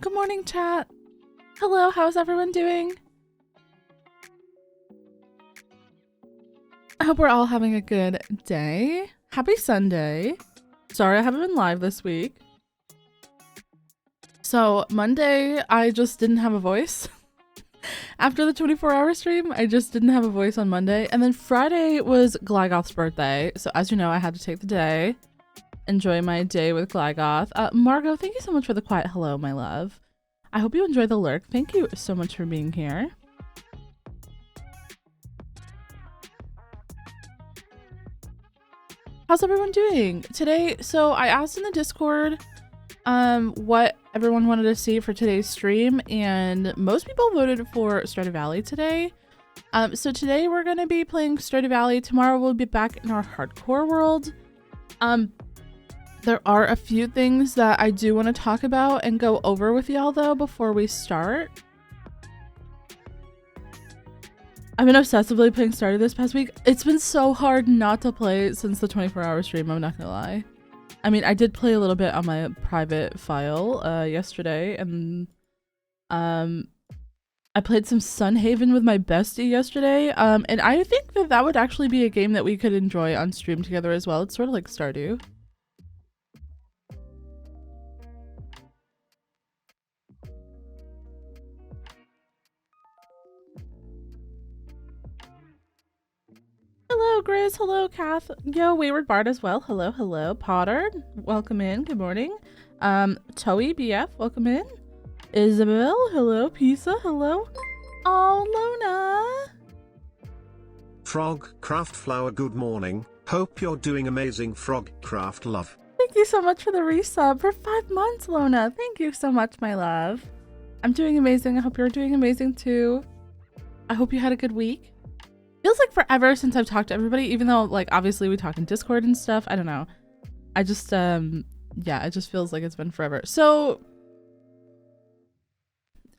Good morning, chat. Hello, how's everyone doing? I hope we're all having a good day. Happy Sunday. Sorry I haven't been live this week. So Monday, I just didn't have a voice. After the 24-hour stream, I just didn't have a voice on Monday. And then Friday was Glygoth's birthday. So as you know, I had to take the day. Enjoy my day with Glygoth. Margot, thank you so much for the quiet hello, my love. I hope you enjoy the lurk. Thank you so much for being here. How's everyone doing today? So I asked in the Discord what everyone wanted to see for today's stream, and most people voted for Stardew Valley today. So today we're going to be playing Stardew Valley. Tomorrow we'll be back in our hardcore world. There are a few things that I do want to talk about and go over with y'all though before we start. I've been obsessively playing Stardew this past week. It's been so hard not to play since the 24-hour stream, I'm not gonna lie. I mean, I did play a little bit on my private file yesterday, and I played some Sunhaven with my bestie yesterday, and I think that that would actually be a game that we could enjoy on stream together as well. It's sort of like Stardew. Hello, Grizz. Hello, Kath. Yo, Wayward Bard as well. Hello, hello. Potter, welcome in. Good morning. Toey BF, welcome in. Isabel, hello. Pisa, hello. Oh, Luna. Frog Craft Flower, good morning. Hope you're doing amazing, Frog Craft love. Thank you so much for the resub for 5 months, Luna. Thank you so much, my love. I'm doing amazing. I hope you're doing amazing too. I hope you had a good week. Feels like forever since I've talked to everybody, even though, like, obviously we talked in Discord and stuff. I don't know. I just, yeah, it just feels like it's been forever. So,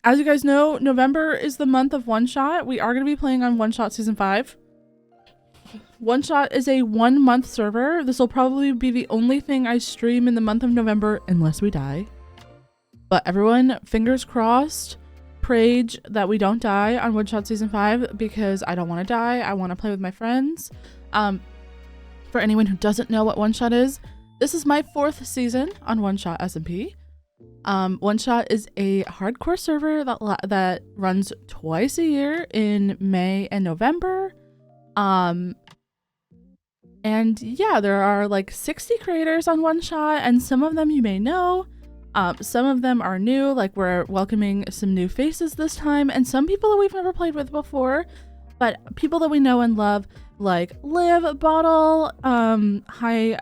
as you guys know, November is the month of One Shot. We are going to be playing on One Shot Season 5. One Shot is a 1-month server. This will probably be the only thing I stream in the month of November, unless we die. But everyone, fingers crossed. Prayed that we don't die on One Shot Season 5 because I don't want to die. I want to play with my friends. For anyone who doesn't know what One Shot is, this is my 4th season on One Shot SMP. One Shot is a hardcore server that runs twice a year in May and November. And yeah, there are like 60 creators on One Shot, and some of them you may know. Some of them are new, like we're welcoming some new faces this time, and some people that we've never played with before, but people that we know and love, like Liv, Bottle, hi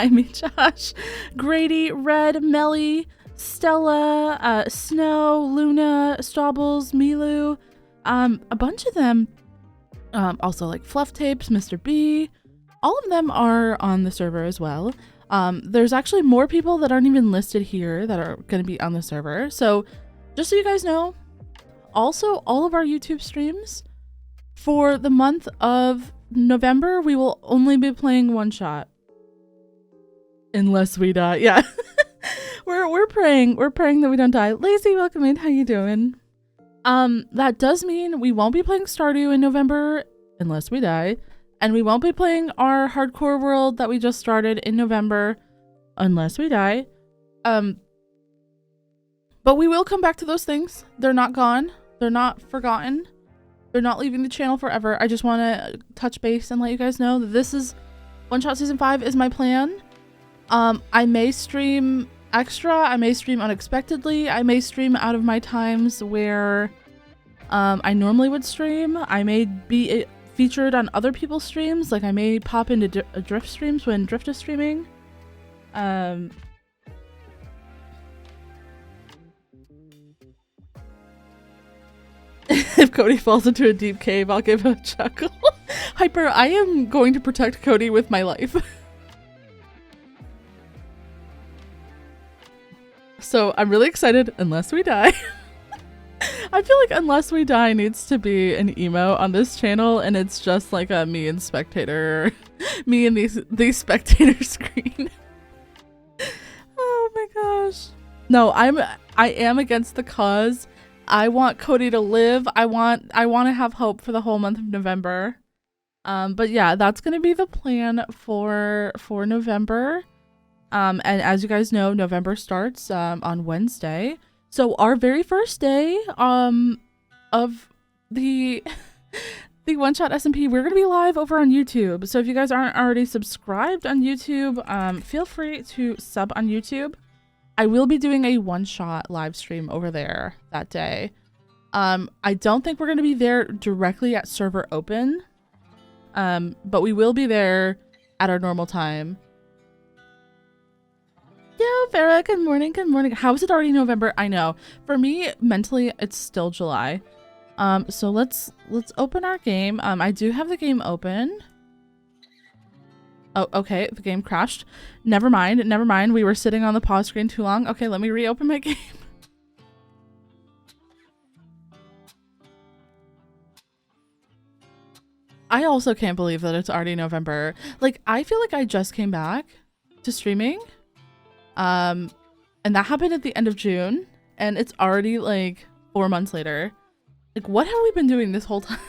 me Josh, Grady, Red, Melly, Stella, Snow, Luna, Staubles, Milu, a bunch of them, also like Fluff Tapes, Mr. B, all of them are on the server as well. There's actually more people that aren't even listed here that are going to be on the server. So just so you guys know, also all of our YouTube streams for the month of November, we will only be playing One Shot. Unless we die. Yeah. we're praying that we don't die. Lazy, welcome in. How you doing? That does mean we won't be playing Stardew in November unless we die. And we won't be playing our hardcore world that we just started in November unless we die. But we will come back to those things. They're not gone. They're not forgotten. They're not leaving the channel forever. I just want to touch base and let you guys know that this is One Shot Season 5 is my plan. I may stream extra. I may stream unexpectedly. I may stream out of my times where I normally would stream. I may be featured on other people's streams, like I may pop into Drift streams when Drift is streaming. If Cody falls into a deep cave, I'll give him a chuckle. Hyper, I am going to protect Cody with my life. So I'm really excited, unless we die. I feel like Unless We Die needs to be an emo on this channel, and it's just like a me and spectator, me and the spectator screen. Oh my gosh. No, I am against the cause. I want Cody to live. I want to have hope for the whole month of November. But yeah, that's gonna be the plan for November. And as you guys know, November starts on Wednesday. So our very first day of the the One Shot SMP, we're gonna be live over on YouTube. So if you guys aren't already subscribed on YouTube, feel free to sub on YouTube. I will be doing a One Shot live stream over there that day. I don't think we're gonna be there directly at server open. But we will be there at our normal time. Yo, Farah, good morning, good morning. How is it already November? I know. For me, mentally, it's still July. So let's open our game. I do have the game open. Oh, okay, the game crashed. Never mind, never mind. We were sitting on the pause screen too long. Okay, let me reopen my game. I also can't believe that it's already November. Like, I feel like I just came back to streaming. And that happened at the end of June, and it's already like 4 months later. Like, what have we been doing this whole time?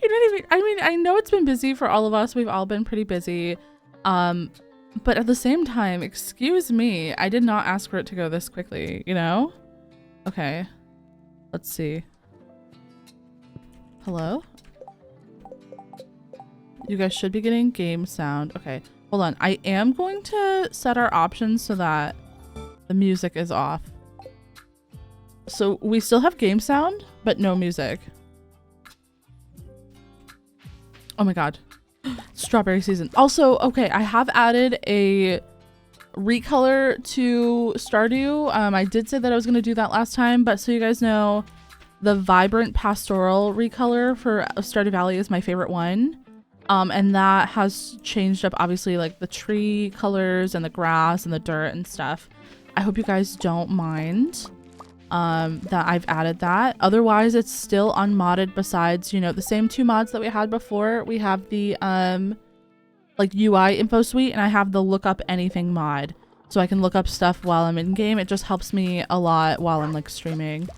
You don't even, I mean, I know it's been busy for all of us. We've all been pretty busy. But at the same time, excuse me, I did not ask for it to go this quickly, you know? Okay. Let's see. Hello? You guys should be getting game sound. Okay, hold on. I am going to set our options so that the music is off. So we still have game sound, but no music. Oh my god. Strawberry season. Also, okay, I have added a recolor to Stardew. I did say that I was going to do that last time, but so you guys know, the vibrant pastoral recolor for Stardew Valley is my favorite one. And that has changed up, obviously, like the tree colors and the grass and the dirt and stuff. I hope you guys don't mind that I've added that. Otherwise, it's still unmodded besides, you know, the same 2 mods that we had before. We have the like UI info suite, and I have the look up anything mod. So I can look up stuff while I'm in game. It just helps me a lot while I'm like streaming.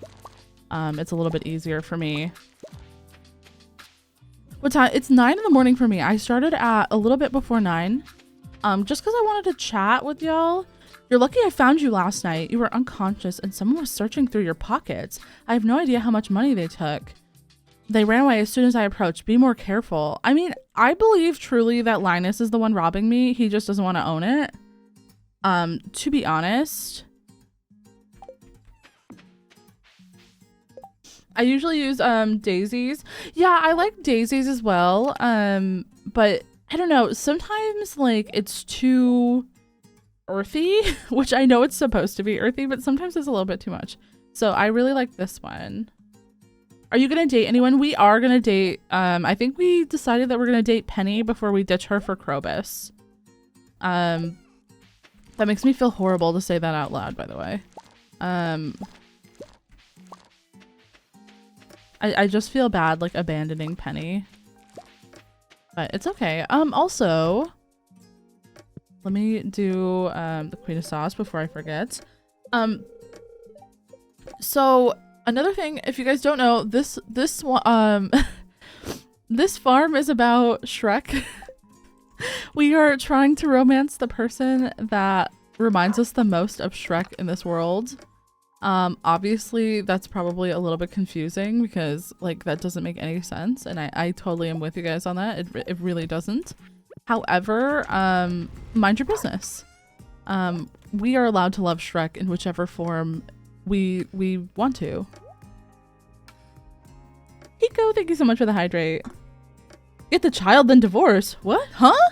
It's a little bit easier for me. What time? It's 9 in the morning for me. I started at a little bit before 9. Just because I wanted to chat with y'all. You're lucky I found you last night. You were unconscious and someone was searching through your pockets. I have no idea how much money they took. They ran away as soon as I approached. Be more careful. I mean, I believe truly that Linus is the one robbing me. He just doesn't want to own it. To be honest, I usually use daisies. Yeah, I like daisies as well. But I don't know, sometimes like it's too earthy, which I know it's supposed to be earthy, but sometimes it's a little bit too much. So I really like this one. Are you gonna date anyone? We are gonna date. I think we decided that we're gonna date Penny before we ditch her for Krobus. That makes me feel horrible to say that out loud, by the way. I just feel bad like abandoning Penny. But it's okay. Also, let me do the Queen of Sauce before I forget. So another thing, if you guys don't know, this this farm is about Shrek. We are trying to romance the person that reminds us the most of Shrek in this world. Obviously that's probably a little bit confusing because like that doesn't make any sense, and I totally am with you guys on that. It really doesn't. However, mind your business. We are allowed to love Shrek in whichever form we want to. Hiko, thank you so much for the hydrate. Get the child, then divorce. What? Huh?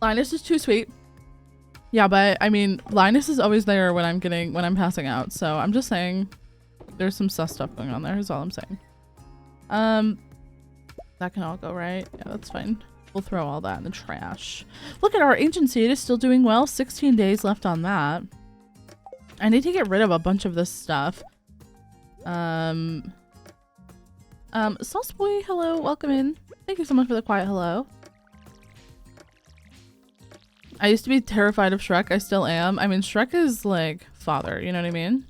Linus is too sweet. Yeah, but I mean, Linus is always there when I'm passing out. So I'm just saying there's some sus stuff going on there is all I'm saying. That can all go, right? Yeah, that's fine. We'll throw all that in the trash. Look at our agency. It is still doing well. 16 days left on that. I need to get rid of a bunch of this stuff. Sauce Boy, hello, welcome in. Thank you so much for the quiet hello. I used to be terrified of Shrek. I still am. I mean, Shrek is like father, you know what I mean?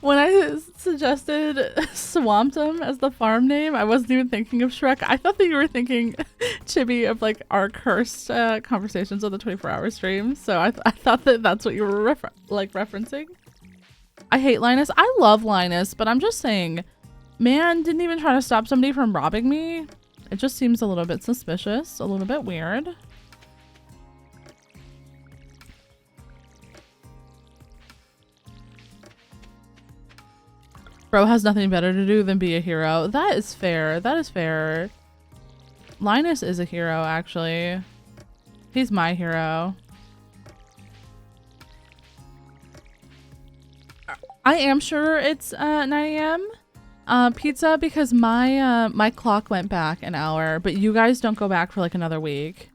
When I suggested Swamptum as the farm name, I wasn't even thinking of Shrek. I thought that you were thinking, Chibi, of like our cursed conversations on the 24-hour stream. So I thought that that's what you were referencing. I hate Linus. I love Linus, but I'm just saying, man didn't even try to stop somebody from robbing me. It just seems a little bit suspicious, a little bit weird. Bro has nothing better to do than be a hero. That is fair. That is fair. Linus is a hero, actually. He's my hero. I am sure it's 9 a.m. Pizza, because my clock went back an hour, but you guys don't go back for like another week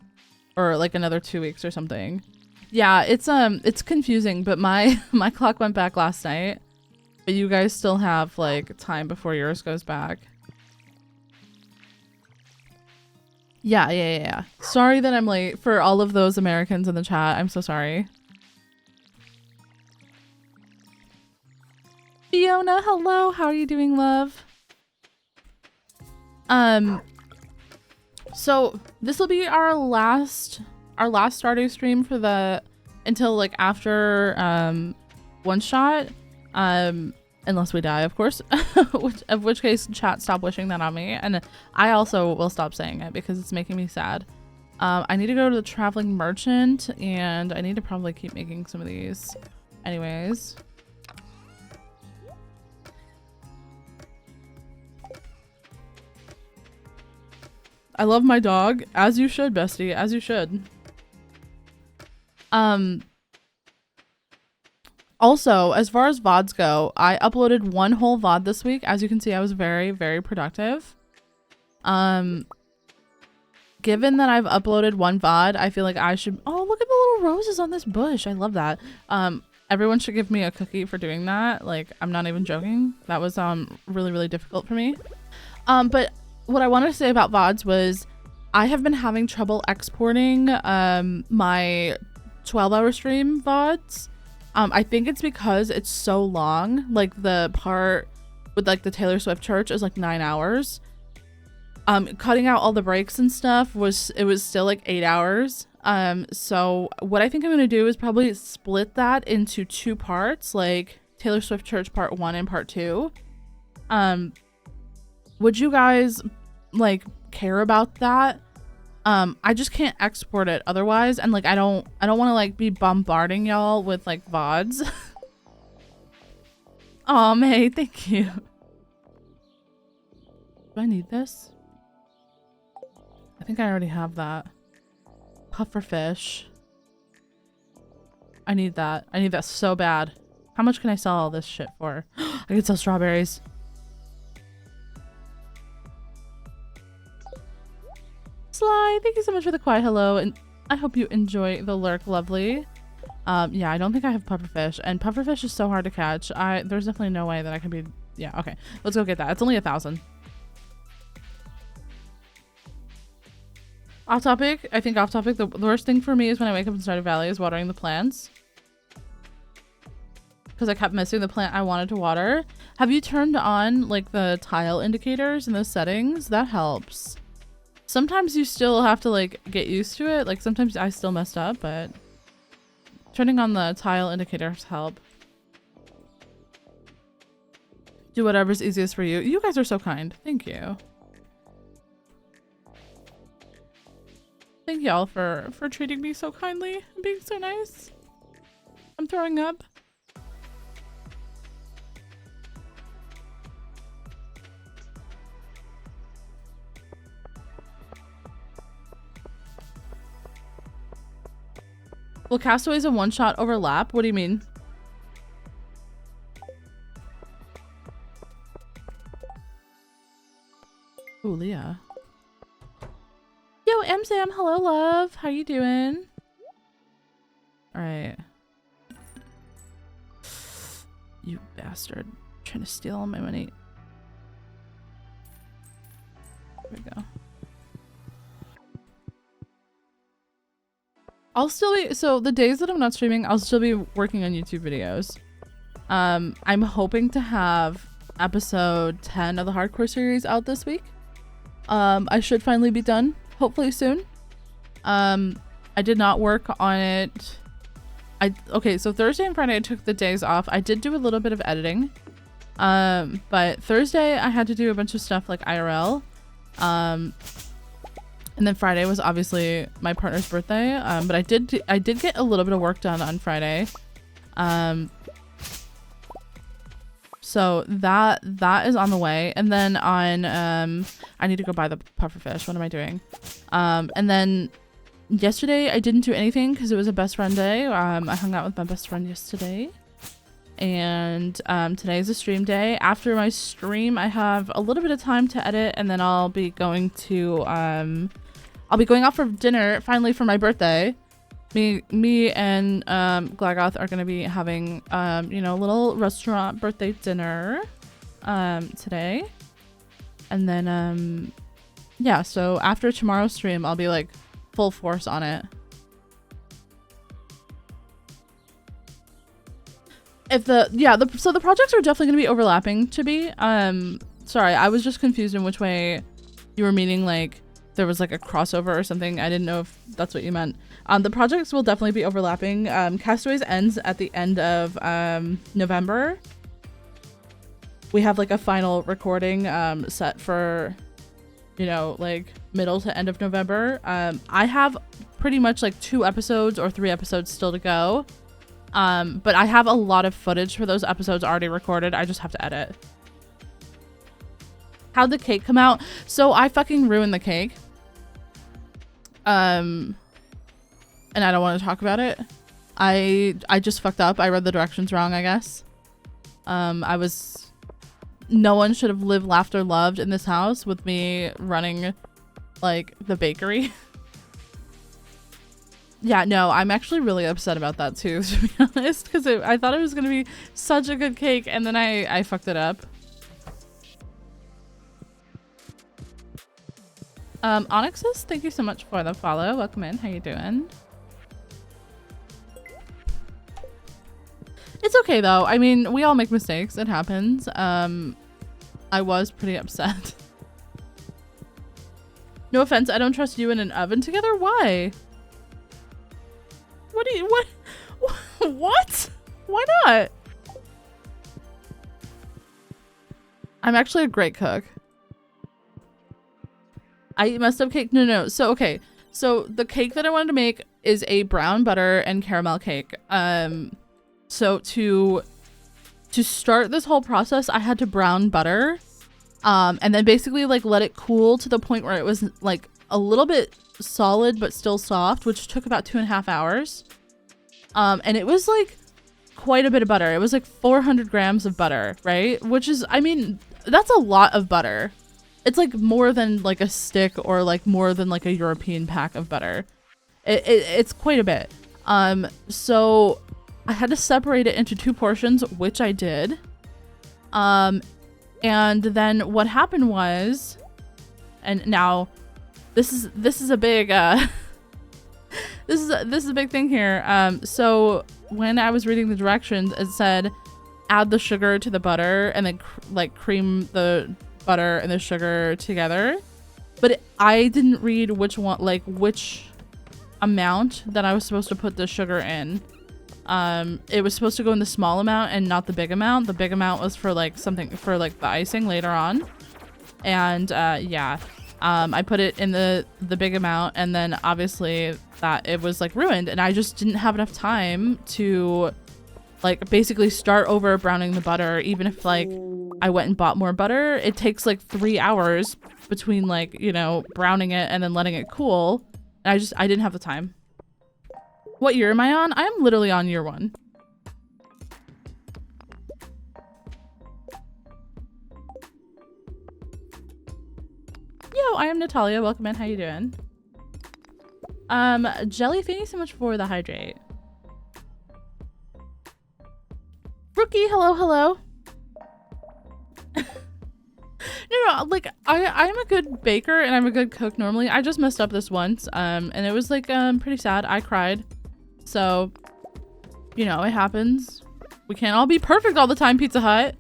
or like another 2 weeks or something. Yeah, it's confusing, but my clock went back last night. But you guys still have like time before yours goes back. Yeah. Sorry that I'm late for all of those Americans in the chat. I'm so sorry. Fiona, hello. How are you doing, love? So this will be our last Stardew stream for the until like after one shot. Unless we die, of course. Of which case, chat, stop wishing that on me. And I also will stop saying it because it's making me sad. I need to go to the traveling merchant, and I need to probably keep making some of these. Anyways. I love my dog, as you should, bestie, as you should. Also, as far as VODs go, I uploaded one whole VOD this week. As you can see, I was very, very productive. Given that I've uploaded one VOD, I feel like I should... Oh, look at the little roses on this bush. I love that. Everyone should give me a cookie for doing that. Like, I'm not even joking. That was really, really difficult for me. But what I wanted to say about VODs was I have been having trouble exporting my 12-hour stream VODs. I think it's because it's so long. Like the part with like the Taylor Swift church is like 9 hours. Cutting out all the breaks and stuff was still like 8 hours. So what I think I'm gonna do is probably split that into 2 parts, like Taylor Swift church part 1 and part 2. Would you guys like care about that? I just can't export it otherwise, and like I don't want to like be bombarding y'all with like VODs. Oh, May, thank you. Do I need this? I think I already have that. Pufferfish. I need that. I need that so bad. How much can I sell all this shit for? I can sell strawberries. Sly, thank you so much for the quiet hello, and I hope you enjoy the lurk, lovely. Yeah, I don't think I have pufferfish, and pufferfish is so hard to catch. There's definitely no way that I can be... Yeah, okay. Let's go get that. It's only 1,000. Off topic, I think off topic, the worst thing for me is when I wake up in Stardew Valley is watering the plants. Because I kept missing the plant I wanted to water. Have you turned on like the tile indicators in those settings? That helps. Sometimes you still have to like get used to it. Like sometimes I still messed up, but turning on the tile indicators help. Do whatever's easiest for you. You guys are so kind. Thank you. Thank y'all for treating me so kindly and being so nice. I'm throwing up. Will castaways and one-shot overlap? What do you mean? Ooh, Leah. Yo, M Sam, hello, love. How you doing? All right. You bastard. Trying to steal all my money. There we go. I'll still be, so the days that I'm not streaming, I'll still be working on YouTube videos. I'm hoping to have episode 10 of the hardcore series out this week. I should finally be done, hopefully soon. I did not work on it. Okay, so Thursday and Friday I took the days off. I did do a little bit of editing. But Thursday I had to do a bunch of stuff like IRL. And then Friday was obviously my partner's birthday. But I did get a little bit of work done on Friday. So that is on the way. And then on I need to go buy the pufferfish. What am I doing? And then yesterday I didn't do anything because it was a best friend day. I hung out with my best friend yesterday. And today is a stream day. After my stream I have a little bit of time to edit, and then I'll be going to I'll be going out for dinner finally for my birthday. Me and Glagoth are gonna be having you know, a little restaurant birthday dinner today. And then yeah, so after tomorrow's stream I'll be like full force on it. If so the projects are definitely gonna be overlapping to be. Sorry, I was just confused in which way you were meaning, like there was like a crossover or something. I didn't know if that's what you meant. The projects will definitely be overlapping. Castaways ends at the end of November. We have like a final recording set for, you know, like middle to end of November. I have pretty much like 2 episodes or 3 episodes still to go. But I have a lot of footage for those episodes already recorded. I just have to edit. How'd the cake come out? So I fucking ruined the cake. And I don't want to talk about it. I just fucked up. I read the directions wrong, I guess. No one should have lived, laughed, or loved in this house with me running like the bakery. Yeah, no, I'm actually really upset about that too, to be honest, because I thought it was gonna be such a good cake, and then I fucked it up. Onyxus, thank you so much for the follow. Welcome in. How you doing? It's okay though. I mean, we all make mistakes. It happens. I was pretty upset. No offense, I don't trust you in an oven together. Why? What? Why not? I'm actually a great cook. I eat messed up cake. No. So, okay. So the cake that I wanted to make is a brown butter and caramel cake. So to start this whole process, I had to brown butter, and then basically like let it cool to the point where it was like a little bit solid but still soft, which took about 2.5 hours. And it was like quite a bit of butter. It was like 400 grams of butter, right? Which is, I mean, that's a lot of butter. It's like more than like a stick or like more than like a European pack of butter. It's quite a bit. So I had to separate it into 2 portions, which I did. And then what happened was, and now this is a big this is a big thing here. So when I was reading the directions, it said add the sugar to the butter and then like cream the butter and the sugar together, but I didn't read which amount that I was supposed to put the sugar in. It was supposed to go in the small amount and not the big amount. The big amount was for like something for like the icing later on. And yeah, I put it in the big amount, and then obviously that it was like ruined, and I just didn't have enough time to like basically start over browning the butter. Even if like I went and bought more butter, it takes like 3 hours between like, you know, browning it and then letting it cool. And I didn't have the time. What year am I on? I am literally on year 1. Yo, I am Natalia. Welcome in. How you doing? Jelly, thank you so much for the hydrate. Rookie, hello. No, no, like I'm a good baker and I'm a good cook normally. I just messed up this once, and it was like pretty sad. I cried. So, you know, it happens. We can't all be perfect all the time, Pizza Hut.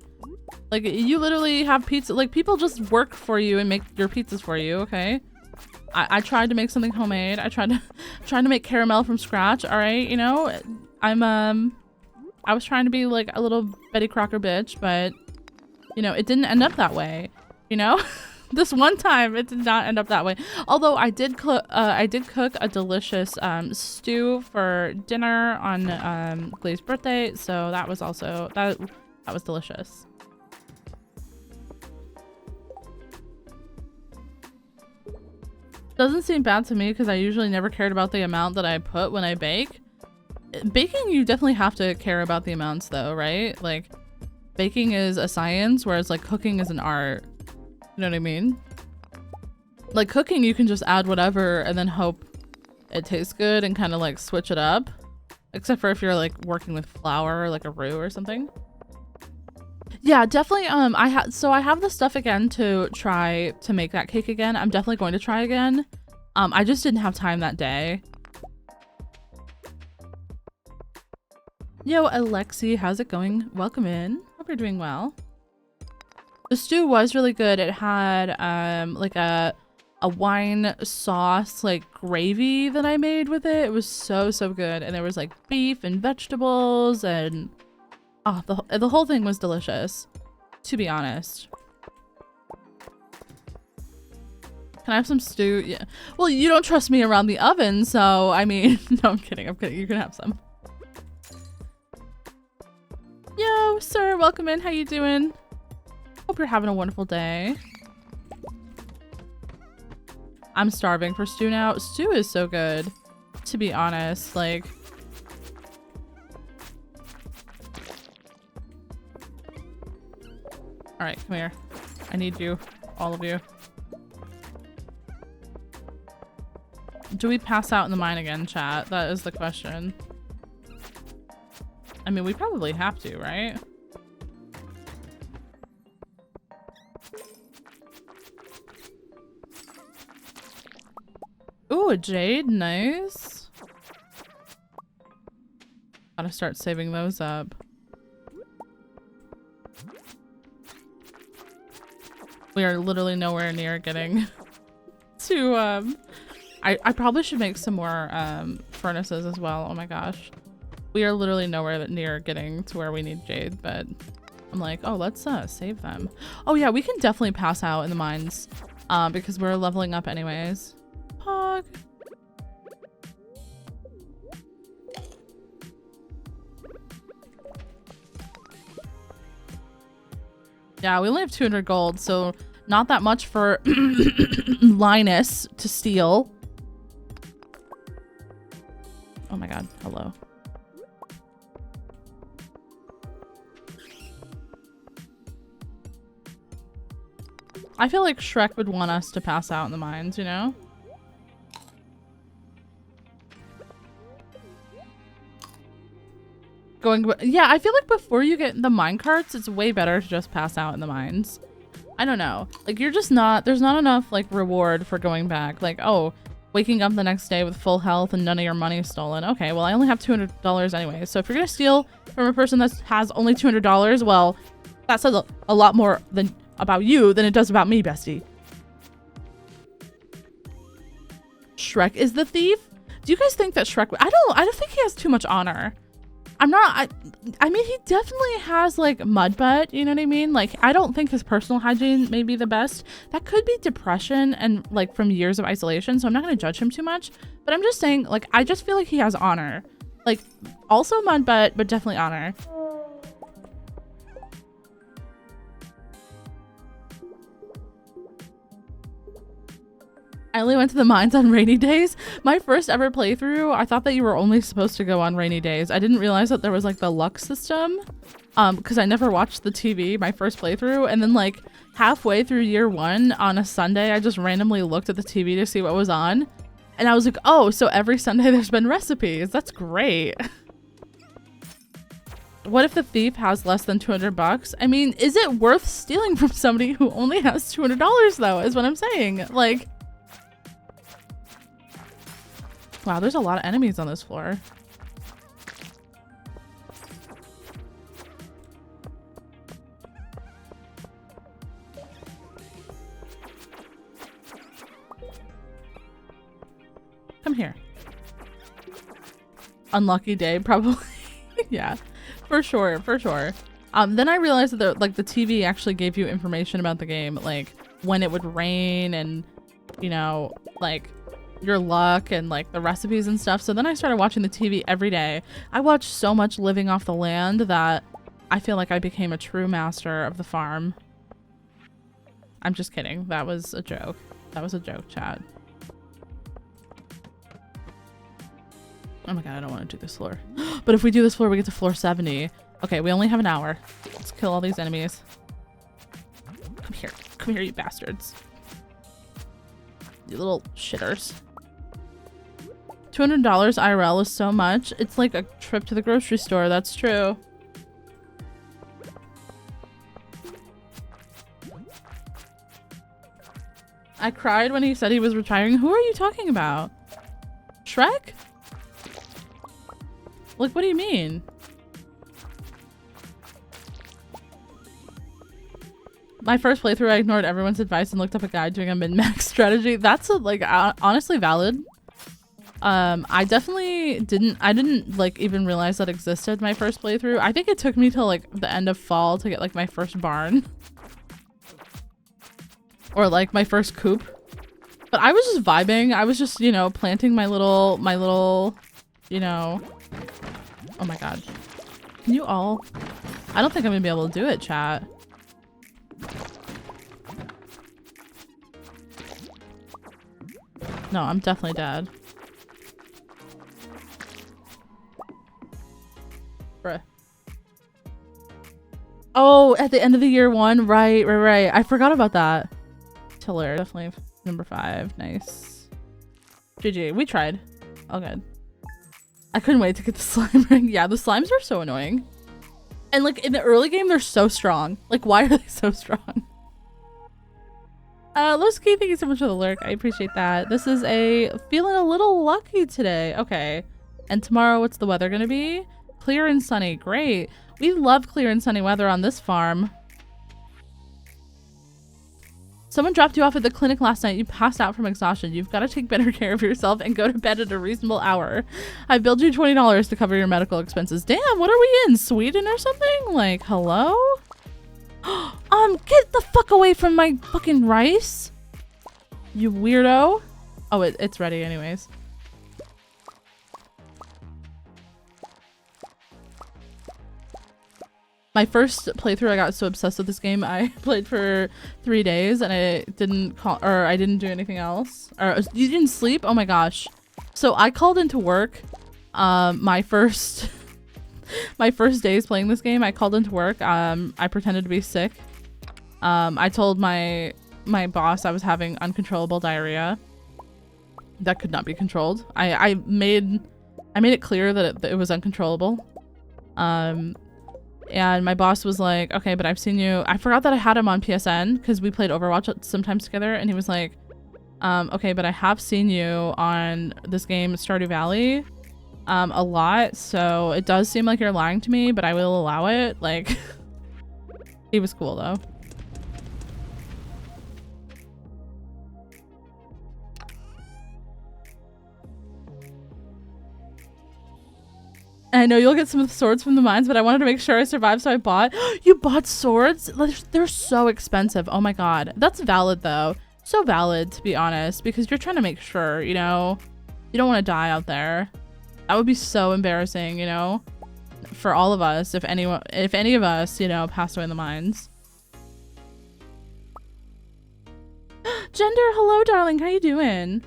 Like, you literally have pizza, like people just work for you and make your pizzas for you, okay? I tried to make something homemade. I tried to make caramel from scratch, all right? You know, I was trying to be like a little Betty Crocker bitch, but you know, it didn't end up that way, you know? This one time it did not end up that way. Although I did cook a delicious stew for dinner on Glee's birthday, so that was also that was delicious. Doesn't seem bad to me because I usually never cared about the amount that I put when I bake. Baking, you definitely have to care about the amounts though, right? Like, baking is a science, whereas like cooking is an art. You know what I mean? Like cooking, you can just add whatever and then hope it tastes good and kind of like switch it up. Except for if you're like working with flour or like a roux or something. Yeah, definitely. I have the stuff again to try to make that cake again. I'm definitely going to try again. I just didn't have time that day. Yo, Alexi, how's it going? Welcome in. Hope you're doing well. The stew was really good. It had like a wine sauce like gravy that I made with it. It was so good, and there was like beef and vegetables and oh, the whole thing was delicious, to be honest. Can I have some stew? Yeah. Well, you don't trust me around the oven, so I mean, no, I'm kidding. You can have some. Yo, sir, welcome in. How you doing? Hope you're having a wonderful day. I'm starving for stew now. Stew is so good, to be honest. Like, all right, come here. I need you, all of you. Do we pass out in the mine again, chat? That is the question. I mean, we probably have to, right? Ooh, a jade, nice. Gotta start saving those up. We are literally nowhere near getting to, I probably should make some more, furnaces as well. Oh my gosh. We are literally nowhere near getting to where we need jade, but I'm like, oh, let's, save them. Oh yeah, we can definitely pass out in the mines, because we're leveling up anyways. Pog. Yeah, we only have 200 gold, so not that much for Linus to steal. Oh my god, hello. I feel like Shrek would want us to pass out in the mines, you know? Yeah, I feel like before you get the mine carts, it's way better to just pass out in the mines. I don't know. Like, you're just not, there's not enough like reward for going back. Like, oh, waking up the next day with full health and none of your money is stolen. Okay, well, I only have $200 anyway. So if you're gonna steal from a person that has only $200, well, that says a lot more about you than it does about me, bestie. Shrek is the thief? Do you guys think that Shrek... I don't think he has too much honor. I mean, he definitely has like mud butt, you know what I mean? Like, I don't think his personal hygiene may be the best. That could be depression and like from years of isolation, so I'm not going to judge him too much. But I'm just saying, like, I just feel like he has honor. Like, also mud butt, but definitely honor. I only went to the mines on rainy days. My first ever playthrough, I thought that you were only supposed to go on rainy days. I didn't realize that there was like the luck system, because I never watched the TV my first playthrough, and then like halfway through year 1 on a Sunday, I just randomly looked at the TV to see what was on, and I was like, oh, so every Sunday there's been recipes. That's great. what if the thief has less than 200 bucks? I mean, is it worth stealing from somebody who only has $200 though, is what I'm saying. Like, wow, there's a lot of enemies on this floor. Come here. Unlucky day, probably. Yeah, for sure, for sure. Then I realized that the TV actually gave you information about the game, like when it would rain and, you know, like your luck and like the recipes and stuff. So then I started watching the TV every day. I watched so much Living Off the Land that I feel like I became a true master of the farm. I'm just kidding. That was a joke. That was a joke, chat. Oh my god, I don't want to do this floor. But if we do this floor, we get to floor 70. Okay, we only have an hour. Let's kill all these enemies. Come here. Come here, you bastards. You little shitters. $200 IRL is so much. It's like a trip to the grocery store. That's true. I cried when he said he was retiring. Who are you talking about? Shrek? Like, what do you mean? My first playthrough, I ignored everyone's advice and looked up a guide doing a min-max strategy. That's like honestly valid. I definitely didn't like even realize that existed my first playthrough. I think it took me till like the end of fall to get like my first barn. Or like my first coop. But I was just vibing. I was just, you know, planting my little, you know. Oh my god. Can you all? I don't think I'm gonna be able to do it, chat. No, I'm definitely dead. Bruh. Oh, at the end of the year one. Right. I forgot about that. Tiller. Definitely number 5. Nice. GG. We tried. All good. I couldn't wait to get the slime ring. Yeah, the slimes are so annoying. And like in the early game, they're so strong. Like, why are they so strong? Lowski, thank you so much for the lurk. I appreciate that. This is feeling a little lucky today. Okay. And tomorrow, what's the weather gonna be? Clear and sunny. Great. We love clear and sunny weather on this farm. Someone dropped you off at the clinic last night. You passed out from exhaustion. You've got to take better care of yourself and go to bed at a reasonable hour. I billed you $20 to cover your medical expenses. Damn, what are we in? Sweden or something? Like, hello? Get the fuck away from my fucking rice. You weirdo. Oh, it's ready anyways. My first playthrough, I got so obsessed with this game, I played for 3 days and I didn't do anything else. Or you didn't sleep? Oh my gosh. So I called into work. My first days playing this game, I called into work. I pretended to be sick. I told my boss I was having uncontrollable diarrhea. That could not be controlled. I made it clear that it was uncontrollable. And my boss was like, okay, but I've seen you. I forgot that I had him on PSN because we played Overwatch sometimes together. And he was like, okay, but I have seen you on this game, Stardew Valley, a lot. So it does seem like you're lying to me, but I will allow it. Like, he was cool though. I know you'll get some of the swords from the mines, but I wanted to make sure I survived, so I bought. You bought swords? They're so expensive. Oh my god. That's valid though. So valid, to be honest, because you're trying to make sure, you know, you don't want to die out there. That would be so embarrassing, you know, for all of us if any of us, you know, passed away in the mines. Gender, hello darling, how you doing?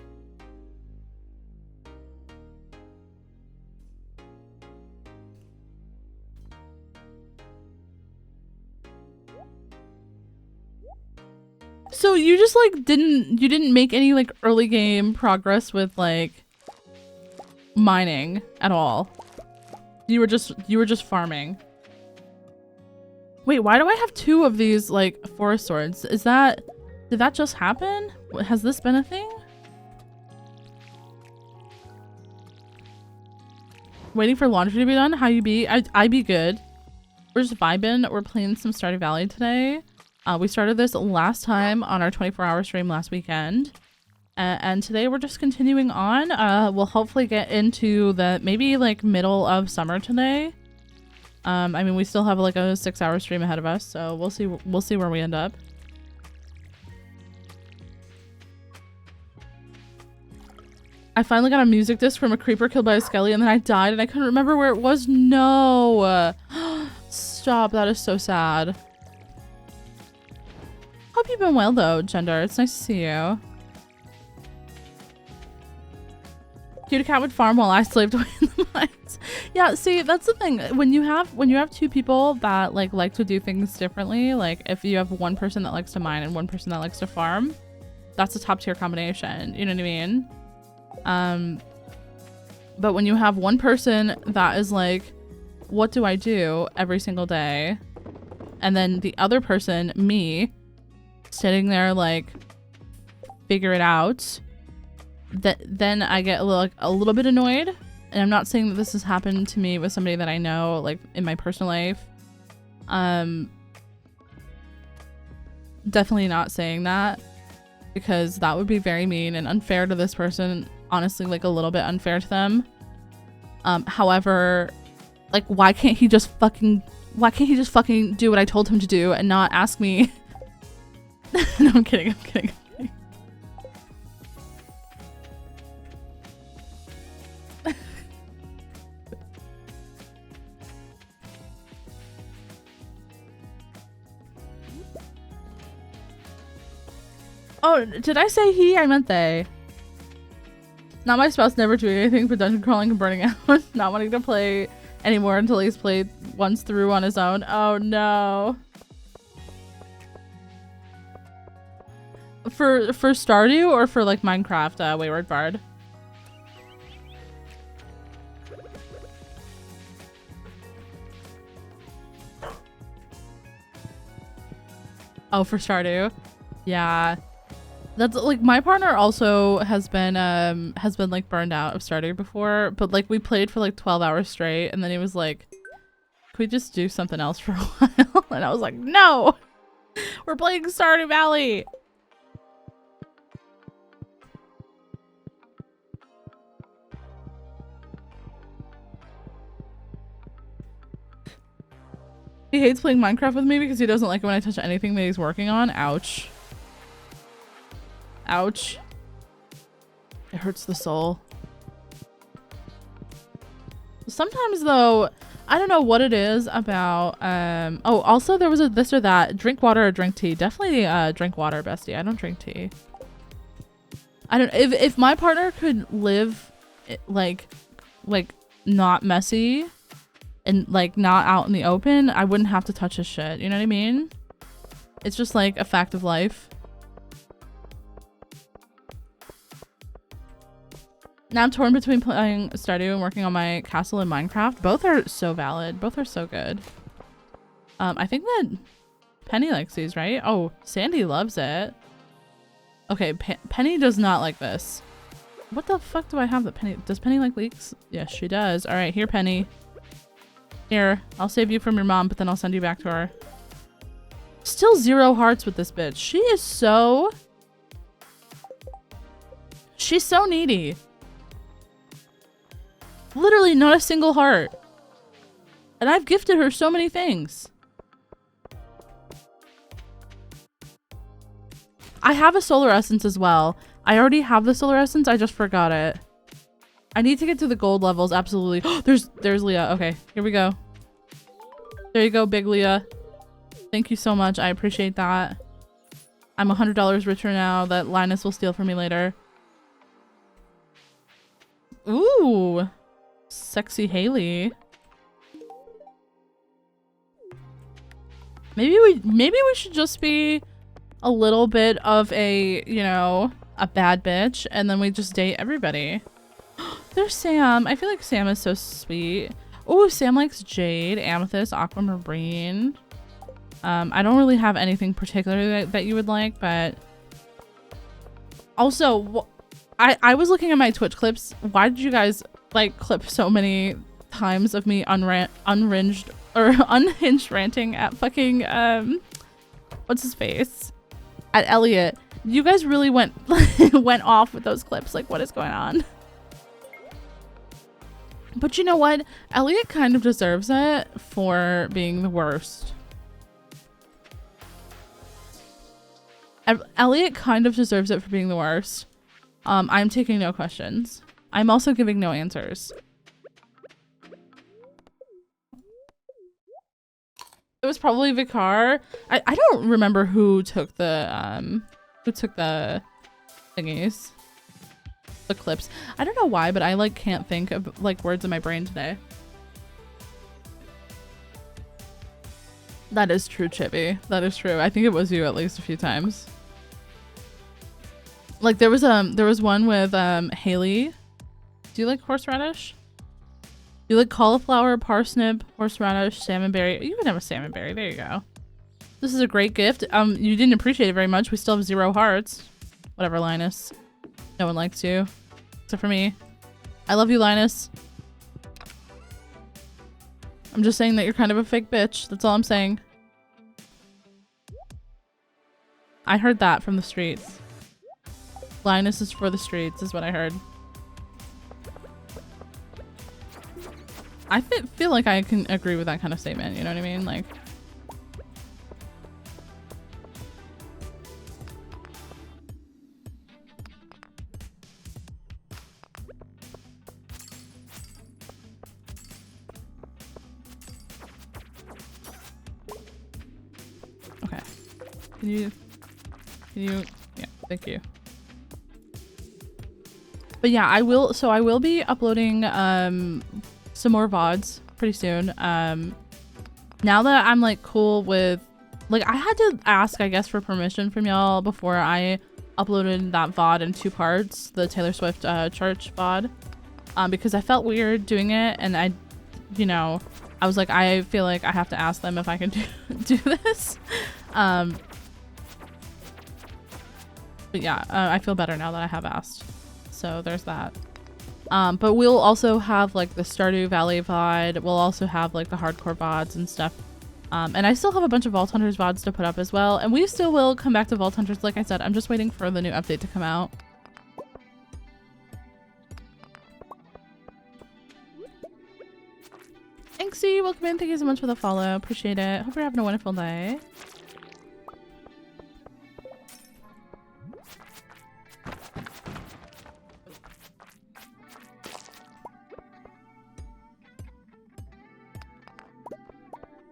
So you just like didn't make any like early game progress with like mining at all. You were just farming. Wait, why do I have 2 of these, like, forest swords? Did that just happen? Has this been a thing? Waiting for laundry to be done? How you be? I be good. We're just vibing. We're playing some Stardew Valley today. We started this last time on our 24-hour stream last weekend. And today we're just continuing on. We'll hopefully get into the maybe like middle of summer today. I mean, we still have like a 6-hour stream ahead of us, so we'll see where we end up. I finally got a music disc from a creeper killed by a skelly, and then I died and I couldn't remember where it was. No. Stop. That is so sad. Hope you've been well though, Gender. It's nice to see you. Cute cat would farm while I slaved away in the mines. Yeah, see, that's the thing. When you have 2 people that like to do things differently, like if you have one person that likes to mine and one person that likes to farm, that's a top tier combination. You know what I mean? But when you have one person that is like, what do I do every single day? And then the other person, me, sitting there like, figure it out. Then I get a little bit annoyed. And I'm not saying that this has happened to me with somebody that I know, like in my personal life. Definitely not saying that, because that would be very mean and unfair to this person. Honestly, like a little bit unfair to them. However, like why can't he just fucking do what I told him to do and not ask me? No, I'm kidding. Oh, did I say he? I meant they. Not my spouse never doing anything but dungeon crawling and burning out. Not wanting to play anymore until he's played once through on his own. Oh no. For Stardew or for like Minecraft, Wayward Bard? Oh, for Stardew. Yeah. That's like my partner also has been like burned out of Stardew before, but like we played for like 12 hours straight and then he was like, can we just do something else for a while? And I was like, no, we're playing Stardew Valley. He hates playing Minecraft with me because he doesn't like it when I touch anything that he's working on. Ouch. Ouch. It hurts the soul. Sometimes though, I don't know what it is about, oh, also there was a this or that. Drink water or drink tea. Definitely drink water, bestie. I don't drink tea. I don't, if my partner could live like not messy and like not out in the open, I wouldn't have to touch his shit. You know what I mean? It's just like a fact of life. Now I'm torn between playing Stardew and working on my castle in Minecraft. Both are so valid. Both are so good. I think that Penny likes these, right? Oh, Sandy loves it. Okay, Penny does not like this. What the fuck do I have that Penny... Does Penny like leeks? Yes, she does. All right, here, Penny. Here, I'll save you from your mom, but then I'll send you back to her. Still 0 hearts with this bitch. She is so... She's so needy. Literally not a single heart. And I've gifted her so many things. I have a solar essence as well. I already have the solar essence. I just forgot it. I need to get to the gold levels. Absolutely. There's Leah. Okay, here we go. There you go, big Leah. Thank you so much. I appreciate that. I'm $100 richer now that Linus will steal from me later. Ooh. Sexy Haley. Maybe we should just be a little bit of a, you know, a bad bitch and then we just date everybody. There's Sam. I feel like Sam is so sweet. Oh, Sam likes jade, amethyst, aquamarine. I don't really have anything particular that you would like, but also I was looking at my Twitch clips. Why did you guys like clip so many times of me unhinged ranting at fucking what's his face, at Elliot? You guys really went went off with those clips. Like, what is going on? But you know what? Elliot kind of deserves it for being the worst. Elliot kind of deserves it for being the worst. I'm taking no questions. I'm also giving no answers. It was probably Vicar. I don't remember who took the thingies. The clips. I don't know why, but I like can't think of like words in my brain today. That is true, Chippy. That is true. I think it was you at least a few times. Like there was one with Haley. Do you like horseradish? You like cauliflower, parsnip, horseradish, salmonberry. You can have a salmonberry. There you go. This is a great gift. You didn't appreciate it very much. We still have 0 hearts. Whatever, Linus. No one likes you. Except for me. I love you, Linus. I'm just saying that you're kind of a fake bitch. That's all I'm saying. I heard that from the streets. Linus is for the streets, is what I heard. I feel like I can agree with that kind of statement. You know what I mean? Like... Okay. Can you, yeah, thank you. But yeah, I will be uploading some more VODs pretty soon. Now that I'm like cool with, like, I had to ask, I guess, for permission from y'all before I uploaded that VOD in 2 parts, the Taylor Swift church VOD, because I felt weird doing it, and I was like, I feel like I have to ask them if I can do this. But yeah, I feel better now that I have asked. So there's that. But we'll also have like the Stardew Valley VOD. We'll also have like the hardcore VODs and stuff. And I still have a bunch of Vault Hunters VODs to put up as well. And we still will come back to Vault Hunters. Like I said, I'm just waiting for the new update to come out. Inksy, welcome in. Thank you so much for the follow. Appreciate it. Hope you're having a wonderful day.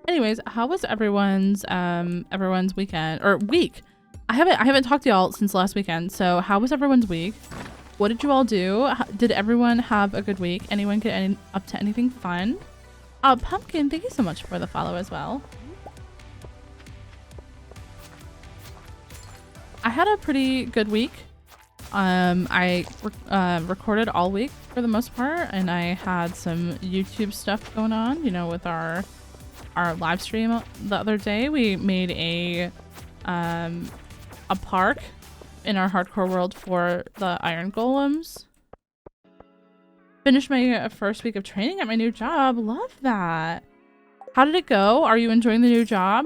Anyways, how was everyone's weekend or week? I haven't talked to y'all since last weekend. So how was everyone's week? What did you all do? Did everyone have a good week? Anyone get up to anything fun? Pumpkin, thank you so much for the follow as well. I had a pretty good week. I recorded all week for the most part, and I had some YouTube stuff going on, you know, with our live stream the other day. We made a park in our hardcore world for the iron golems. Finished my first week of training at my new job. Love that. How did it go? Are you enjoying the new job?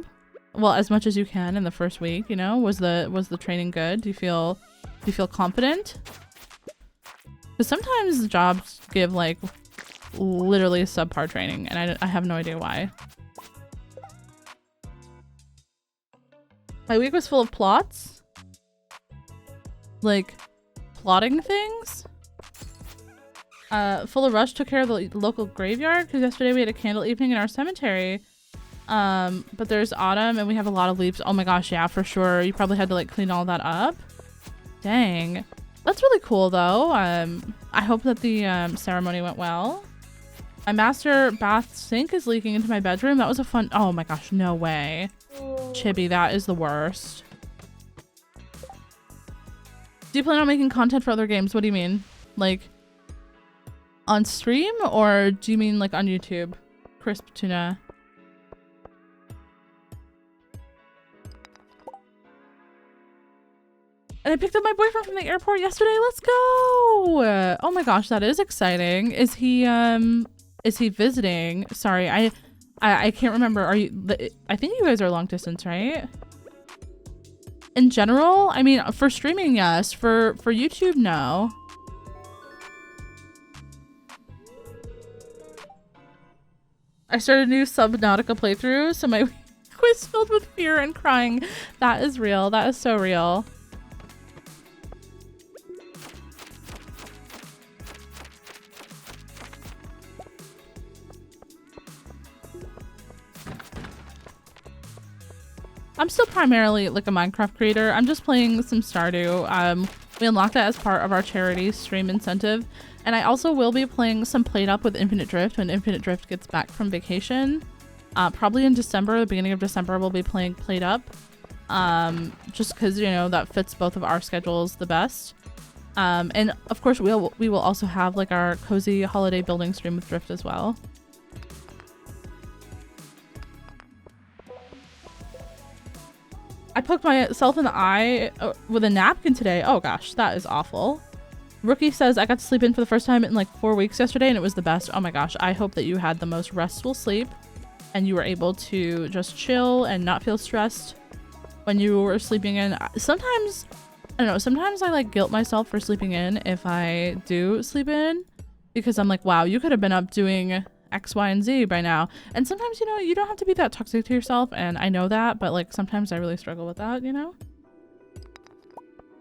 Well, as much as you can in the first week, you know. Was the training good? Do you feel confident? Because sometimes the jobs give like literally subpar training, and I have no idea why. My week was full of plots. Like, plotting things. Full of rush, took care of the local graveyard, because yesterday we had a candle evening in our cemetery. But there's autumn, and we have a lot of leaves. Oh my gosh, yeah, for sure. You probably had to, like, clean all that up. Dang. That's really cool, though. I hope that the ceremony went well. My master bath sink is leaking into my bedroom. That was a fun... Oh my gosh, no way. Chibi, that is the worst. Do you plan on making content for other games? What do you mean? Like, on stream? Or do you mean like on YouTube? Crisp tuna. I picked up my boyfriend from the airport yesterday. Let's go. Oh my gosh, that is exciting. Is he visiting? Sorry, I can't remember. Are you I think you guys are long distance, right? In general, I mean, for streaming, yes. For YouTube, no. I started a new Subnautica playthrough, so my was filled with fear and crying. That is real. That is so real. I'm still primarily like a Minecraft creator. I'm just playing some Stardew. We unlocked that as part of our charity stream incentive. And I also will be playing some Played Up with Infinite Drift when Infinite Drift gets back from vacation. Probably in December, the beginning of December, we'll be playing Played Up. Just because, you know, that fits both of our schedules the best. And of course, we will also have like our cozy holiday building stream with Drift as well. I poked myself in the eye with a napkin today. Oh gosh, that is awful. Rookie says, I got to sleep in for the first time in like 4 weeks yesterday and it was the best. Oh my gosh, I hope that you had the most restful sleep and you were able to just chill and not feel stressed when you were sleeping in. Sometimes, I don't know, sometimes I like guilt myself for sleeping in if I do sleep in because I'm like, wow, you could have been up doing X, Y, and Z by now. And sometimes, you know, you don't have to be that toxic to yourself, and I know that, but like sometimes I really struggle with that, you know?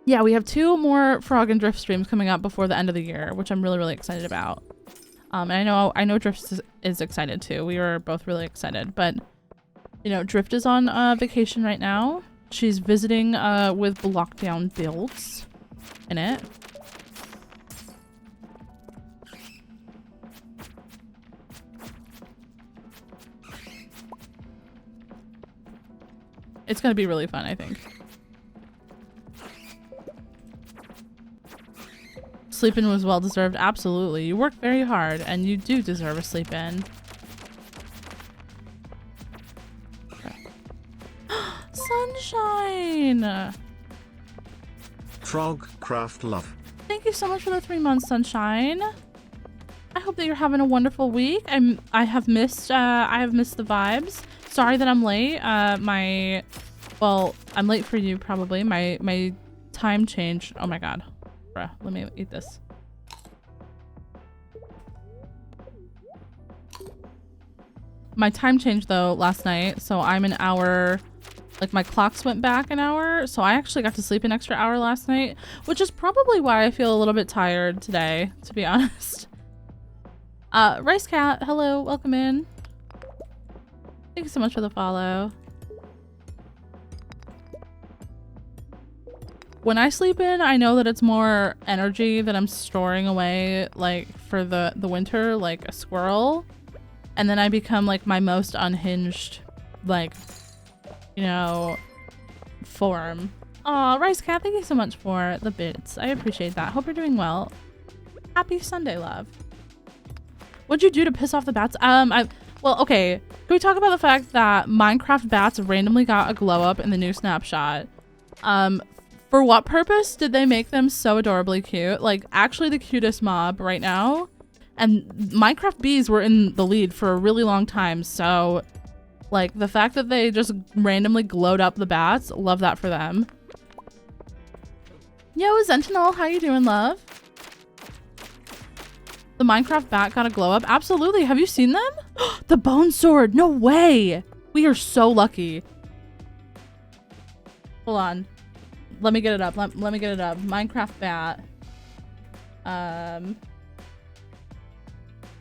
Yeah, we have 2 more Frog and Drift streams coming up before the end of the year, which I'm really, really excited about. And I know Drift is excited too. We were both really excited, but you know, Drift is on vacation right now. She's visiting with lockdown builds in it. It's gonna be really fun, I think. Sleep-in was well-deserved. Absolutely. You work very hard, and you do deserve a sleep-in. Okay. Sunshine! Frog Craft Love. Thank you so much for the 3 months, Sunshine. I hope that you're having a wonderful week. I have missed the vibes. Sorry that I'm late. Well, I'm late for you probably. My time changed. Oh my god. Bruh, let me eat this. My time changed though last night, so I'm an hour, like my clocks went back an hour, so I actually got to sleep an extra hour last night, which is probably why I feel a little bit tired today, to be honest. Rice Cat, hello, welcome in. Thank you so much for the follow. When I sleep in, I know that it's more energy that I'm storing away, like for the winter, like a squirrel. And then I become like my most unhinged, like, you know, form. Aw, Rice Cat, thank you so much for the bits. I appreciate that. Hope you're doing well. Happy Sunday, love. What'd you do to piss off the bats? Well, okay. Can we talk about the fact that Minecraft bats randomly got a glow up in the new snapshot? For what purpose did they make them so adorably cute? Like, actually the cutest mob right now. And Minecraft bees were in the lead for a really long time, so like the fact that they just randomly glowed up the bats, love that for them. Yo, Sentinel, how you doing, love? The Minecraft bat got a glow up? Absolutely. Have you seen them? The bone sword. No way. We are so lucky. Hold on. Let me get it up. Let me get it up. Minecraft bat.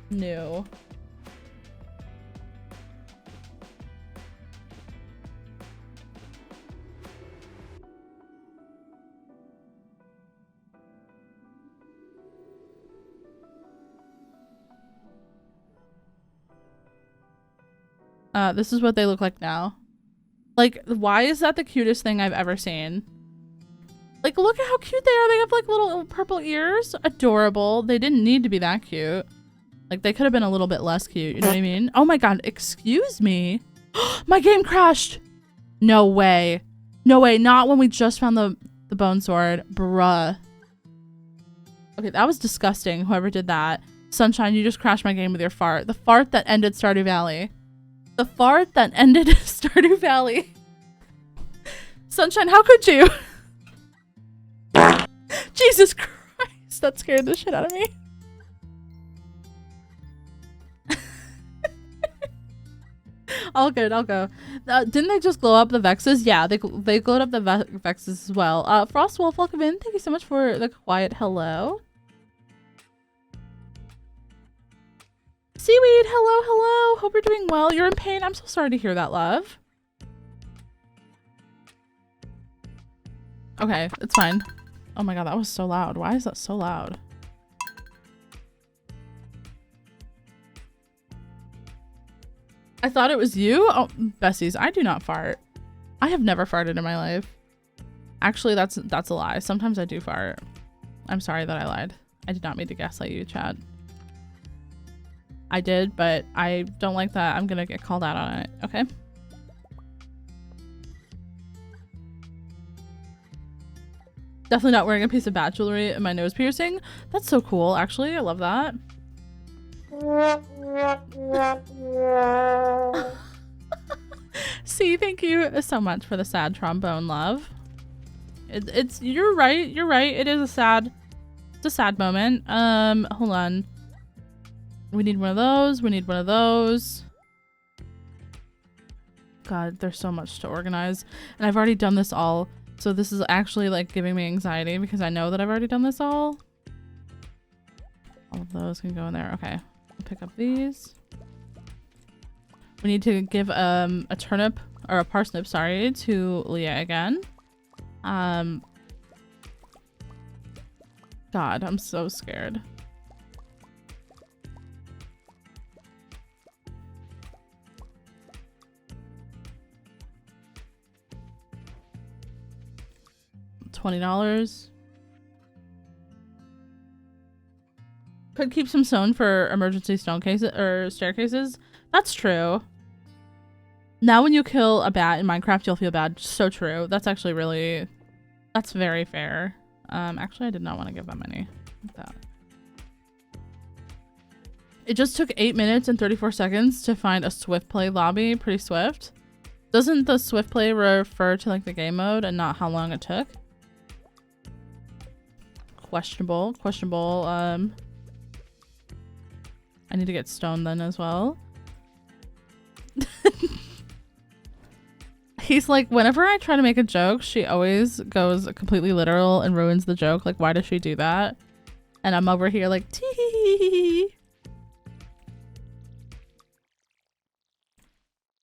New. This is what they look like now. Like, why is that the cutest thing I've ever seen? Like, look at how cute they are. They have like little purple ears. Adorable. They didn't need to be that cute. Like, they could have been a little bit less cute. You know what I mean? Oh my god, excuse me. My game crashed. No way. No way. Not when we just found the the bone sword. Bruh. Okay, that was disgusting, whoever did that. Sunshine, you just crashed my game with your fart. The fart that ended Stardew Valley. The fart that ended Stardew Valley. Sunshine, how could you? Jesus Christ, that scared the shit out of me. All good, I'll go. Didn't they just glow up the Vexes? Yeah, they glowed up the Vexes as well. Frostwolf, welcome in. Thank you so much for the quiet hello. Seaweed, hello, hello. Hope you're doing well. You're in pain. I'm so sorry to hear that, love. Okay, it's fine. Oh my god, that was so loud. Why is that so loud? I thought it was you? Oh, Bessies, I do not fart. I have never farted in my life. Actually, that's a lie. Sometimes I do fart. I'm sorry that I lied. I did not mean to gaslight you, Chad. I did, but I don't like that. I'm gonna get called out on it, okay? Definitely not wearing a piece of bat jewelry in my nose piercing. That's so cool, actually. I love that. See, thank you so much for the sad trombone, love. You're right. You're right. It is a sad moment. Hold on. We need one of those. We need one of those. God, there's so much to organize, and I've already done this all. So this is actually like giving me anxiety because I know that I've already done this all. All of those can go in there. Okay. I'll pick up these. We need to give a turnip or a parsnip, sorry, to Leah again. God, I'm so scared. $20. Could keep some stone for emergency stone cases or staircases. That's true. Now when you kill a bat in Minecraft, you'll feel bad. So true. That's actually really, that's very fair. Actually, I did not want to give that many. Like that. It just took 8 minutes and 34 seconds to find a swift play lobby. Pretty swift. Doesn't the swift play refer to like the game mode and not how long it took? Questionable. I need to get stone then as well. He's like, whenever I try to make a joke, she always goes completely literal and ruins the joke. Like, why does she do that? And I'm over here like, tee.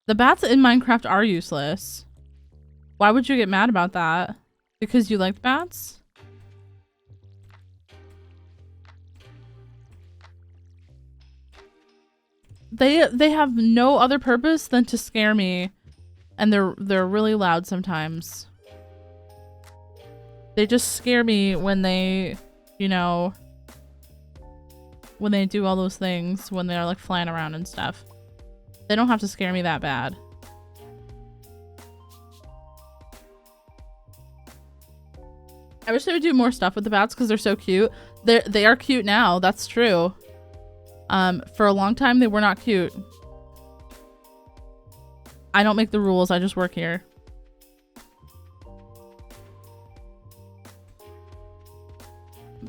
The bats in Minecraft are useless. Why would you get mad about that? Because you liked bats? They have no other purpose than to scare me, and they're really loud sometimes. They just scare me when they, you know, when they do all those things, when they're like flying around and stuff. They don't have to scare me that bad. I wish they would do more stuff with the bats because they're so cute. They are cute now. That's true. For a long time, they were not cute. I don't make the rules. I just work here.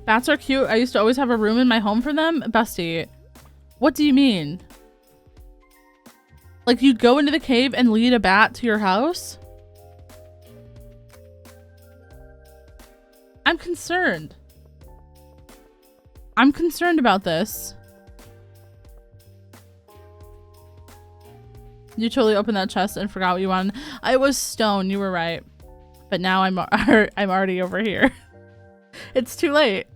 Bats are cute. I used to always have a room in my home for them. Bestie, what do you mean? Like you'd go into the cave and lead a bat to your house? I'm concerned. I'm concerned about this. You totally opened that chest and forgot what you wanted. I was stone. You were right. But now I'm already over here. It's too late.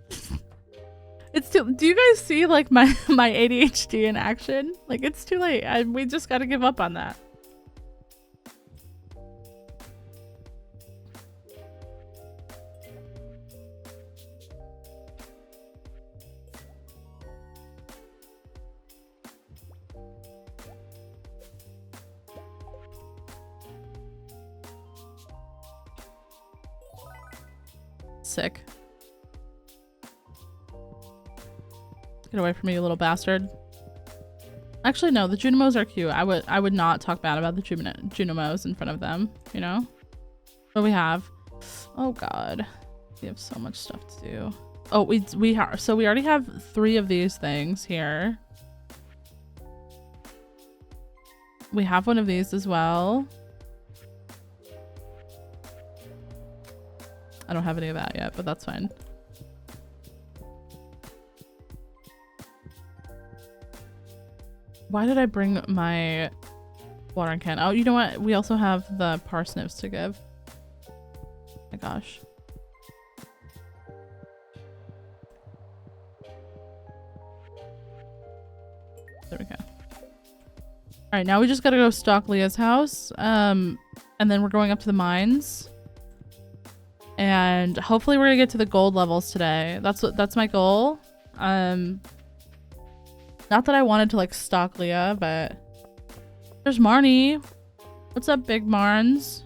It's too. Do you guys see like my ADHD in action? Like it's too late. We just got to give up on that. sick. Get away from me, you little bastard. Actually, no, the Junimos are cute. I would not talk bad about the Junimos in front of them, you know? What do we have? Oh god. We have so much stuff to do. Oh, we already have 3 of these things here. We have one of these as well. I don't have any of that yet, but that's fine. Why did I bring my watering can? Oh, you know what? We also have the parsnips to give. Oh my gosh. There we go. All right, now we just gotta go stalk Leah's house. And then we're going up to the mines. And hopefully we're gonna get to the gold levels today. That's my goal. Not that I wanted to like stalk Leah, but there's Marnie. What's up, Big Marns?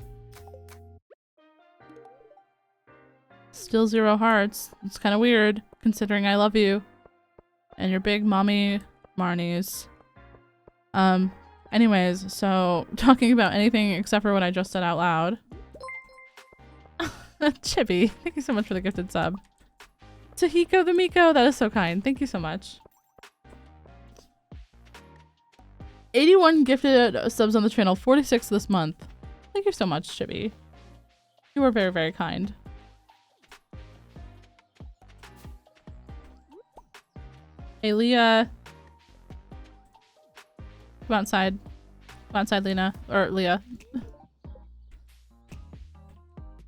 Still 0 hearts. It's kind of weird considering I love you and your big mommy Marnies. Anyways, so talking about anything except for what I just said out loud. Chibi, thank you so much for the gifted sub. Tahiko the Miko, that is so kind. Thank you so much. 81 gifted subs on the channel, 46 this month. Thank you so much, Chibi. You are very, very kind. Hey, Leah. Come outside. Come outside, Lena. Or Leah.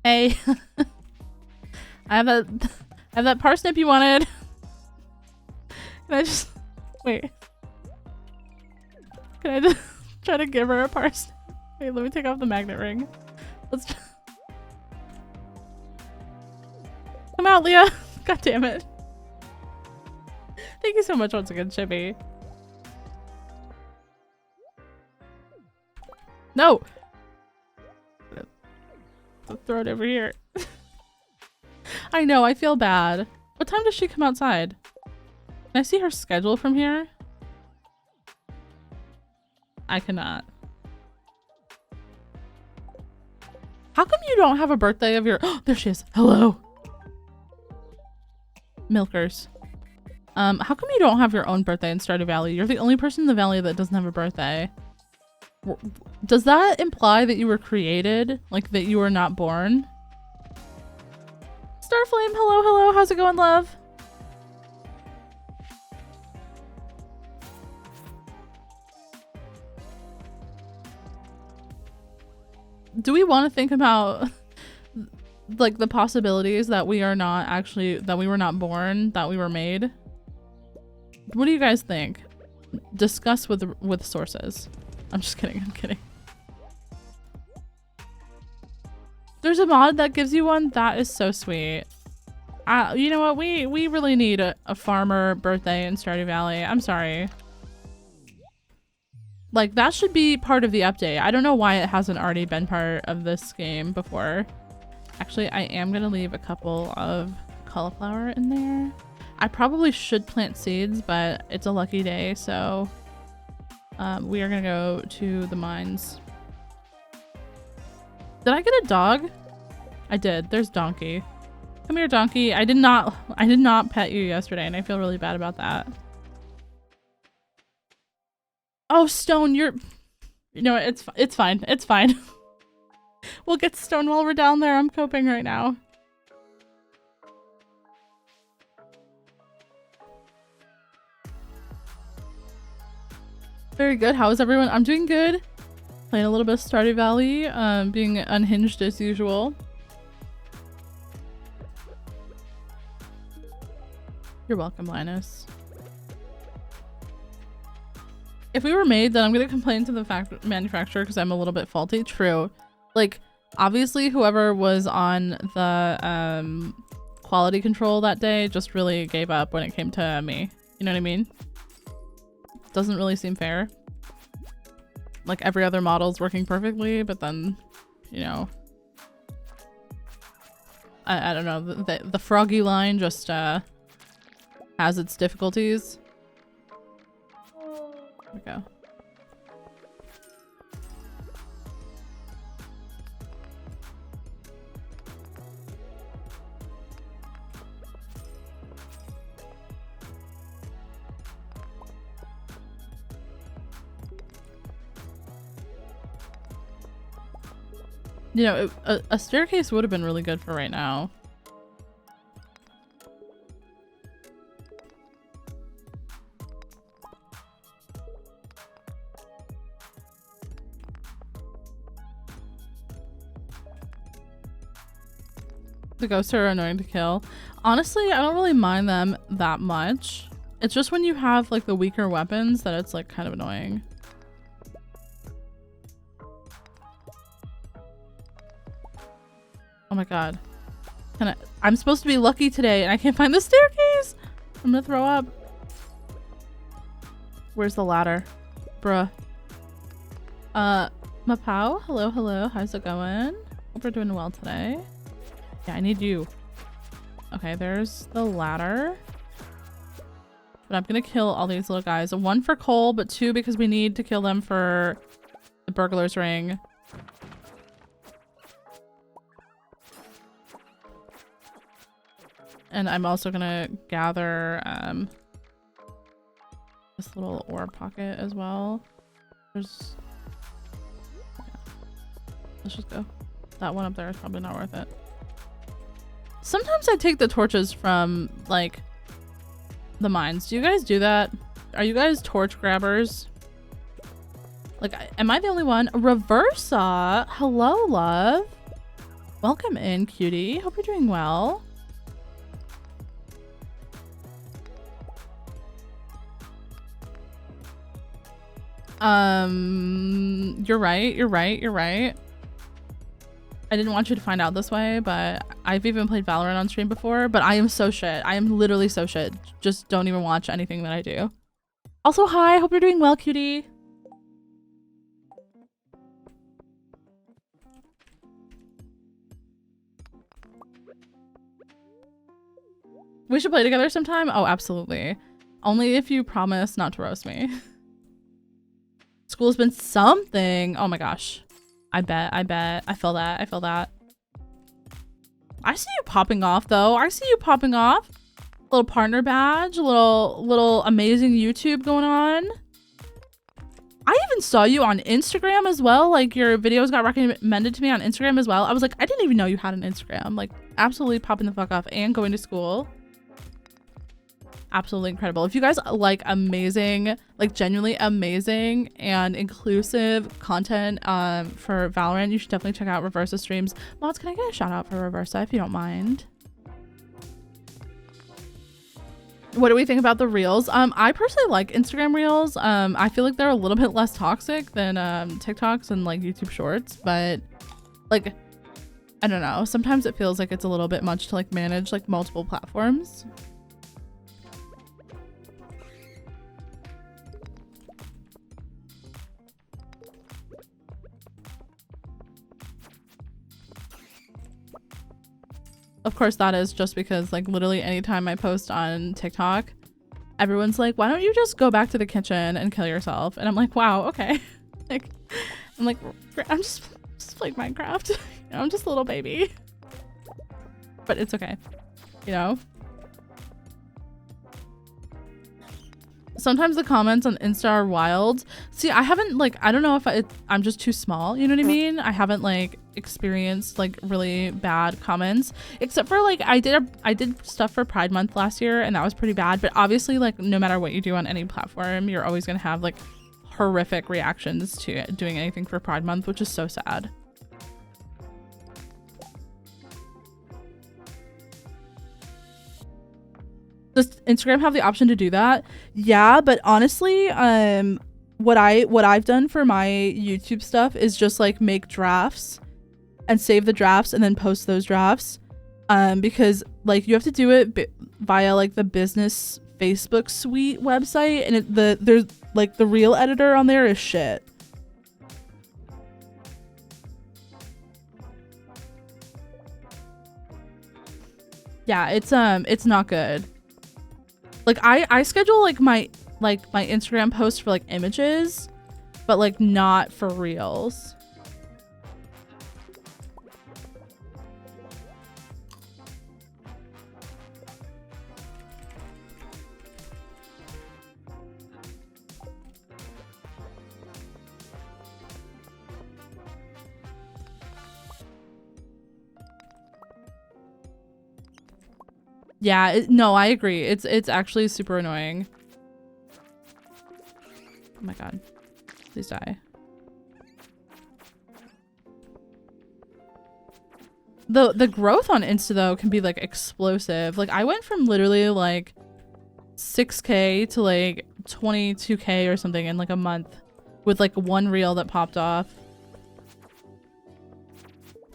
Hey. I have that parsnip you wanted. Can I just wait? Can I just try to give her a parsnip? Wait, let me take off the magnet ring. Let's come out, Leah. God damn it. Thank you so much once again, Chibi. No! I'll throw it over here. I know, I feel bad. What time does she come outside? Can I see her schedule from here? I cannot. How come you don't have a birthday of your— oh, there she is. Hello. Milkers. How come you don't have your own birthday in Stardew Valley? You're the only person in the valley that doesn't have a birthday. Does that imply that you were created? Like that you were not born? Starflame, hello, hello. How's it going, love? Do we want to think about like the possibilities that we are not actually— that we were not born, that we were made? What do you guys think? Discuss with sources. I'm just kidding, I'm kidding. There's a mod that gives you one? That is so sweet. You know what? We really need a farmer birthday in Stardew Valley. I'm sorry. Like, that should be part of the update. I don't know why it hasn't already been part of this game before. Actually, I am gonna leave a couple of cauliflower in there. I probably should plant seeds, but it's a lucky day, so we are gonna go to the mines. Did I get a dog? I did. There's Donkey. Come here, Donkey. I did not pet you yesterday, and I feel really bad about that. Oh, Stone, you know what? It's fine. It's fine. We'll get Stone while we're down there. I'm coping right now. Very good. How is everyone? I'm doing good. Playing a little bit of Stardew Valley, being unhinged as usual. You're welcome, Linus. If we were made, then I'm gonna complain to the manufacturer because I'm a little bit faulty. True. Like, obviously whoever was on the quality control that day just really gave up when it came to me. You know what I mean? Doesn't really seem fair. Like, every other model's working perfectly, but then, you know, I don't know, the froggy line just has its difficulties. There we go. You know, a staircase would have been really good for right now. The ghosts are annoying to kill. Honestly, I don't really mind them that much. It's just when you have like the weaker weapons that it's like kind of annoying. Oh my god. I'm supposed to be lucky today and I can't find the staircase! I'm gonna throw up. Where's the ladder? Bruh. Mapao? Hello, hello. How's it going? Hope we're doing well today. Yeah, I need you. Okay, there's the ladder. But I'm gonna kill all these little guys. 1 for coal, but 2 because we need to kill them for the burglar's ring. And I'm also gonna gather this little ore pocket as well. There's... yeah. Let's just go. That one up there is probably not worth it. Sometimes I take the torches from, like, the mines. Do you guys do that? Are you guys torch grabbers? Like, am I the only one? Reversa! Hello, love! Welcome in, cutie. Hope you're doing well. You're right. I didn't want you to find out this way, but I've even played Valorant on stream before, but I am so shit. I am literally so shit. Just don't even watch anything that I do. Also, hi, hope you're doing well, cutie. We should play together sometime? Oh, absolutely. Only if you promise not to roast me. School's been something. Oh my gosh. I bet. I feel that. I see you popping off though. Little partner badge, little amazing YouTube going on. I even saw you on Instagram as well. Like your videos got recommended to me on Instagram as well. I was like, I didn't even know you had an Instagram. Like absolutely popping the fuck off and going to school. Absolutely incredible. If you guys like amazing, like genuinely amazing and inclusive content for Valorant, you should definitely check out Reversa streams. Mods, can I get a shout out for Reversa if you don't mind? What do we think about the reels? I personally like Instagram reels. I feel like they're a little bit less toxic than TikToks and like YouTube shorts, but like I don't know, sometimes it feels like it's a little bit much to like manage like multiple platforms. Of course, that is just because like literally anytime I post on TikTok, everyone's like, why don't you just go back to the kitchen and kill yourself? And I'm like, wow, okay. Like, I'm like, I'm just playing Minecraft. You know, I'm just a little baby. But it's okay, you know? Sometimes the comments on Insta are wild. See, I haven't like, I don't know if I'm just too small, you know what I mean? I haven't like experienced like really bad comments, except for like I did stuff for Pride Month last year and that was pretty bad. But obviously like no matter what you do on any platform, you're always gonna have like horrific reactions to doing anything for Pride Month, which is so sad. Does Instagram have the option to do that? Yeah, but honestly, what I've done for my YouTube stuff is just like make drafts and save the drafts and then post those drafts. Because like you have to do it via like the business Facebook suite website, and there's like the real editor on there is shit. Yeah, it's not good. Like I schedule like my Instagram posts for like images, but like not for reels. Yeah, no, I agree. It's actually super annoying. Oh my god. Please die. The growth on Insta though can be like explosive. Like I went from literally like 6K to like 22K or something in like a month with like one reel that popped off.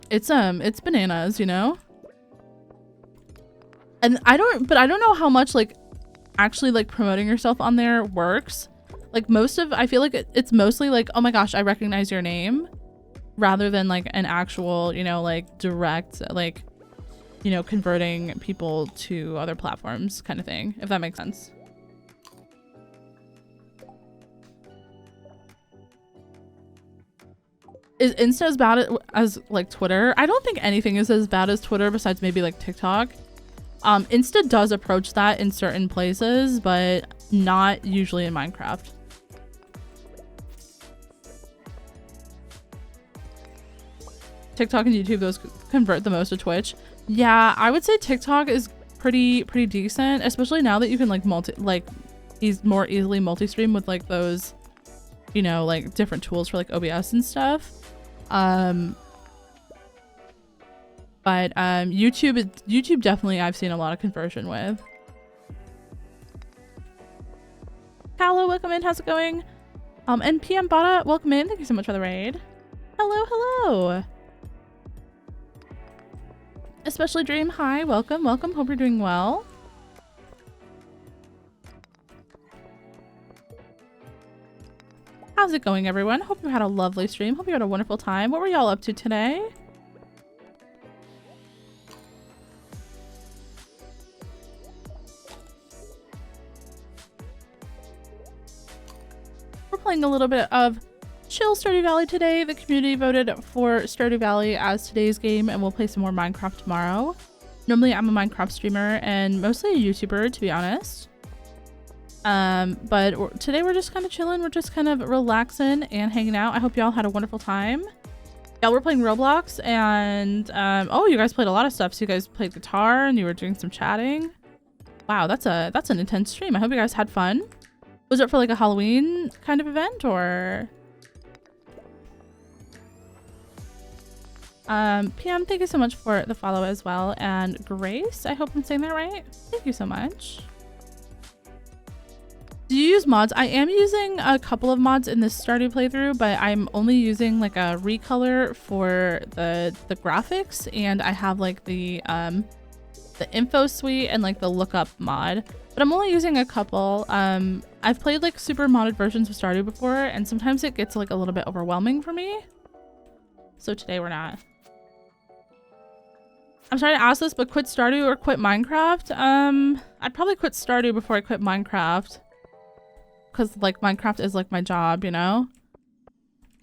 It's bananas, you know? And I don't know how much like actually like promoting yourself on there works. Like I feel like it's mostly like, oh my gosh, I recognize your name, rather than like an actual, you know, like direct, like, you know, converting people to other platforms kind of thing, if that makes sense. Is Insta as bad as like Twitter? I don't think anything is as bad as Twitter besides maybe like TikTok. Insta does approach that in certain places, but not usually in Minecraft. TikTok and YouTube, those convert the most to Twitch. Yeah, I would say TikTok is pretty decent, especially now that you can like more easily multi-stream with like those, you know, like different tools for like OBS and stuff. But YouTube definitely I've seen a lot of conversion with. Hello, welcome in. How's it going? And PM Bada, welcome in. Thank you so much for the raid. Hello. Especially Dream, hi, welcome. Hope you're doing well. How's it going, everyone? Hope you had a lovely stream. Hope you had a wonderful time. What were y'all up to today? We're playing a little bit of chill Stardew Valley today. The community voted for Stardew Valley as today's game, and we'll play some more Minecraft tomorrow. Normally I'm a Minecraft streamer and mostly a YouTuber, to be honest. But today we're just kind of chilling. We're just kind of relaxing and hanging out. I hope y'all had a wonderful time. Y'all were playing Roblox, and oh, you guys played a lot of stuff. So you guys played guitar and you were doing some chatting. Wow, that's an intense stream. I hope you guys had fun. Was it for like a Halloween kind of event, or? PM, thank you so much for the follow as well. And Grace, I hope I'm saying that right. Thank you so much. Do you use mods? I am using a couple of mods in this Stardew playthrough, but I'm only using like a recolor for the graphics, and I have like the info suite and like the lookup mod, but I'm only using a couple. I've played like super modded versions of Stardew before, and sometimes it gets like a little bit overwhelming for me. So today we're not. I'm sorry to ask this, but quit Stardew or quit Minecraft? I'd probably quit Stardew before I quit Minecraft. Because like Minecraft is like my job, you know?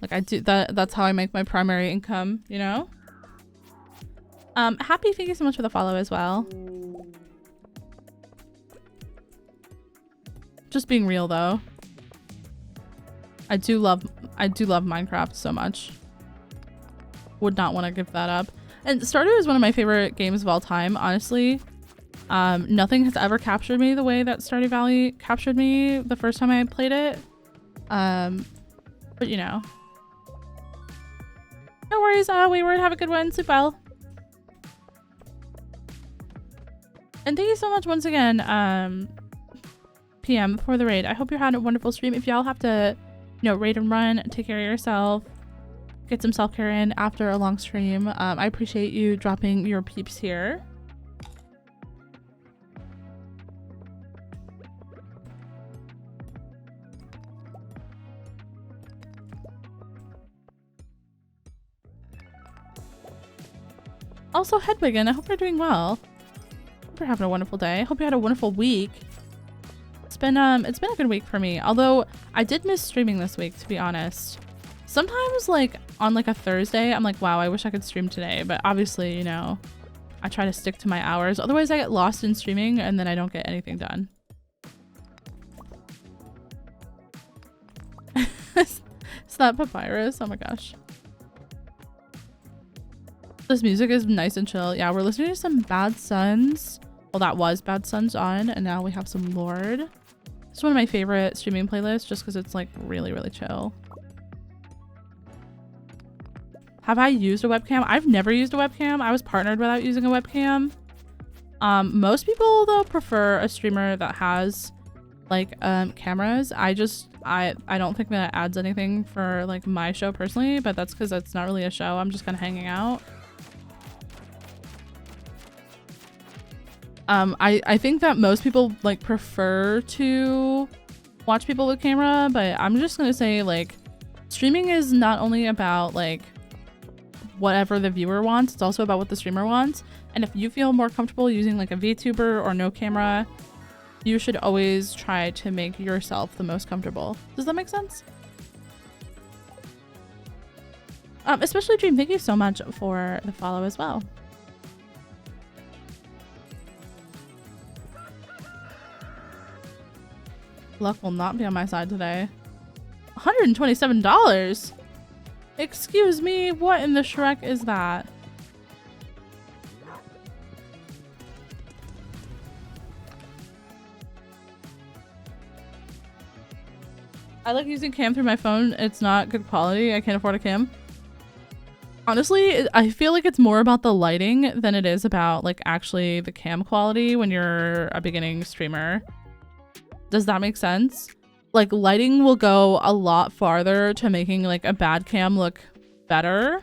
Like I do that's how I make my primary income, you know? Happy, thank you so much for the follow as well. Just being real though. I do love Minecraft so much. Would not want to give that up. And Stardew is one of my favorite games of all time, honestly. Nothing has ever captured me the way that Stardew Valley captured me the first time I played it. But you know. No worries, Wayward, have a good one. Sleep well. And thank you so much once again, PM, for the raid. I hope you had a wonderful stream. If y'all have to, you know, raid and run, take care of yourself, get some self-care in after a long stream. I appreciate you dropping your peeps here. Also, Hedwigan, I hope you're doing well. you're having a wonderful day. Hope you had a wonderful week. It's been a good week for me. Although I did miss streaming this week, to be honest. Sometimes like on like a Thursday, I'm like, wow, I wish I could stream today. But obviously, you know, I try to stick to my hours. Otherwise I get lost in streaming and then I don't get anything done. Is that papyrus? Oh my gosh. This music is nice and chill. Yeah, we're listening to some Bad Sons. Well, that was Bad Sons on, and now we have some Lord. It's one of my favorite streaming playlists just because it's like really, really chill. Have I used a webcam? I've never used a webcam. I was partnered without using a webcam. Most people though prefer a streamer that has like cameras. I don't think that adds anything for like my show personally, but that's because it's not really a show. I'm just kind of hanging out. I think that most people like prefer to watch people with camera, but I'm just gonna say like streaming is not only about like whatever the viewer wants, it's also about what the streamer wants. And if you feel more comfortable using like a VTuber or no camera, you should always try to make yourself the most comfortable. Does that make sense? Especially Dream, thank you so much for the follow as well. Luck will not be on my side today. $127? Excuse me, what in the Shrek is that? I like using cam through my phone. It's not good quality. I can't afford a cam. Honestly, I feel like it's more about the lighting than it is about like actually the cam quality when you're a beginning streamer. Does that make sense? Like lighting will go a lot farther to making like a bad cam look better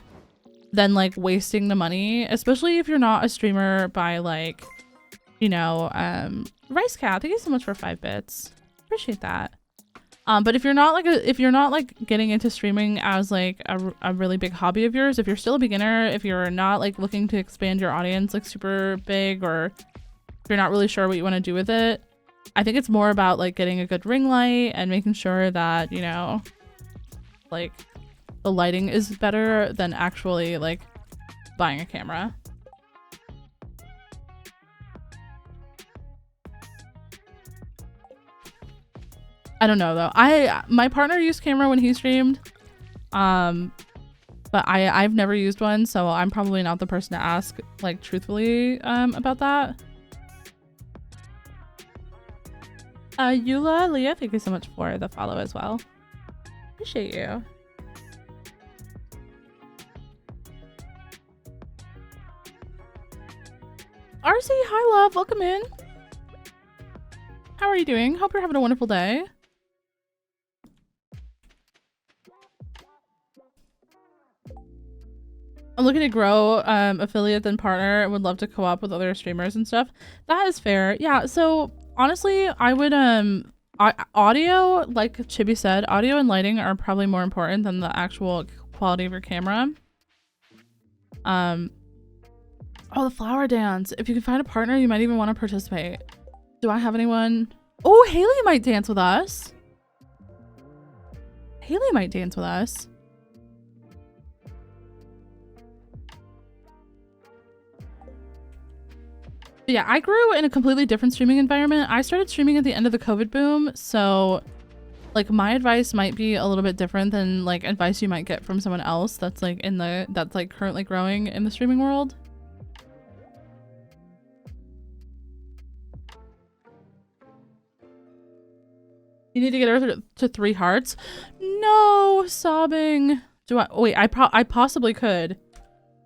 than like wasting the money, especially if you're not a streamer by like, you know, Rice Cat, thank you so much for 5 bits. Appreciate that. But if you're not like getting into streaming as like a really big hobby of yours, if you're still a beginner, if you're not like looking to expand your audience like super big, or if you're not really sure what you want to do with it, I think it's more about like getting a good ring light and making sure that, you know, like the lighting is better than actually like buying a camera. I don't know though. My partner used camera when he streamed, but I've never used one, so I'm probably not the person to ask like truthfully about that. Eula, Leah, thank you so much for the follow as well. Appreciate you. RC, hi love, welcome in. How are you doing? Hope you're having a wonderful day. I'm looking to grow affiliate and partner. I would love to co-op with other streamers and stuff. That is fair. Yeah, so honestly, I would audio, like Chibi said, audio and lighting are probably more important than the actual quality of your camera. Oh, the flower dance. If you can find a partner, you might even want to participate. Do I have anyone? Oh, Haley might dance with us. Haley might dance with us. But yeah, I grew in a completely different streaming environment. I started streaming at the end of the COVID boom, so like my advice might be a little bit different than like advice you might get from someone else that's like that's like currently growing in the streaming world. You need to get her to 3 hearts. No, sobbing. Do I? Wait, I possibly could.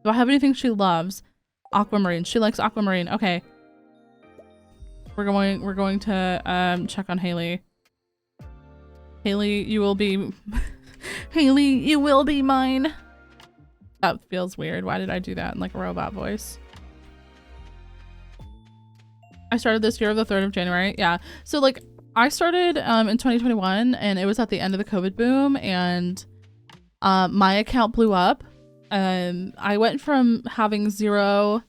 Do I have anything she loves? Aquamarine. She likes aquamarine. Okay. We're going to check on Haley. Haley, you will be Haley, you will be mine. That feels weird. Why did I do that in like a robot voice? I started this year of the 3rd of January. Yeah. So like I started in 2021 and it was at the end of the COVID boom, and my account blew up. I went from having 0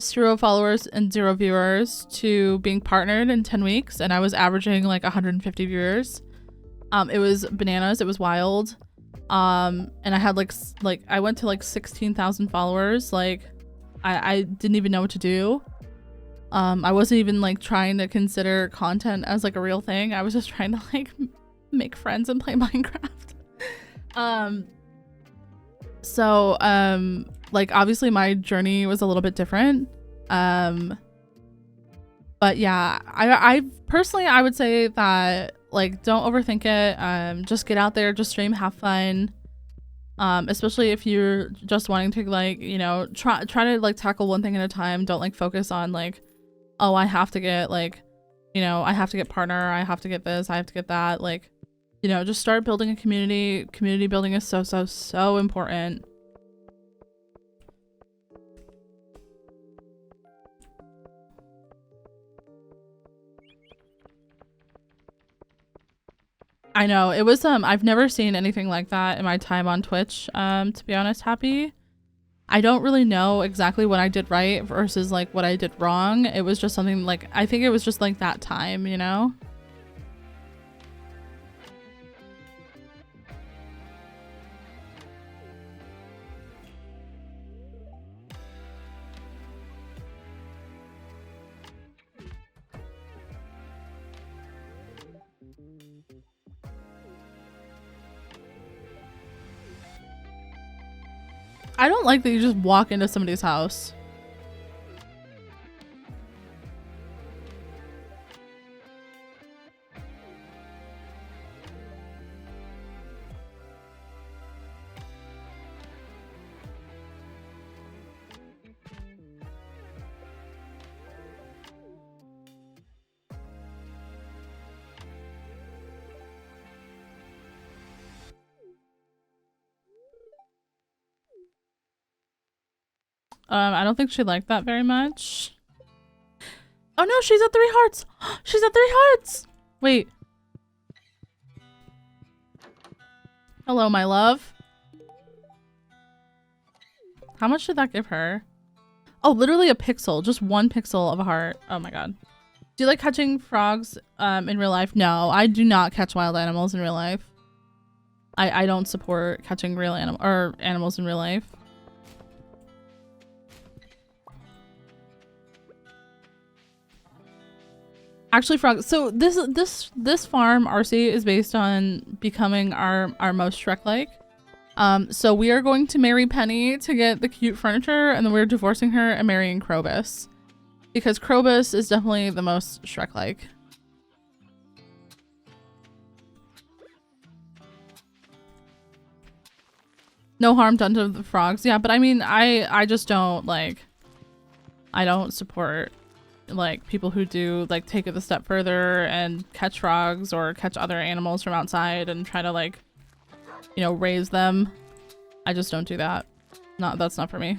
0 followers and 0 viewers to being partnered in 10 weeks, and I was averaging like 150 viewers. It was bananas. It was wild. And I had like I went to like 16,000 followers. Like I didn't even know what to do. I wasn't even like trying to consider content as like a real thing. I was just trying to like make friends and play Minecraft. So like obviously my journey was a little bit different. But yeah, I personally I would say that like don't overthink it. Just get out there, just stream, have fun. Especially if you're just wanting to like, you know, try to like tackle one thing at a time. Don't like focus on like, oh, I have to get like, you know, I have to get partner, I have to get this, I have to get that. Like, you know, just start building a community. Community building is so important. I know, it was I've never seen anything like that in my time on Twitch, to be honest, Happy. I don't really know exactly what I did right versus like what I did wrong. It was just something like, I think it was just like that time, you know? I don't like that you just walk into somebody's house. I don't think she liked that very much. Oh no, she's at 3 hearts. She's at 3 hearts. Wait. Hello, my love. How much did that give her? Oh, literally a pixel. Just 1 pixel of a heart. Oh my god. Do you like catching frogs in real life? No, I do not catch wild animals in real life. I don't support catching real animals in real life. Actually, frogs. So this farm, RC, is based on becoming our most Shrek-like. So we are going to marry Penny to get the cute furniture, and then we're divorcing her and marrying Krobus. Because Krobus is definitely the most Shrek-like. No harm done to the frogs. Yeah, but I mean, I just don't, like, I don't support, like, people who do, like, take it a step further and catch frogs or catch other animals from outside and try to, like, you know, raise them. I just don't do that. That's not for me.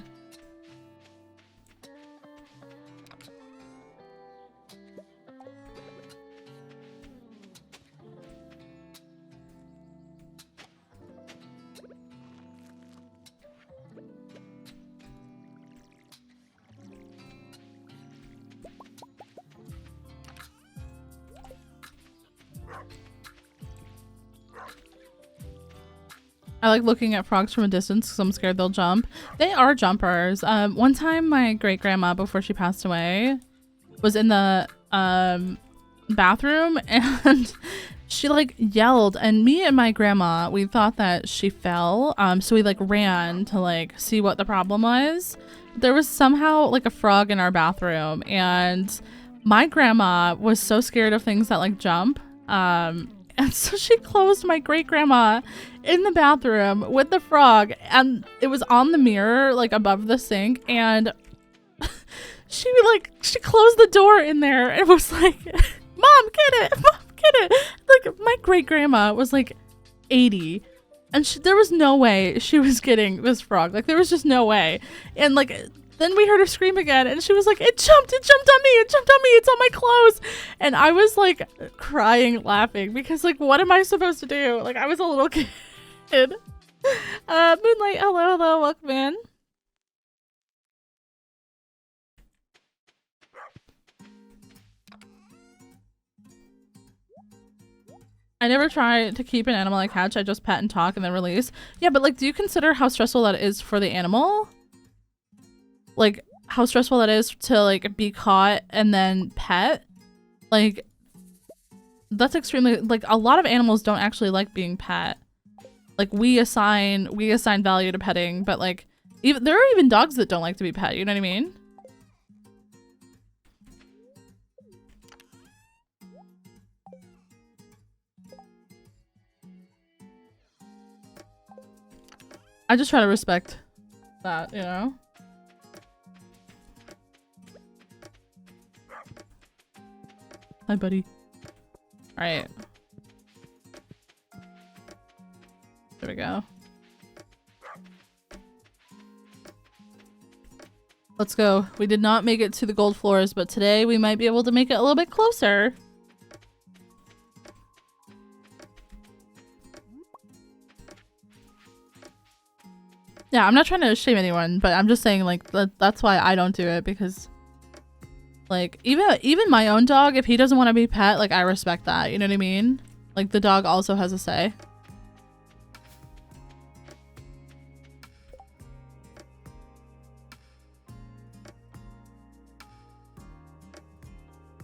I like looking at frogs from a distance because I'm scared they'll jump. They are jumpers. One time my great grandma, before she passed away, was in the bathroom and she like yelled, and me and my grandma, we thought that she fell. So we like ran to like see what the problem was. There was somehow like a frog in our bathroom, and my grandma was so scared of things that like jump. And so she closed my great grandma in the bathroom with the frog, and it was on the mirror, like above the sink, and she closed the door in there and was like, Mom, get it! Mom, get it! Like, my great grandma was like 80, and there was no way she was getting this frog. Like, there was just no way. And like, then we heard her scream again, and she was like, it jumped on me, it's on my clothes. And I was like crying, laughing, because like, what am I supposed to do? Like, I was a little kid. Moonlight, hello, welcome in. I never try to keep an animal I catch. I just pet and talk and then release. Yeah, but like, do you consider how stressful that is for the animal? Like, how stressful that is to like be caught and then pet? Like, that's extremely, like, a lot of animals don't actually like being pet. Like, we assign value to petting, but like, even there are even dogs that don't like to be pet, you know what I mean? I just try to respect that, you know? Hi, buddy. Alright. There we go. Let's go. We did not make it to the gold floors, but today we might be able to make it a little bit closer. Yeah, I'm not trying to shame anyone, but I'm just saying, like, that's why I don't do it, because, like, even my own dog, if he doesn't want to be pet, like, I respect that, you know what I mean? Like, the dog also has a say.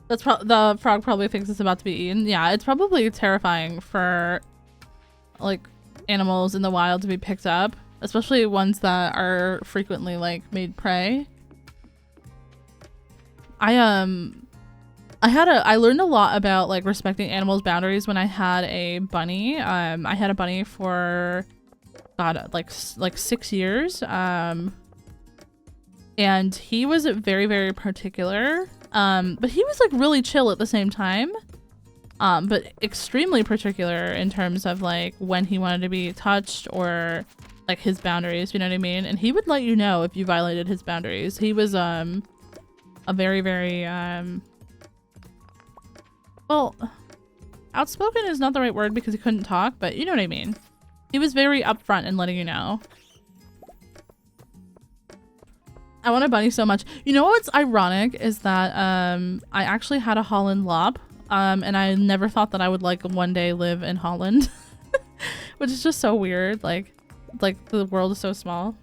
The frog probably thinks it's about to be eaten. Yeah, it's probably terrifying for, like, animals in the wild to be picked up. Especially ones that are frequently like made prey. I learned a lot about like respecting animals' boundaries when I had a bunny. I had a bunny for like 6 years. And he was very, very particular. But he was like really chill at the same time. But extremely particular in terms of like when he wanted to be touched or like his boundaries, you know what I mean? And he would let you know if you violated his boundaries. He was a very, very well, outspoken is not the right word because he couldn't talk, but you know what I mean. He was very upfront in letting you know. I want a bunny so much. You know what's ironic is that I actually had a Holland Lop, and I never thought that I would like one day live in Holland. Which is just so weird, like the world is so small.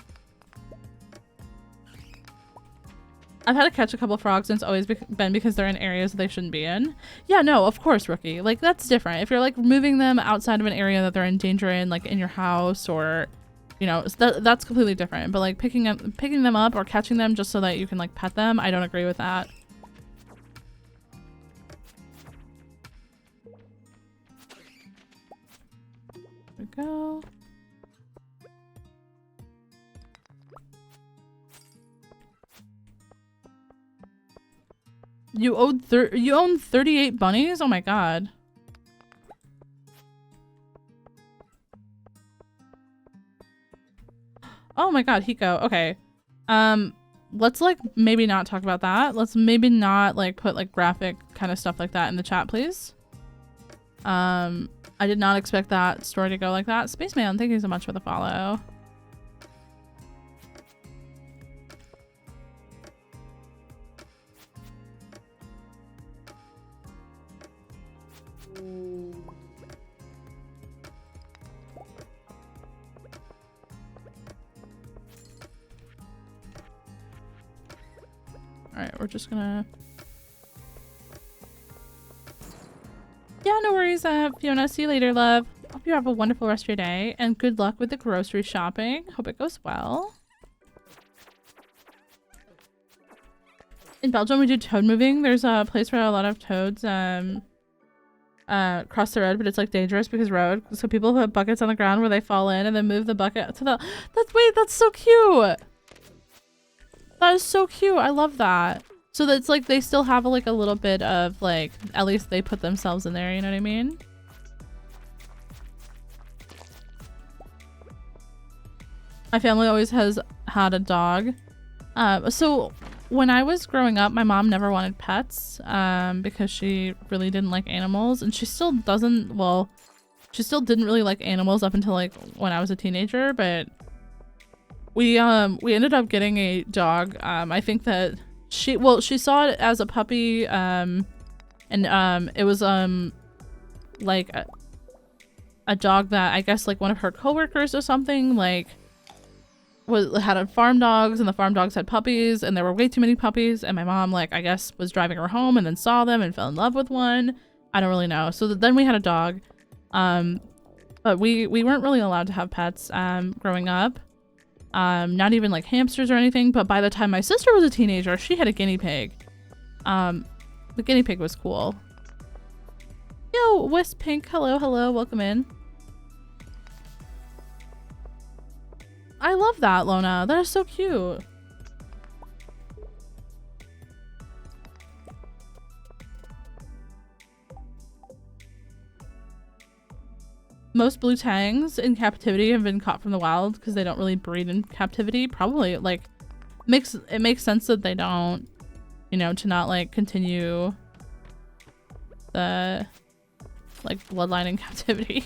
I've had to catch a couple frogs and it's always been because they're in areas that they shouldn't be in. Yeah, no, of course, Rookie. Like, that's different. If you're like moving them outside of an area that they're in danger in, like in your house or, you know, that's completely different. But like picking them up or catching them just so that you can like pet them, I don't agree with that. There we go. You own 38 bunnies? Oh my god. Oh my god, Hiko. Okay. Let's like maybe not talk about that. Let's maybe not like put like graphic kind of stuff like that in the chat, please. I did not expect that story to go like that. Spaceman, thank you so much for the follow. Alright, we're just gonna... Yeah, no worries, Fiona. See you later, love. Hope you have a wonderful rest of your day, and good luck with the grocery shopping. Hope it goes well. In Belgium, we do toad moving. There's a place where a lot of toads cross the road, but it's like dangerous because road. So people put buckets on the ground where they fall in and then move the bucket to the... That's so cute! That is so cute. I love that. So that's like they still have like a little bit of like, at least they put themselves in there, you know what I mean? My family always has had a dog. So when I was growing up, my mom never wanted pets because she really didn't like animals, and she still doesn't. Well, she still didn't really like animals up until like when I was a teenager, but we ended up getting a dog. I think that she saw it as a puppy, and it was like a dog that I guess like one of her coworkers or something like had a farm dogs, and the farm dogs had puppies, and there were way too many puppies, and my mom like I guess was driving her home and then saw them and fell in love with one. I don't really know. So then we had a dog, but we weren't really allowed to have pets growing up, not even like hamsters or anything. But by the time my sister was a teenager, she had a guinea pig. The guinea pig was cool. Yo, Wisp Pink, hello, welcome in. I love that, Lona. That is so cute. Most blue tangs in captivity have been caught from the wild because they don't really breed in captivity. Probably, like, it makes sense that they don't, you know, to not, like, continue the, like, bloodline in captivity.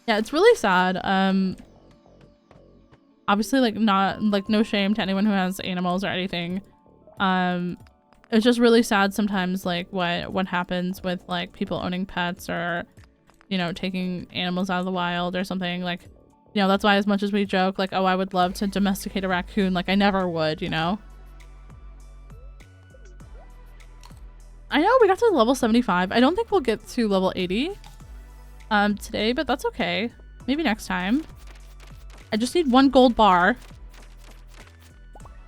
Yeah, it's really sad. Obviously, like, not, like, no shame to anyone who has animals or anything. It's just really sad sometimes, like, what happens with, like, people owning pets or, you know, taking animals out of the wild or something. Like, you know, that's why as much as we joke, like, oh, I would love to domesticate a raccoon, like, I never would, you know? I know we got to level 75. I don't think we'll get to level 80 today, but that's okay. Maybe next time. I just need 1 gold bar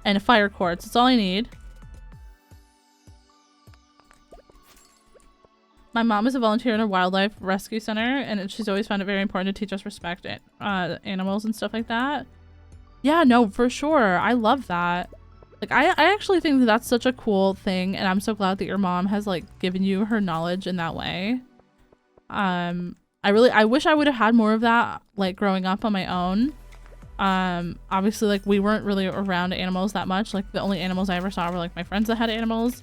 and a fire quartz. That's all I need. My mom is a volunteer in a wildlife rescue center, and she's always found it very important to teach us respect animals and stuff like that. Yeah, no, for sure. I love that. Like, I actually think that that's such a cool thing, and I'm so glad that your mom has, like, given you her knowledge in that way. I wish I would have had more of that, like, growing up on my own. Obviously, like, we weren't really around animals that much. Like, the only animals I ever saw were, like, my friends that had animals.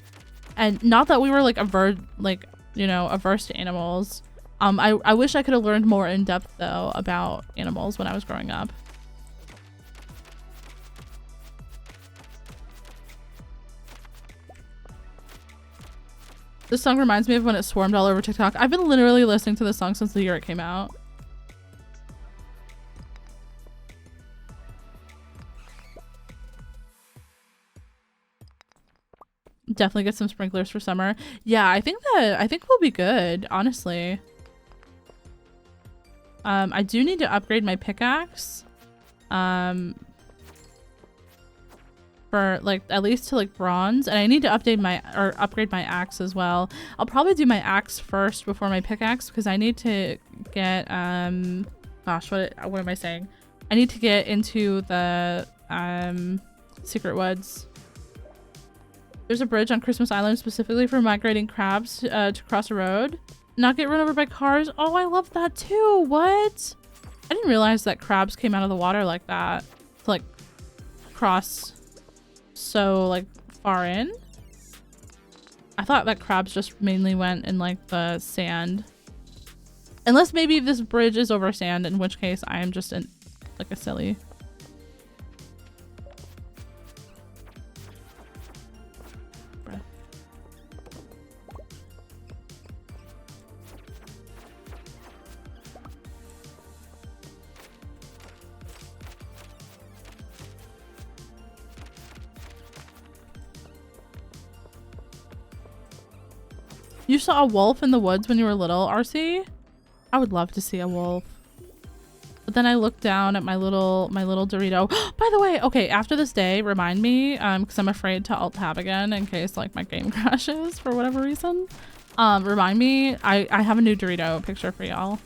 And not that we were, like, averse to animals. I wish I could have learned more in depth, though, about animals when I was growing up. This song reminds me of when it swarmed all over TikTok. I've been literally listening to this song since the year it came out. Definitely get some sprinklers for summer. Yeah, I think we'll be good, honestly. I do need to upgrade my pickaxe. For like at least to like bronze, and I need to upgrade my axe as well. I'll probably do my axe first before my pickaxe because I need to get gosh, what am I saying? I need to get into the secret woods. There's a bridge on Christmas Island specifically for migrating crabs to cross a road, not get run over by cars. Oh, I love that too. What? I didn't realize that crabs came out of the water like that to like cross so like far in. I thought that crabs just mainly went in like the sand, unless maybe this bridge is over sand, in which case I am just like a silly. You saw a wolf in the woods when you were little, RC? I would love to see a wolf. But then I looked down at my little Dorito. By the way, okay, after this day, remind me, because I'm afraid to alt tab again in case like my game crashes for whatever reason. Remind me, I have a new Dorito picture for y'all.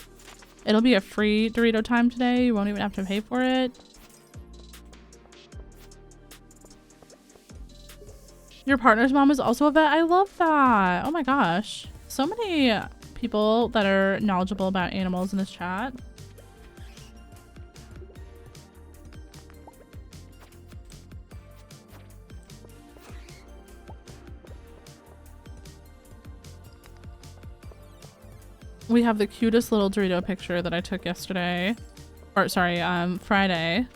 It'll be a free Dorito time today. You won't even have to pay for it. Your partner's mom is also a vet. I love that. Oh my gosh. So many people that are knowledgeable about animals in this chat. We have the cutest little Dorito picture that I took yesterday. Or sorry, Friday.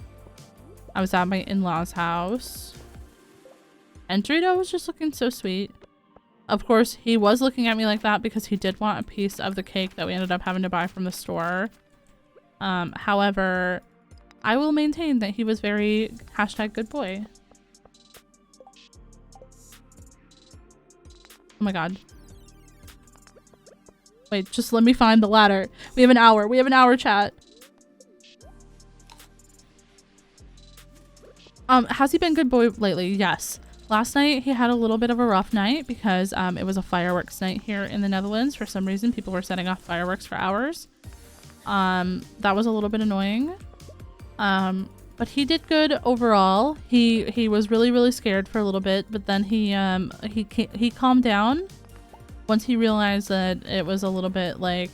I was at my in-laws' house. And Dorito was just looking so sweet. Of course, he was looking at me like that because he did want a piece of the cake that we ended up having to buy from the store. However, I will maintain that he was very #good boy. Oh my god. Wait, just let me find the ladder. We have an hour. We have an hour, chat. Has he been good boy lately? Yes. Last night he had a little bit of a rough night because it was a fireworks night here in the Netherlands. For some reason, people were setting off fireworks for hours. That was a little bit annoying. But he did good overall. He was really scared for a little bit, but then he calmed down once he realized that it was a little bit like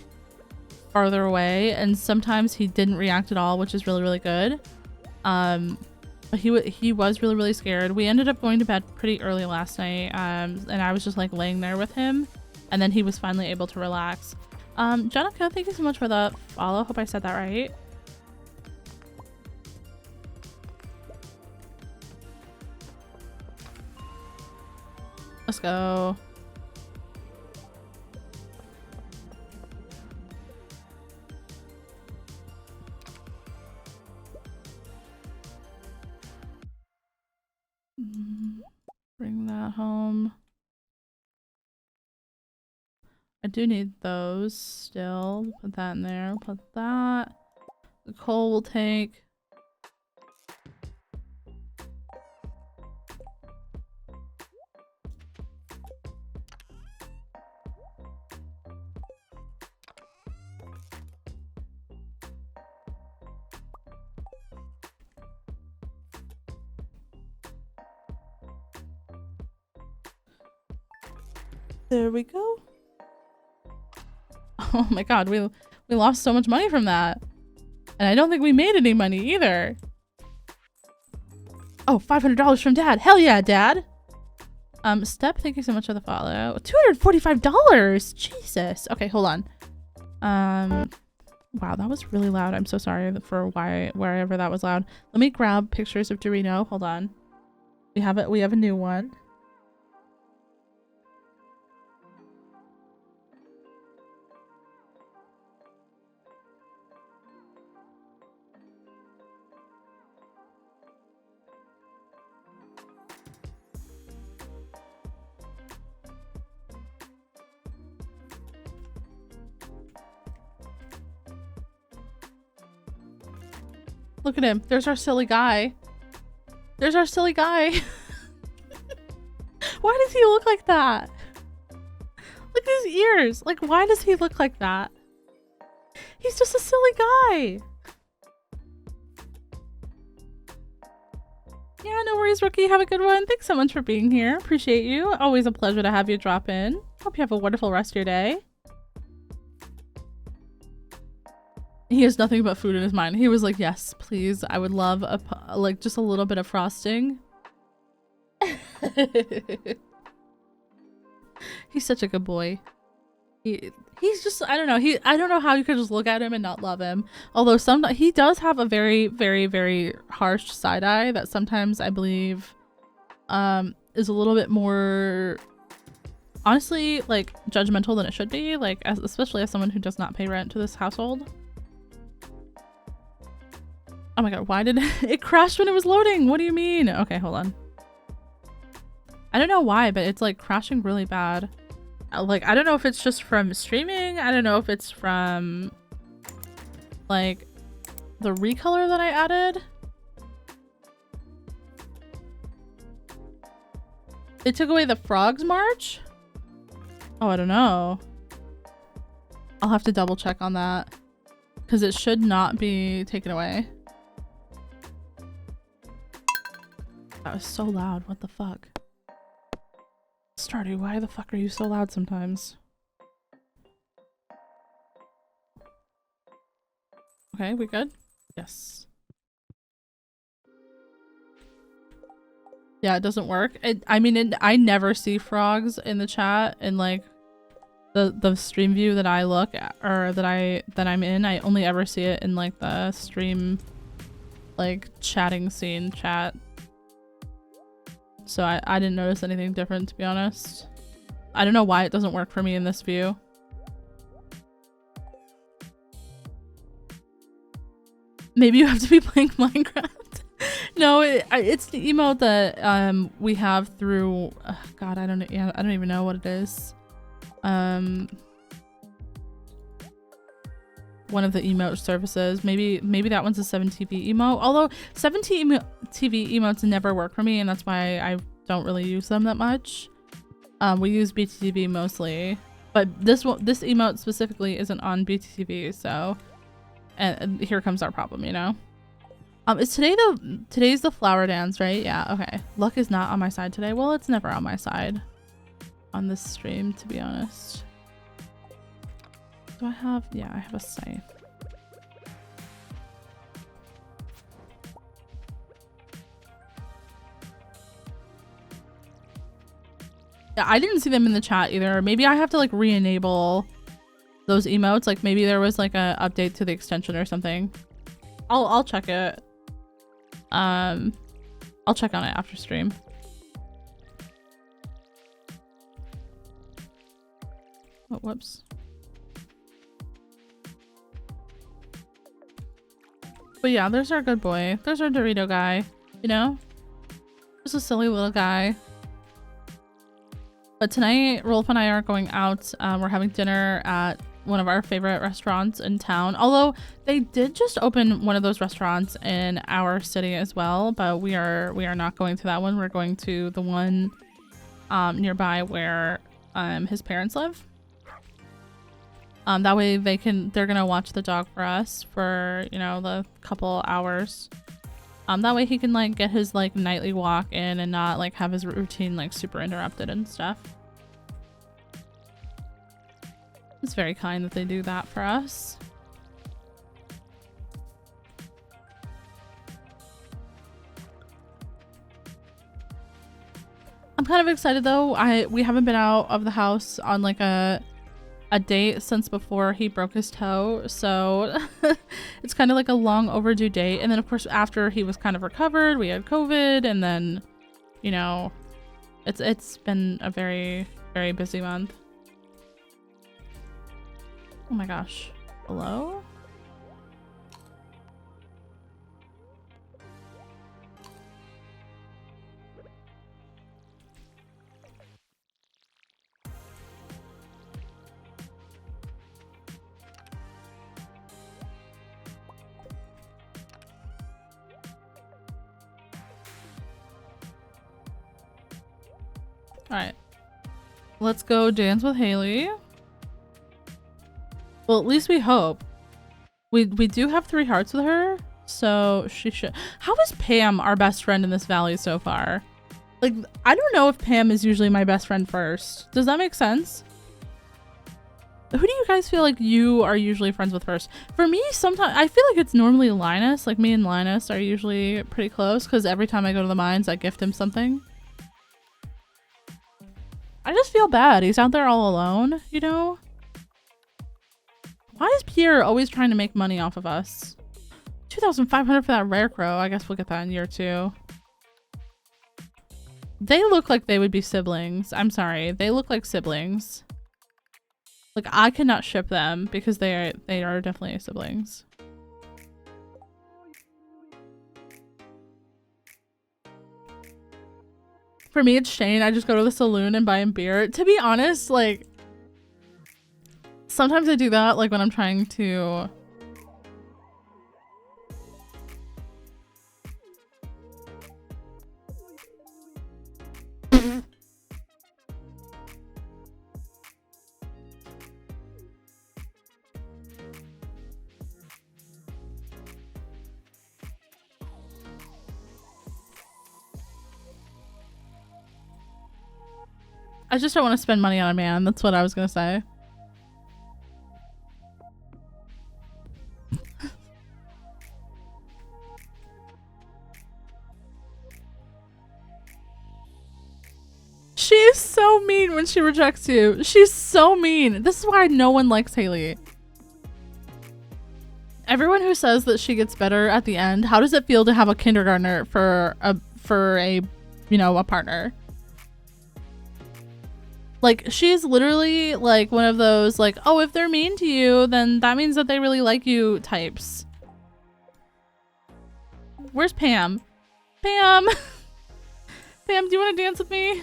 farther away, and sometimes he didn't react at all, which is really good. But he was really scared. We ended up going to bed pretty early last night, and I was just like laying there with him, and then he was finally able to relax. Jenica, thank you so much for the follow. Hope I said that right. Let's go. Bring that home. I do need those still. Put that in there. Put that. The coal will take. There we go. Oh my god, we lost so much money from that. And I don't think we made any money either. Oh, $500 from Dad. Hell yeah, Dad. Step, thank you so much for the follow. $245. Jesus. Okay, hold on. Wow, that was really loud. I'm so sorry for wherever that was loud. Let me grab pictures of Dorino. Hold on. We have a new one. Look at him. There's our silly guy. There's our silly guy. Why does he look like that? Look at his ears. Like, why does he look like that? He's just a silly guy. Yeah, no worries, Rookie. Have a good one. Thanks so much for being here. Appreciate you. Always a pleasure to have you drop in. Hope you have a wonderful rest of your day. He has nothing but food in his mind. He was like, yes, please. I would love like just a little bit of frosting. He's such a good boy. He's just, I don't know. I don't know how you could just look at him and not love him. Although sometimes he does have a very harsh side eye that sometimes I believe is a little bit more honestly like judgmental than it should be, like especially as someone who does not pay rent to this household. Oh my god, why did it crash when it was loading? What do you mean? Okay, hold on. I don't know why, but it's like crashing really bad. Like, I don't know if it's just from streaming. I don't know if it's from like the recolor that I added. They took away the Frogs March? Oh, I don't know. I'll have to double check on that because it should not be taken away. That was so loud. What the fuck? Stardew, why the fuck are you so loud sometimes? Okay, we good? Yes. Yeah, it doesn't work. I mean, I never see frogs in the chat in like the stream view that I look at, or that I'm in. I only ever see it in like the stream like chatting scene chat. So I didn't notice anything different, to be honest. I don't know why it doesn't work for me in this view. Maybe you have to be playing Minecraft. No, it's the emote that we have through. God, I don't even know what it is. One of the emote services. Maybe that one's a 7TV emote. Although 7TV emotes never work for me, and that's why I don't really use them that much. We use BTTV mostly, but this emote specifically isn't on BTTV, so and here comes our problem, you know. Is today's the flower dance, right? Yeah, okay. Luck is not on my side today. Well, it's never on my side on this stream, to be honest. Do I have, yeah, I have a scythe. Yeah, I didn't see them in the chat either. Maybe I have to like re-enable those emotes. Like maybe there was like a update to the extension or something. I'll check it. I'll check on it after stream. Oh, whoops. But yeah, there's our good boy. There's our Dorito guy, you know? Just a silly little guy. But tonight, Rolf and I are going out. We're having dinner at one of our favorite restaurants in town. Although they did just open one of those restaurants in our city as well, but we are not going to that one. We're going to the one nearby where his parents live. That way they're gonna watch the dog for us for, you know, the couple hours. That way he can like get his like nightly walk in and not like have his routine like super interrupted and stuff. It's very kind that they do that for us. I'm kind of excited though. We haven't been out of the house on like a date since before he broke his toe, so it's kind of like a long overdue date. And then of course after he was kind of recovered, we had COVID, and then, you know, it's been a very, very busy month. Oh my gosh. Hello? Alright. Let's go dance with Haley. Well, at least we hope. We do have 3 hearts with her, so she should. How is Pam our best friend in this valley so far? Like, I don't know if Pam is usually my best friend first. Does that make sense? Who do you guys feel like you are usually friends with first? For me, sometimes I feel like it's normally Linus. Like, me and Linus are usually pretty close because every time I go to the mines, I gift him something. I just feel bad. He's out there all alone, you know? Why is Pierre always trying to make money off of us? 2,500 for that rare crow. I guess we'll get that in year 2. They look like they would be siblings. I'm sorry. They look like siblings. Like, I cannot ship them because they are definitely siblings. For me, it's Shane. I just go to the saloon and buy him beer. To be honest, like, sometimes I do that, like, when I'm trying to... I just don't want to spend money on a man. That's what I was gonna say. She is so mean when she rejects you. She's so mean. This is why no one likes Haley. Everyone who says that she gets better at the end, how does it feel to have a kindergartner for a you know, a partner? Like, she's literally like one of those like, oh, if they're mean to you, then that means that they really like you types. Where's Pam? Pam! Pam, do you want to dance with me?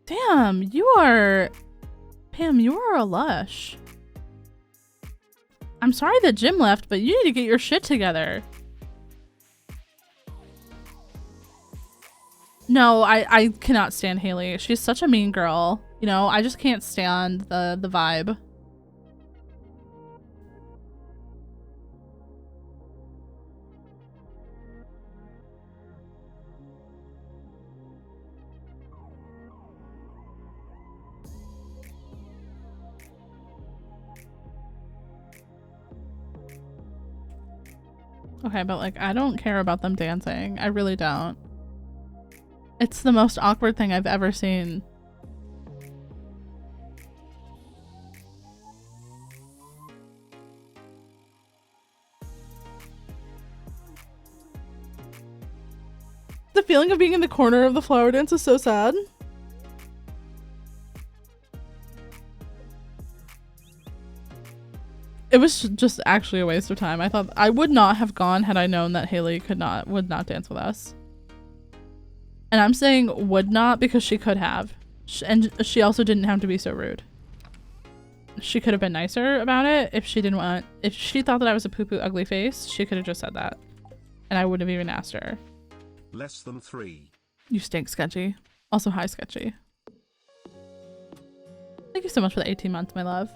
Damn, Pam, you are a lush. I'm sorry that Jim left, but you need to get your shit together. No, I cannot stand Haley. She's such a mean girl. You know, I just can't stand the vibe. Okay, but like, I don't care about them dancing. I really don't. It's the most awkward thing I've ever seen. The feeling of being in the corner of the flower dance is so sad. It was just actually a waste of time. I thought I would not have gone had I known that Haley would not dance with us. And I'm saying would not because she could have. And she also didn't have to be so rude. She could have been nicer about it if she didn't want. If she thought that I was a poo-poo ugly face, she could have just said that. And I wouldn't have even asked her. Less than 3. You stink, Sketchy. Also, hi, Sketchy. Thank you so much for the 18 months, my love.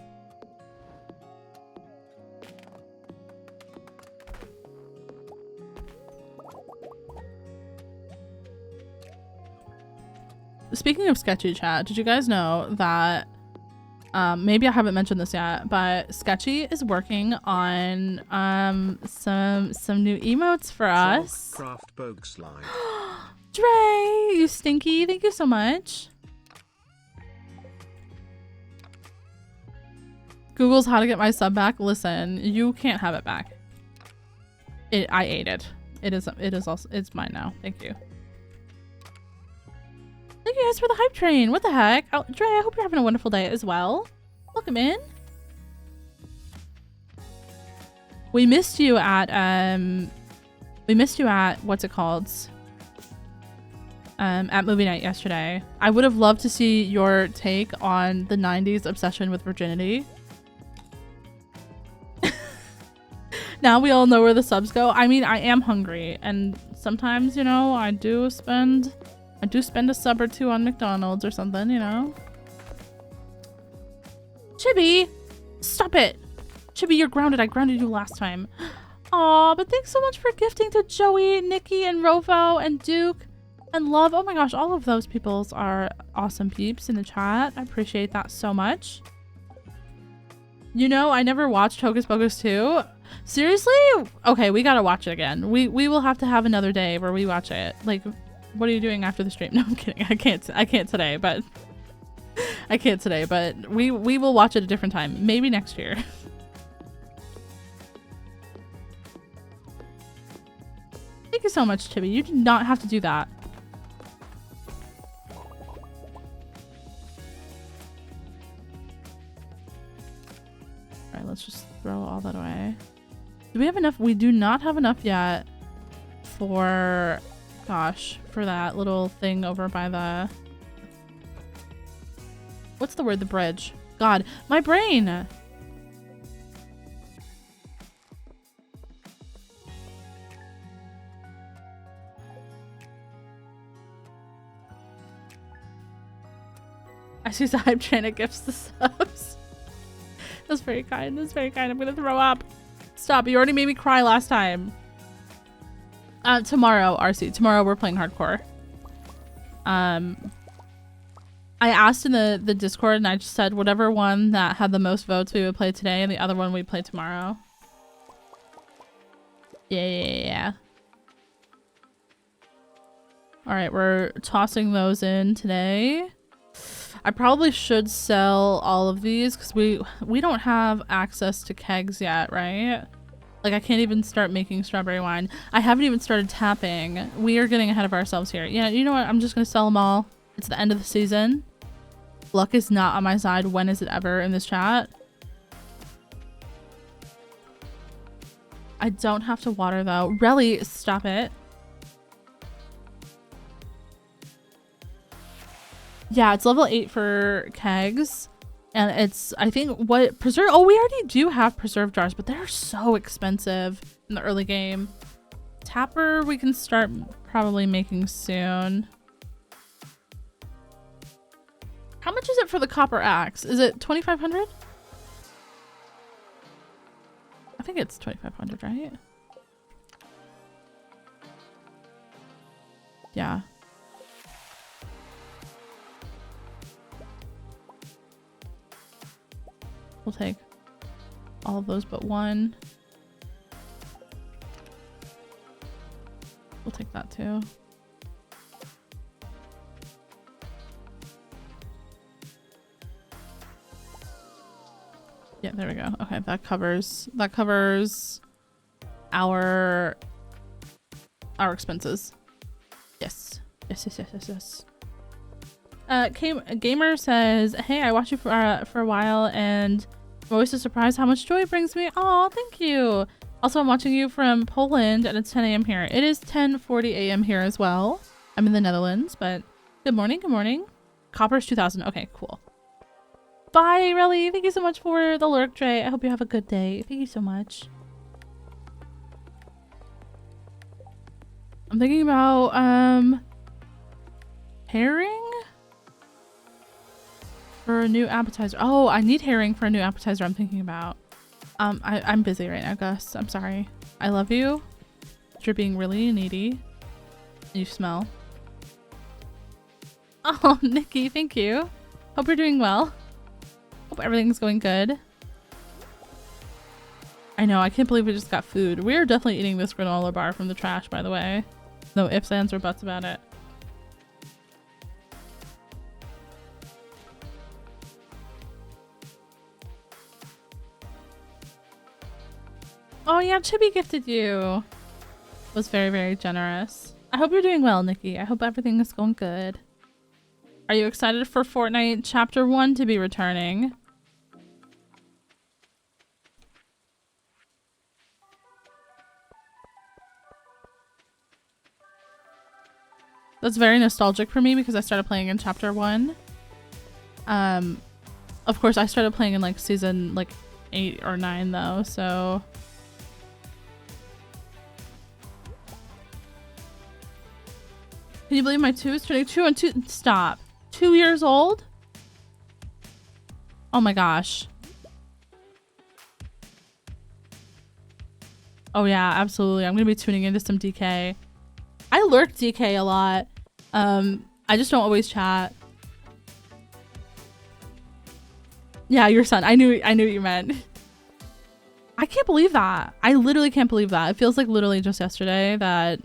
Speaking of Sketchy, chat, did you guys know that maybe I haven't mentioned this yet, but Sketchy is working on some new emotes for us. Craft bogue slide. Dre, you stinky. Thank you so much. Google's how to get my sub back. Listen, you can't have it back. I ate it. It is also, it's mine now. Thank you. Thank you guys for the hype train. What the heck? Oh, Dre, I hope you're having a wonderful day as well. Welcome in. We missed you at what's it called? At movie night yesterday. I would have loved to see your take on the 90s obsession with virginity. Now we all know where the subs go. I mean, I am hungry, and sometimes, you know, I do spend a sub or two on McDonald's or something, you know. Chibi, stop it. Chibi, you're grounded. I grounded you last time. Aw, but thanks so much for gifting to Joey, Nikki, and Rovo, and Duke, and Love. Oh my gosh, all of those peoples are awesome peeps in the chat. I appreciate that so much. You know, I never watched Hocus Pocus 2. Seriously? Okay, we gotta watch it again. We will have to have another day where we watch it. Like, what are you doing after the stream? No, I'm kidding. I can't today, but we will watch it a different time. Maybe next year. Thank you so much, Chibi. You did not have to do that. Alright, let's just throw all that away. Do we have enough? We do not have enough yet for, gosh, for that little thing over by the, what's the word? The bridge. God, my brain. I see the hype train. It gifts the subs. That's very kind. That's very kind. I'm gonna throw up. Stop. You already made me cry last time. Tomorrow, RC. Tomorrow we're playing hardcore. I asked in the Discord and I just said whatever one that had the most votes we would play today and the other one we'd play tomorrow. Yeah. Alright, we're tossing those in today. I probably should sell all of these because we don't have access to kegs yet, right? Like, I can't even start making strawberry wine. I haven't even started tapping. We are getting ahead of ourselves here. Yeah, you know what? I'm just gonna sell them all. It's the end of the season. Luck is not on my side. When is it ever in this chat? I don't have to water though. Really, stop it. Yeah, it's level 8 for kegs. And it's, I think, what preserve. Oh, we already do have preserve jars, but they're so expensive in the early game. Tapper, we can start probably making soon. How much is it for the copper axe? Is it 2,500? I think it's 2,500, right? Yeah. We'll take all of those but one. We'll take that too. Yeah, there we go. Okay, that covers our expenses. Yes. Yes. Gamer says, "Hey, I watched you for a while, and I'm always so surprised how much joy it brings me." Oh, thank you. Also, I'm watching you from Poland, and it's 10 a.m. here. It is 10:40 a.m. here as well. I'm in the Netherlands, but good morning. Good morning. Copper's 2,000. Okay, cool. Bye, Relly. Thank you so much for the lurk, Dre. I hope you have a good day. Thank you so much. I'm thinking about herring for a new appetizer. Oh, I need herring for a new appetizer. I'm thinking about. I'm busy right now, Gus. I'm sorry. I love you. You're being really needy. You smell. Oh, Nikki, thank you. Hope you're doing well. Hope everything's going good. I know, I can't believe we just got food. We're definitely eating this granola bar from the trash, by the way. No ifs, ands, or buts about it. Oh yeah, Chibi gifted you. Was very, very generous. I hope you're doing well, Nikki. I hope everything is going good. Are you excited for Fortnite Chapter 1 to be returning? That's very nostalgic for me because I started playing in Chapter 1. Of course, I started playing in like season like 8 or 9 though, so... Can you believe my 2 is turning 2 and 2? Stop. 2 years old? Oh my gosh. Oh yeah, absolutely. I'm gonna be tuning into some DK. I lurk DK a lot. I just don't always chat. Yeah, your son. I knew what you meant. I can't believe that. I literally can't believe that. It feels like literally just yesterday that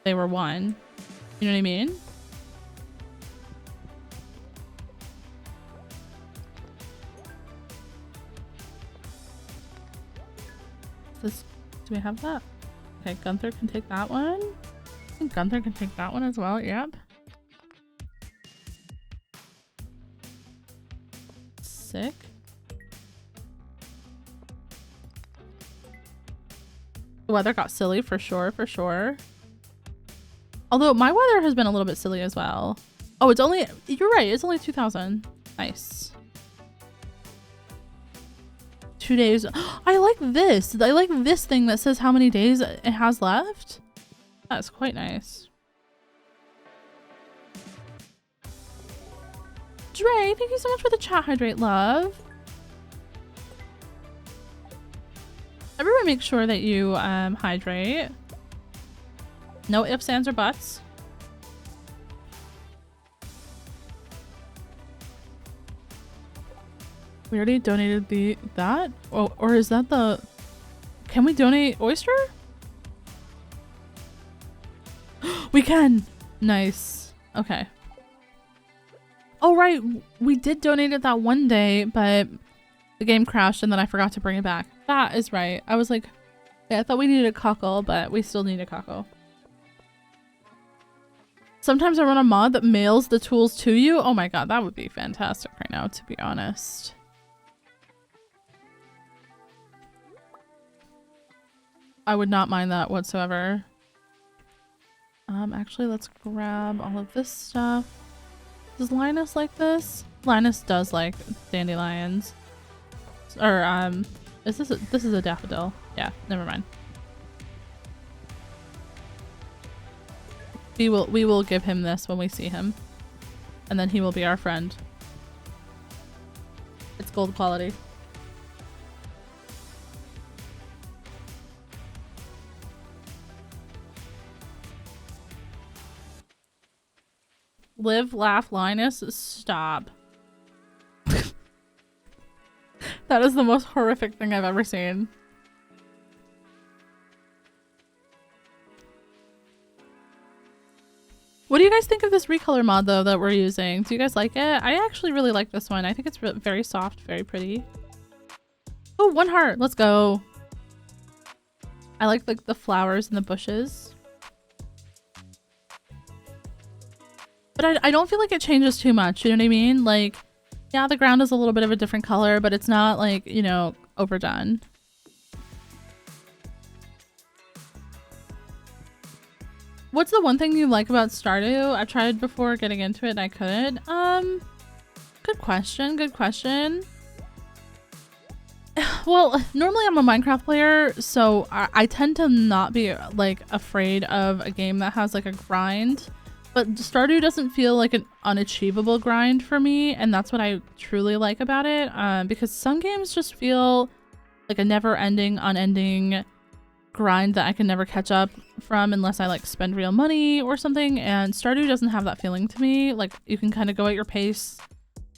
they were 1. You know what I mean? Do we have that? Okay, Gunther can take that one. I think Gunther can take that one as well. Yep. Sick. The weather got silly for sure, for sure. Although my weather has been a little bit silly as well. Oh, it's only, you're right, it's only 2,000. Nice. 2 days. I like this. I like this thing that says how many days it has left. That's quite nice. Dre, thank you so much for the chat hydrate, love. Everyone make sure that you hydrate. No ifs, ands, or buts. We already donated that? Oh, or is that the... Can we donate oyster? We can! Nice. Okay. Oh, right. We did donate it that one day, but the game crashed and then I forgot to bring it back. That is right. I was like, Yeah, I thought we needed a cockle, but we still need a cockle. Sometimes I run a mod that mails the tools to you. Oh my god, that would be fantastic right now, to be honest. I would not mind that whatsoever. Actually, let's grab all of this stuff. Does Linus like this? Linus does like dandelions. Or, this is a daffodil. Yeah, never mind. We will give him this when we see him. And then he will be our friend. It's gold quality. Live, laugh, Linus, stop. That is the most horrific thing I've ever seen. What do you guys think of this recolor mod though that we're using? Do you guys like it? I actually really like this one. I think it's very soft, very pretty. Oh, 1 heart. Let's go. I like the flowers and the bushes. But I don't feel like it changes too much, you know what I mean? Like, yeah, the ground is a little bit of a different color, but it's not like, you know, overdone. What's the one thing you like about Stardew? I tried before getting into it and I couldn't. Good question, good question. Well, normally I'm a Minecraft player, so I tend to not be like afraid of a game that has like a grind. But Stardew doesn't feel like an unachievable grind for me, and that's what I truly like about it, because some games just feel like a never-ending, unending grind that I can never catch up from unless I like spend real money or something, and Stardew doesn't have that feeling to me. Like, you can kind of go at your pace.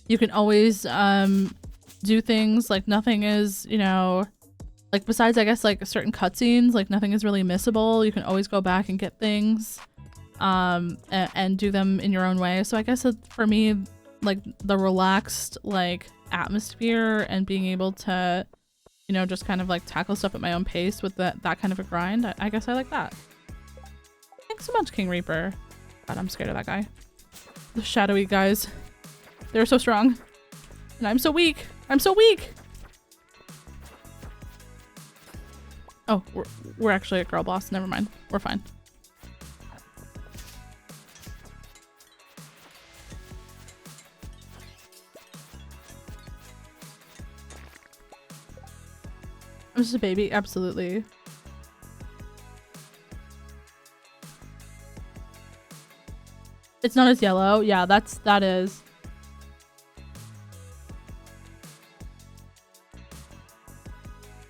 You can always do things, like nothing is, you know, like besides I guess like certain cutscenes, like nothing is really missable. You can always go back and get things. And do them in your own way. So I guess for me, like the relaxed like atmosphere and being able to, you know, just kind of like tackle stuff at my own pace with that kind of a grind, I guess I like that. Thanks so much, King Reaper. God, I'm scared of that guy. The shadowy guys. They're so strong. And I'm so weak. I'm so weak! Oh, we're actually a girl boss. Never mind. We're fine. I'm just a baby, absolutely. It's not as yellow. Yeah, that is.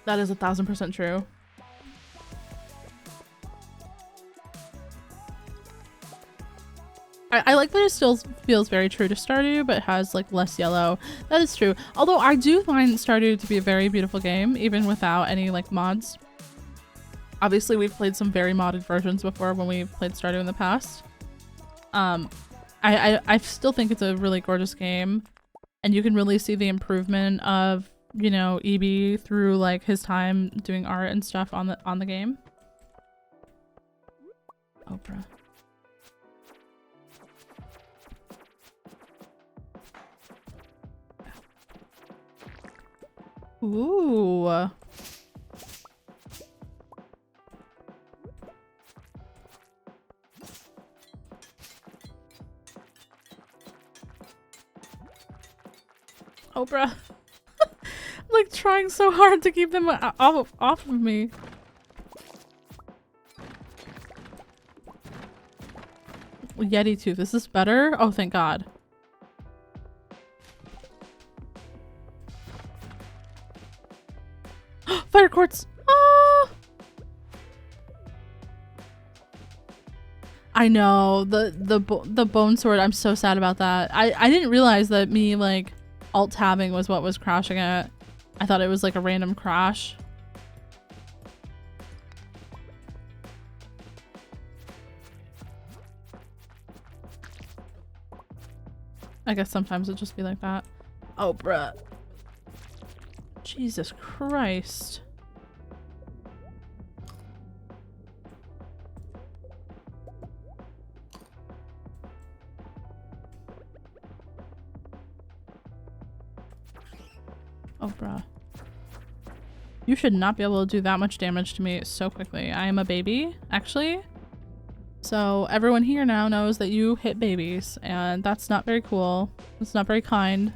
That is 1000% true. I like that it still feels very true to Stardew, but has like less yellow. That is true. Although I do find Stardew to be a very beautiful game, even without any like mods. Obviously, we've played some very modded versions before when we've played Stardew in the past. I still think it's a really gorgeous game, and you can really see the improvement of, you know, EB through like his time doing art and stuff on the game. Oprah. Ooh. Oprah. I'm like trying so hard to keep them off of me. Yeti tooth. Is this better? Oh, thank God. Fire quartz! Ah! I know, the bone sword, I'm so sad about that. I didn't realize that me like alt tabbing was what was crashing it. I thought it was like a random crash. I guess sometimes it'll just be like that. Oh, bruh. Jesus Christ. Oh, bruh. You should not be able to do that much damage to me so quickly. I am a baby, actually. So everyone here now knows that you hit babies, and that's not very cool. It's not very kind.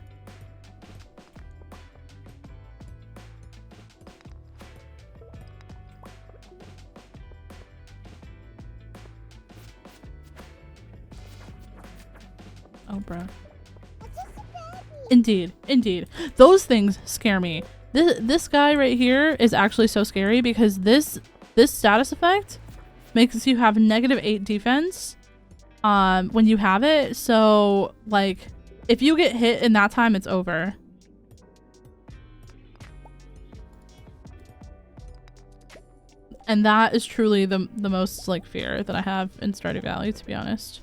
Oh, bro. Indeed, indeed. Those things scare me. This guy right here is actually so scary because this status effect makes you have -8 defense when you have it. So like if you get hit in that time, it's over. And that is truly the most like fear that I have in Stardew Valley, to be honest.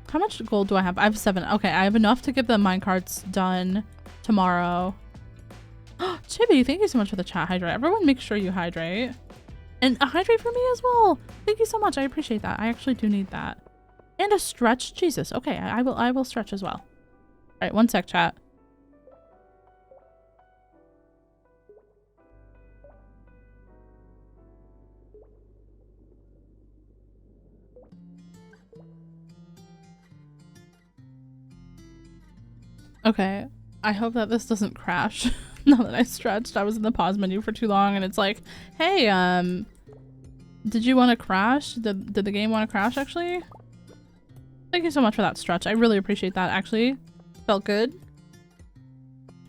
How much gold do I have? I have 7. Okay, I have enough to get the minecarts done tomorrow. Chibi, thank you so much for the chat hydrate. Everyone make sure you hydrate. And a hydrate for me as well. Thank you so much. I appreciate that. I actually do need that. And a stretch. Jesus. Okay, I will stretch as well. All right, one sec, chat. Okay, I hope that this doesn't crash. Now that I stretched, I was in the pause menu for too long and it's like, hey, did you want to crash? Did the game want to crash actually? Thank you so much for that stretch. I really appreciate that actually. Felt good.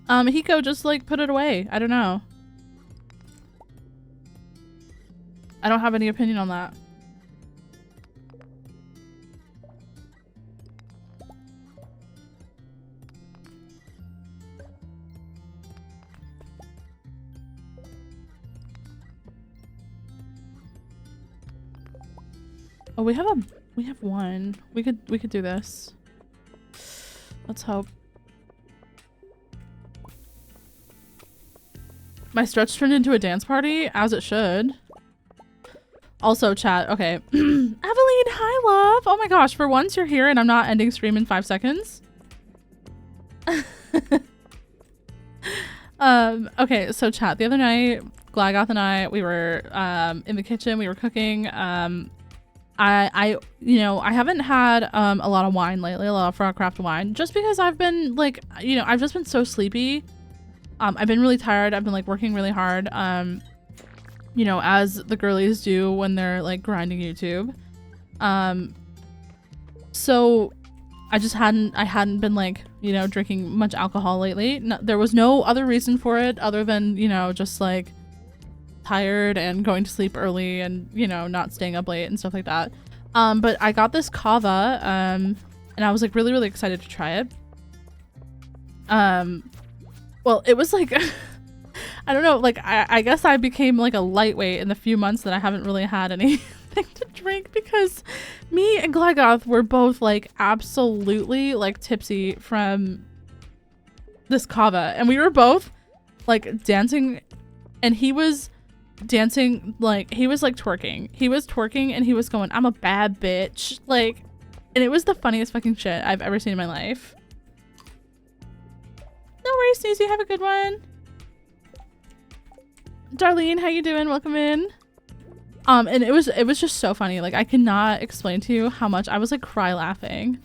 Hiko, just like put it away. I don't know. I don't have any opinion on that. Oh, we have one. We could do this. Let's hope. My stretch turned into a dance party, as it should. Also, chat. Okay. Eveline, hi, love. Oh my gosh, for once you're here and I'm not ending stream in 5 seconds. Okay, so chat. The other night, Glagoth and I, we were in the kitchen. We were cooking. I you know, I haven't had a lot of wine lately, a lot of Frogcraft wine, just because I've been like, you know, I've just been so sleepy. I've been really tired. I've been like working really hard, you know, as the girlies do when they're like grinding YouTube. So I just hadn't been like, you know, drinking much alcohol lately. No, there was no other reason for it other than, you know, just like tired and going to sleep early and, you know, not staying up late and stuff like that. But I got this kava and I was like really, really excited to try it. Well, it was like I don't know, like I guess I became like a lightweight in the few months that I haven't really had anything to drink, because me and Glagoth were both like absolutely like tipsy from this kava, and we were both like dancing, and he was dancing, like he was like twerking. He was twerking and he was going, "I'm a bad bitch," like, and it was the funniest fucking shit I've ever seen in my life. No worries, Sneezy, have a good one. Darlene, how you doing? Welcome in. And it was just so funny. Like, I cannot explain to you how much I was like cry laughing.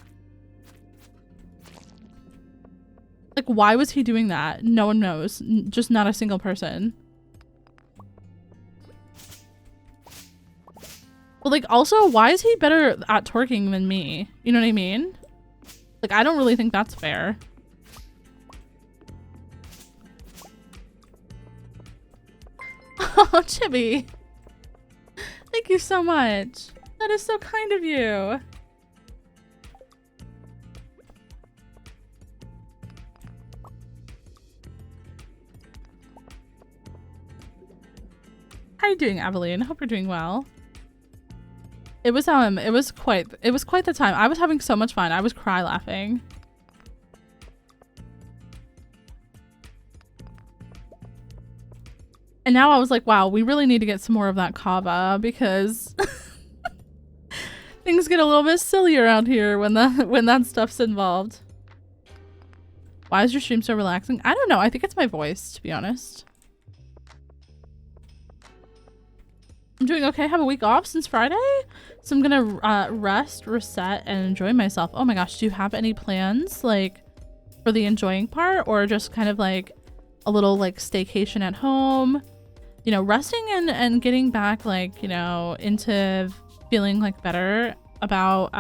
Like, why was he doing that? No one knows. Just not a single person. But like, also, why is he better at twerking than me? You know what I mean? Like, I don't really think that's fair. Oh, Chibi. Thank you so much. That is so kind of you. How are you doing, Eveline? Hope you're doing well. It was quite the time. I was having so much fun. I was cry laughing. And now I was like, wow, we really need to get some more of that kava because things get a little bit silly around here when that stuff's involved. Why is your stream so relaxing? I don't know. I think it's my voice, to be honest. I'm doing okay. I have a week off since Friday. So I'm gonna rest, reset, and enjoy myself. Oh my gosh, do you have any plans like for the enjoying part, or just kind of like a little like staycation at home? You know, resting and getting back like, you know, into feeling like better about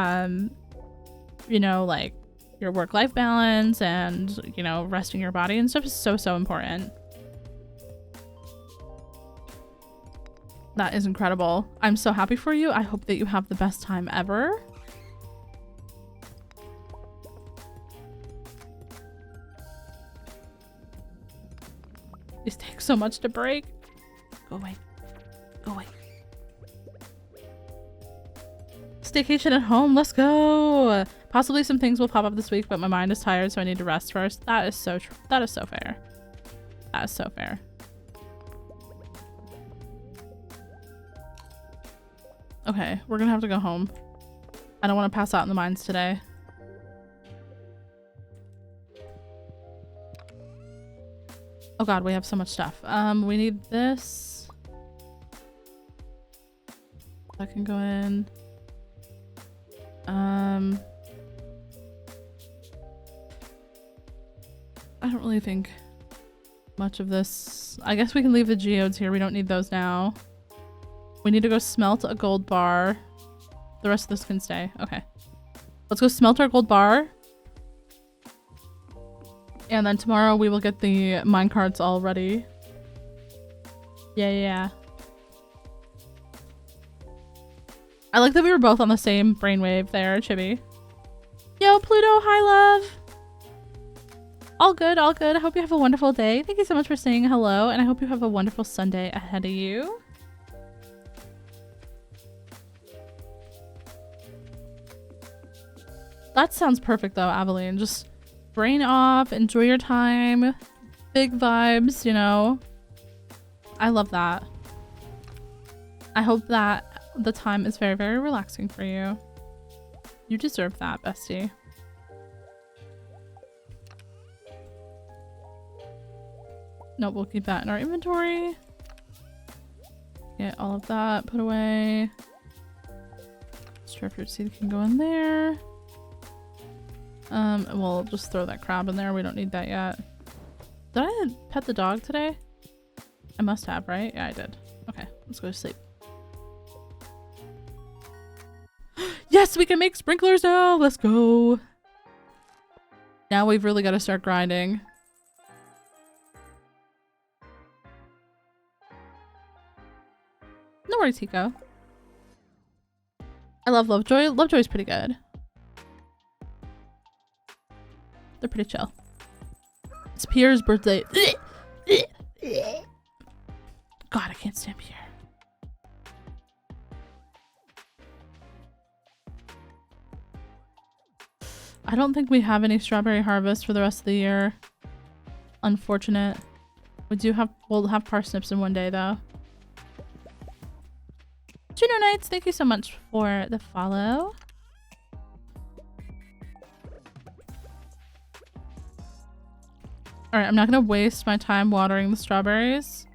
you know, like your work-life balance and, you know, resting your body and stuff is so important. That is incredible. I'm so happy for you. I hope that you have the best time ever. These take so much to break. Go away. Go away. Staycation at home. Let's go. Possibly some things will pop up this week, but my mind is tired, so I need to rest first. That is so true. That is so fair. That is so fair. Okay, we're gonna have to go home. I don't want to pass out in the mines today. Oh god, we have so much stuff. We need this. I can go in. I don't really think much of this. I guess we can leave the geodes here. We don't need those now. We need to go smelt a gold bar. The rest of this can stay. Okay. Let's go smelt our gold bar. And then tomorrow we will get the minecarts all ready. Yeah. I like that we were both on the same brainwave there, Chibi. Yo, Pluto, hi, love. All good, all good. I hope you have a wonderful day. Thank you so much for saying hello, and I hope you have a wonderful Sunday ahead of you. That sounds perfect though, Aveline. Just brain off, enjoy your time, big vibes, you know. I love that. I hope that the time is very, very relaxing for you. You deserve that, bestie. Nope, we'll keep that in our inventory. Get all of that put away. Stray fruit seed can go in there. We'll just throw that crab in there. We don't need that yet. Did I pet the dog today? I must have, right? Yeah, I did. Okay, let's go to sleep. Yes, we can make sprinklers now! Let's go! Now we've really got to start grinding. No worries, Hiko. I love Lovejoy. Lovejoy's pretty good. They're pretty chill. It's Pierre's birthday. God, I can't stand Pierre. I don't think we have any strawberry harvest for the rest of the year. Unfortunate. We'll have parsnips in one day though. Juno Knights, thank you so much for the follow. Alright, I'm not gonna waste my time watering the strawberries.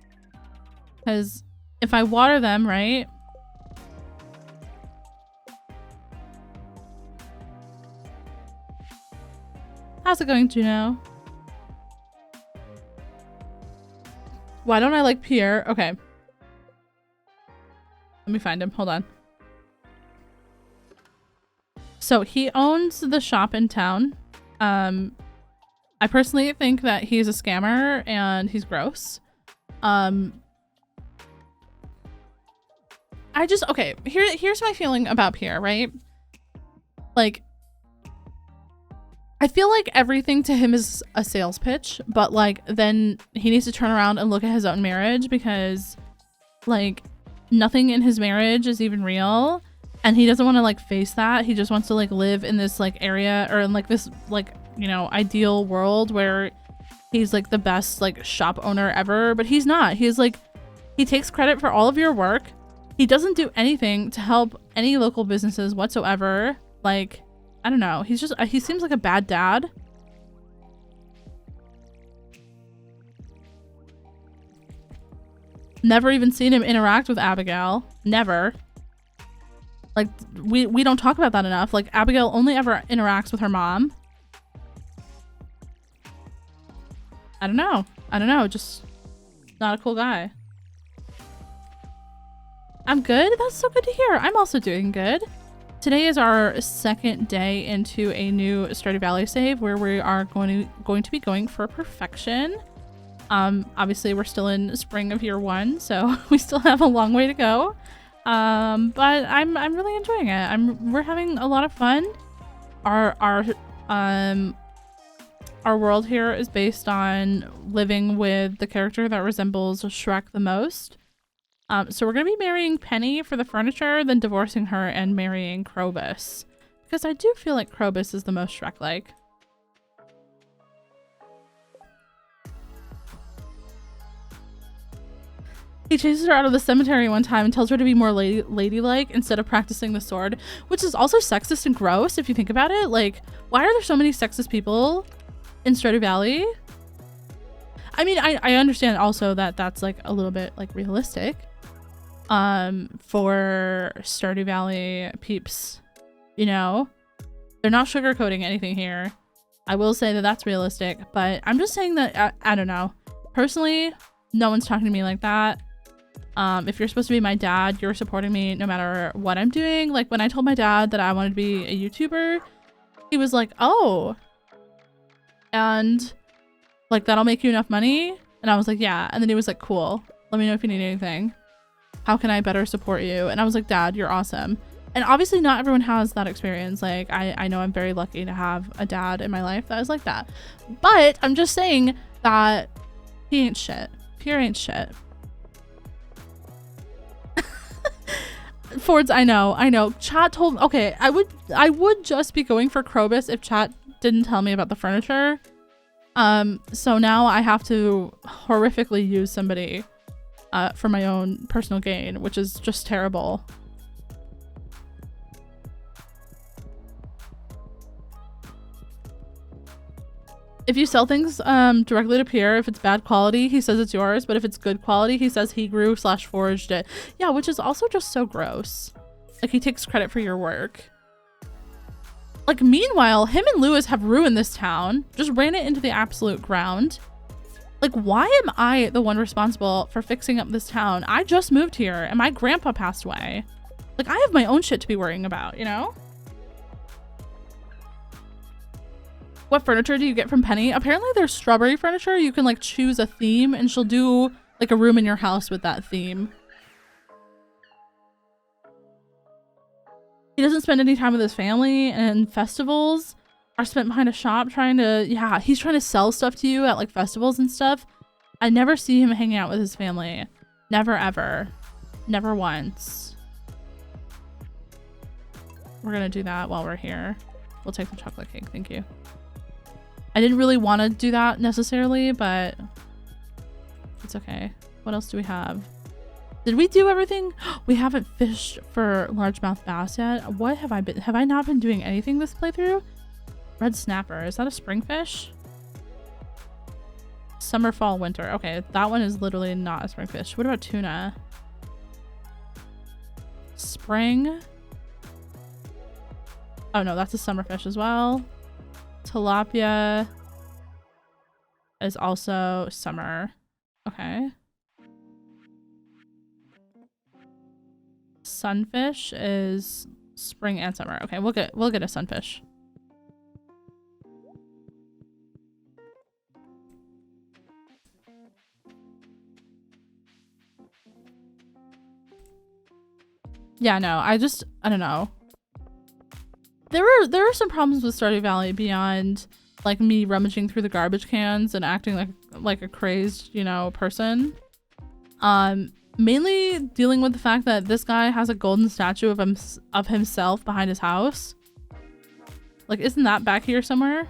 Because if I water them, right? How's it going, Juno? Why don't I like Pierre? Okay. Let me find him. Hold on. So he owns the shop in town. I personally think that he's a scammer and he's gross. Okay, here's my feeling about Pierre, right? Like, I feel like everything to him is a sales pitch, but like then he needs to turn around and look at his own marriage because like nothing in his marriage is even real and he doesn't want to like face that. He just wants to like live in this like area or in like this like, you know, ideal world where he's like the best like shop owner ever, but he's not. He's like He takes credit for all of your work. He doesn't do anything to help any local businesses whatsoever. Like, I don't know. He's just, he seems like a bad dad. Never even seen him interact with Abigail. Never. Like, we don't talk about that enough. Like, Abigail only ever interacts with her mom. I don't know. Just not a cool guy. I'm good. That's so good to hear. I'm also doing good. Today is our second day into a new Stardew Valley save where we are going to be going for perfection. Obviously we're still in spring of year 1, so we still have a long way to go. But I'm really enjoying it. We're having a lot of fun. Our world here is based on living with the character that resembles Shrek the most. So we're gonna be marrying Penny for the furniture, then divorcing her and marrying Krobus. Because I do feel like Krobus is the most Shrek-like. He chases her out of the cemetery one time and tells her to be more ladylike instead of practicing the sword, which is also sexist and gross if you think about it. Like, why are there so many sexist people in Stardew Valley? I mean, I understand also that that's like a little bit like realistic for Stardew Valley peeps, you know? They're not sugarcoating anything here. I will say that that's realistic, but I'm just saying that I don't know. Personally, no one's talking to me like that. If you're supposed to be my dad, you're supporting me no matter what I'm doing. Like when I told my dad that I wanted to be a YouTuber, he was like, oh, and like that'll make you enough money? And I was like, yeah. And then he was like, cool, let me know if you need anything. How can I better support you? And I was like, Dad, you're awesome. And obviously not everyone has that experience. Like I know I'm very lucky to have a dad in my life that is like that, but I'm just saying that he ain't shit. Pure ain't shit. Fords, I know. Chat told, okay, I would just be going for Krobus if chat didn't tell me about the furniture. So now I have to horrifically use somebody for my own personal gain, which is just terrible. If you sell things directly to Pierre, if it's bad quality, he says it's yours. But if it's good quality, he says he grew / foraged it. Yeah, which is also just so gross. Like, he takes credit for your work. Like, meanwhile, him and Lewis have ruined this town. Just ran it into the absolute ground. Like, why am I the one responsible for fixing up this town? I just moved here and my grandpa passed away. Like, I have my own shit to be worrying about, you know? What furniture do you get from Penny? Apparently there's strawberry furniture. You can like choose a theme and she'll do like a room in your house with that theme. He doesn't spend any time with his family, and festivals are spent behind a shop trying to, yeah, he's trying to sell stuff to you at like festivals and stuff. I never see him hanging out with his family. Never ever. Never once. We're gonna do that while we're here. We'll take the chocolate cake, thank you. I didn't really want to do that necessarily, but it's okay. What else do we have? Did we do everything? We haven't fished for largemouth bass yet. What have I been? Have I not been doing anything this playthrough? Red snapper. Is that a spring fish? Summer, fall, winter. Okay, that one is literally not a spring fish. What about tuna? Spring. Oh no, that's a summer fish as well. Tilapia is also summer. Okay. Sunfish is spring and summer. Okay, we'll get a sunfish. Yeah, no, I don't know. There are some problems with Stardew Valley beyond like me rummaging through the garbage cans and acting like a crazed, you know, person. Mainly dealing with the fact that this guy has a golden statue of himself behind his house. Like, isn't that back here somewhere?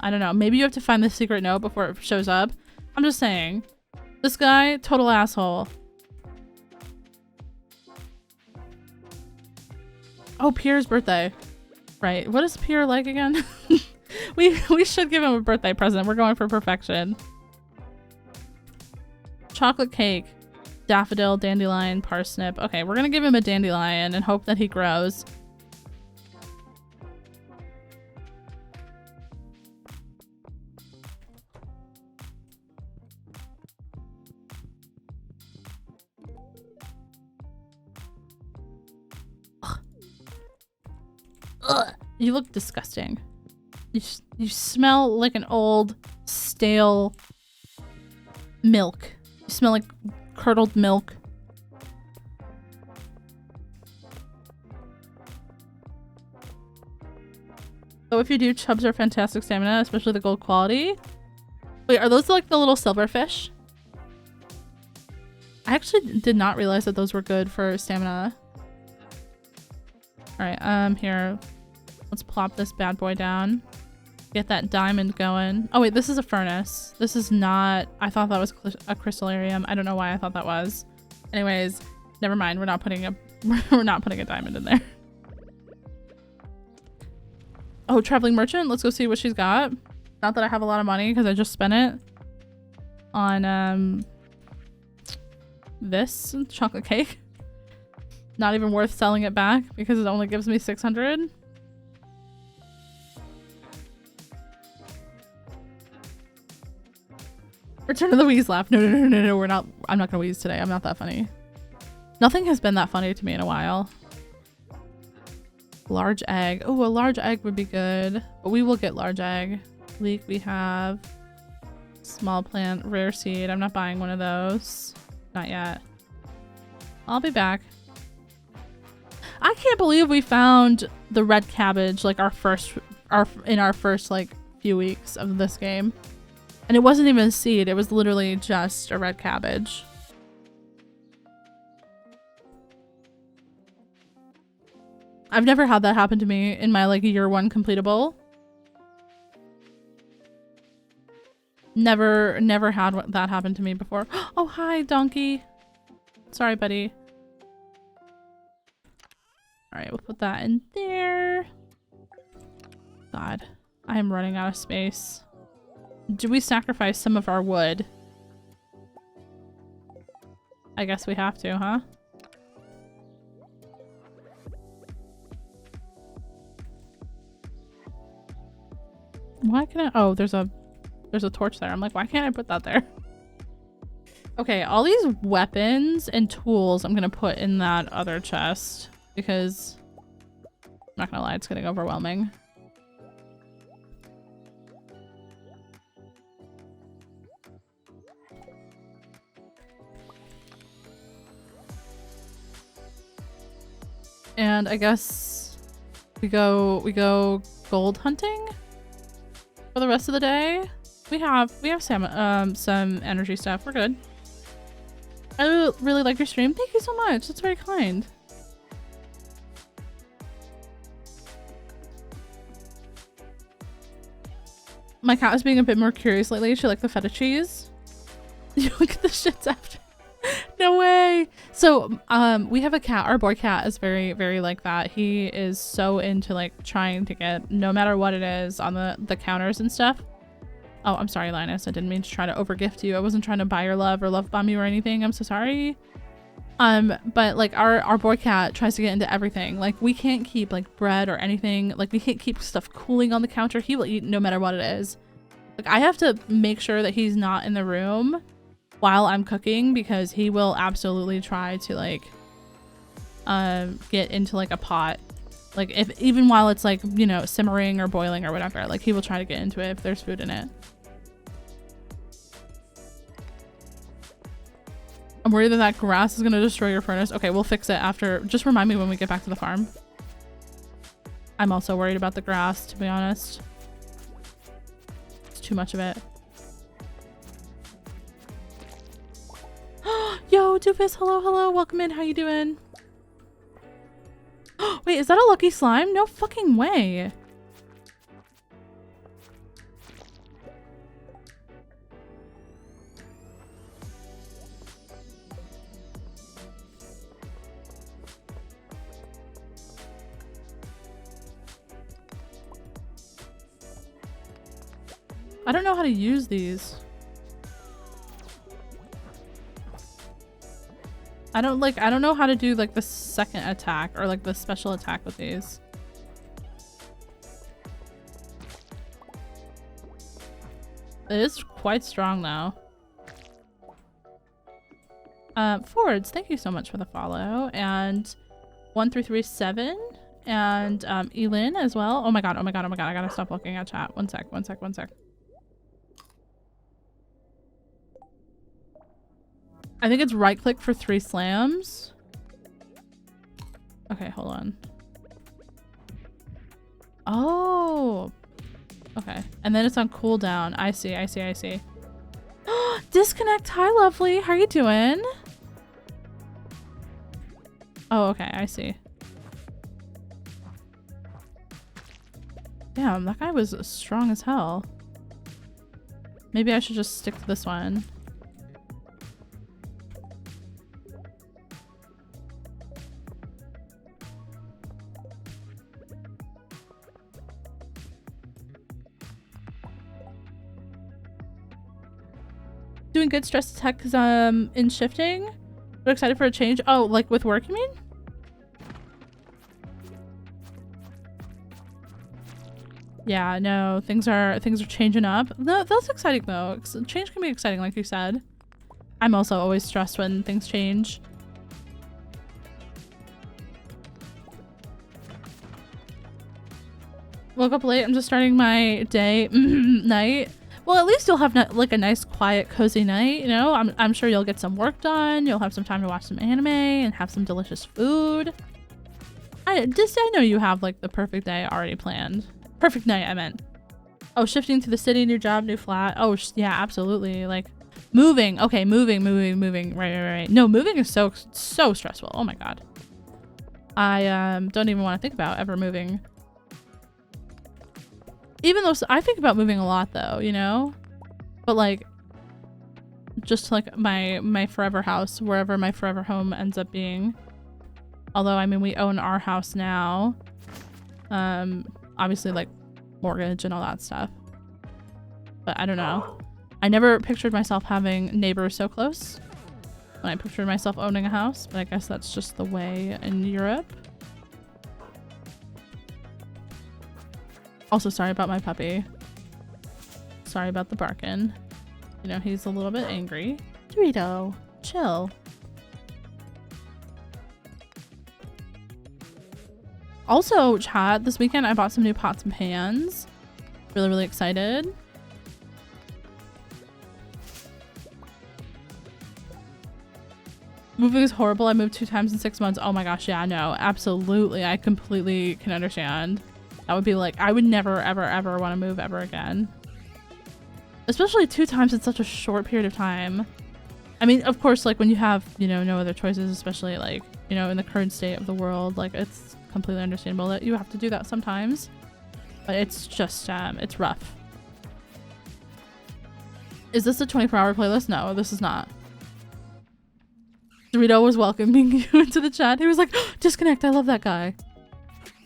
I don't know. Maybe you have to find the secret note before it shows up. I'm just saying. This guy, total asshole. Oh, Pierre's birthday. Right. What is Pierre like again? we should give him a birthday present. We're going for perfection. Chocolate cake. Daffodil, dandelion, parsnip. Okay, we're gonna give him a dandelion and hope that he grows. Ugh. You look disgusting. You smell like an old, stale milk. You smell like curdled milk. So if you do, chubs are fantastic stamina, especially the gold quality. Wait, are those like the little silverfish? I actually did not realize that those were good for stamina. Alright, here. Let's plop this bad boy down. Get that diamond going. Oh wait, this is a furnace. This is not... I thought that was a crystallarium. I don't know why I thought that was. Anyways, never mind. We're not putting a we're not putting a diamond in there. Oh, traveling merchant. Let's go see what she's got. Not that I have a lot of money because I just spent it on this chocolate cake. Not even worth selling it back because it only gives me 600. Return of the Wheeze laugh. No, we're not. I'm not gonna wheeze today. I'm not that funny. Nothing has been that funny to me in a while. Large egg. Oh, a large egg would be good. But we will get large egg. Leek we have. Small plant. Rare seed. I'm not buying one of those. Not yet. I'll be back. I can't believe we found the red cabbage like in our first like few weeks of this game. And it wasn't even a seed, it was literally just a red cabbage. I've never had that happen to me in my like year 1 completable. Never had that happen to me before. Oh, hi, donkey. Sorry, buddy. Alright, we'll put that in there. God, I am running out of space. Do we sacrifice some of our wood? I guess we have to, huh? Why can I? Oh, there's a torch there. I'm like, why can't I put that there? Okay, all these weapons and tools I'm gonna put in that other chest because I'm not gonna lie, it's getting overwhelming. And I guess we go gold hunting for the rest of the day. We have some energy stuff. We're good. I really like your stream. Thank you so much. That's very kind. My cat is being a bit more curious lately. She liked the feta cheese. You look at the shits after. No way. So we have a cat. Our boy cat is very, very like that. He is so into like trying to get no matter what it is on the counters and stuff. Oh, I'm sorry, Linus. I didn't mean to try to overgift you. I wasn't trying to buy your love or love bomb you or anything. I'm so sorry. But like our boy cat tries to get into everything. Like we can't keep like bread or anything. Like we can't keep stuff cooling on the counter. He will eat no matter what it is. Like I have to make sure that he's not in the room while I'm cooking because he will absolutely try to like get into like a pot. Like if even while it's like, you know, simmering or boiling or whatever, like he will try to get into it if there's food in it. I'm worried that that grass is going to destroy your furnace. Okay, we'll fix it after. Just remind me when we get back to the farm. I'm also worried about the grass, to be honest. It's too much of it. Yo, Doofus, hello, hello. Welcome in. How you doing? Wait, is that a lucky slime? No fucking way. I don't know how to use these. I don't know how to do like the second attack or like the special attack with these. It is quite strong though. Fords, thank you so much for the follow. And 1337 and Elin as well. Oh my god, oh my god, oh my god, I gotta stop looking at chat. One sec. I think it's right click for 3 slams. Okay, hold on. Oh. Okay. And then it's on cooldown. I see. Disconnect. Hi, lovely. How are you doing? Oh, okay. I see. Damn, that guy was strong as hell. Maybe I should just stick to this one. Doing good. Stress attack because in shifting. We're excited for a change. Oh, like with work, you mean? Yeah, no, things are changing up. No, that's exciting though. Change can be exciting, like you said. I'm also always stressed when things change. Woke up late. I'm just starting my day night. Well, at least you'll have like a nice, quiet, cozy night. You know, I'm sure you'll get some work done. You'll have some time to watch some anime and have some delicious food. I know you have like the perfect day already planned. Perfect night, I meant. Oh, shifting to the city, new job, new flat. Oh, yeah, absolutely. Like moving. Okay, moving. Right. No, moving is so stressful. Oh my god. I don't even want to think about ever moving. Even though I think about moving a lot though, you know? But like just like my forever house, wherever my forever home ends up being. Although I mean we own our house now. Obviously like mortgage and all that stuff. But I don't know. I never pictured myself having neighbors so close when I pictured myself owning a house, but I guess that's just the way in Europe. Also, sorry about my puppy. Sorry about the barking. You know, he's a little bit angry. Dorito, chill. Also, chat, this weekend I bought some new pots and pans. Really excited. Moving is horrible. I moved 2 times in 6 months. Oh my gosh, yeah, no, absolutely. I completely can understand. That would be like, I would never, ever want to move ever again. Especially 2 times in such a short period of time. I mean, of course, like when you have, you know, no other choices, especially like, you know, in the current state of the world, like it's completely understandable that you have to do that sometimes. But it's just, it's rough. Is this a 24-hour playlist? No, this is not. Dorito was welcoming you into the chat. He was like, oh, disconnect. I love that guy.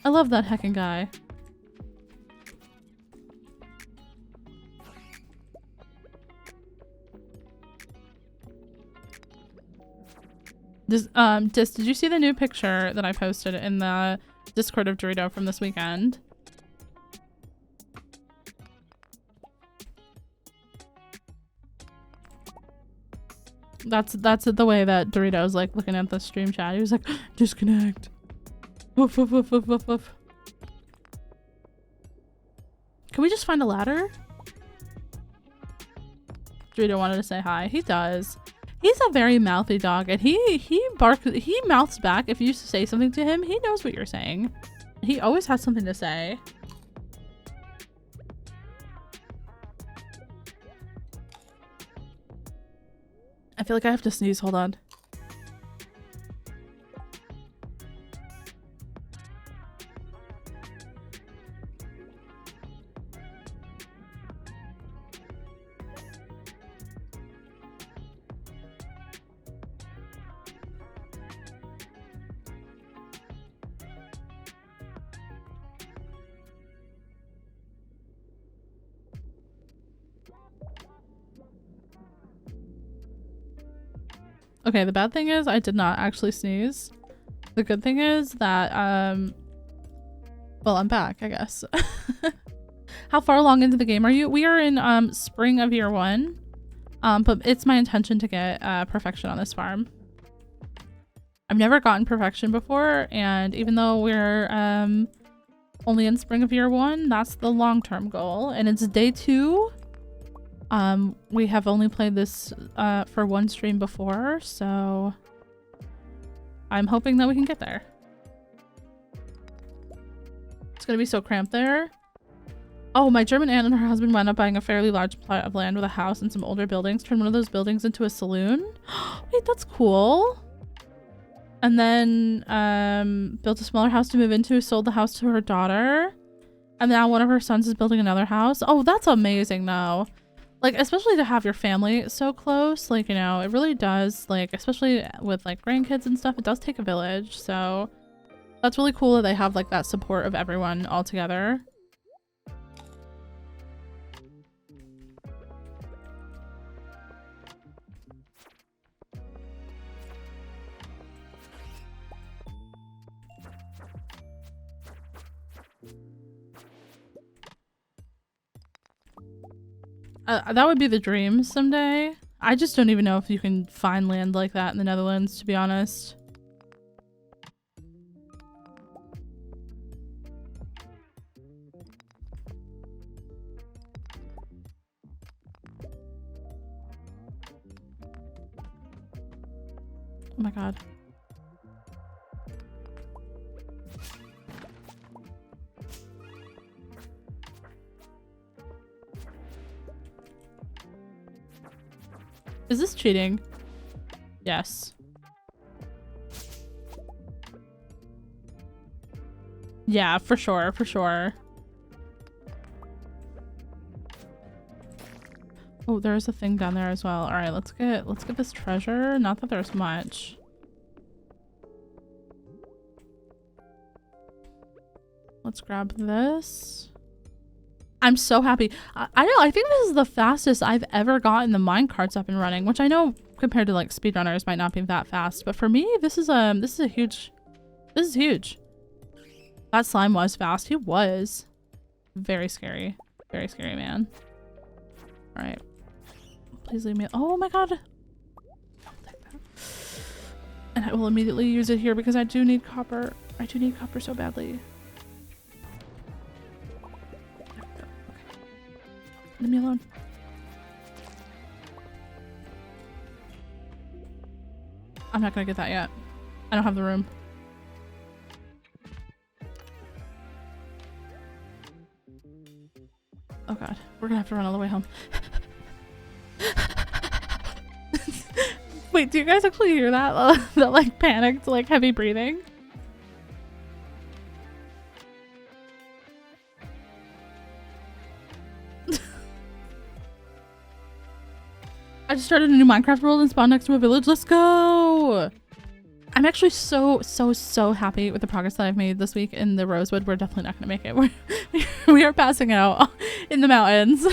I love that heckin' guy. Did you see the new picture that I posted in the Discord of Dorito from this weekend? That's the way that Dorito's like looking at the stream chat. He was like, disconnect. Woof, woof, woof, woof, woof, woof. Can we just find a ladder? Dorito wanted to say hi. He does. He's a very mouthy dog, and he mouths back if you say something to him. He knows what you're saying. He always has something to say. I feel like I have to sneeze. Hold on. Okay, the bad thing is I did not actually sneeze. The good thing is that, well, I'm back, I guess. How far along into the game are you? We are in spring of year 1. But it's my intention to get perfection on this farm. I've never gotten perfection before, and even though we're only in spring of year 1, that's the long-term goal, and it's day 2. We have only played this for 1 stream before, so I'm hoping that we can get there. It's gonna be so cramped there. Oh, my German aunt and her husband wound up buying a fairly large plot of land with a house and some older buildings, turned one of those buildings into a saloon. Wait, that's cool. And then built a smaller house to move into, sold the house to her daughter. And now one of her sons is building another house. Oh, that's amazing though. Like, especially to have your family so close, like, you know, it really does, like, especially with like grandkids and stuff, it does take a village. So that's really cool that they have like that support of everyone all together. That would be the dream someday. I just don't even know if you can find land like that in the Netherlands, to be honest. Oh my god. Is this cheating? Yes. Yeah, for sure, for sure. Oh, there's a thing down there as well. All right, let's get this treasure. Not that there's much. Let's grab this. I'm so happy. I know, I think this is the fastest I've ever gotten the minecarts up and running, which I know compared to like speedrunners might not be that fast, but for me, this is huge. This is huge. That slime was fast. He was. Very scary. Very scary, man. All right. Please leave me. Oh my god. I'll take that. And I will immediately use it here because I do need copper. I do need copper so badly. Leave me alone. I'm not gonna get that yet. I don't have the room. Oh god, we're gonna have to run all the way home. Wait, do you guys actually hear that? That like panicked, like heavy breathing? I just started a new Minecraft world and spawned next to a village. Let's go! I'm actually so happy with the progress that I've made this week in the Rosewood. We're definitely not gonna make it. We are passing out in the mountains.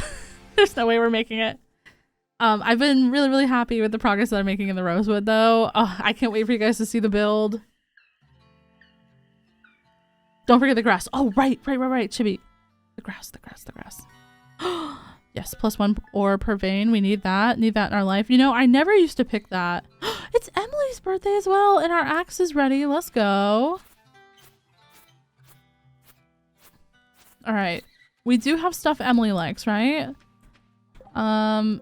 There's no way we're making it. I've been really happy with the progress that I'm making in the Rosewood though. Oh, I can't wait for you guys to see the build. Don't forget the grass. Oh, right, Chibi. The grass. Yes, +1 ore per vein. We need that. Need that in our life. You know, I never used to pick that. It's Emily's birthday as well, and our axe is ready. Let's go. All right. We do have stuff Emily likes, right? God,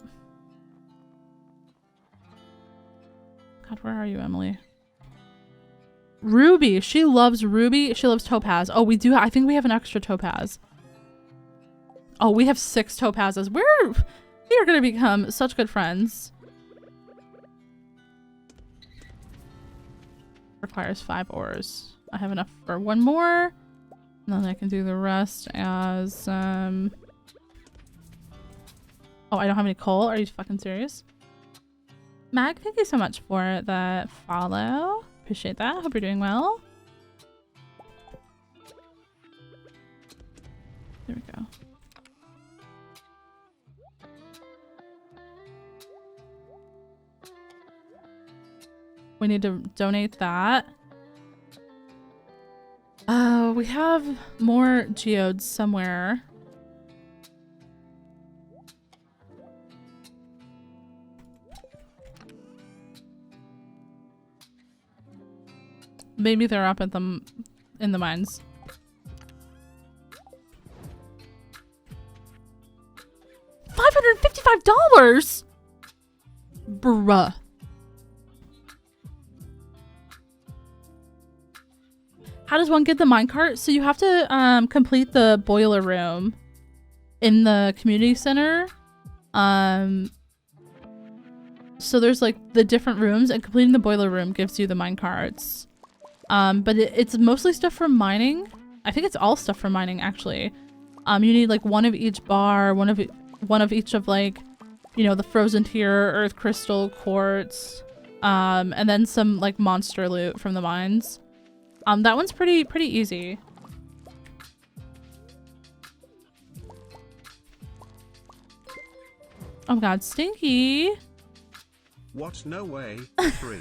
where are you, Emily? Ruby. She loves ruby. She loves topaz. Oh, we do. I think we have an extra topaz. Oh, we have 6 topazes. We are going to become such good friends. Requires 5 ores. I have enough for 1 more. And then I can do the rest as, oh, I don't have any coal. Are you fucking serious? Mag, thank you so much for the follow. Appreciate that. Hope you're doing well. There we go. We need to donate that. We have more geodes somewhere. Maybe they're up at the in the mines. $555? Bruh. How does one get the minecart? So you have to complete the boiler room in the community center. So there's like the different rooms, and completing the boiler room gives you the minecarts. But it's mostly stuff from mining. I think it's all stuff from mining actually. You need like one of each bar, one of each of like, you know, the frozen tier, earth crystal, quartz, and then some like monster loot from the mines. That one's pretty easy. Oh god, Stinky. What? No way. 3.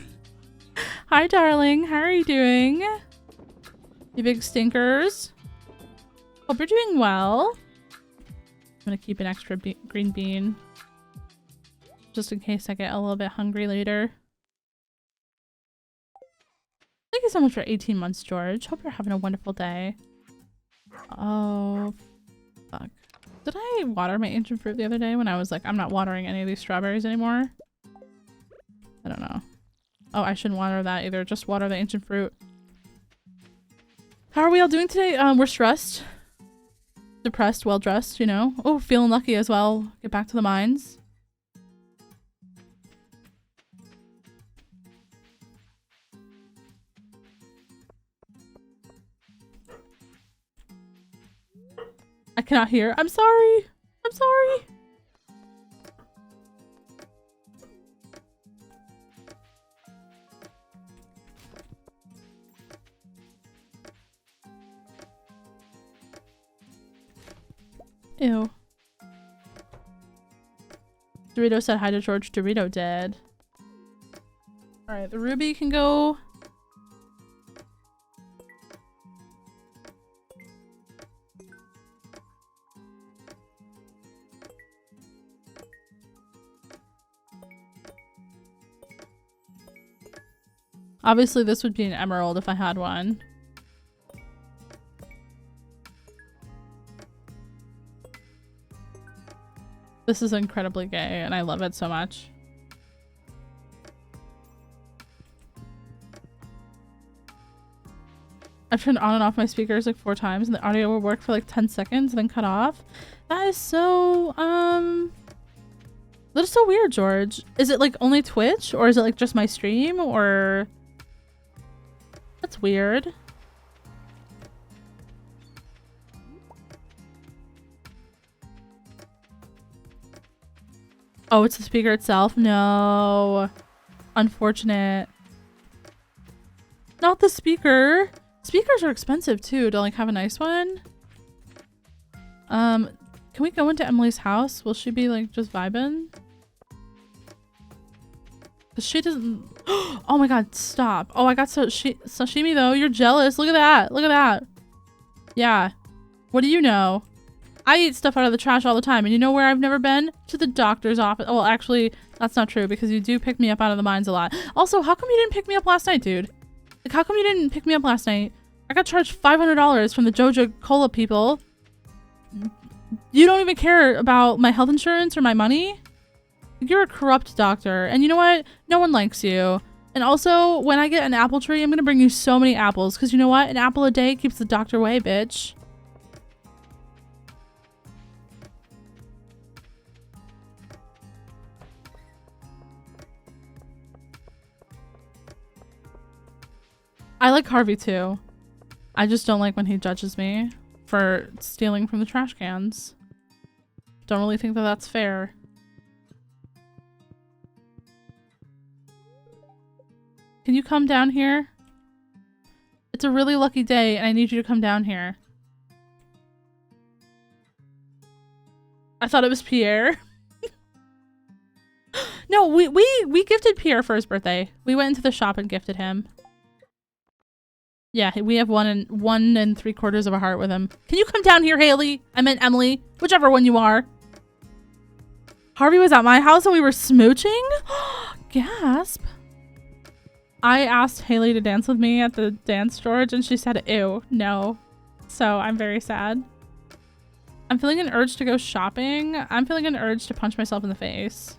Hi, darling. How are you doing? You big stinkers. Hope you're doing well. I'm gonna keep an extra green bean. Just in case I get a little bit hungry later. Thank you so much for 18 months, George. Hope you're having a wonderful day. Oh, fuck. Did I water my ancient fruit the other day when I was like, I'm not watering any of these strawberries anymore? I don't know. Oh, I shouldn't water that either. Just water the ancient fruit. How are we all doing today? We're stressed. Depressed, well-dressed, you know. Oh, feeling lucky as well. Get back to the mines. I cannot hear. I'm sorry. I'm sorry. Ew. Dorito said hi to George. Dorito did. Alright, the ruby can go. Obviously, this would be an emerald if I had one. This is incredibly gay, and I love it so much. I've turned on and off my speakers like 4 times, and the audio will work for like 10 seconds and then cut off. That is so, that is so weird, George. Is it like only Twitch, or is it like just my stream, or... That's weird. Oh, it's the speaker itself? No. Unfortunate. Not the speaker. Speakers are expensive too to like have a nice one. Can we go into Emily's house? Will she be like just vibing? Cause she doesn't. Oh my god, stop. Oh, I got sashimi though. You're jealous. Look at that. Look at that. Yeah. What do you know? I eat stuff out of the trash all the time, and you know where I've never been? To the doctor's office. Well, actually, that's not true because you do pick me up out of the mines a lot. Also, how come you didn't pick me up last night, dude? Like, how come you didn't pick me up last night? I got charged $500 from the Joja Cola people. You don't even care about my health insurance or my money? You're a corrupt doctor, and you know what? No one likes you. And also, when I get an apple tree, I'm gonna bring you so many apples, because you know what? An apple a day keeps the doctor away, bitch. I like Harvey too. I just don't like when he judges me for stealing from the trash cans. Don't really think that that's fair. Can you come down here? It's a really lucky day and I need you to come down here. I thought it was Pierre. No, we gifted Pierre for his birthday. We went into the shop and gifted him. Yeah, we have 1 3/4 of a heart with him. Can you come down here, Haley? I meant Emily. Whichever one you are. Harvey was at my house and we were smooching? Gasp. I asked Haley to dance with me at the dance George and she said, ew, no. So I'm very sad. I'm feeling an urge to go shopping. I'm feeling an urge to punch myself in the face.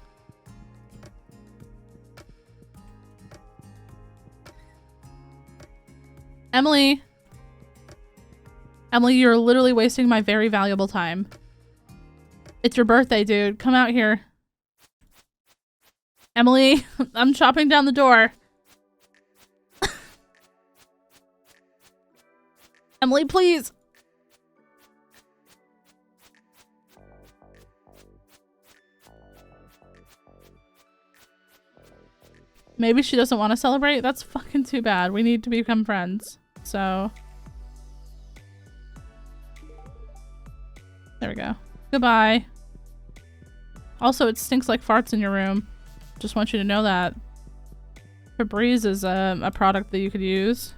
Emily. Emily, you're literally wasting my very valuable time. It's your birthday, dude. Come out here. Emily, I'm chopping down the door. Emily, please. Maybe she doesn't want to celebrate? That's fucking too bad. We need to become friends. So. There we go. Goodbye. Also, it stinks like farts in your room. Just want you to know that. Febreze is a product that you could use.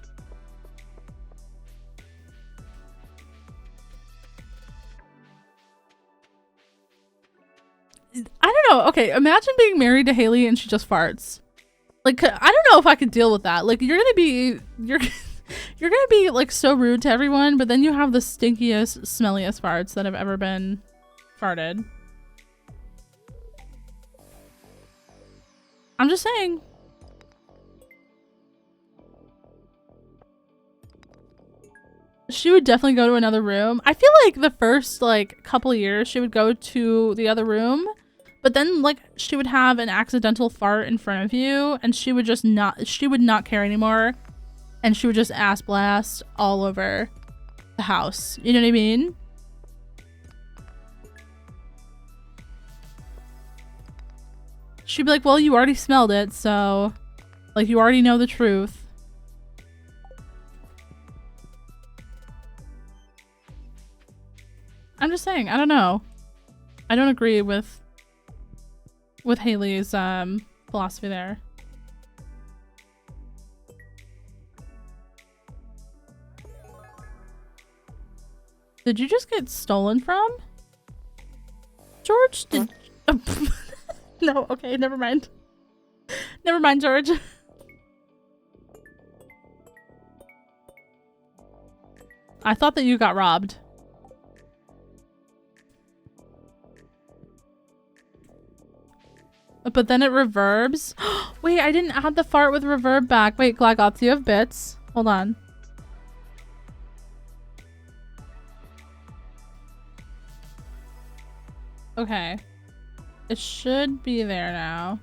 I don't know. Okay, imagine being married to Haley and she just farts. Like, I don't know if I could deal with that. Like, you're gonna be like so rude to everyone, but then you have the stinkiest, smelliest farts that have ever been farted. I'm just saying. She would definitely go to another room. I feel like the first like couple years she would go to the other room, but then like she would have an accidental fart in front of you and she would not care anymore. And she would just ass blast all over the house. You know what I mean? She'd be like, well, you already smelled it, so like you already know the truth. I'm just saying, I don't know. I don't agree with Haley's philosophy there. Did you just get stolen from? George? Did no, okay, never mind. Never mind, George. I thought that you got robbed. But then it reverbs. Wait, I didn't add the fart with reverb back. Wait, Glagoth, do you have bits? Hold on. Okay. It should be there now.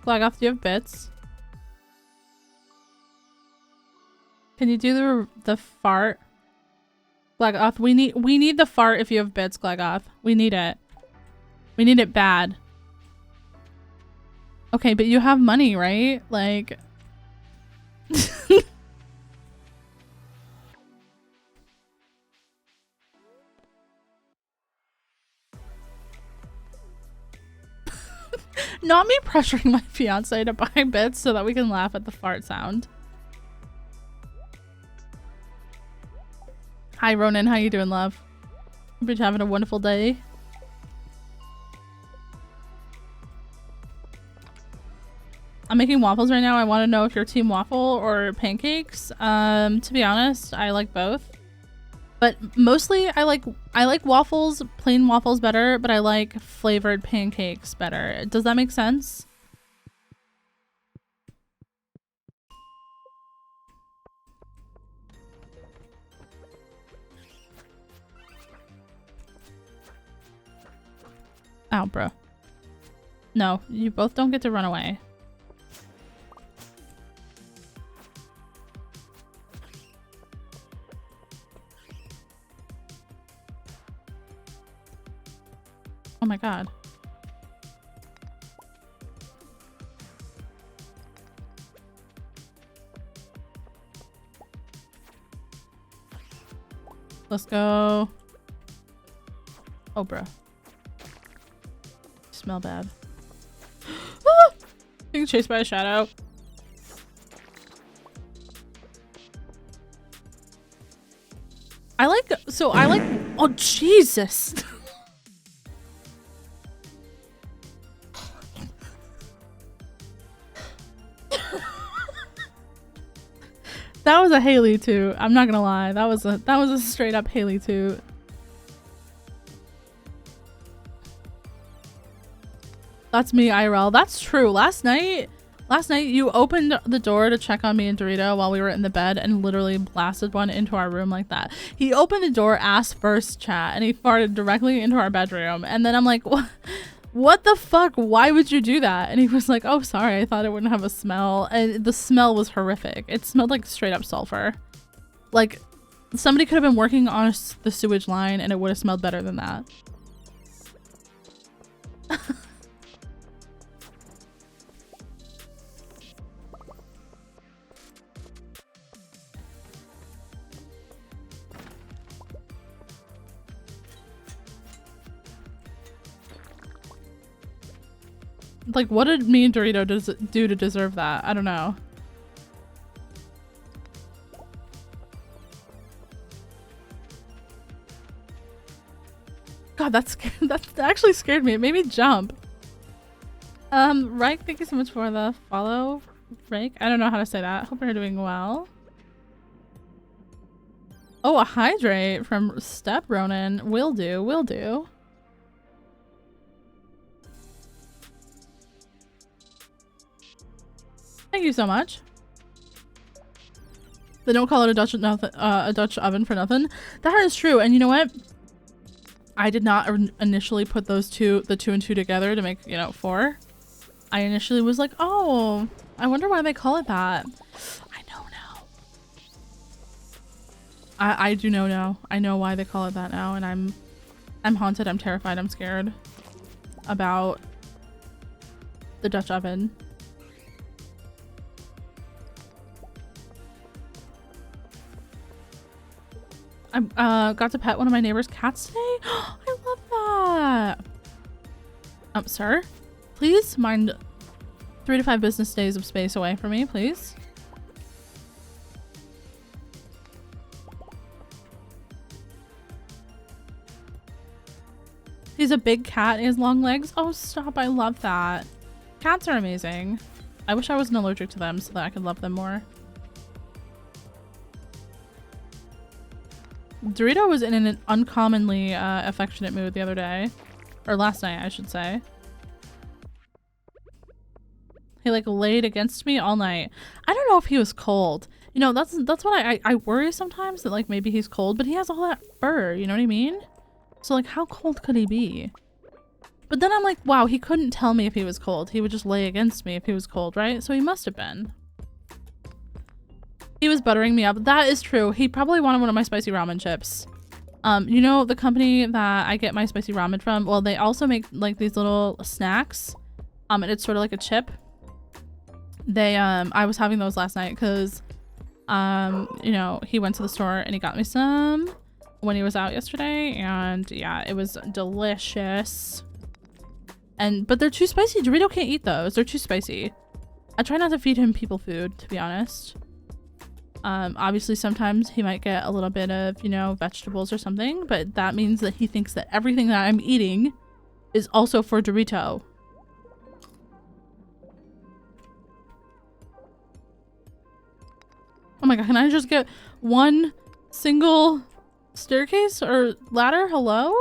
Glagoth, do you have bits? Can you do the fart? Glagoth, we need the fart if you have bits, Glagoth. We need it. We need it bad. Okay, but you have money, right? Like... Not me pressuring my fiance to buy bits so that we can laugh at the fart sound. Hi, Ronan. How you doing, love? Hope you're having a wonderful day. I'm making waffles right now. I want to know if you're team waffle or pancakes. To be honest, I like both. But mostly I like waffles, plain waffles better, but I like flavored pancakes better. Does that make sense? Ow, bro. No, you both don't get to run away. Oh my god. Let's go. Oh, bro. smell bad. Ah! Being chased by a shadow. I like oh Jesus. That was a Haley toot. I'm not gonna lie. That was a straight up Haley toot. That's me, IRL. That's true. Last night you opened the door to check on me and Dorito while we were in the bed and literally blasted one into our room like that. He opened the door ass first, chat, and he farted directly into our bedroom. And then I'm like, what the fuck? Why would you do that? And he was like, oh, sorry. I thought it wouldn't have a smell. And the smell was horrific. It smelled like straight up sulfur. Like somebody could have been working on the sewage line and it would have smelled better than that. Like, what did me and Dorito do to deserve that? I don't know. God, that actually scared me. It made me jump. Rake, thank you so much for the follow. Rake, I don't know how to say that. Hope you're doing well. Oh, a hydrate from Step Ronin. Will do, will do. Thank you so much. They don't call it a Dutch oven for nothing. That is true. And you know what? I did not initially put the two and two together to make, you know, 4. I initially was like, oh, I wonder why they call it that. I know now. I do know now. I know why they call it that now, and I'm haunted. I'm terrified. I'm scared about the Dutch oven. I got to pet one of my neighbor's cats today. I love that. Sir, please mind 3 to 5 business days of space away from me, please. He's a big cat. He has long legs. Oh, stop. I love that. Cats are amazing. I wish I wasn't allergic to them so that I could love them more. Dorito was in an uncommonly affectionate mood the other day. Or last night, I should say. He like laid against me all night. I don't know if he was cold. You know, that's what I worry sometimes, that like maybe he's cold, but he has all that fur, you know what I mean? So like how cold could he be? But then I'm like, wow, he couldn't tell me if he was cold. He would just lay against me if he was cold, right? So he must have been. He was buttering me up. That is true. He probably wanted one of my spicy ramen chips. You know the company that I get my spicy ramen from? Well, they also make like these little snacks. And it's sort of like a chip. They I was having those last night because you know, he went to the store and he got me some when he was out yesterday, and yeah, it was delicious. But they're too spicy. Dorito can't eat those. They're too spicy. I try not to feed him people food, to be honest. Obviously sometimes he might get a little bit of, you know, vegetables or something, but that means that he thinks that everything that I'm eating is also for Dorito. Oh my god, can I just get one single staircase or ladder? Hello?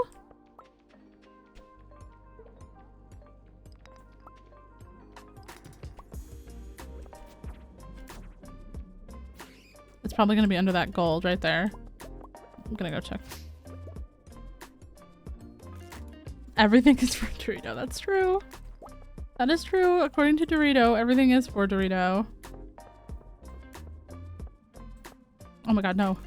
It's probably gonna be under that gold right there. I'm gonna go check. Everything is for Dorito. That's true. That is true. According to Dorito, everything is for Dorito. Oh my god, no.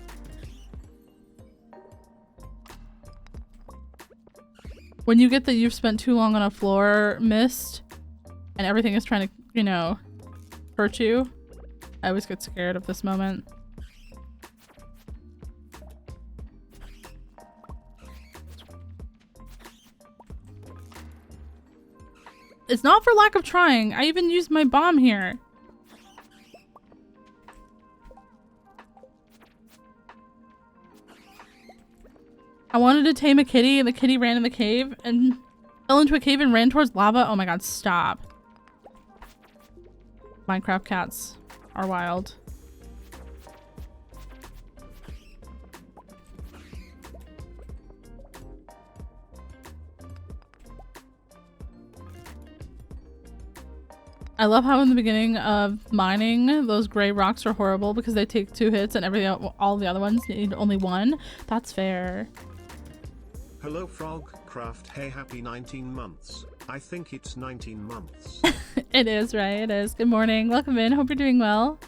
When you get that you've spent too long on a floor mist and everything is trying to, you know, hurt you, I always get scared of this moment. It's not for lack of trying. I even used my bomb here. I wanted to tame a kitty and the kitty ran in the cave and fell into a cave and ran towards lava. Oh my god, stop. Minecraft cats are wild. I love how in the beginning of mining, those gray rocks are horrible because they take 2 hits and all the other ones need only 1. That's fair. Hello Frogcraft, hey happy 19 months. I think it's 19 months. It is, right? It is. Good morning. Welcome in. Hope you're doing well.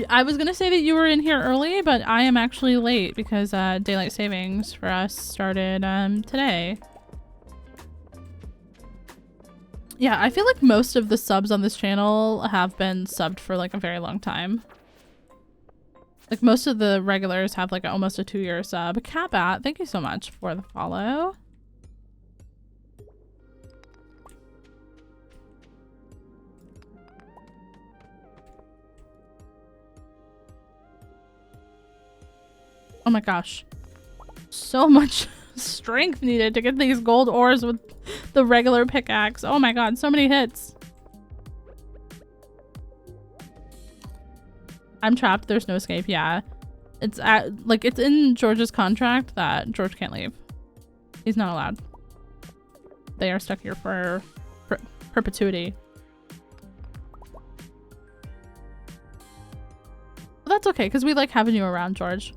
I was gonna say that you were in here early, but I am actually late because daylight savings for us started today. Yeah, I feel like most of the subs on this channel have been subbed for like a very long time. Like most of the regulars have like almost a 2-year sub. Catbat, thank you so much for the follow. Oh my gosh. So much strength needed to get these gold ores with the regular pickaxe. Oh my god, so many hits. I'm trapped. There's no escape. Yeah. It's it's in George's contract that George can't leave. He's not allowed. They are stuck here for perpetuity. But that's okay, because we like having you around, George.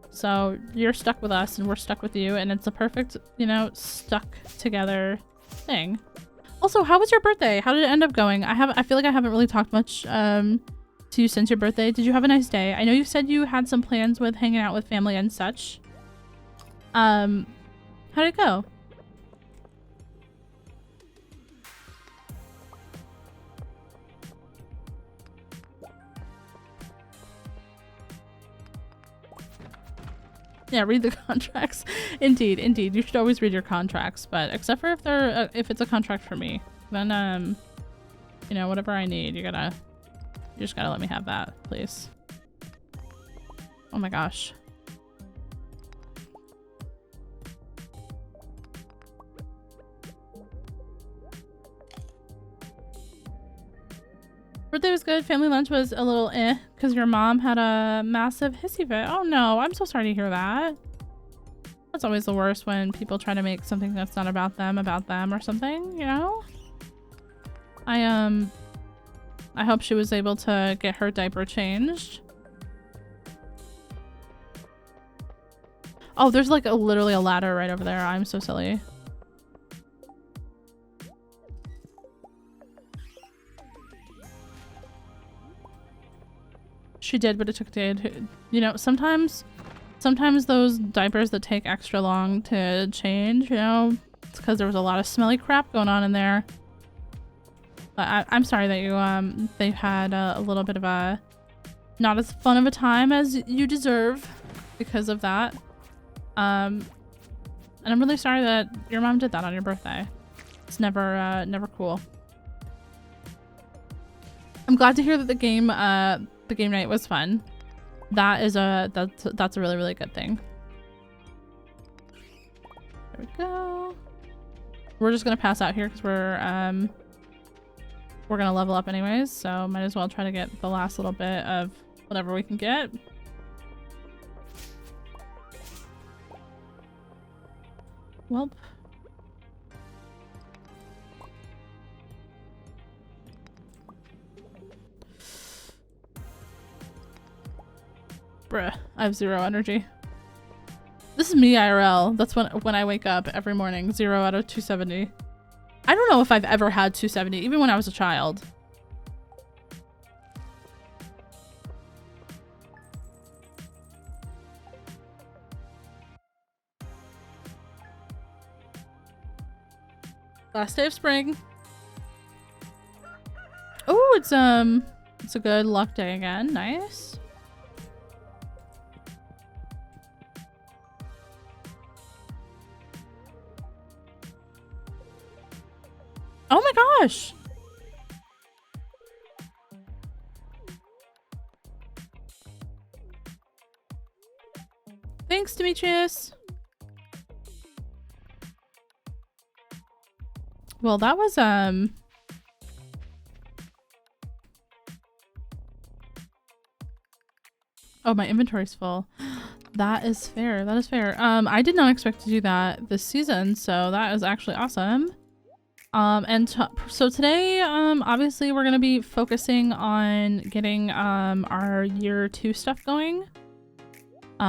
So you're stuck with us and we're stuck with you, and it's a perfect, you know, stuck together thing. Also, how was your birthday? How did it end up going? I feel like I haven't really talked much to you since your birthday. Did you have a nice day? I know you said you had some plans with hanging out with family and such. How did it go? Yeah, read the contracts. Indeed, indeed. You should always read your contracts, but except for if they're if it's a contract for me, then you know, whatever I need, you just gotta let me have that, please. Oh my gosh. Birthday was good. Family lunch was a little because your mom had a massive hissy fit. Oh no, I'm so sorry to hear that. That's always the worst when people try to make something that's not about them or something, you know? I hope she was able to get her diaper changed. Oh, there's like literally a ladder right over there. I'm so silly. She did, but it took a day to, you know, sometimes those diapers that take extra long to change, you know, it's because there was a lot of smelly crap going on in there. But I'm sorry that you, they had a little bit of a not as fun of a time as you deserve because of that. And I'm really sorry that your mom did that on your birthday. It's never cool. I'm glad to hear that the game night was fun. That's a really, really good thing. There we go. We're just gonna pass out here because we're gonna level up anyways, so might as well try to get the last little bit of whatever we can get. Welp. Bruh, I have 0 energy. This is me IRL. That's when I wake up every morning. 0 out of 270. I don't know if I've ever had 270, even when I was a child. Last day of spring. Oh, it's a good luck day again. Nice. Oh my gosh. Thanks, Demetrius. Well, that was oh, my inventory's full. That is fair. That is fair. I did not expect to do that this season, so that is actually awesome. So today, obviously we're gonna be focusing on getting our year 2 stuff going.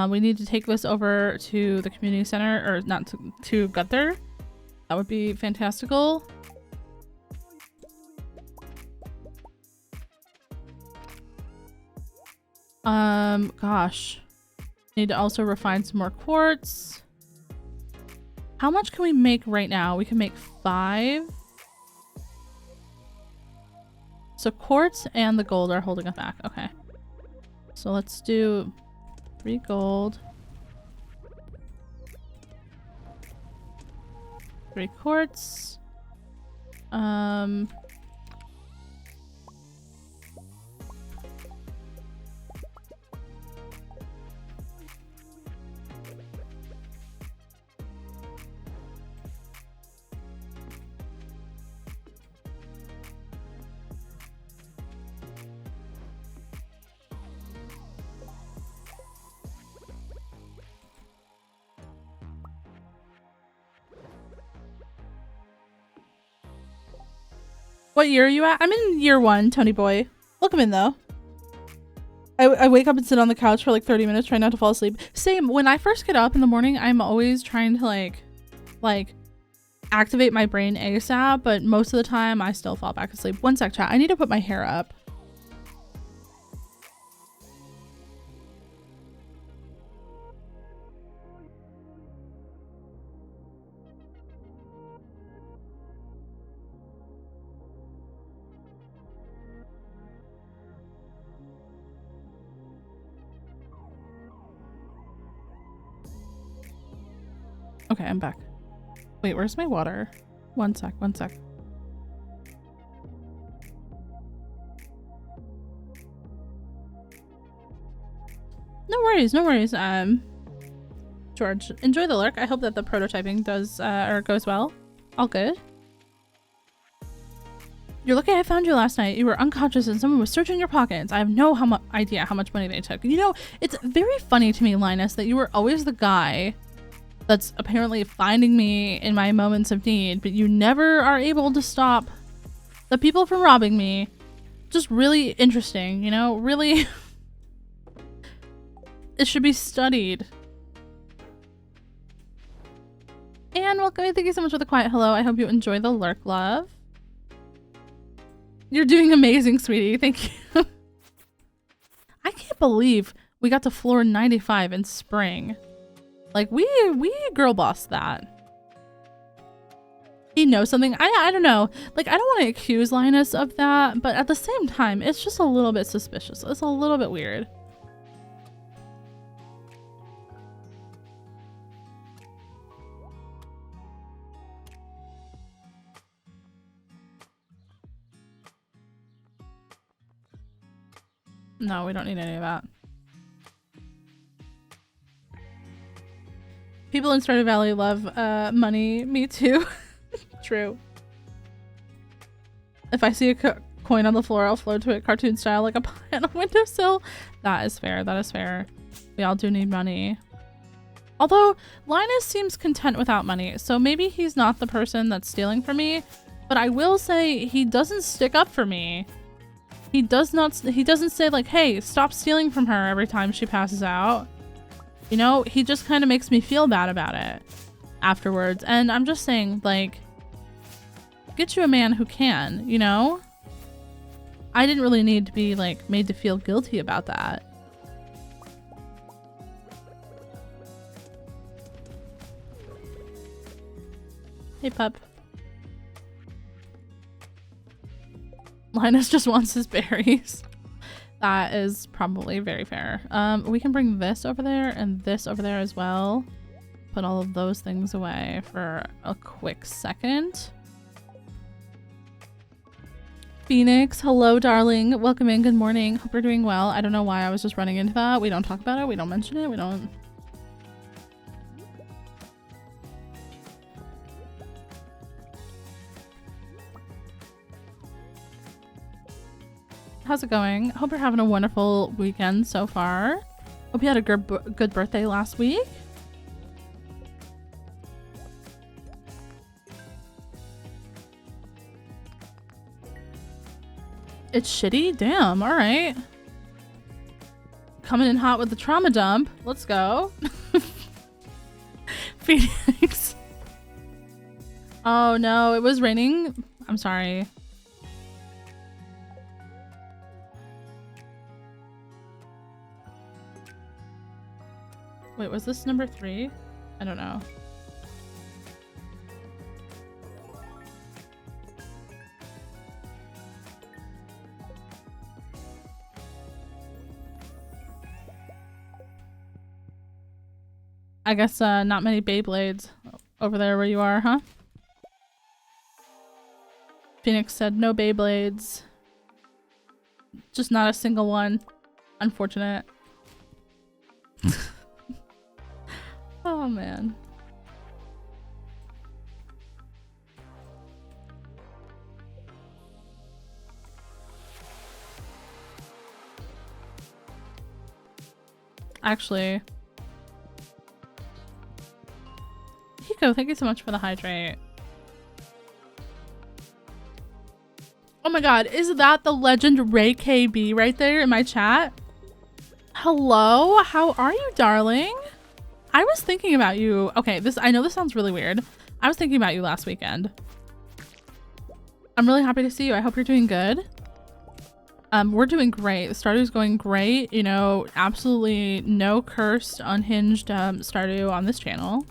We need to take this over to the community center, or not to Gunther. That would be fantastical. Gosh. Need to also refine some more quartz. How much can we make right now? We can make 5. So quartz and the gold are holding us back. Okay. So let's do 3 gold. 3 quartz. What year are you at? I'm in year 1, Tony boy. Welcome in though. I wake up and sit on the couch for like 30 minutes trying not to fall asleep. Same, when I first get up in the morning, I'm always trying to like activate my brain ASAP, but most of the time I still fall back asleep. One sec, chat. I need to put my hair up. Okay, I'm back. Wait, where's my water? One sec. No worries. George, enjoy the lurk. I hope that the prototyping does, or goes well. All good. You're lucky I found you last night. You were unconscious and someone was searching your pockets. I have no idea how much money they took. You know, it's very funny to me, Linus, that you were always the guy that's apparently finding me in my moments of need, but you never are able to stop the people from robbing me. Just really interesting, you know? Really, it should be studied. And welcome, thank you so much for the quiet hello. I hope you enjoy the lurk, love. You're doing amazing, sweetie. Thank you. I can't believe we got to floor 95 in spring. Like, we girl bossed that. He knows something. I don't know. Like, I don't want to accuse Linus of that, but at the same time, it's just a little bit suspicious. It's a little bit weird. No, we don't need any of that. People in Stardew Valley love money. Me too. True. If I see a coin on the floor, I'll float to it cartoon style like a pie on a windowsill. That is fair. That is fair. We all do need money. Although Linus seems content without money, so maybe he's not the person that's stealing from me. But I will say he doesn't stick up for me. He doesn't say like, hey, stop stealing from her every time she passes out. You know, he just kind of makes me feel bad about it afterwards. And I'm just saying, like, get you a man who can, you know? I didn't really need to be, like, made to feel guilty about that. Hey, pup. Linus just wants his berries. That is probably very fair. We can bring this over there and this over there as well. Put all of those things away for a quick second. Phoenix, hello, darling. Welcome in. Good morning. Hope you're doing well. I don't know why I was just running into that. We don't talk about it. We don't mention it. We don't. How's it going? Hope you're having a wonderful weekend so far. Hope you had a good birthday last week. It's shitty? Damn, alright. Coming in hot with the trauma dump. Let's go. Phoenix. Oh no, it was raining. I'm sorry. Wait, was this number 3? I don't know. I guess not many Beyblades over there where you are, huh? Phoenix said no Beyblades. Just not a single one. Unfortunate. Oh man. Actually, Hiko, thank you so much for the hydrate. Oh my god, is that the legend Ray KB right there in my chat? Hello, how are you, darling? I was thinking about you. Okay, I know this sounds really weird. I was thinking about you last weekend. I'm really happy to see you. I hope you're doing good. We're doing great. Stardew's going great. You know, absolutely no cursed, unhinged Stardew on this channel.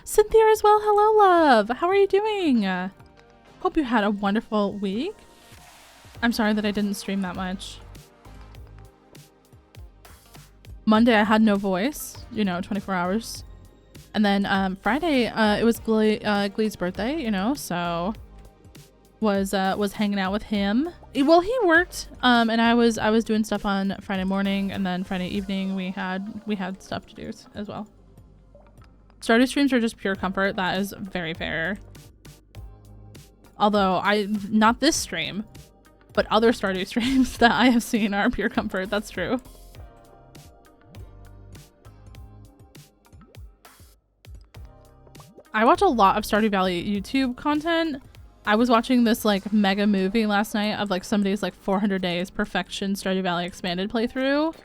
Cynthia as well. Hello, love. How are you doing? Hope you had a wonderful week. I'm sorry that I didn't stream that much. Monday I had no voice, you know, 24 hours. And then Friday it was Glee's birthday, you know, so was hanging out with him. Well, he worked and I was doing stuff on Friday morning, and then Friday evening we had stuff to do as well. Stardew streams are just pure comfort. That is very fair. Although not this stream, but other Stardew streams that I have seen are pure comfort. That's true. I watch a lot of Stardew Valley YouTube content. I was watching this like mega movie last night of like somebody's like 400 days perfection Stardew Valley expanded playthrough.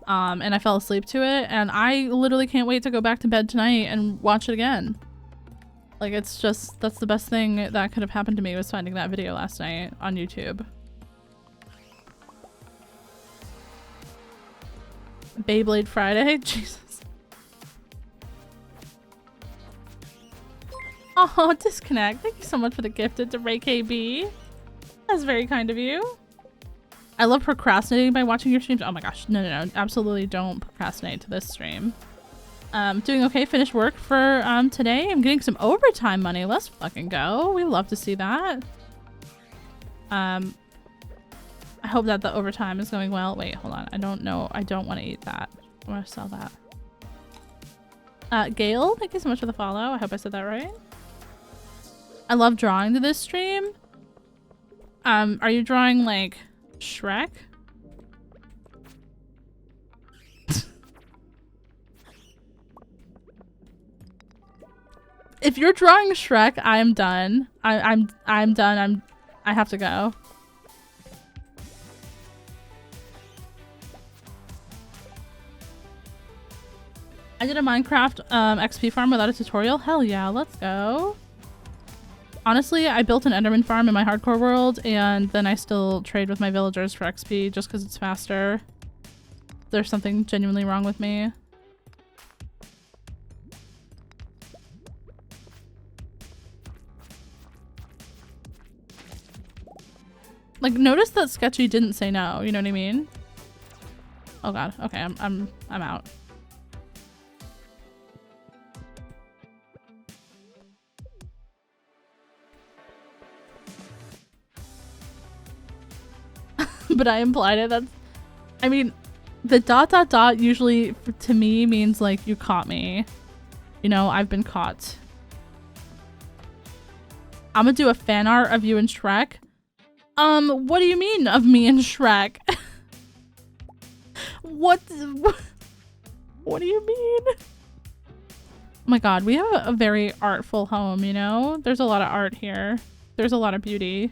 And I fell asleep to it, and I literally can't wait to go back to bed tonight and watch it again. Like, it's just, that's the best thing that could have happened to me, was finding that video last night on YouTube. Beyblade Friday? Jesus. Oh, disconnect. Thank you so much for the gifted to Ray KB. That's very kind of you. I love procrastinating by watching your streams. Oh my gosh. No. Absolutely don't procrastinate to this stream. Doing okay. Finished work for today. I'm getting some overtime money. Let's fucking go. We love to see that. I hope that the overtime is going well. Wait, hold on. I don't know. I don't want to eat that. I want to sell that. Gail, thank you so much for the follow. I hope I said that right. I love drawing to this stream. Are you drawing like Shrek? If you're drawing Shrek, I am done. I'm done. I have to go. I did a Minecraft XP farm without a tutorial. Hell yeah, let's go. Honestly, I built an Enderman farm in my hardcore world, and then I still trade with my villagers for XP just because it's faster. There's something genuinely wrong with me. Like, notice that Sketchy didn't say no, you know what I mean? Oh god, okay, I'm out. but I implied it. I mean, the ... usually to me means like you caught me. You know, I've been caught. I'm gonna do a fan art of you and Shrek. What do you mean of me and Shrek? What do you mean? Oh my god, we have a very artful home, you know? There's a lot of art here. There's a lot of beauty.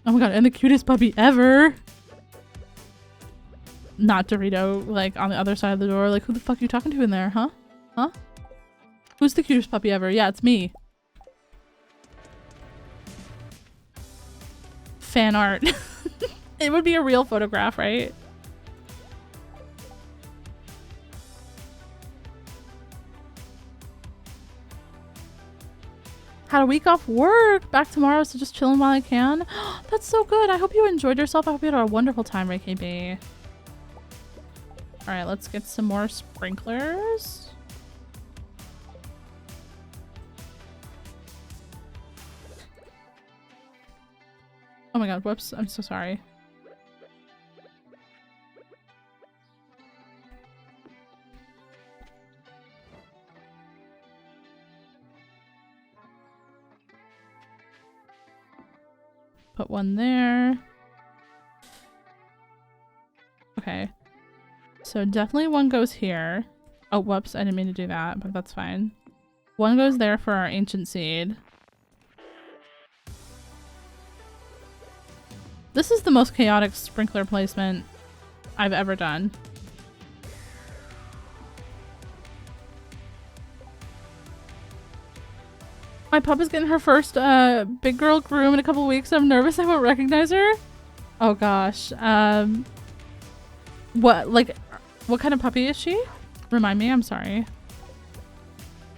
Oh my god, and the cutest puppy ever! Not Dorito, like, on the other side of the door. Like, who the fuck are you talking to in there, huh? Huh? Who's the cutest puppy ever? Yeah, it's me. Fan art. It would be a real photograph, right? Had a week off work. Back tomorrow, so just chilling while I can. That's so good. I hope you enjoyed yourself. I hope you had a wonderful time, RayKB. Alright, let's get some more sprinklers. Oh my god, whoops. I'm so sorry. Put one there. Okay. So definitely one goes here. Oh, whoops. I didn't mean to do that, but that's fine. One goes there for our ancient seed. This is the most chaotic sprinkler placement I've ever done. My pup is getting her first big girl groom in a couple weeks. I'm nervous I won't recognize her. Oh gosh. What kind of puppy is she? Remind me, I'm sorry.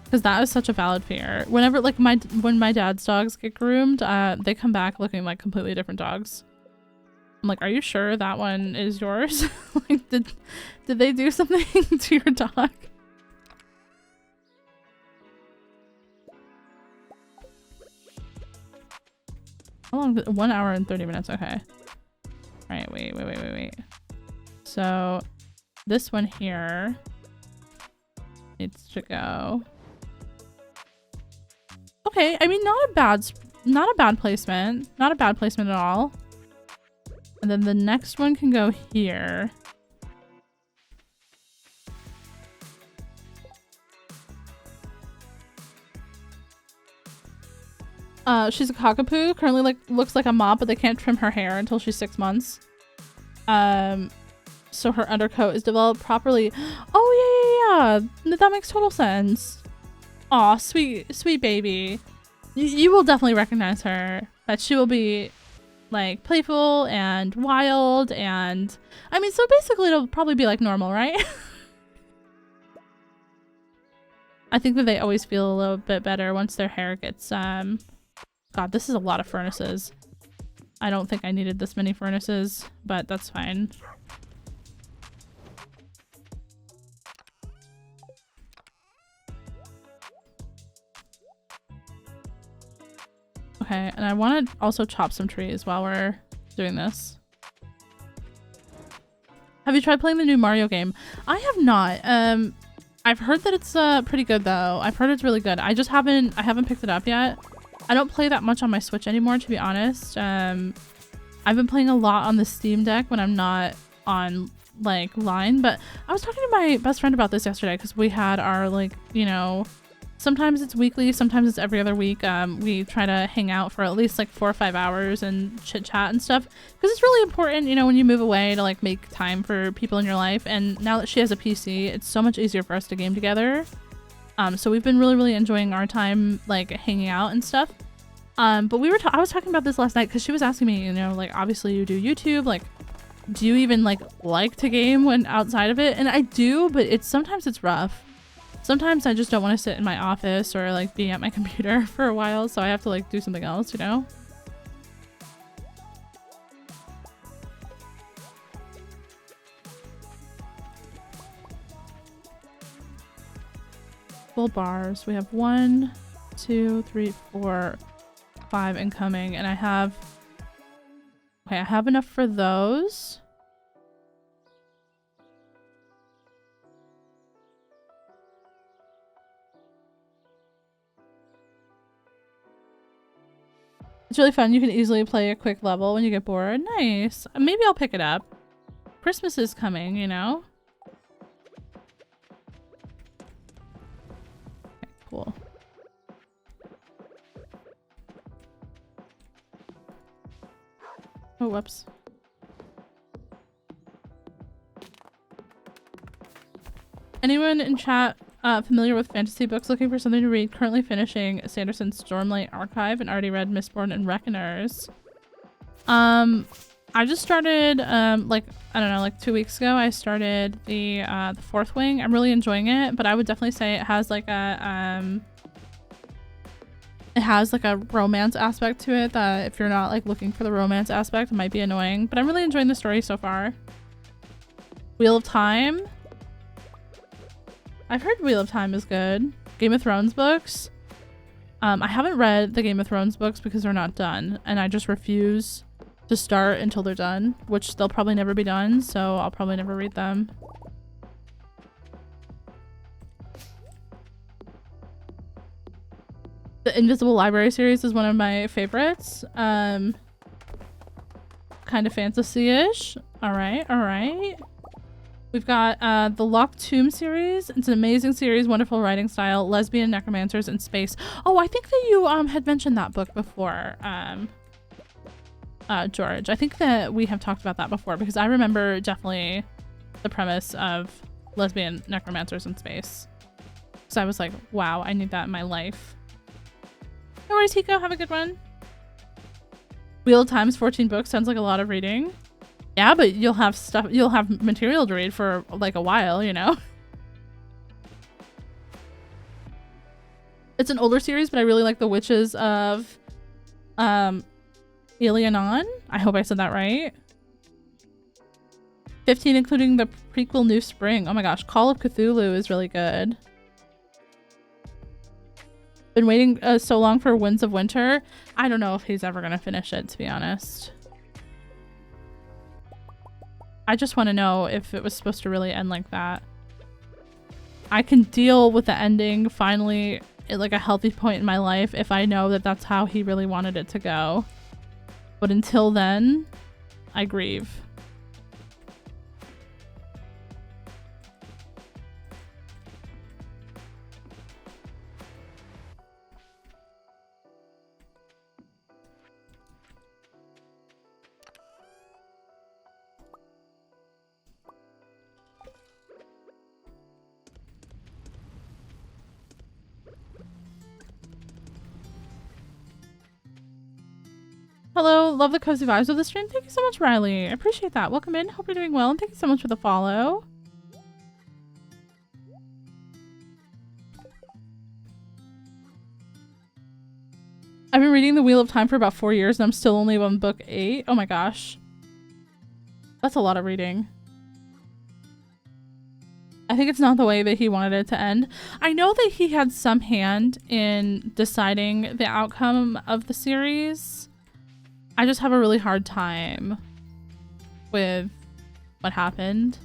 Because that is such a valid fear. Whenever, like, when my dad's dogs get groomed, they come back looking like completely different dogs. I'm like, are you sure that one is yours? Like, did they do something to your dog? How long? 1 hour and 30 minutes. Okay. All right. Wait. So this one here needs to go. Okay. I mean, not a bad placement. Not a bad placement at all. And then the next one can go here. She's a cockapoo. Currently, looks like a mop, but they can't trim her hair until she's 6 months. So her undercoat is developed properly. Oh yeah. That makes total sense. Aw, sweet baby. You will definitely recognize her. But she will be like playful and wild, and I mean, so basically it'll probably be like normal, right? I think that they always feel a little bit better once their hair gets God, this is a lot of furnaces. I don't think I needed this many furnaces, but that's fine. Okay, and I want to also chop some trees while we're doing this. Have you tried playing the new Mario game? I have not. I've heard that it's pretty good though. I've heard it's really good. I haven't picked it up yet. I don't play that much on my Switch anymore, to be honest. I've been playing a lot on the Steam Deck when I'm not on like line, but I was talking to my best friend about this yesterday because we had our like, you know, sometimes it's weekly, sometimes it's every other week. We try to hang out for at least like 4 or 5 hours and chit chat and stuff because it's really important, you know, when you move away to like make time for people in your life. And now that she has a PC, it's so much easier for us to game together. So we've been really enjoying our time like hanging out and stuff. But I was talking about this last night because she was asking me, you know, like obviously you do YouTube, like do you even like to game when outside of it? And I do, but sometimes it's rough. Sometimes I just don't want to sit in my office or like be at my computer for a while, so I have to like do something else, you know? Full bars. We have 1, 2, 3, 4, 5 incoming, and I have Okay, I have enough for those. It's really fun. You can easily play a quick level when you get bored. Nice. Maybe I'll pick it up. Christmas is coming, you know? Okay, cool. Oh, whoops. Anyone in chat familiar with fantasy books looking for something to read? Currently finishing Sanderson's Stormlight Archive and already read Mistborn and Reckoners. I just started like I don't know, like 2 weeks ago I started the Fourth Wing. I'm really enjoying it, but I would definitely say it has like a romance aspect to it that if you're not like looking for the romance aspect, it might be annoying, but I'm really enjoying the story so far. Wheel of Time. I've heard Wheel of Time is good. Game of Thrones books. I haven't read the Game of Thrones books because they're not done, and I just refuse to start until they're done, which they'll probably never be done, so I'll probably never read them. The Invisible Library series is one of my favorites. Kind of fantasy-ish. Alright, alright. We've got the Locked Tomb series. It's an amazing series, wonderful writing style, lesbian necromancers in space. Oh, I think that you had mentioned that book before, George. I think that we have talked about that before because I remember definitely the premise of lesbian necromancers in space. So I was like, wow, I need that in my life. No worries, Hiko. Have a good one. Wheel of Time's 14 books. Sounds like a lot of reading. Yeah, but you'll have material to read for like a while, you know? It's an older series, but I really like The Witches of Ilianon. I hope I said that right. 15 including the prequel New Spring. Oh my gosh, Call of Cthulhu is really good. Been waiting so long for Winds of Winter. I don't know if he's ever gonna finish it, to be honest. I just want to know if it was supposed to really end like that. I can deal with the ending finally at like a healthy point in my life if I know that that's how he really wanted it to go. But until then, I grieve. Hello, love the cozy vibes of the stream. Thank you so much, Riley. I appreciate that. Welcome in. Hope you're doing well, and thank you so much for the follow. I've been reading The Wheel of Time for about 4 years, and I'm still only on book 8. Oh my gosh. That's a lot of reading. I think it's not the way that he wanted it to end. I know that he had some hand in deciding the outcome of the series. I just have a really hard time with what happened.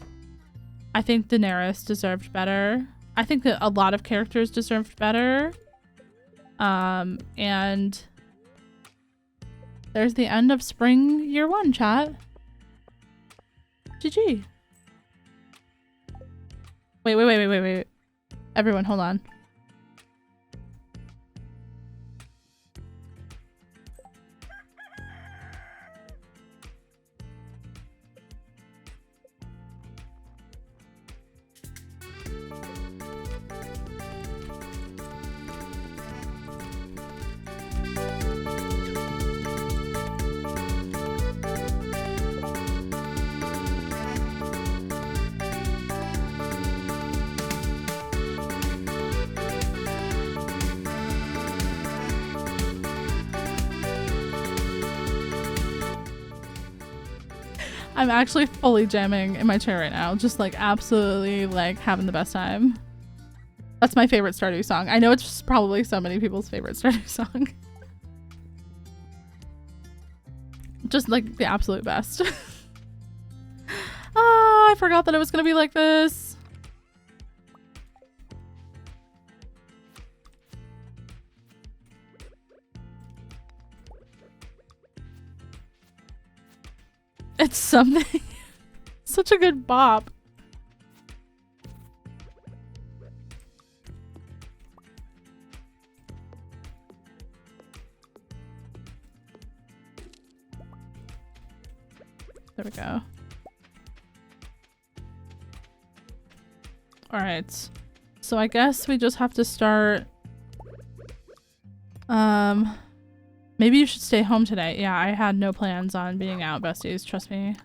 I think Daenerys deserved better. I think that a lot of characters deserved better. And there's the end of spring year 1, chat. GG. Wait. Everyone, hold on. I'm actually fully jamming in my chair right now. Just like absolutely like having the best time. That's my favorite Stardew song. I know it's probably so many people's favorite Stardew song. Just like the absolute best. Ah, I forgot that it was gonna be like this. It's something. Such a good bop. There we go. All right. So I guess we just have to start. Maybe you should stay home today. Yeah, I had no plans on being out, besties. Trust me.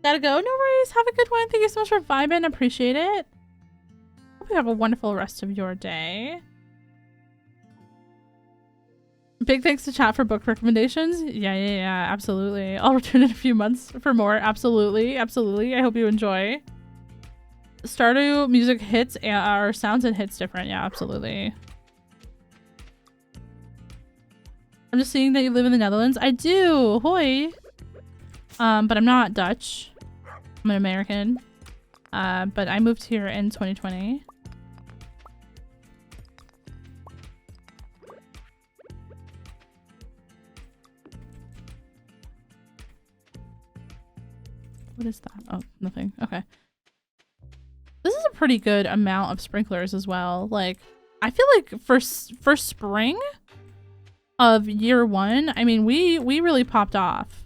Gotta go. No worries. Have a good one. Thank you so much for vibing. Appreciate it. Hope you have a wonderful rest of your day. Big thanks to chat for book recommendations. Yeah, absolutely. I'll return in a few months for more. Absolutely. I hope you enjoy. Stardew music hits or sounds and hits different. Yeah, absolutely. I'm just seeing that you live in the Netherlands. I do. Hoi. But I'm not Dutch. I'm an American. But I moved here in 2020. What is that? Oh, nothing. Okay. This is a pretty good amount of sprinklers as well. Like, I feel like for spring of year one, I mean, we really popped off.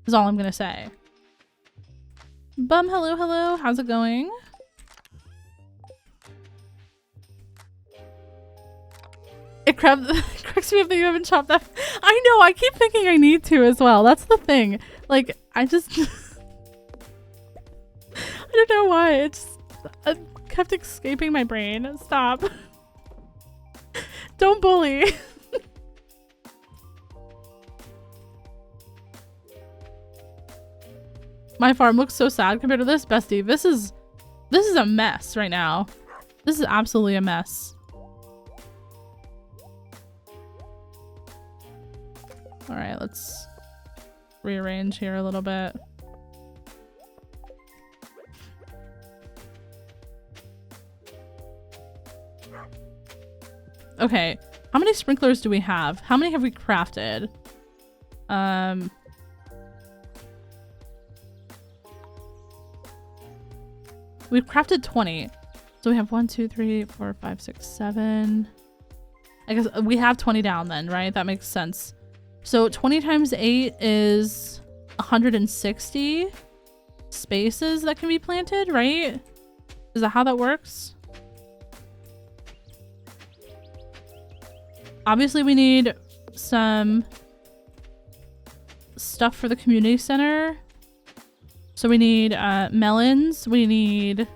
Is all I'm gonna say. Bum, hello. How's it going? It cracks me up that you haven't chopped that. I know. I keep thinking I need to as well. That's the thing. Like, I just. I don't know why. It's kept escaping my brain. Stop. Don't bully. My farm looks so sad compared to this, bestie. This is a mess right now. This is absolutely a mess. All right, let's rearrange here a little bit. Okay, how many sprinklers do we have? How many have we crafted? We've crafted 20. So we have 1, 2, 3, 4, 5, 6, 7. I guess we have 20 down then, right? That makes sense. So 20 times 8 is 160 spaces that can be planted, right? Is that how that works? Obviously, we need some stuff for the community center. So we need melons, we need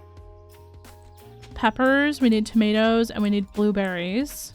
peppers, we need tomatoes, and we need blueberries.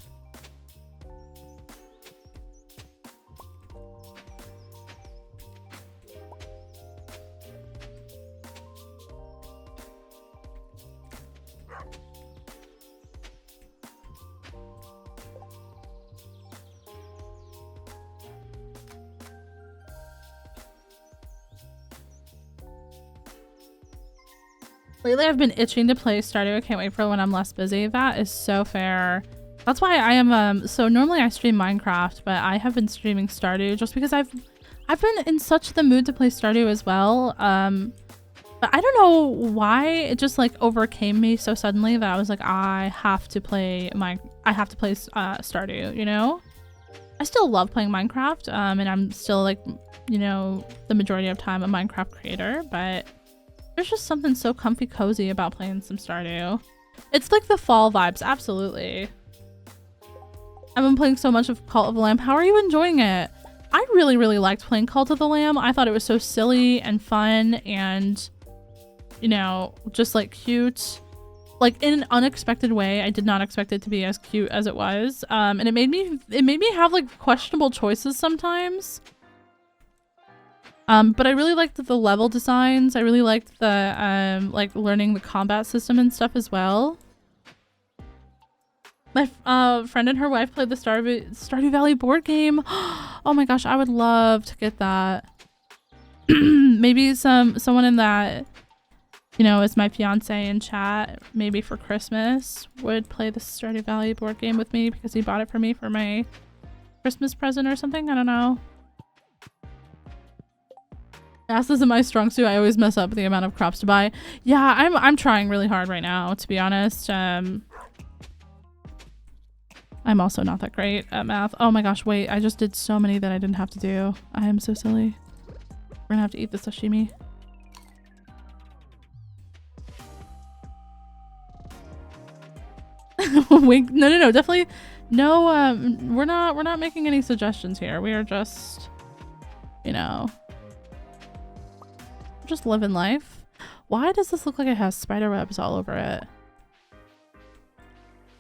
Lately, I've been itching to play Stardew. I can't wait for when I'm less busy. That is so fair. That's why I am, so normally I stream Minecraft, but I have been streaming Stardew just because I've been in such the mood to play Stardew as well. But I don't know why it just like overcame me so suddenly that I was like, I have to play Stardew, you know? I still love playing Minecraft, and I'm still like, you know, the majority of time a Minecraft creator, but there's just something so comfy cozy about playing some Stardew. It's like the fall vibes, absolutely. I've been playing so much of Cult of the Lamb. How are you enjoying it? I really, really liked playing Cult of the Lamb. I thought it was so silly and fun and, you know, just like cute. Like in an unexpected way. I did not expect it to be as cute as it was. And it made me have like questionable choices sometimes. But I really liked the level designs. I really liked the like learning the combat system and stuff as well. My friend and her wife played the Stardew Valley board game. Oh my gosh, I would love to get that. Maybe someone in that, you know, is my fiance in chat, maybe for Christmas, would play the Stardew Valley board game with me because he bought it for me for my Christmas present or something. I don't know. Math isn't my strong suit. I always mess up the amount of crops to buy. Yeah, I'm trying really hard right now, to be honest. I'm also not that great at math. Oh my gosh, wait, I just did so many that I didn't have to do. I am so silly. We're gonna have to eat the sashimi. Wink. No, definitely no. We're not making any suggestions here. We are just, you know, just living life. Why does this look like it has spider webs all over it?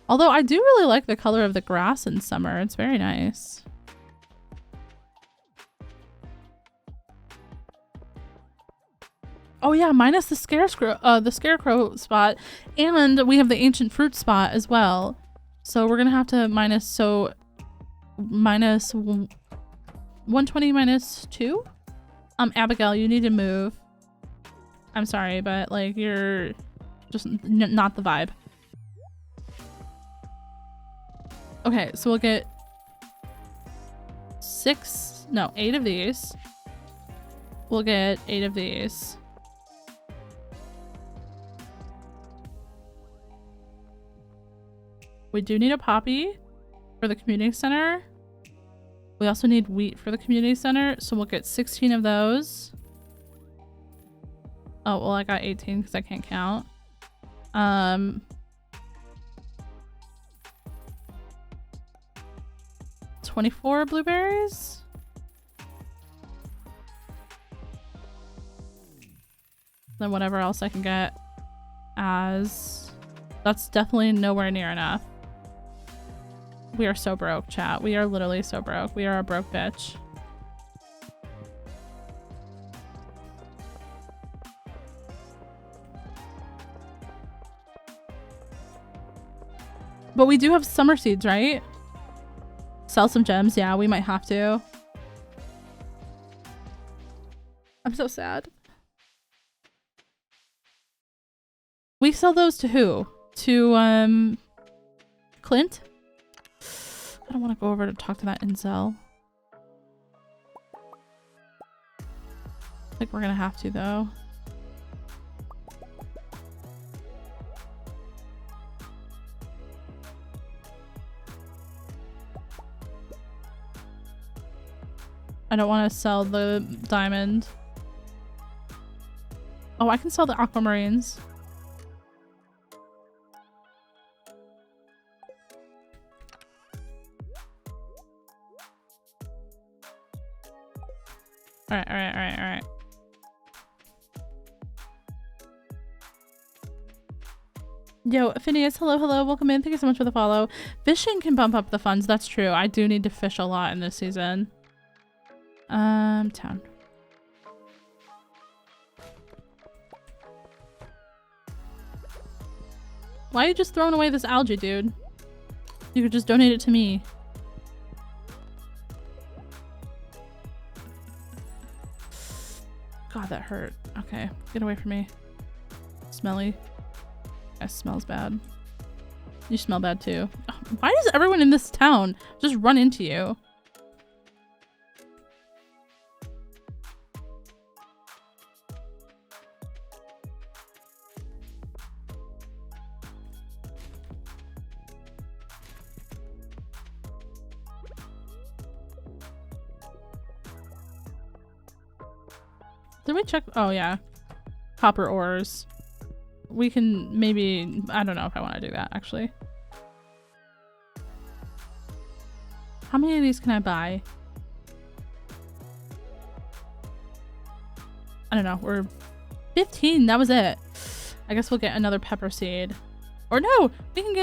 Although I do really like the color of the grass in summer. It's very nice. Oh yeah, minus the scarecrow spot, and we have the ancient fruit spot as well. So we're gonna have to minus 120 minus 2. Abigail, you need to move. I'm sorry, but like you're just not the vibe. Okay, so we'll get 8 of these. We'll get 8 of these. We do need a poppy for the community center. We also need wheat for the community center, so we'll get 16 of those. Oh, well, I got 18 because I can't count. 24 blueberries. Then whatever else I can get as... That's definitely nowhere near enough. We are so broke, chat. We are literally so broke. We are a broke bitch. But we do have summer seeds, right? Sell some gems. Yeah, we might have to. I'm so sad. We sell those to who? To, Clint? I don't want to go over to talk to that incel. I think we're gonna have to, though. I don't want to sell the diamond. Oh, I can sell the aquamarines. Alright. Yo, Phineas, hello, welcome in. Thank you so much for the follow. Fishing can bump up the funds, that's true. I do need to fish a lot in this season. Town. Why are you just throwing away this algae, dude? You could just donate it to me. God, that hurt. Okay, get away from me. Smelly. That smells bad. You smell bad too. Why does everyone in this town just run into you? Did we check? Oh yeah. Copper ores. We can maybe... I don't know if I want to do that, actually. How many of these can I buy? I don't know. We're 15. That was it. I guess we'll get another pepper seed. Or no! We can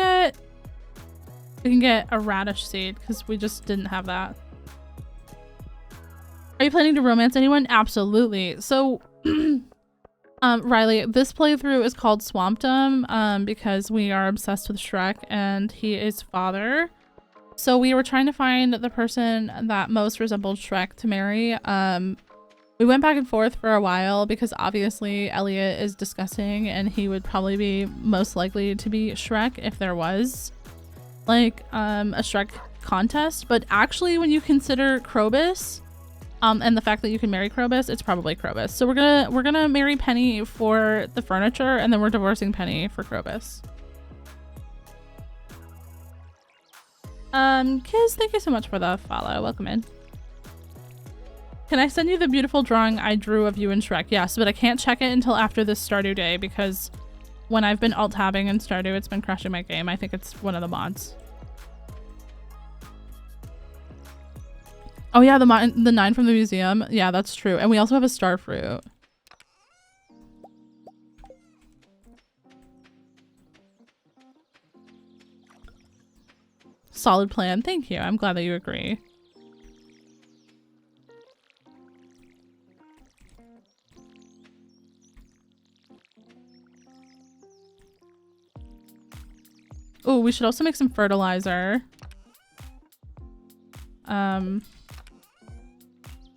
get a radish seed because we just didn't have that. Are you planning to romance anyone? Absolutely. So Riley, this playthrough is called Swampdom, because we are obsessed with Shrek and he is father. So we were trying to find the person that most resembled Shrek to marry. We went back and forth for a while because obviously Elliot is disgusting and he would probably be most likely to be Shrek if there was like a Shrek contest. But actually when you consider Krobus, and the fact that you can marry Krobus, it's probably Krobus. So we're gonna marry Penny for the furniture, and then we're divorcing Penny for Krobus. Kiz, thank you so much for the follow. Welcome in. Can I send you the beautiful drawing I drew of you and Shrek? Yes, but I can't check it until after this Stardew day because when I've been alt-tabbing in Stardew, it's been crashing my game. I think it's one of the mods. Oh yeah, the 9 from the museum. Yeah, that's true. And we also have a star fruit. Solid plan. Thank you. I'm glad that you agree. Oh, we should also make some fertilizer.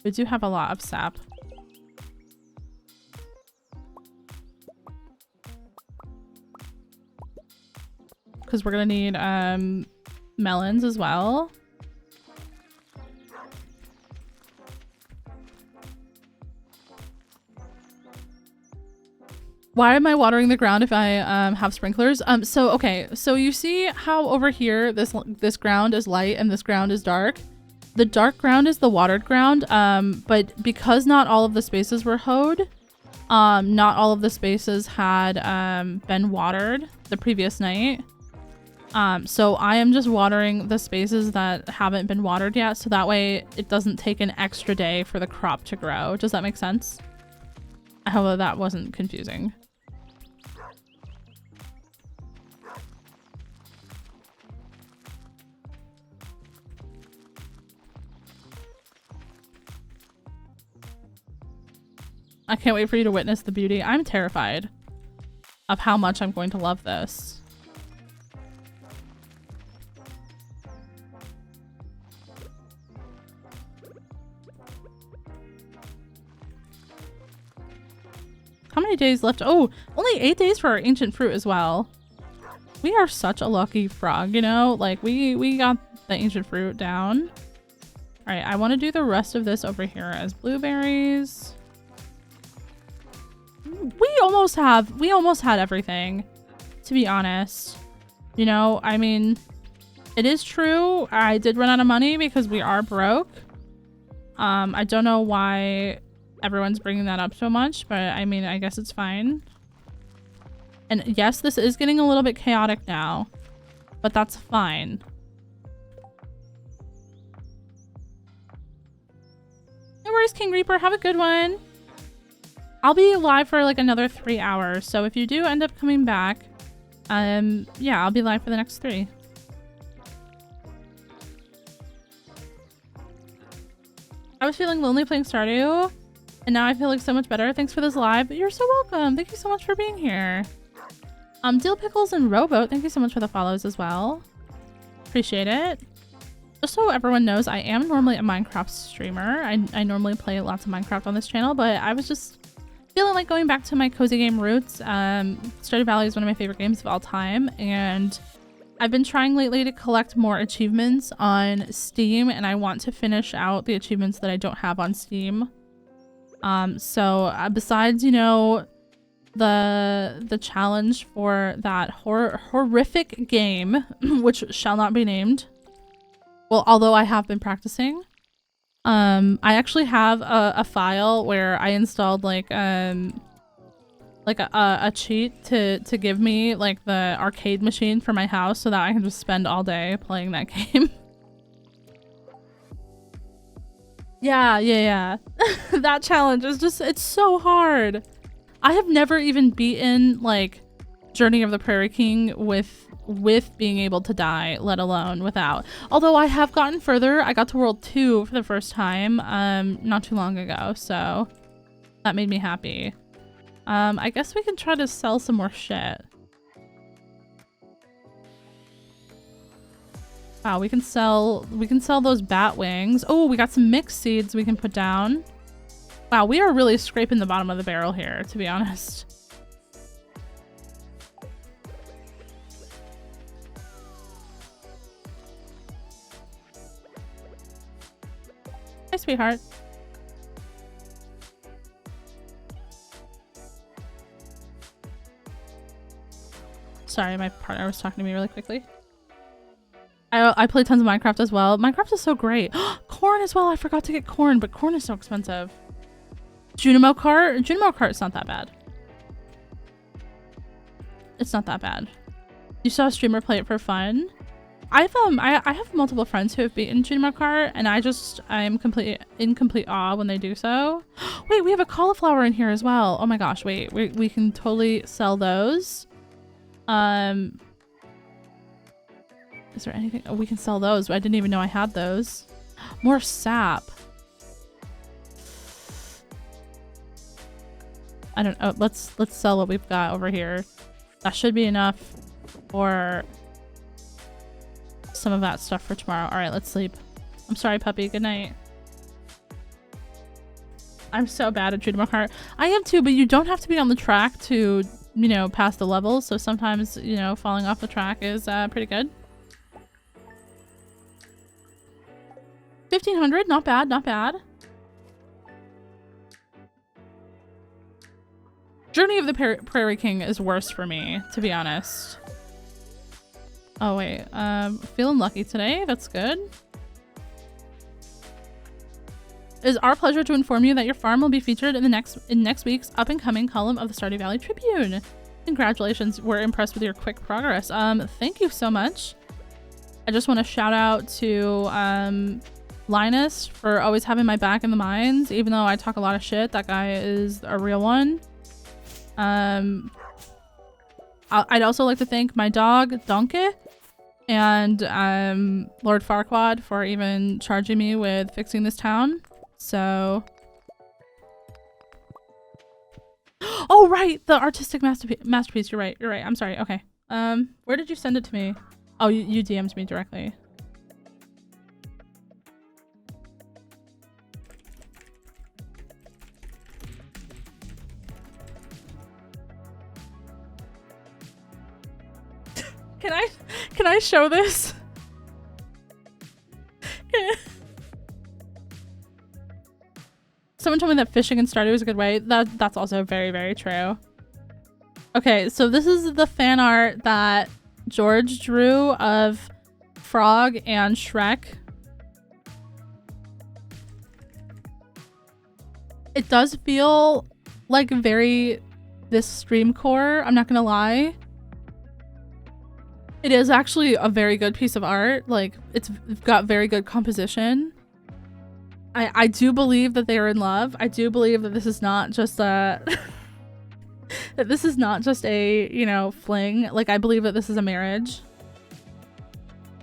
We do have a lot of sap. Because we're gonna need melons as well. Why am I watering the ground if I have sprinklers? Okay, so you see how over here this ground is light and this ground is dark? The dark ground is the watered ground, but because not all of the spaces were hoed, not all of the spaces had been watered the previous night. So I am just watering the spaces that haven't been watered yet, so that way it doesn't take an extra day for the crop to grow. Does that make sense? I hope that wasn't confusing. I can't wait for you to witness the beauty. I'm terrified of how much I'm going to love this. How many days left? Oh, only 8 days for our ancient fruit as well. We are such a lucky frog, you know? Like, we got the ancient fruit down. All right, I want to do the rest of this over here as blueberries. We almost had everything, to be honest. You know, I mean, it is true. I did run out of money because we are broke. I don't know why everyone's bringing that up so much, but I mean, I guess it's fine. And yes, this is getting a little bit chaotic now, but that's fine. No worries, King Reaper. Have a good one. I'll be live for like another 3 hours, so if you do end up coming back, yeah, I'll be live for the next 3. I was feeling lonely playing Stardew, and now I feel like so much better. Thanks for this live. You're so welcome. Thank you so much for being here. Dill Pickles and Rowboat, thank you so much for the follows as well. Appreciate it. Just so everyone knows, I am normally a Minecraft streamer. I normally play lots of Minecraft on this channel, but I was just feeling like going back to my cozy game roots. Stardew Valley is one of my favorite games of all time, and I've been trying lately to collect more achievements on Steam, and I want to finish out the achievements that I don't have on Steam. Besides, you know, the challenge for that horrific game, which shall not be named. Well, although I have been practicing. I actually have a file where I installed like a cheat to give me like the arcade machine for my house so that I can just spend all day playing that game. Yeah. That challenge is just, it's so hard. I have never even beaten like Journey of the Prairie King with being able to die, let alone without. Although I have gotten further. I got to World 2 for the first time not too long ago, so that made me happy. I guess we can try to sell some more shit. Wow, we can sell those bat wings. Oh, we got some mixed seeds we can put down. Wow, we are really scraping the bottom of the barrel here, to be honest. Hi, sweetheart. Sorry, my partner was talking to me really quickly. I play tons of Minecraft as well. Minecraft is so great. Corn as well. I forgot to get corn, but corn is so expensive. Junimo cart? Junimo cart's not that bad. It's not that bad. You saw a streamer play it for fun. I have multiple friends who have beaten Junimo cart, and I'm in complete awe when they do so. Wait, we have a cauliflower in here as well. Oh my gosh, wait, we can totally sell those. Is there anything? Oh, we can sell those. I didn't even know I had those. More sap. I don't know. Let's sell what we've got over here. That should be enough for some of that stuff for tomorrow. All right, let's sleep. I'm sorry, puppy. Good night. I'm so bad at shooting my heart. I am too, but you don't have to be on the track to, you know, pass the levels. So sometimes, you know, falling off the track is pretty good. 1500, not bad, not bad. Journey of the Prairie King is worse for me, to be honest. Oh wait, feeling lucky today. That's good. It is our pleasure to inform you that your farm will be featured in next week's up-and-coming column of the Stardew Valley Tribune. Congratulations, we're impressed with your quick progress. Thank you so much. I just want to shout out to Linus for always having my back in the mines, even though I talk a lot of shit. That guy is a real one. I'd also like to thank my dog Donkey and Lord Farquaad for even charging me with fixing this town. So oh right, the artistic masterpiece. You're right, I'm sorry. Okay, where did you send it to me? Oh, you DM'd me directly. Can I show this? Someone told me that fishing in Stardew is a good way. That's also very, very true. Okay, so this is the fan art that George drew of Frog and Shrek. It does feel like very this stream core, I'm not gonna lie. It is actually a very good piece of art. Like, it's got very good composition. I do believe that they are in love. I do believe that this is not just a that this is not just a, you know, fling. Like, I believe that this is a marriage.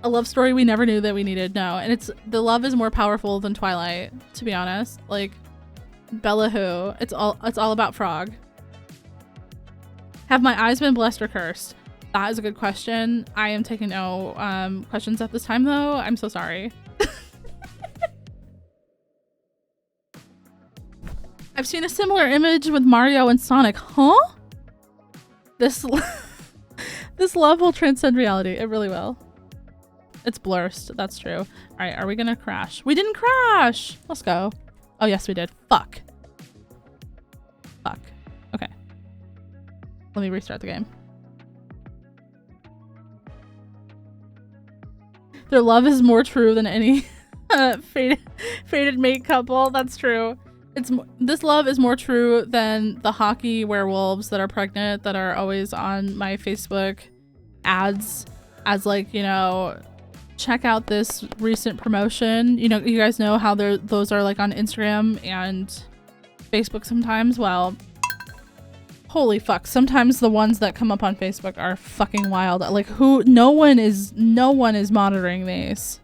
A love story we never knew that we needed. No, and the love is more powerful than Twilight, to be honest. Like, Bella who? It's all about Frog. Have my eyes been blessed or cursed? That is a good question. I am taking no questions at this time, though. I'm so sorry. I've seen a similar image with Mario and Sonic. Huh? This love will transcend reality. It really will. It's blurst. That's true. All right, are we gonna crash? We didn't crash! Let's go. Oh, yes, we did. Fuck. Fuck. Okay. Let me restart the game. Their love is more true than any fated mate couple. That's true. This love is more true than the hockey werewolves that are pregnant that are always on my Facebook ads as, like, you know, check out this recent promotion. You know, you guys know how those are like on Instagram and Facebook sometimes. Well, holy fuck, sometimes the ones that come up on Facebook are fucking wild. Like, no one is monitoring these.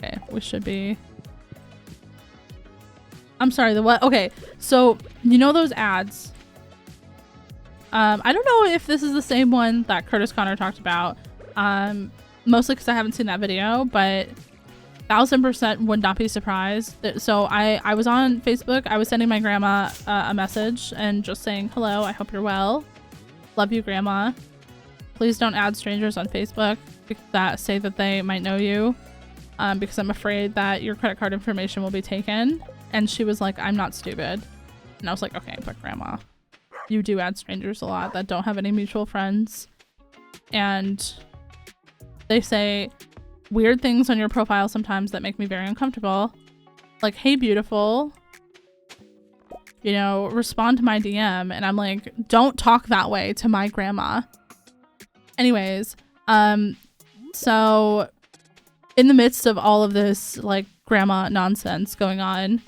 Okay, we should be I'm sorry, the what? Okay, so you know those ads? I don't know if this is the same one that Curtis Connor talked about. Mostly because I haven't seen that video, but 1000% would not be surprised. So I was on Facebook. I was sending my grandma a message and just saying, hello, I hope you're well. Love you, grandma. Please don't add strangers on Facebook that say that they might know you, because I'm afraid that your credit card information will be taken. And she was like, I'm not stupid. And I was like, okay, but grandma, you do add strangers a lot that don't have any mutual friends. And they say weird things on your profile sometimes that make me very uncomfortable. Like, hey, beautiful, you know, respond to my DM. And I'm like, don't talk that way to my grandma. Anyways, so in the midst of all of this, like, grandma nonsense going on,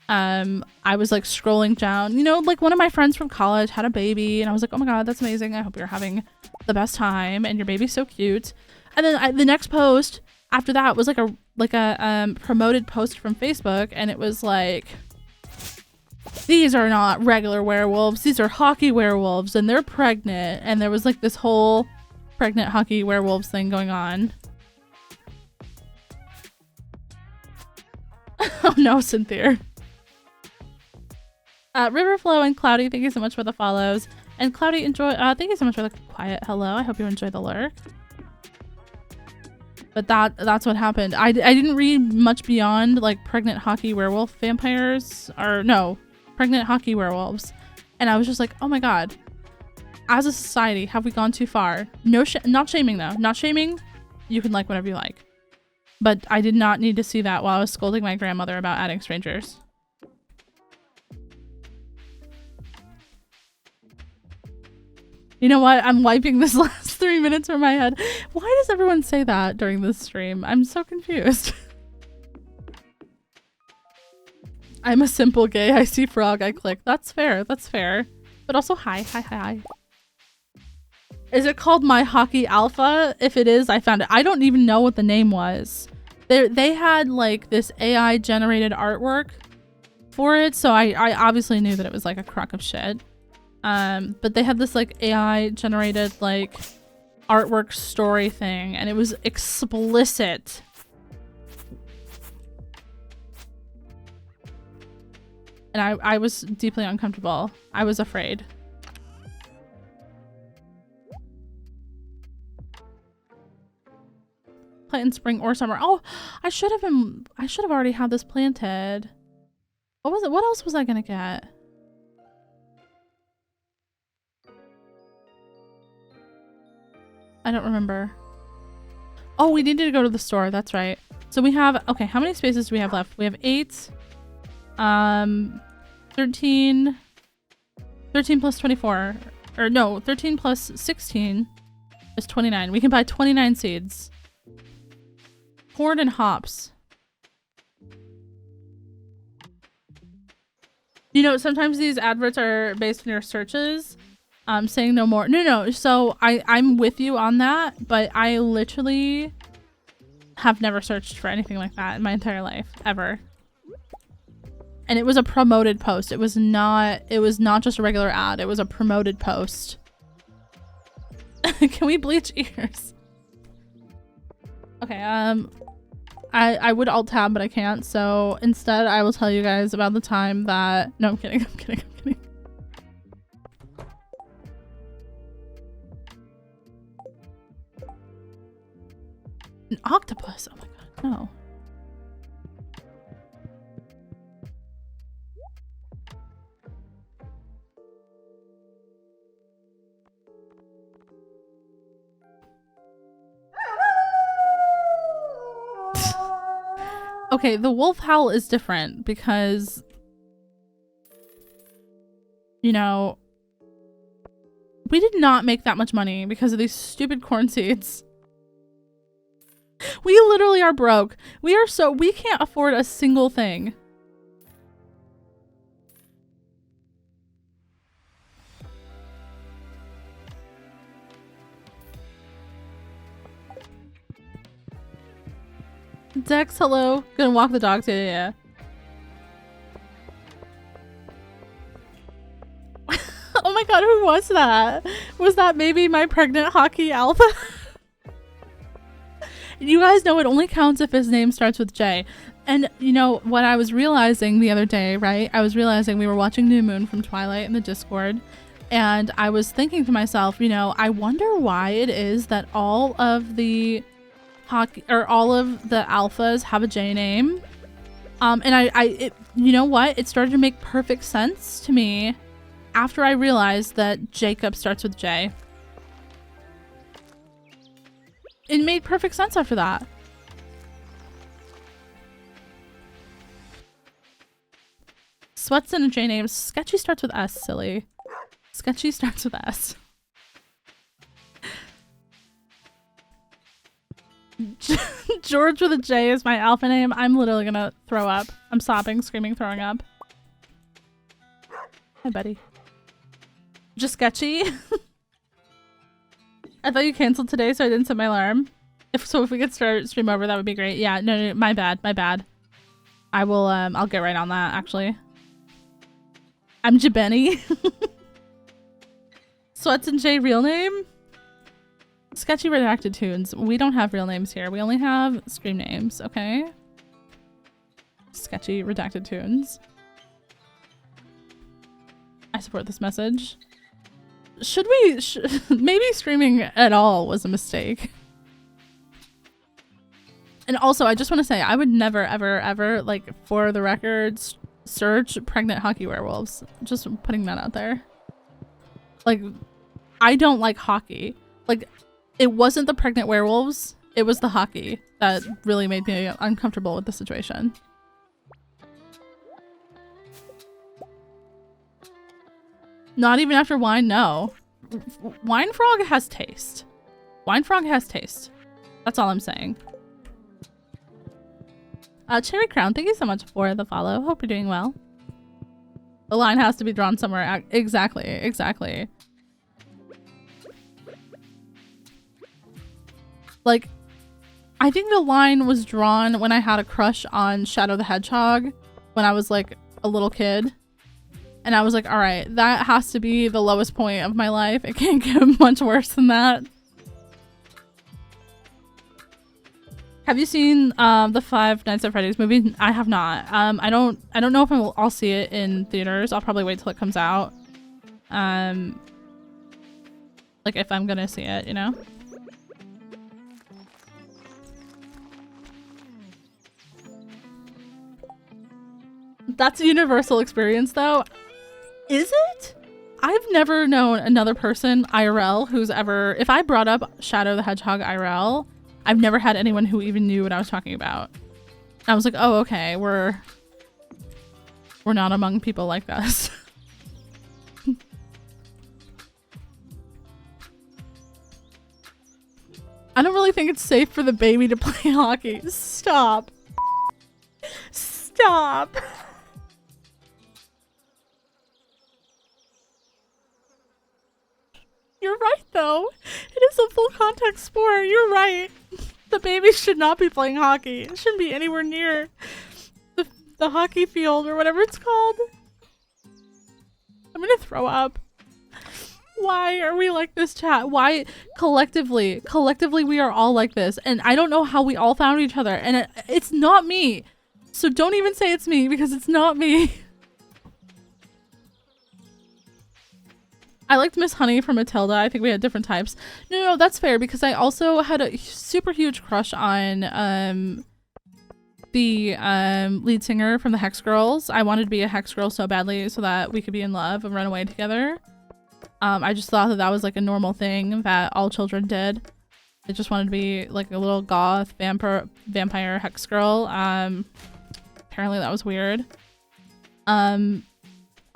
I was like scrolling down, you know, like one of my friends from college had a baby and I was like, oh my god, that's amazing. I hope you're having the best time and your baby's so cute. And then the next post after that was like a promoted post from Facebook, and it was like, these are not regular werewolves, these are hockey werewolves and they're pregnant. And there was like this whole pregnant hockey werewolves thing going on. Oh no, Cynthia. Riverflow and Cloudy, thank you so much for the follows. And Cloudy, thank you so much for the quiet hello. I hope you enjoy the lurk. But that's what happened. I didn't read much beyond like pregnant hockey werewolf vampires, or no, pregnant hockey werewolves. And I was just like, oh my god, as a society, have we gone too far? No, not shaming though. Not shaming. You can like whatever you like. But I did not need to see that while I was scolding my grandmother about adding strangers. You know what? I'm wiping this last 3 minutes from my head. Why does everyone say that during this stream? I'm so confused. I'm a simple gay. I see frog. I click. That's fair. That's fair. But also, hi. Is it called My Hockey Alpha? If it is, I found it. I don't even know what the name was. They had like this AI generated artwork for it. So I obviously knew that it was like a crock of shit. But they had this like AI generated like artwork story thing, and it was explicit. And I was deeply uncomfortable. I was afraid. Plant in spring or summer. Oh, I should have already had this planted. What was it? What else was I gonna get? I don't remember. Oh, we needed to go to the store. That's right. So we have, okay, how many spaces do we have left? We have 8. 13 plus 24. Or no, 13 plus 16 is 29. We can buy 29 seeds. Corn and hops. You know, sometimes these adverts are based on your searches. Saying no more. No. So I'm with you on that, but I literally have never searched for anything like that in my entire life, ever. And it was a promoted post. It was not just a regular ad. It was a promoted post. Can we bleach ears? Okay, I would alt tab, but I can't. So instead I will tell you guys about the time that, no, I'm kidding. An octopus. Oh my god, no. Okay, the wolf howl is different because, you know, we did not make that much money because of these stupid corn seeds. We literally are broke. We can't afford a single thing. Dex, hello. Gonna walk the dogs. Yeah. god, who was that? Was that maybe my pregnant hockey alpha? You guys know it only counts if his name starts with J. And you know what I was realizing the other day, right? I was realizing we were watching New Moon from Twilight in the Discord, and I was thinking to myself, you know, I wonder why it is that all of the hockey or all of the alphas have a J name. And you know what? It started to make perfect sense to me after I realized that Jacob starts with J. It made perfect sense after that. Sweats and a J name. Sketchy starts with S, silly. Sketchy starts with S. George with a J is my alpha name. I'm literally gonna throw up. I'm sobbing, screaming, throwing up. Hi, buddy. Just sketchy. I thought you canceled today, so I didn't set my alarm. If we could start stream over, that would be great. Yeah, no, my bad, my bad. I will, I'll get right on that, actually. I'm Jabeni. Sweats and J real name? Sketchy redacted tunes. We don't have real names here. We only have stream names, okay? Sketchy redacted tunes. I support this message. Should we maybe streaming at all was a mistake. And also, I just want to say, I would never, ever, ever, like, for the record, search pregnant hockey werewolves. Just putting that out there. Like, I don't like hockey. Like, it wasn't the pregnant werewolves, it was the hockey that really made me uncomfortable with the situation. Not even after wine, no. Wine Frog has taste. Wine Frog has taste. That's all I'm saying. Cherry Crown, thank you so much for the follow. Hope you're doing well. The line has to be drawn somewhere. Exactly, exactly. Like, I think the line was drawn when I had a crush on Shadow the Hedgehog when I was like a little kid. And I was like, all right, that has to be the lowest point of my life. It can't get much worse than that. Have you seen the Five Nights at Freddy's movie? I have not. I don't know if I'll see it in theaters. I'll probably wait till it comes out. Like if I'm gonna see it, you know? That's a universal experience though. Is it? I've never known another person IRL who's ever, if I brought up Shadow the Hedgehog IRL, I've never had anyone who even knew what I was talking about. I was like, oh, okay, we're not among people like us. I don't really think it's safe for the baby to play hockey. Stop. Stop. You're right, though. It is a full contact sport. You're right. The baby should not be playing hockey. It shouldn't be anywhere near the hockey field or whatever it's called. I'm gonna throw up. Why are we like this, chat? Why collectively we are all like this, and I don't know how we all found each other, and it's not me. So don't even say it's me, because it's not me. I liked Miss Honey from Matilda. I think we had different types. No, that's fair, because I also had a super huge crush on the lead singer from the Hex Girls. I wanted to be a Hex Girl so badly so that we could be in love and run away together. I just thought that was like a normal thing that all children did. I just wanted to be like a little goth vampire Hex Girl. Apparently that was weird.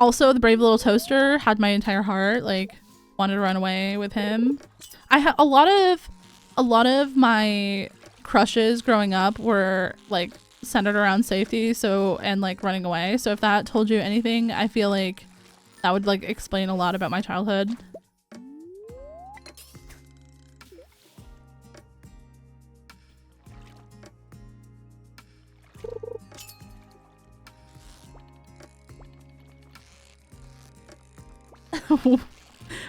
Also, the Brave Little Toaster had my entire heart. Like, wanted to run away with him. I had a lot of my crushes growing up were like centered around safety, and like running away. So if that told you anything, I feel like that would like explain a lot about my childhood.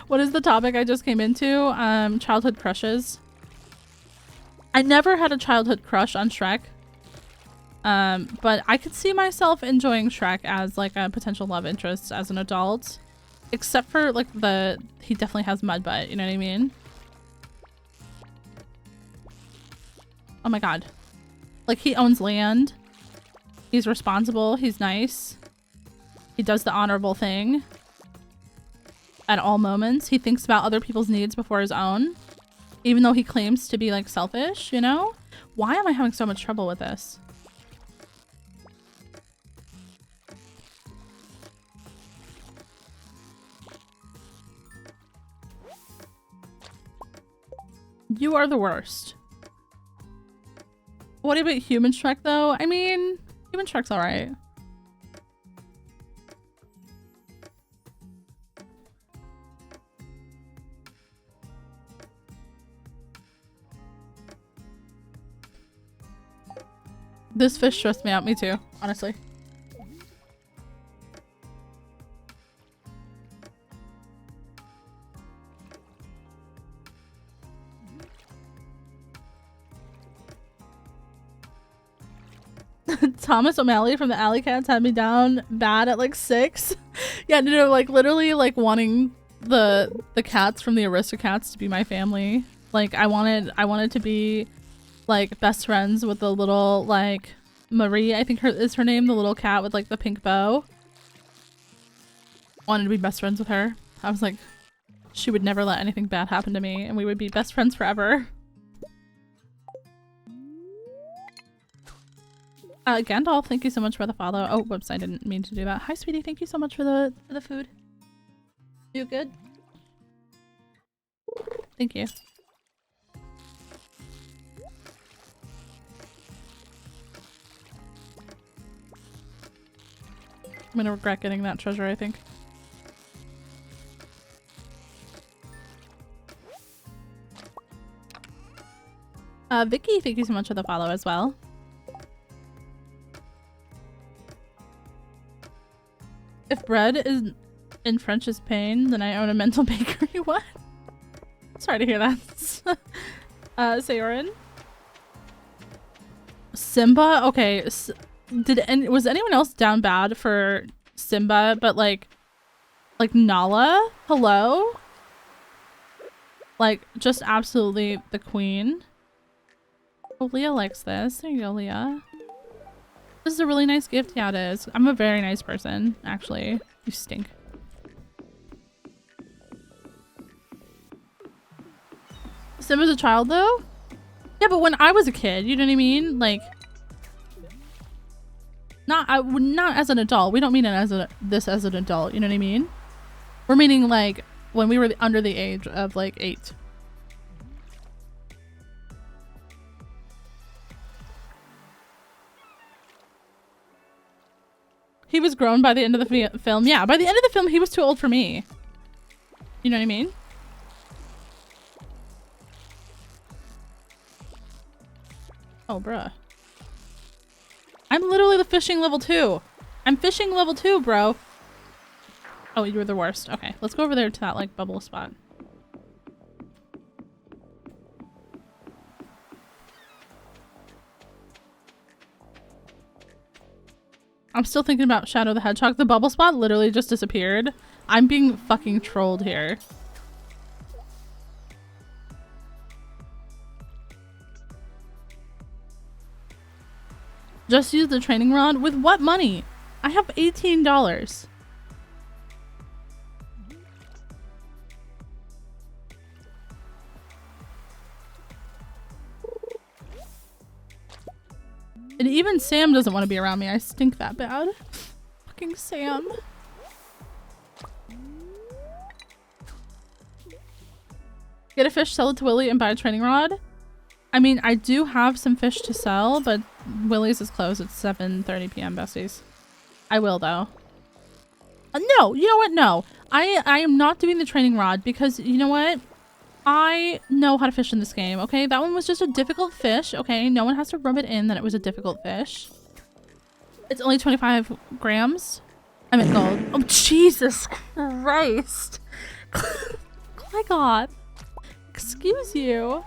What is the topic I just came into? Childhood crushes. I never had a childhood crush on Shrek. But I could see myself enjoying Shrek as like a potential love interest as an adult. Except for like he definitely has mud butt, you know what I mean? Oh my god. Like he owns land. He's responsible, he's nice. He does the honorable thing. At all moments. He thinks about other people's needs before his own. Even though he claims to be like selfish, you know? Why am I having so much trouble with this? You are the worst. What about human Shrek though? I mean, human Shrek's alright. This fish stressed me out. Me too, honestly. Thomas O'Malley from the Alley Cats had me down bad at like 6. Yeah, no, like literally like wanting the cats from the Aristocats to be my family. Like I wanted to be like best friends with the little like Marie, I think is her name, the little cat with like the pink bow. Wanted to be best friends with her. I was like, she would never let anything bad happen to me and we would be best friends forever. Gandalf, thank you so much for the follow. Oh, whoops, I didn't mean to do that. Hi, sweetie, thank you so much for the food. You good? Thank you. I'm gonna regret getting that treasure, I think. Vicky, thank you so much for the follow as well. If bread is in French is pain, then I own a mental bakery. What? Sorry to hear that. Sayorin? Simba? Okay. Was anyone else down bad for Simba? But like Nala? Hello? Like, just absolutely the queen. Oh, Leah likes this. There you go, Leah. This is a really nice gift. Yeah, it is. I'm a very nice person, actually. You stink. Simba's a child, though? Yeah, but when I was a kid, you know what I mean? Like, not as an adult. We don't mean it as as an adult, you know what I mean? We're meaning like when we were under the age of like 8. He was grown by the end of the film. Yeah, by the end of the film, he was too old for me. You know what I mean? Oh, bruh. I'm literally the fishing level 2. I'm fishing level 2, bro. Oh, you were the worst. Okay, let's go over there to that, like, bubble spot. I'm still thinking about Shadow the Hedgehog. The bubble spot literally just disappeared. I'm being fucking trolled here. Just use the training rod? With what money? I have $18. And even Sam doesn't want to be around me. I stink that bad. Fucking Sam. Get a fish, sell it to Willie, and buy a training rod? I mean, I do have some fish to sell, but Willie's is closed at 7:30 p.m. besties. I will, though. No, you know what? No. I am not doing the training rod because, you know what? I know how to fish in this game, okay? That one was just a difficult fish, okay? No one has to rub it in that it was a difficult fish. It's only 25 grams. I'm at gold. Oh, Jesus Christ. my god. Excuse you.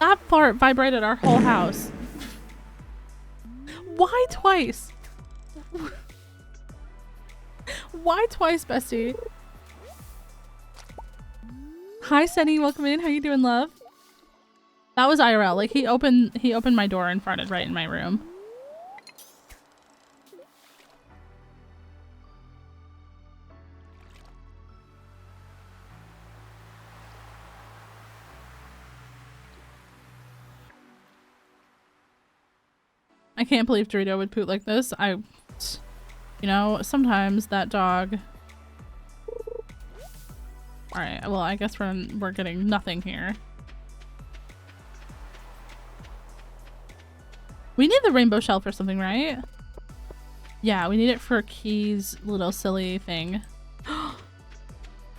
That fart vibrated our whole house. Why twice? Why twice, bestie? Hi, Sunny. Welcome in. How you doing, love? That was IRL. Like he opened my door and farted right in my room. I can't believe Dorito would poop like this. You know, sometimes that dog. All right. Well, I guess we're getting nothing here. We need the rainbow shell for something, right? Yeah, we need it for Key's little silly thing.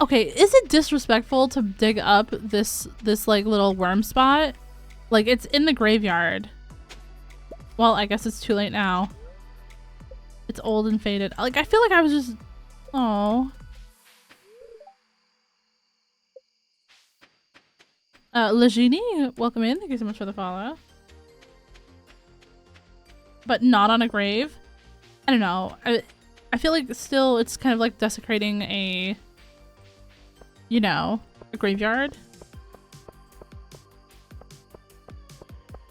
Okay, is it disrespectful to dig up this like little worm spot? Like it's in the graveyard. Well, I guess it's too late now. It's old and faded. Like I feel like I was just oh. Legini, welcome in. Thank you so much for the follow. But not on a grave. I don't know. I feel like still it's kind of like desecrating a, you know, a graveyard.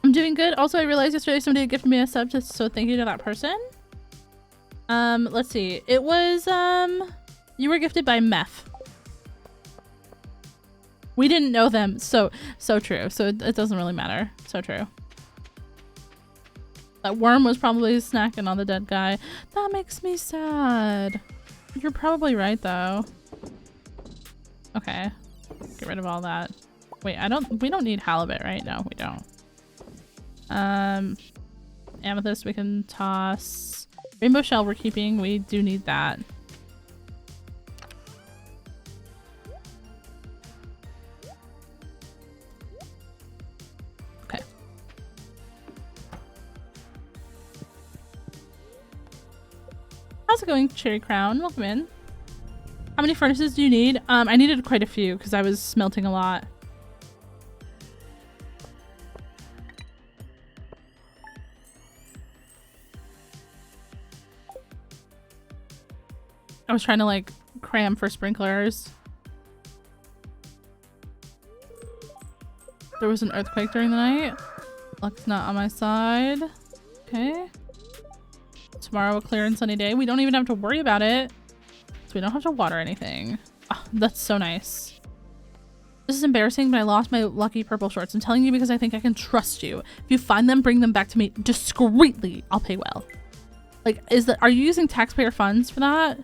I'm doing good. Also, I realized yesterday somebody had gifted me a sub, so thank you to that person. Let's see. It was, you were gifted by Meth. We didn't know them. So true. So it doesn't really matter. So true. That worm was probably snacking on the dead guy. That makes me sad. You're probably right though. Okay. Get rid of all that. Wait, we don't need halibut, right? No, we don't. Amethyst we can toss. Rainbow shell we're keeping. We do need that. Okay. How's it going, Cherry Crown? Welcome in. How many furnaces do you need? I needed quite a few because I was smelting a lot. I was trying to like cram for sprinklers. There was an earthquake during the night. Luck's not on my side. Okay. Tomorrow a clear and sunny day. We don't even have to worry about it. So we don't have to water anything. Oh, that's so nice. This is embarrassing, but I lost my lucky purple shorts. I'm telling you because I think I can trust you. If you find them, bring them back to me discreetly. I'll pay well. Like, are you using taxpayer funds for that?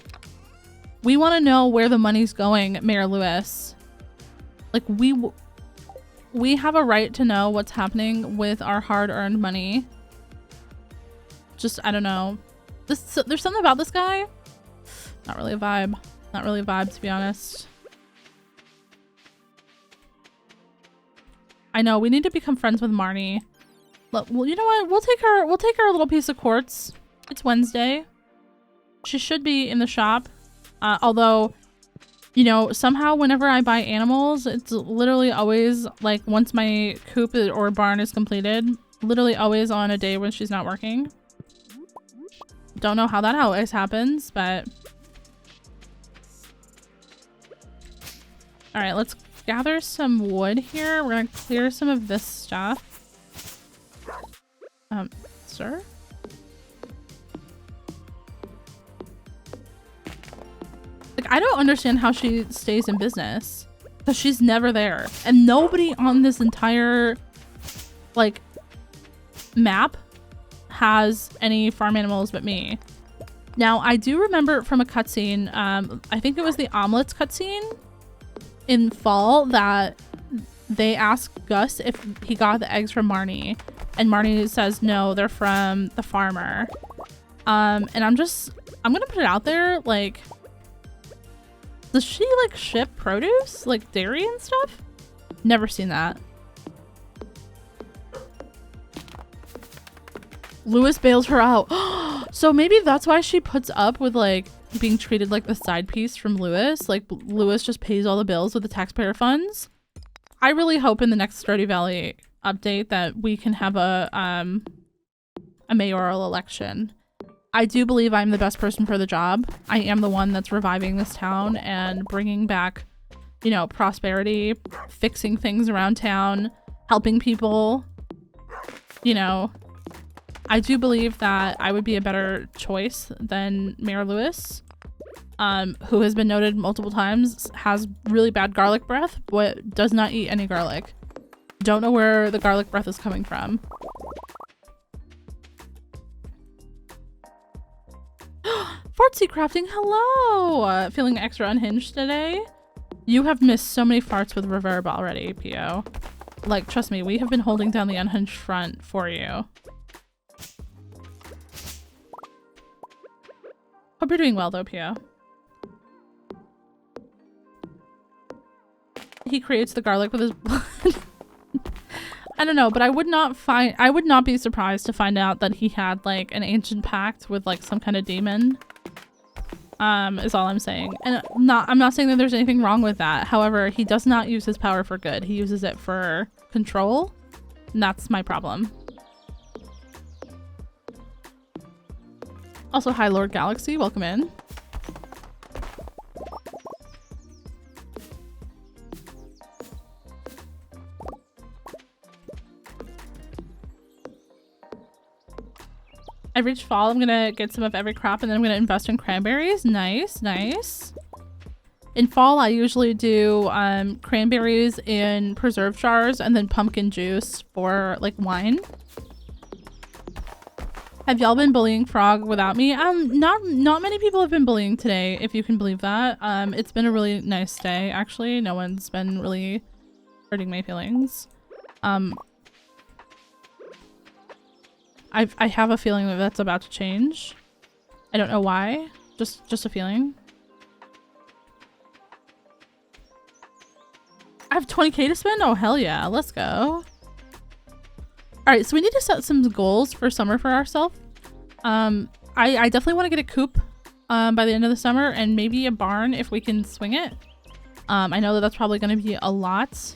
We want to know where the money's going, Mayor Lewis. Like, we have a right to know what's happening with our hard-earned money. Just, I don't know. There's something about this guy. Not really a vibe. Not really a vibe, to be honest. I know, we need to become friends with Marnie. Well, you know what? We'll take her a little piece of quartz. It's Wednesday. She should be in the shop. Although, you know, somehow whenever I buy animals, it's literally always like once my coop or barn is completed, literally always on a day when she's not working. Don't know how that always happens, but all right, let's gather some wood here. We're gonna clear some of this stuff. Sir? Like, I don't understand how she stays in business because she's never there, and nobody on this entire like map has any farm animals but me. Now, I do remember from a cutscene, I think it was the omelets cutscene in fall, that they asked Gus if he got the eggs from Marnie, and Marnie says no, they're from the farmer. And I'm gonna put it out there, like, does she like ship produce, like dairy and stuff? Never seen that. Lewis bails her out. So maybe that's why she puts up with like being treated like the side piece from Lewis. Like Lewis just pays all the bills with the taxpayer funds. I really hope in the next Stardew Valley update that we can have a mayoral election. I do believe I'm the best person for the job. I am the one that's reviving this town and bringing back, you know, prosperity, fixing things around town, helping people. You know, I do believe that I would be a better choice than Mayor Lewis, who has been noted multiple times, has really bad garlic breath, but does not eat any garlic. Don't know where the garlic breath is coming from. Fartsy crafting, hello! Feeling extra unhinged today? You have missed so many farts with reverb already, Pio. Like, trust me, we have been holding down the unhinged front for you. Hope you're doing well though, Pio. He creates the garlic with his blood. I don't know, but I would not be surprised to find out that he had like an ancient pact with like some kind of demon. Is all I'm saying. And I'm not saying that there's anything wrong with that. However, he does not use his power for good. He uses it for control. And that's my problem. Also, hi Lord Galaxy, welcome in. I've reached fall. I'm gonna get some of every crop and then I'm gonna invest in cranberries. Nice, nice. In fall, I usually do cranberries in preserve jars and then pumpkin juice for like wine. Have y'all been bullying Frog without me? Not many people have been bullying today, if you can believe that. It's been a really nice day, actually. No one's been really hurting my feelings. I have a feeling that that's about to change. I don't know why. Just a feeling. I have 20k to spend? Oh, hell yeah. Let's go. Alright, so we need to set some goals for summer for ourselves. I definitely want to get a coop by the end of the summer and maybe a barn if we can swing it. I know that that's probably going to be a lot.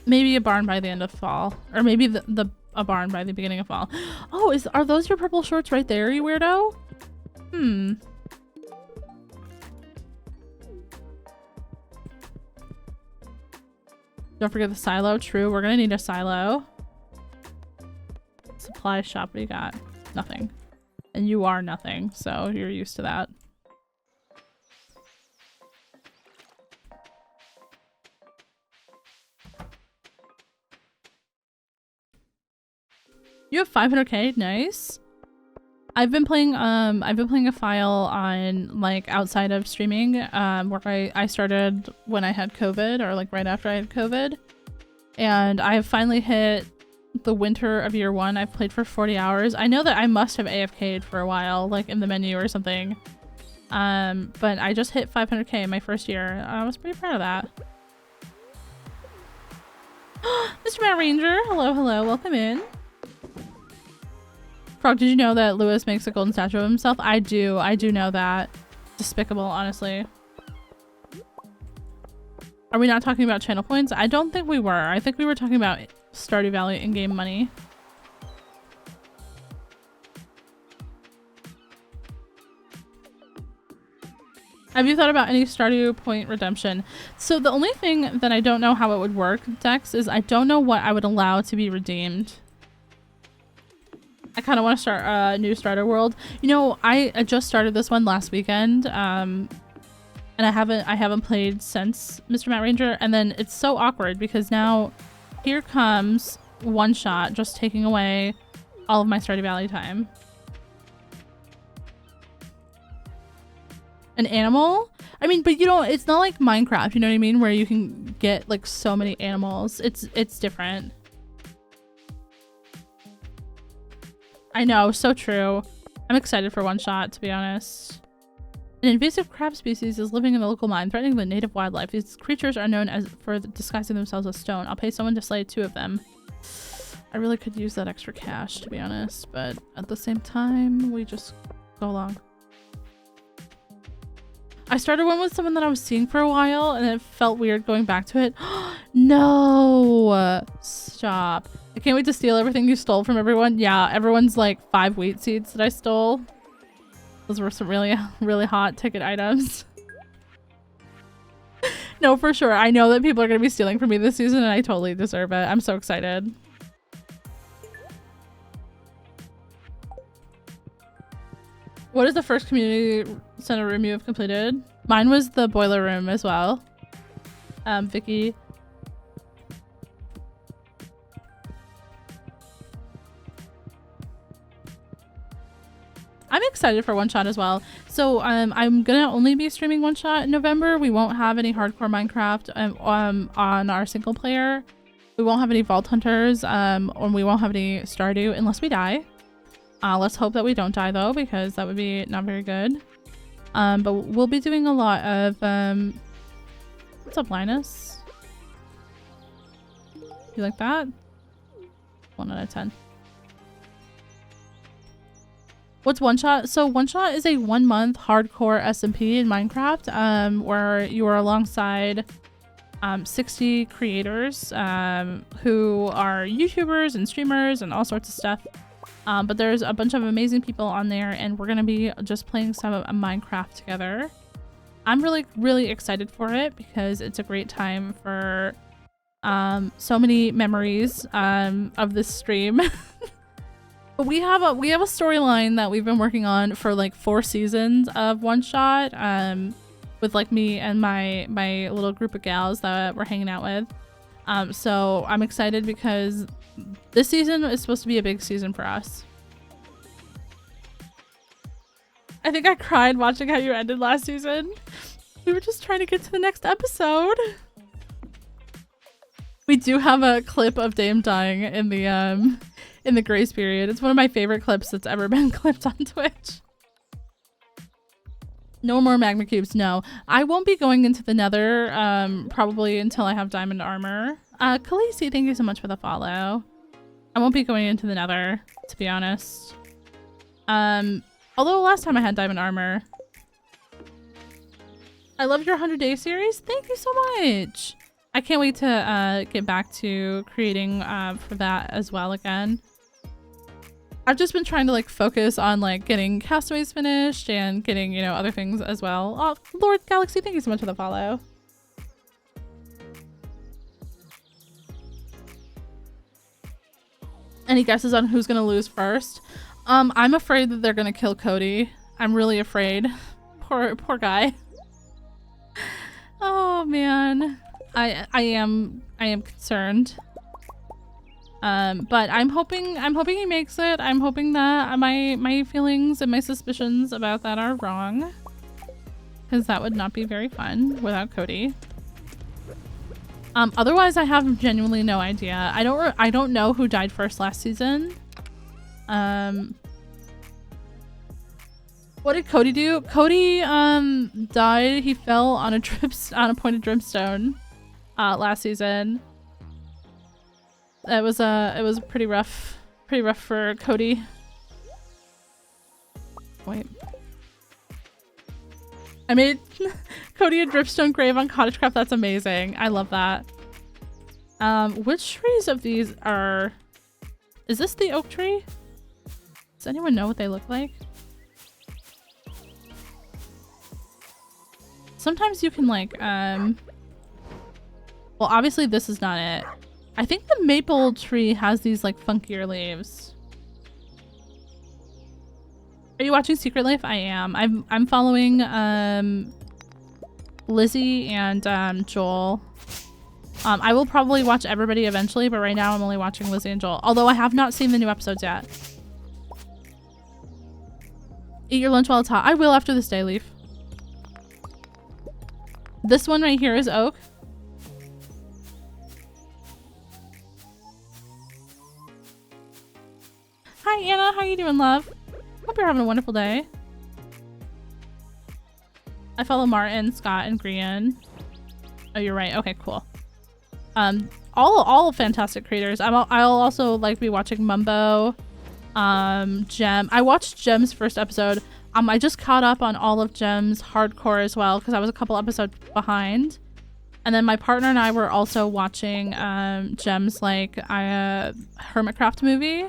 Maybe a barn by the end of fall. Or maybe a barn by the beginning of fall. Oh, are those your purple shorts right there, you weirdo? Don't forget the silo. True, we're gonna need a silo. Supply shop, what do you got? Nothing. And you are nothing, so you're used to that. You have 500k, nice. I've been playing a file on like outside of streaming, where I started when I had COVID or like right after I had COVID. And I have finally hit the winter of year 1. I've played for 40 hours. I know that I must have AFK'd for a while, like in the menu or something. But I just hit 500k in my first year. I was pretty proud of that. Mr. Matt Ranger, hello, hello, welcome in. Frog, did you know that Lewis makes a golden statue of himself? I do know that. Despicable, honestly. Are we not talking about channel points? I don't think we were. I think we were talking about Stardew Valley in-game money. Have you thought about any Stardew point redemption? So the only thing that I don't know how it would work, Dex, is I don't know what I would allow to be redeemed. I kind of want to start a new starter world. You know, I just started this one last weekend, and I haven't played since Mr. Matt Ranger, and then it's so awkward because now here comes one shot just taking away all of my Stardew Valley time. An animal? I mean, but you know, it's not like Minecraft, you know what I mean, where you can get like so many animals. It's different. I know, so true. I'm excited for one shot, to be honest. An invasive crab species is living in the local mine, threatening the native wildlife. These creatures are known for disguising themselves as stone. I'll pay someone to slay 2 of them. I really could use that extra cash, to be honest, but at the same time, we just go along. I started one with someone that I was seeing for a while, and it felt weird going back to it. No! Stop. I can't wait to steal everything you stole from everyone. Yeah, everyone's like 5 wheat seeds that I stole. Those were some really, really hot ticket items. No, for sure. I know that people are going to be stealing from me this season, and I totally deserve it. I'm so excited. What is the first community center room you have completed? Mine was the boiler room as well. Vicky. I'm excited for One Shot as well. So I'm gonna only be streaming One Shot in November. We won't have any hardcore Minecraft on our single player. We won't have any Vault Hunters, or we won't have any Stardew unless we die. Let's hope that we don't die though, because that would be not very good. But we'll be doing a lot of what's up, Linus? You like that? 1 out of 10. What's One Shot? So One Shot is a 1-month hardcore SMP in Minecraft, where you are alongside 60 creators who are YouTubers and streamers and all sorts of stuff. But there's a bunch of amazing people on there, and we're gonna be just playing some of Minecraft together. I'm really, really excited for it because it's a great time for so many memories of this stream. But we have a storyline that we've been working on for like 4 seasons of One Shot, with like me and my little group of gals that we're hanging out with. So I'm excited because this season is supposed to be a big season for us. I think I cried watching how you ended last season. We were just trying to get to the next episode. We do have a clip of Dame dying in the grace period. It's one of my favorite clips that's ever been clipped on Twitch. No more magma cubes, no. I won't be going into the nether probably until I have diamond armor. Khaleesi, thank you so much for the follow. I won't be going into the nether, to be honest. Although last time I had diamond armor. I loved your 100-day series. Thank you so much. I can't wait to get back to creating for that as well again. I've just been trying to like focus on like getting Castaways finished and getting, you know, other things as well. Oh, Lord Galaxy, thank you so much for the follow. Any guesses on who's gonna lose first? I'm afraid that they're gonna kill Cody. I'm really afraid. Poor guy. Oh man. I am concerned. But I'm hoping he makes it. I'm hoping that my feelings and my suspicions about that are wrong, because that would not be very fun without Cody. Otherwise I have genuinely no idea. I don't know who died first last season. What did Cody do? Cody died. He fell on a pointed dripstone last season. It was pretty rough for Cody. Wait. I made Cody a dripstone grave on Cottagecraft. That's amazing. I love that. Which trees of these are... Is this the oak tree? Does anyone know what they look like? Sometimes you can like, well, obviously this is not it. I think the maple tree has these like funkier leaves. Are you watching Secret Life? I am. I'm following Lizzie and Joel. I will probably watch everybody eventually, but right now I'm only watching Lizzie and Joel. Although I have not seen the new episodes yet. Eat your lunch while it's hot. I will after this day, Leaf. This one right here is oak. Hi Anna, how you doing, love? Hope you're having a wonderful day. I follow Martin, Scott, and Grian. Oh, you're right. Okay, cool. all fantastic creators. I'll also like be watching Mumbo, Gem. I watched Gem's first episode. I just caught up on all of Gem's hardcore as well because I was a couple episodes behind. And then my partner and I were also watching Gem's like Hermitcraft movie.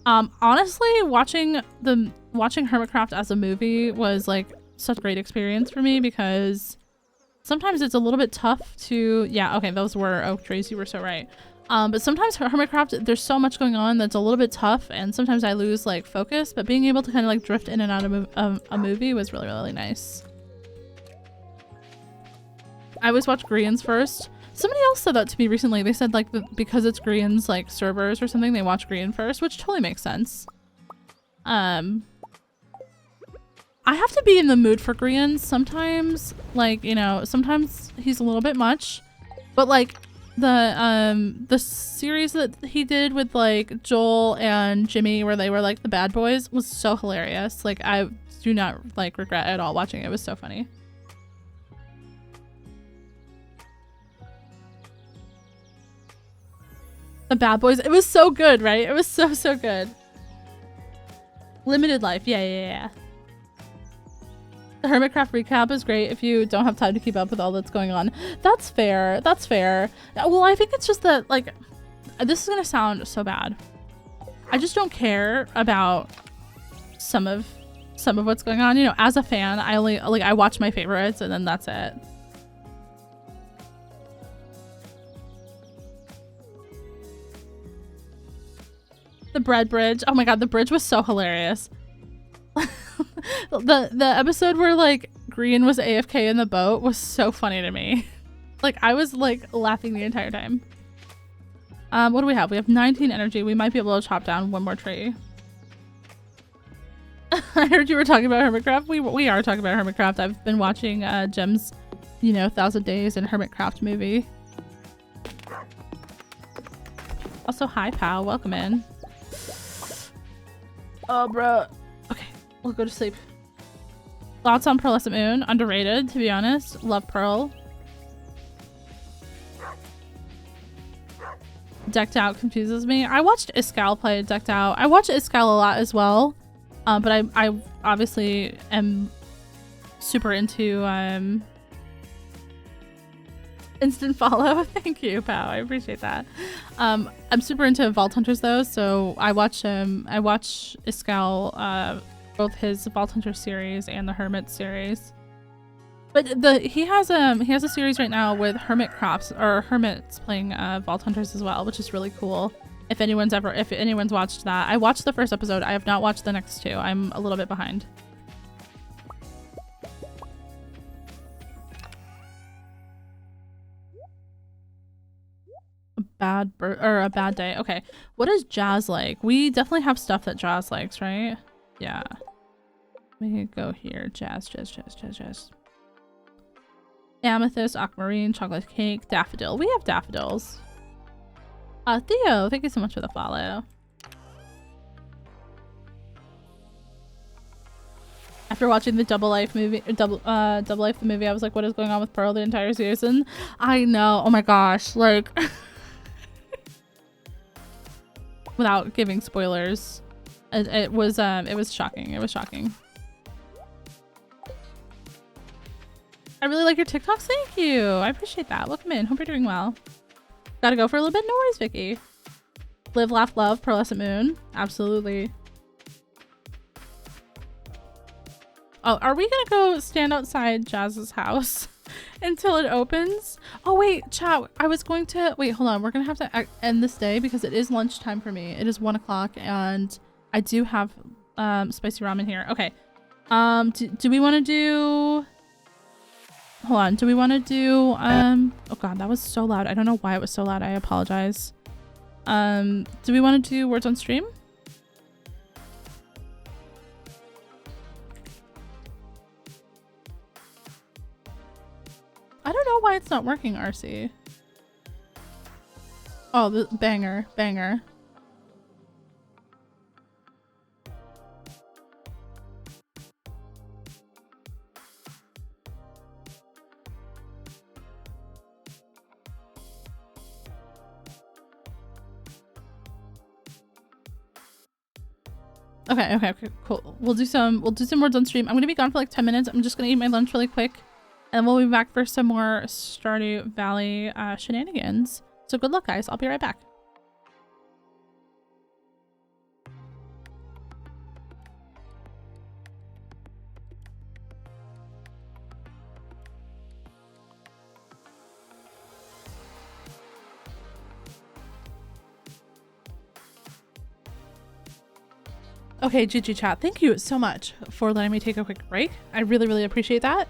Honestly, watching Hermitcraft as a movie was like such a great experience for me because sometimes it's a little bit tough to those were oak trees, you were so right. But sometimes Hermitcraft, there's so much going on that's a little bit tough, and sometimes I lose like focus, but being able to kind of like drift in and out of a movie was really, really nice. I always watch Koreans first. Somebody else said that to me recently. They said like because it's Koreans like servers or something, they watch Korean first, which totally makes sense. I have to be in the mood for Koreans sometimes. Like, you know, sometimes he's a little bit much, but like the series that he did with like Joel and Jimmy where they were like the bad boys was so hilarious. Like I do not like regret at all watching it. It was so funny. The bad boys, it was so good, right? It was so good. Limited life, yeah. The Hermitcraft recap is great if you don't have time to keep up with all that's going on. That's fair. That's fair. Well, I think it's just that, like, this is gonna sound so bad. I just don't care about some of what's going on. You know, as a fan, I watch my favorites and then that's it. The bread bridge. Oh my god, the bridge was so hilarious. the episode where like Green was AFK in the boat was so funny to me. Like I was like laughing the entire time. What do we have? We have 19 energy. We might be able to chop down one more tree. I heard you were talking about Hermitcraft. We are talking about Hermitcraft. I've been watching Gem's, you know, 1,000 Days and Hermitcraft movie. Also, hi pal, welcome in. Oh bro. Okay, we'll go to sleep. Thoughts on Pearlescent Moon? Underrated, to be honest. Love Pearl. Decked Out confuses me. I watched Iskall play Decked Out. I watch Iskall a lot as well. But I obviously am super into instant follow. Thank you, pal. I appreciate that. I'm super into Vault Hunters though, so I watch Iskall, both his Vault Hunter series and the Hermit series. But he has a series right now with hermits playing Vault Hunters as well, which is really cool. If anyone's watched that. I watched the first episode. I have not watched the next two. I'm a little bit behind. A bad day. Okay. What is Jazz like? We definitely have stuff that Jazz likes, right? Yeah. We can go here. Jazz. Amethyst, aquamarine, chocolate cake, daffodil. We have daffodils. Theo, thank you so much for the follow. After watching the Double Life the movie, I was like, what is going on with Pearl the entire season? I know. Oh my gosh. Like, without giving spoilers, it was shocking. It was shocking. I really like your TikToks. Thank you. I appreciate that. Welcome in. Hope you're doing well. Gotta go for a little bit. No worries, Vicky. Live, laugh, love, Pearlescent Moon. Absolutely. Oh, are we gonna go stand outside Jazz's house until it opens? Oh wait, chat. I was going to wait. Hold on. We're gonna have to end this day because it is lunchtime for me. It is 1 o'clock, and I do have spicy ramen here. Okay. Do we want to do? Hold on. Do we want to do oh god, that was so loud. I don't know why it was so loud. I apologize. Do we want to do words on stream? I don't know why it's not working, RC. Oh, the banger. Okay, cool. We'll do some words on stream. I'm gonna be gone for like 10 minutes. I'm just gonna eat my lunch really quick, and we'll be back for some more Stardew Valley shenanigans. So good luck, guys. I'll be right back. Okay, GG chat, thank you so much for letting me take a quick break. I really, really appreciate that.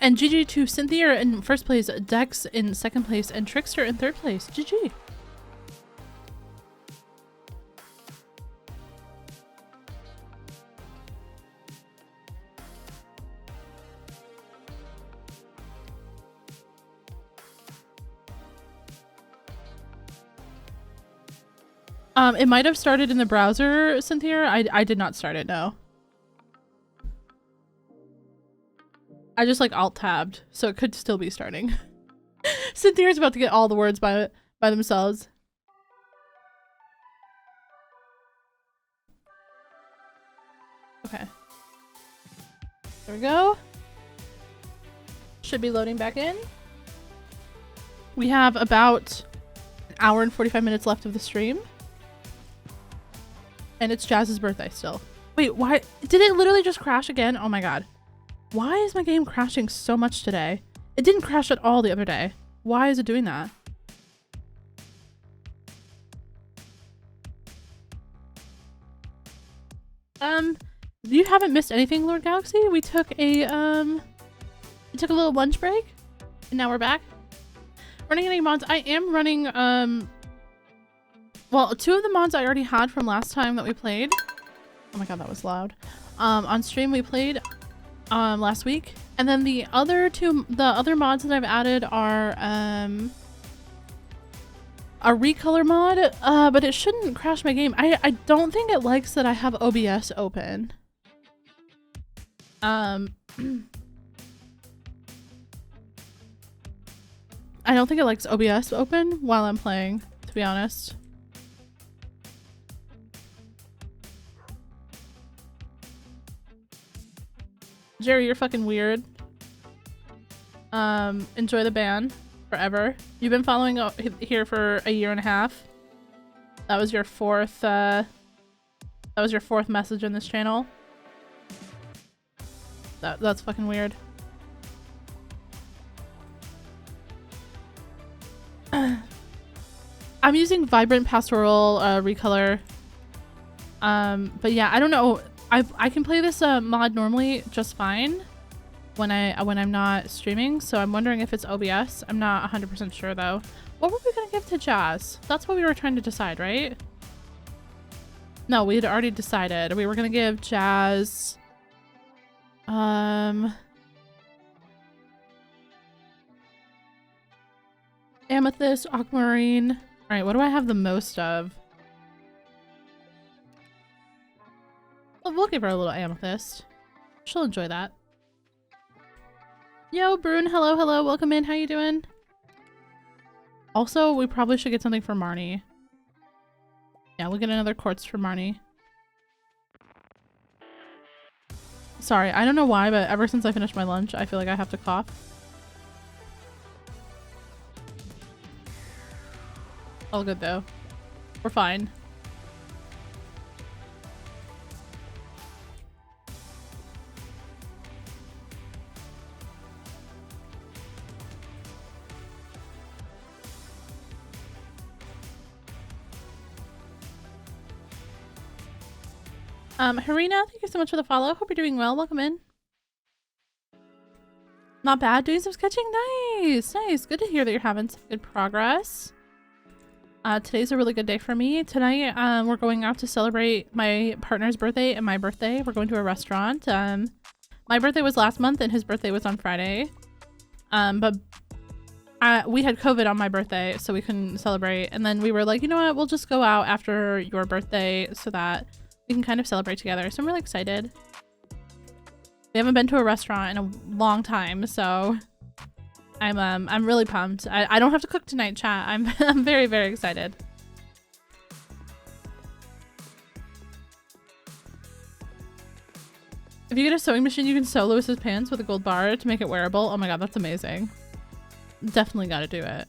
And GG to Cynthia in first place, Dex in second place, and Trickster in third place. GG. It might have started in the browser, Cynthia. I did not start it, no. I just like alt-tabbed, so it could still be starting. Cynthia's about to get all the words by themselves. Okay. There we go. Should be loading back in. We have about an hour and 45 minutes left of the stream. And it's Jazz's birthday still. Wait, why? Did it literally just crash again? Oh my god. Why is my game crashing so much today? It didn't crash at all the other day. Why is it doing that? You haven't missed anything, Lord Galaxy. We took a little lunch break, and now we're back. Running any mods? I am running, well, 2 of the mods I already had from last time that we played. Oh my god, that was loud. On stream we played, last week. And then the other mods that I've added are, a recolor mod, but it shouldn't crash my game. I don't think it likes that I have OBS open. I don't think it likes OBS open while I'm playing, to be honest. Jerry, you're fucking weird. Enjoy the ban forever. You've been following here for a year and a half. That was your fourth message in this channel. That's fucking weird. I'm using Vibrant Pastoral Recolor. But yeah, I don't know. I can play this mod normally just fine when I'm not streaming, so I'm wondering if it's OBS. I'm not 100% sure though. What were we gonna give to Jazz? That's what we were trying to decide, right? No, we had already decided. We were gonna give Jazz Amethyst, Aquamarine. Alright, what do I have the most of? We'll give her a little Amethyst. She'll enjoy that. Yo, Brune, hello, welcome in. How you doing? Also, we probably should get something for Marnie. Yeah, we'll get another quartz for Marnie. Sorry, I don't know why, but ever since I finished my lunch, I feel like I have to cough. All good though. We're fine. Harina, thank you so much for the follow. Hope you're doing well. Welcome in. Not bad. Doing some sketching. Nice. Nice. Good to hear that you're having some good progress. Today's a really good day for me. Tonight, we're going out to celebrate my partner's birthday and my birthday. We're going to a restaurant. My birthday was last month and his birthday was on Friday. But we had COVID on my birthday, so we couldn't celebrate. And then we were like, you know what? We'll just go out after your birthday so that we can kind of celebrate together. So I'm really excited. We haven't been to a restaurant in a long time, so I'm really pumped. I don't have to cook tonight, chat. I'm very, very excited. If you get a sewing machine, you can sew Lewis's pants with a gold bar to make it wearable. Oh my god, that's amazing. Definitely gotta do it.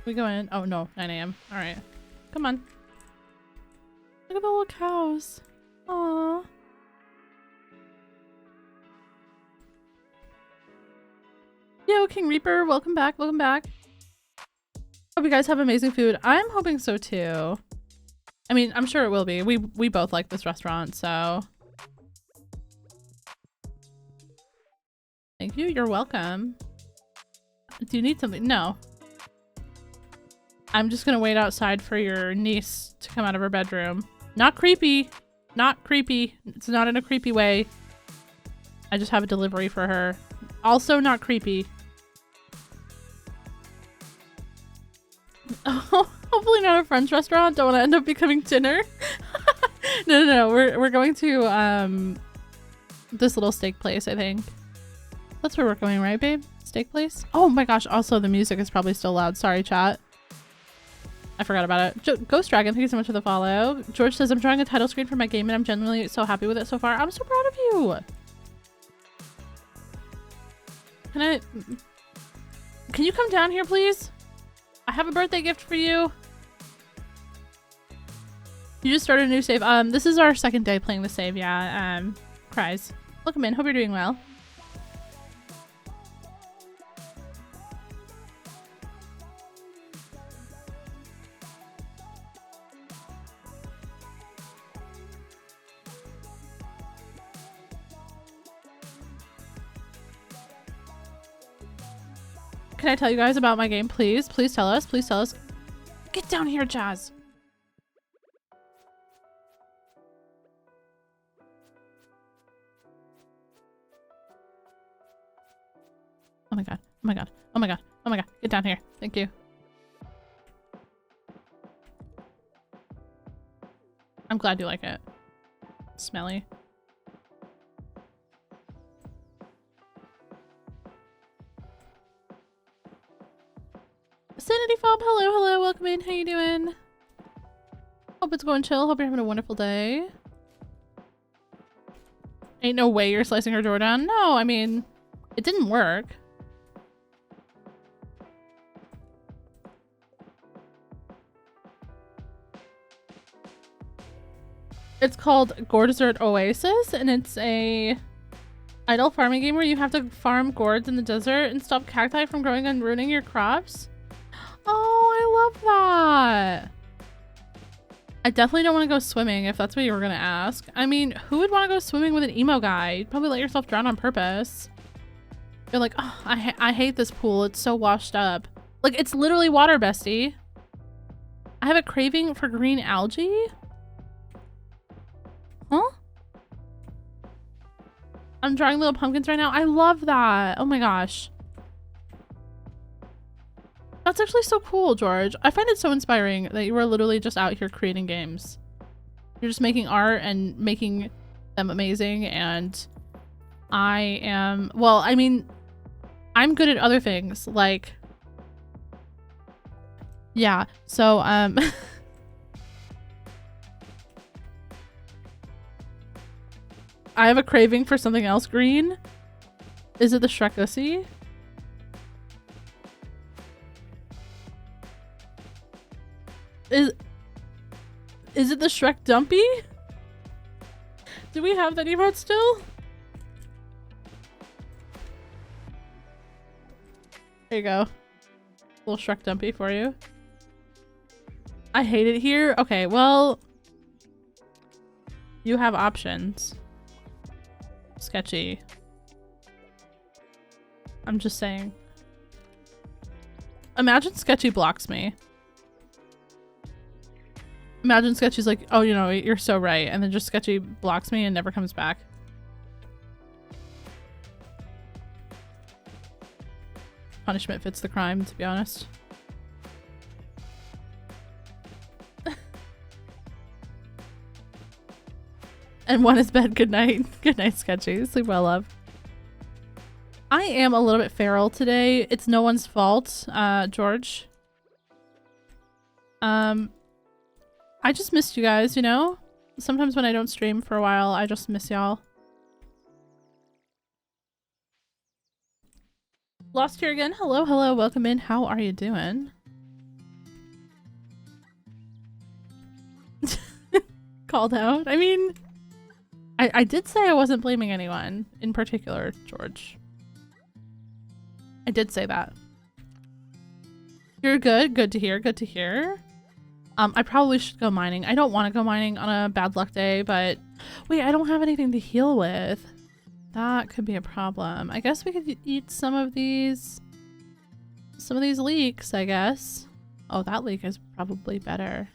We go in. Oh no, 9 a.m. Alright. Come on. Look at the little cows. Aww. Yo, King Reaper, welcome back, welcome back. Hope you guys have amazing food. I'm hoping so too. I mean, I'm sure it will be. We both like this restaurant, so. Thank you, you're welcome. Do you need something? No. I'm just gonna wait outside for your niece to come out of her bedroom. Not creepy. Not creepy. It's not in a creepy way. I just have a delivery for her. Also not creepy. Oh, hopefully not a French restaurant. Don't want to end up becoming dinner. No. We're going to this little steak place, I think. That's where we're going, right, babe? Steak place? Oh my gosh, also the music is probably still loud. Sorry, chat. I forgot about it. Ghost Dragon, thank you so much for the follow. George says, I'm drawing a title screen for my game and I'm genuinely so happy with it so far. I'm so proud of you. Can you come down here, please? I have a birthday gift for you. You just started a new save. This is our second day playing the save, yeah. Cries. Welcome in. Hope you're doing well. Can I tell you guys about my game, please? Please tell us. Please tell us. Get down here, Jazz. Oh my god. Oh my god. Oh my god. Oh my god. Get down here. Thank you. I'm glad you like it. Smelly. Sanity Fob, hello, welcome in. How you doing? Hope it's going chill. Hope you're having a wonderful day. Ain't no way you're slicing her door down. No, I mean, it didn't work. It's called Gourd Desert Oasis, and it's a idle farming game where you have to farm gourds in the desert and stop cacti from growing and ruining your crops. Oh, I love that. I definitely don't want to go swimming if that's what you were going to ask. I mean, who would want to go swimming with an emo guy? You'd probably let yourself drown on purpose. You're like, oh, I hate this pool. It's so washed up. Like, it's literally water, bestie. I have a craving for green algae. Huh? I'm drawing little pumpkins right now. I love that. Oh my gosh. That's actually so cool, George. I find it so inspiring that you are literally just out here creating games. You're just making art and making them amazing, and I am, well, I mean, I'm good at other things, like, yeah, so, I have a craving for something else green. Is it the Shrek-ussy? Is it the Shrek Dumpy? Do we have that emote still? There you go. Little Shrek Dumpy for you. I hate it here. Okay, well, you have options. Sketchy. I'm just saying. Imagine Sketchy blocks me. Imagine Sketchy's like, oh, you know, you're so right. And then just Sketchy blocks me and never comes back. Punishment fits the crime, to be honest. And one is bed. Good night. Good night, Sketchy. Sleep well, love. I am a little bit feral today. It's no one's fault, George. I just missed you guys, you know? Sometimes when I don't stream for a while, I just miss y'all. Lost here again. Hello, hello, welcome in. How are you doing? Called out. I mean, I did say I wasn't blaming anyone in particular, George. I did say that. You're good. Good to hear. Good to hear. I probably should go mining. I don't want to go mining on a bad luck day, but wait, I don't have anything to heal with. That could be a problem. I guess we could eat some of these leeks, I guess. Oh, that leek is probably better.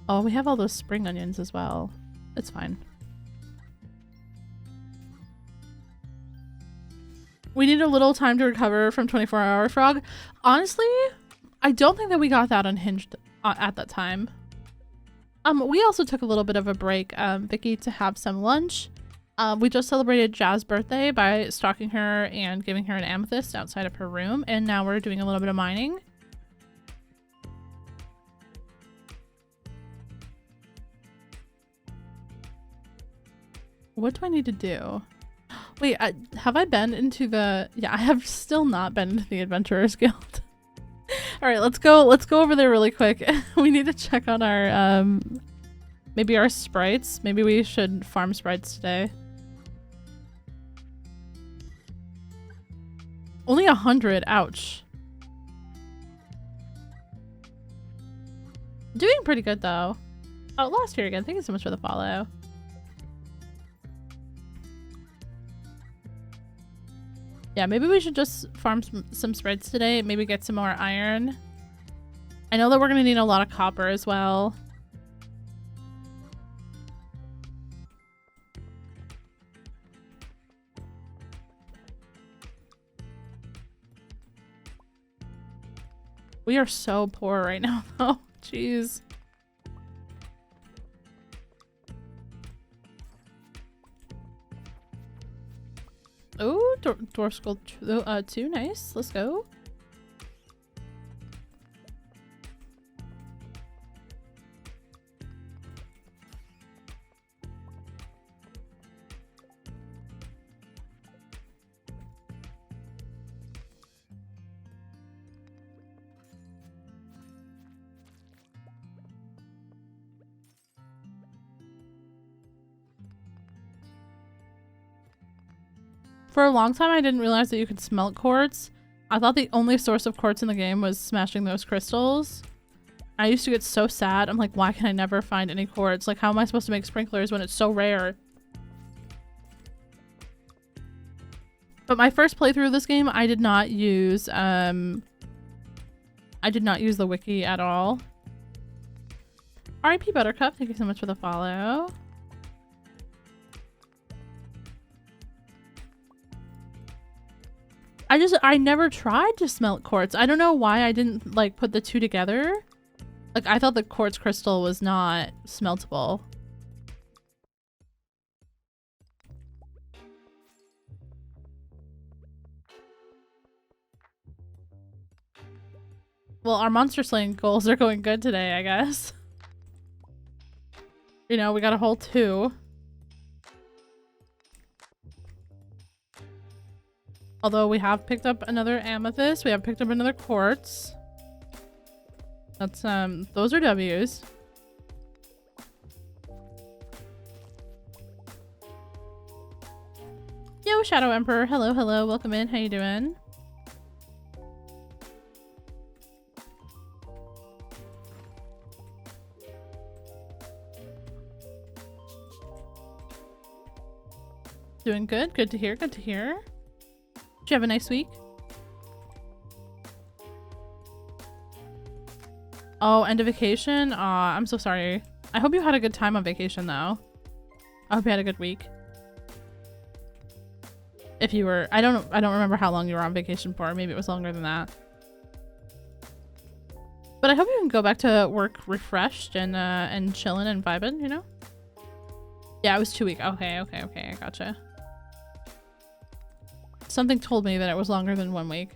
Oh, we have all those spring onions as well. It's fine. We need a little time to recover from 24-hour frog. Honestly, I don't think that we got that unhinged at that time. We also took a little bit of a break, Vicky, to have some lunch. We just celebrated Jazz's birthday by stalking her and giving her an amethyst outside of her room, and now we're doing a little bit of mining. What do I need to do? Wait, have I been into the... Yeah, I have still not been into the Adventurers Guild. Alright, let's go over there really quick. We need to check on our, maybe our sprites. Maybe we should farm sprites today. Only 100, ouch. Doing pretty good though. Oh, Lost here again. Thank you so much for the follow. Yeah, maybe we should just farm some sprites today. Maybe get some more iron. I know that we're gonna need a lot of copper as well. We are so poor right now, though. Jeez. Oh, dwarf skull 2, nice. Let's go. For a long time, I didn't realize that you could smelt quartz. I thought the only source of quartz in the game was smashing those crystals. I used to get so sad. I'm like, why can I never find any quartz? Like, how am I supposed to make sprinklers when it's so rare? But my first playthrough of this game, I did not use the wiki at all. RIP Buttercup, thank you so much for the follow. I never tried to smelt quartz. I don't know why I didn't like put the two together. Like, I thought the quartz crystal was not smeltable. Well, our monster slaying goals are going good today, I guess. You know, we got a whole 2. Although we have picked up another amethyst, we have picked up another quartz. That's, those are W's. Yo, Shadow Emperor, hello, hello, welcome in, how you doing? Doing good, good to hear, good to hear. Did you have a nice week? Oh, end of vacation? Aw, I'm so sorry. I hope you had a good time on vacation though. I hope you had a good week. If you were, I don't remember how long you were on vacation for. Maybe it was longer than that. But I hope you can go back to work refreshed and chilling and vibing, you know? Yeah, it was 2 weeks. Okay, I gotcha. Something told me that it was longer than 1 week.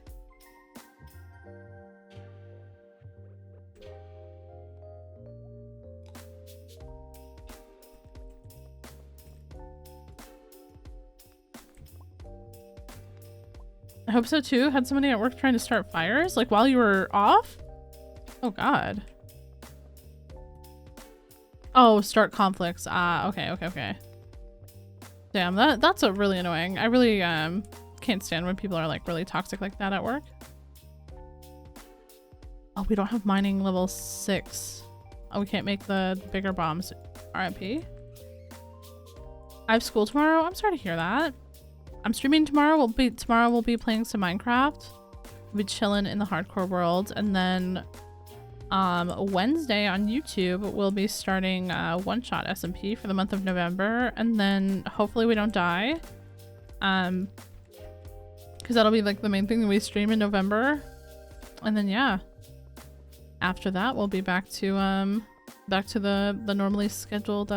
I hope so too. Had somebody at work trying to start fires, like while you were off? Oh god. Oh, start conflicts. Ah, okay. Damn, that's a really annoying. I really can't stand when people are like really toxic like that at work. Oh, we don't have mining level 6. Oh, we can't make the bigger bombs. RIP. I have school tomorrow. I'm sorry to hear that. I'm streaming tomorrow. We'll be playing some Minecraft. We'll be chilling in the hardcore world, and then Wednesday on YouTube we'll be starting one-shot SMP for the month of November, and then hopefully we don't die, because that'll be like the main thing that we stream in November, and then yeah, after that we'll be back to the normally scheduled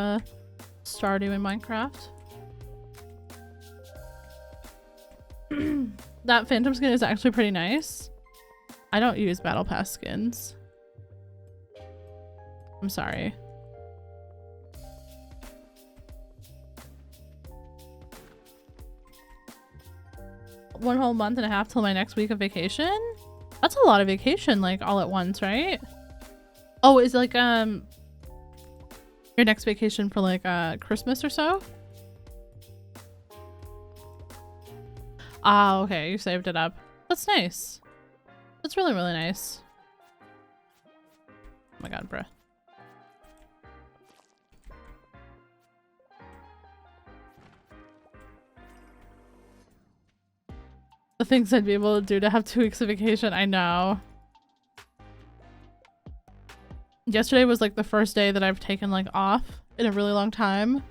Stardew in Minecraft. That phantom skin is actually pretty nice. I don't use battle pass skins. I'm sorry. One whole month and a half till my next week of vacation? That's a lot of vacation, like all at once, right? Oh, is like your next vacation for like Christmas or so? Ah, okay, you saved it up. That's nice. That's really, really nice. Oh my god, bruh. The things I'd be able to do to have 2 weeks of vacation, I know. Yesterday was like the first day that I've taken like off in a really long time.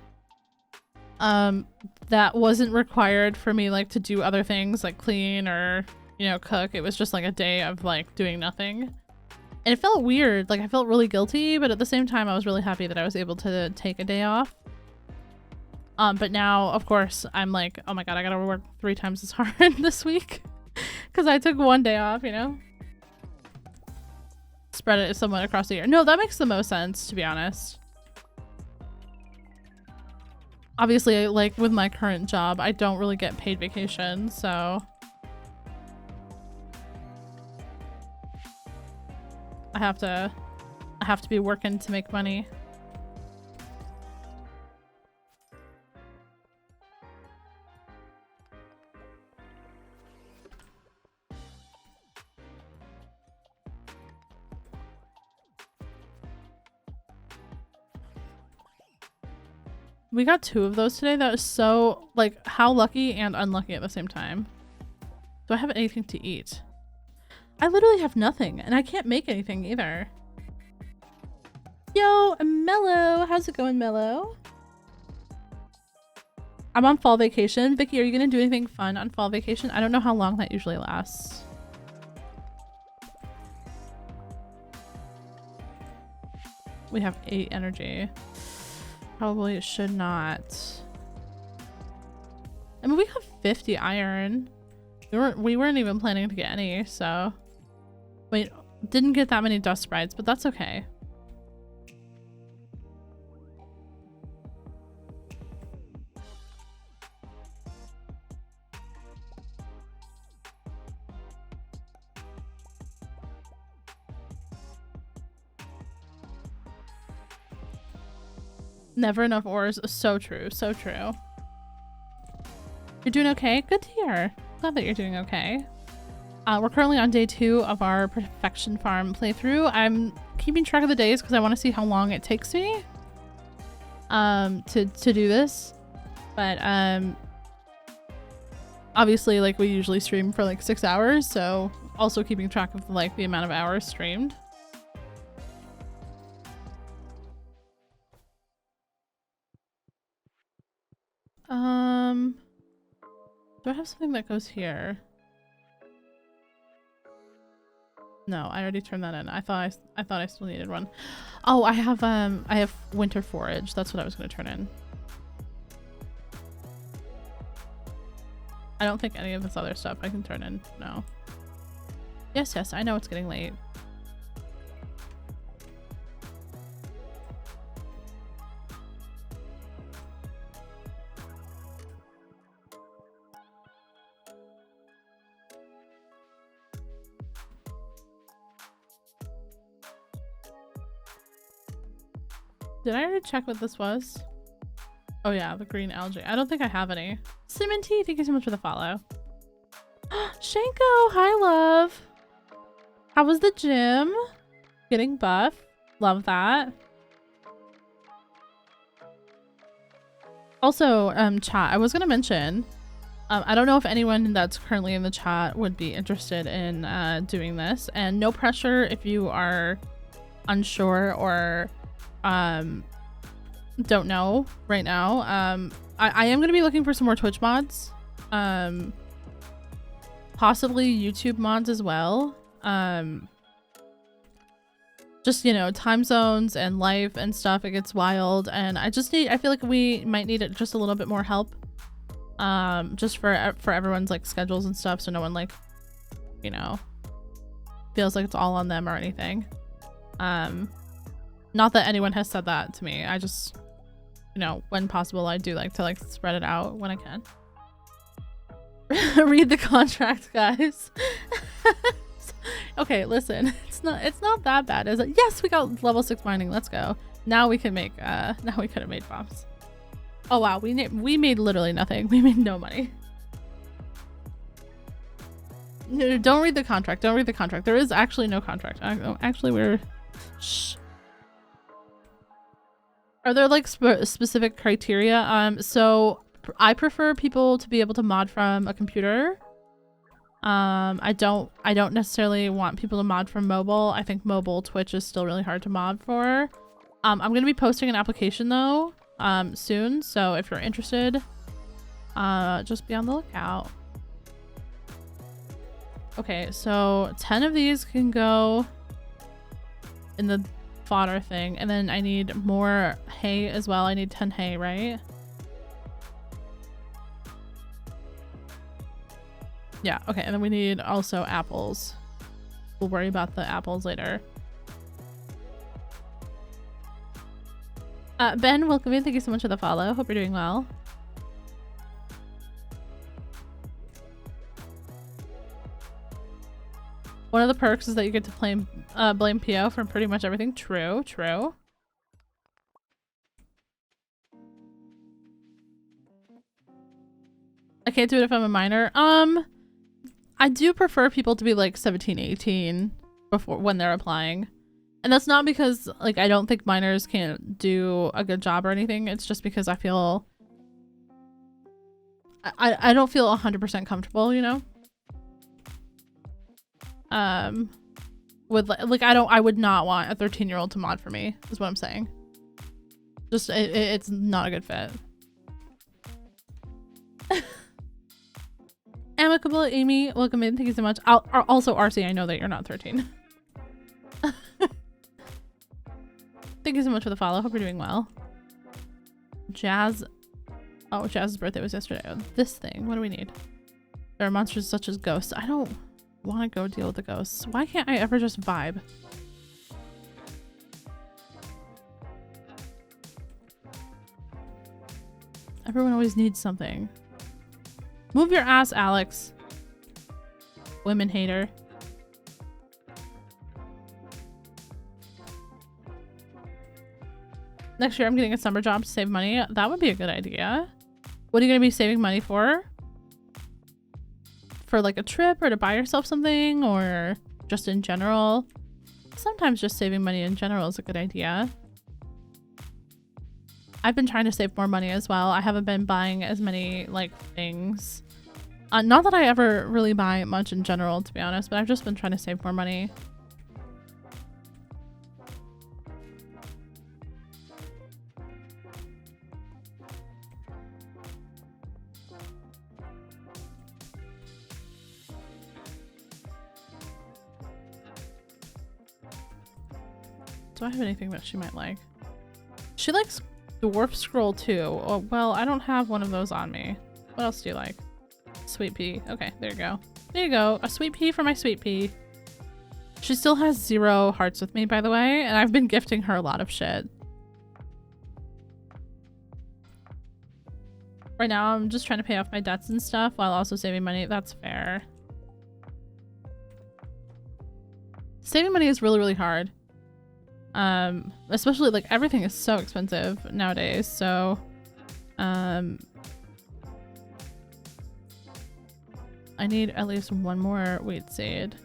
That wasn't required for me like to do other things like clean or, you know, cook. It was just like a day of like doing nothing. And it felt weird. Like I felt really guilty, but at the same time I was really happy that I was able to take a day off. But now of course I'm like, oh my god, I gotta work 3 times as hard this week because I took 1 day off, you know? Spread it somewhat across the year. No, that makes the most sense, to be honest. Obviously, like with my current job, I don't really get paid vacation, so I have to be working to make money. We got 2 of those today. That was so, like, how lucky and unlucky at the same time. Do I have anything to eat? I literally have nothing, and I can't make anything either. Yo, Mello! How's it going, Mello? I'm on fall vacation. Vicky, are you gonna do anything fun on fall vacation? I don't know how long that usually lasts. We have 8 energy. Probably it should not. I mean, we have 50 iron. We weren't even planning to get any, so. Wait, didn't get that many dust sprites, but that's okay. Never enough ores. So true. So true. You're doing okay? Good to hear. Glad that you're doing okay. We're currently on day 2 of our Perfection Farm playthrough. I'm keeping track of the days because I want to see how long it takes me to do this. But obviously, like, we usually stream for like 6 hours, so also keeping track of like the amount of hours streamed. Do I have something that goes here? No, I already turned that in. I thought I still needed one. Oh, I have winter forage. That's what I was going to turn in. I don't think any of this other stuff I can turn in. No. Yes, I know it's getting late. Did I already check what this was? Oh yeah, the green algae. I don't think I have any. Cinnamon tea, thank you so much for the follow. Shanko, hi love. How was the gym? Getting buff. Love that. Also, chat, I was gonna mention, I don't know if anyone that's currently in the chat would be interested in doing this, and no pressure if you are unsure or don't know right now. I am gonna be looking for some more Twitch mods, possibly YouTube mods as well. Just, you know, time zones and life and stuff, it gets wild, and I feel like we might need just a little bit more help, just for everyone's like schedules and stuff, so no one, like, you know, feels like it's all on them or anything. Not that anyone has said that to me. I just, you know, when possible, I do like to like spread it out when I can. Read the contract, guys. Okay, listen, it's not that bad, is it? Yes, we got level 6 mining. Let's go. Now we can make now we could have made bombs. Oh wow, we made literally nothing. We made no money. No, don't read the contract. Don't read the contract. There is actually no contract. Actually, we're shh. Are there like specific criteria? So I prefer people to be able to mod from a computer. I don't necessarily want people to mod from mobile. I think mobile Twitch is still really hard to mod for. I'm gonna be posting an application though, soon, so if you're interested, just be on the lookout. Okay, so 10 of these can go in the fodder thing, and then I need more hay as well. I need 10 hay, right? Yeah, okay, and then we need also apples. We'll worry about the apples later. Ben, welcome in. Thank you so much for the follow. Hope you're doing well. One of the perks is that you get to blame PO for pretty much everything. True, true. I can't do it if I'm a minor. I do prefer people to be like 17, 18 when they're applying. And that's not because like I don't think minors can't do a good job or anything. It's just because I feel I don't feel 100% comfortable, you know? With like I would not want a 13-year-old to mod for me, is what I'm saying. Just it's not a good fit. Amicable Amy, welcome in. Thank you so much. Also, RC, I know that you're not 13. Thank you so much for the follow. Hope you're doing well. Jazz. Oh, Jazz's birthday was yesterday. Oh, this thing. What do we need? There are monsters such as ghosts. I don't want to go deal with the ghosts. Why can't I ever just vibe? Everyone always needs something. Move your ass, Alex. Women hater. Next year I'm getting a summer job to save money. That would be a good idea. What are you going to be saving money for? For like a trip or to buy yourself something, or just in general? Sometimes just saving money in general is a good idea. I've been trying to save more money as well. I haven't been buying as many like things. Not that I ever really buy much in general, to be honest, but I've just been trying to save more money. Do I have anything that she might like? She likes Dwarf Scroll too. Oh, well, I don't have one of those on me. What else do you like? Sweet pea. Okay, there you go. There you go. A sweet pea for my sweet pea. She still has 0 hearts with me, by the way, and I've been gifting her a lot of shit. Right now, I'm just trying to pay off my debts and stuff while also saving money. That's fair. Saving money is really, really hard. Especially like everything is so expensive nowadays, so I need at least one more wheat seed.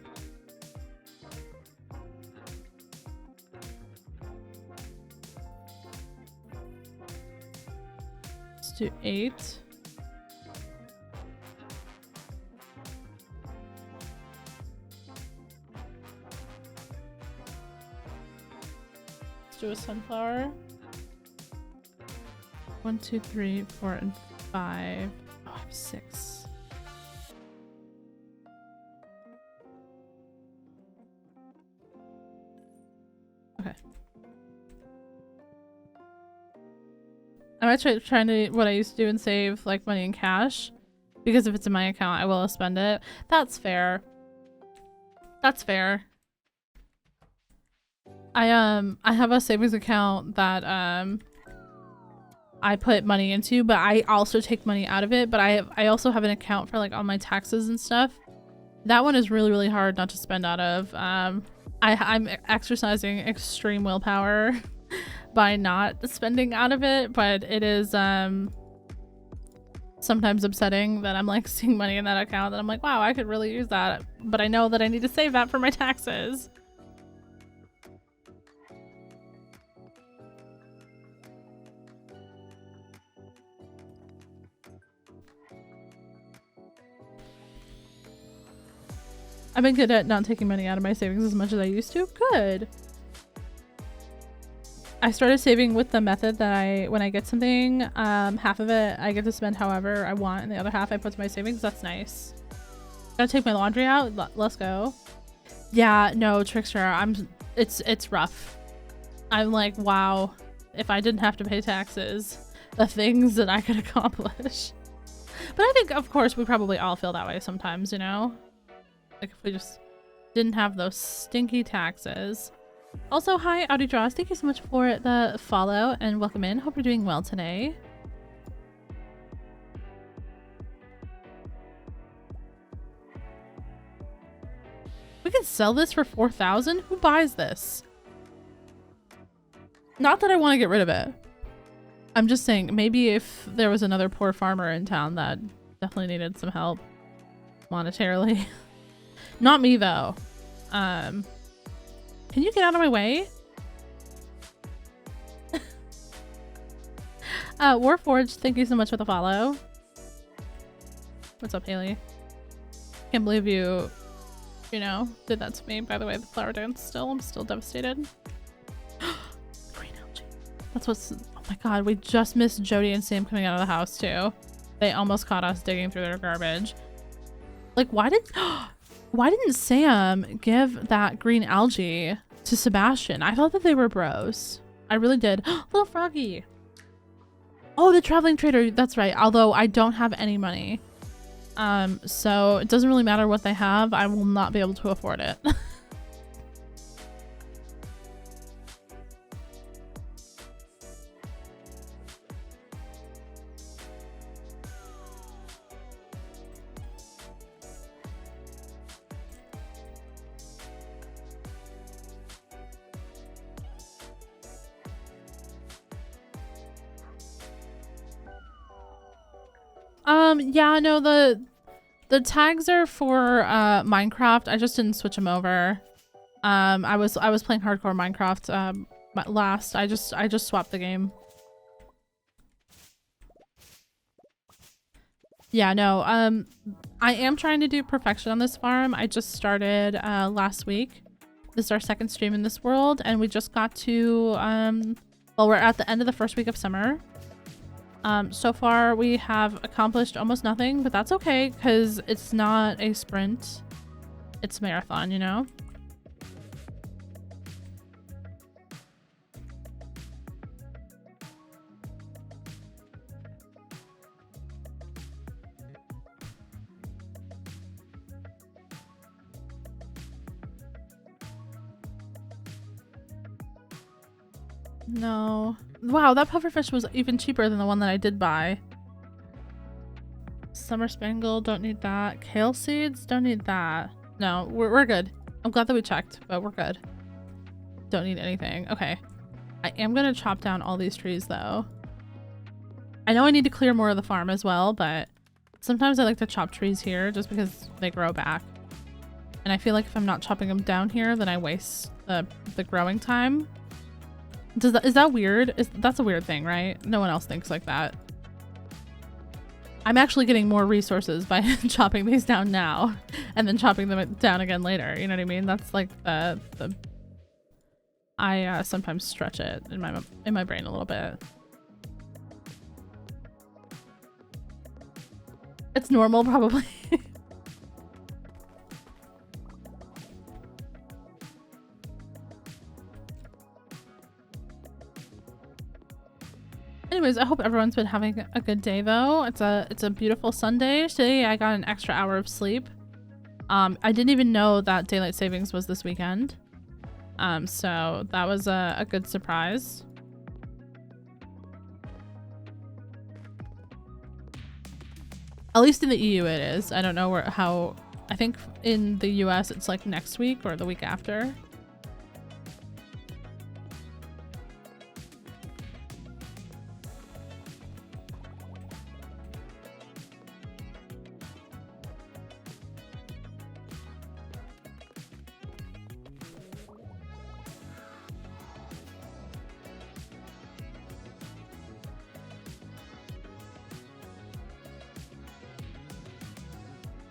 Let's do 8. Let's do a sunflower. 1, 2, 3, 4, and 5. Oh, I have 6. Okay. I'm actually trying to what I used to do and save like money in cash, because if it's in my account, I will spend it. That's fair. That's fair. I have a savings account that I put money into, but I also take money out of it. But I also have an account for like all my taxes and stuff. That one is really, really hard not to spend out of. I'm exercising extreme willpower by not spending out of it, but it is sometimes upsetting that I'm like seeing money in that account that I'm like, wow, I could really use that, but I know that I need to save that for my taxes. I've been good at not taking money out of my savings as much as I used to. Good. I started saving with the method that when I get something, half of it I get to spend however I want, and the other half I put to my savings. That's nice. Gotta take my laundry out. Let's go. Yeah, no, Trickster. It's rough. I'm like, wow, if I didn't have to pay taxes, the things that I could accomplish. But I think, of course, we probably all feel that way sometimes, you know? Like if we just didn't have those stinky taxes. Also, hi, Audi Draws. Thank you so much for the follow and welcome in. Hope you're doing well today. We can sell this for 4,000? Who buys this? Not that I want to get rid of it. I'm just saying maybe if there was another poor farmer in town that definitely needed some help monetarily. Not me though. Can you get out of my way? Warforged, thank you so much for the follow. What's up, Haley? Can't believe you know, did that to me. By the way, the flower dance still, I'm still devastated. Green algae. That's what's, oh my god, we just missed Jody and Sam coming out of the house too. They almost caught us digging through their garbage. Like, why didn't Sam give that green algae to Sebastian? I thought that they were bros. I really did. Little froggy. Oh, the traveling trader. That's right. Although I don't have any money. So it doesn't really matter what they have. I will not be able to afford it. Yeah, no, the tags are for Minecraft. I just didn't switch them over. I was playing hardcore Minecraft last. I just swapped the game. Yeah, no. I am trying to do perfection on this farm. I just started last week. This is our second stream in this world, and we just got to well, we're at the end of the first week of summer. So far we have accomplished almost nothing, but that's okay because it's not a sprint. It's a marathon, you know? No. Wow, that pufferfish was even cheaper than the one that I did buy. Summer spangle, don't need that. Kale seeds, don't need that. No, we're good. I'm glad that we checked, but we're good. Don't need anything. Okay. I am gonna chop down all these trees though. I know I need to clear more of the farm as well, but sometimes I like to chop trees here just because they grow back. And I feel like if I'm not chopping them down here, then I waste the growing time. Is that weird? That's a weird thing, right? No one else thinks like that. I'm actually getting more resources by chopping these down now and then chopping them down again later. You know what I mean? That's like I sometimes stretch it in my brain a little bit. It's normal, probably. Anyways, I hope everyone's been having a good day though. It's a beautiful Sunday. Today I got an extra hour of sleep. I didn't even know that daylight savings was this weekend. So that was a good surprise. At least in the EU it is. I don't know how, I think in the US it's like next week or the week after.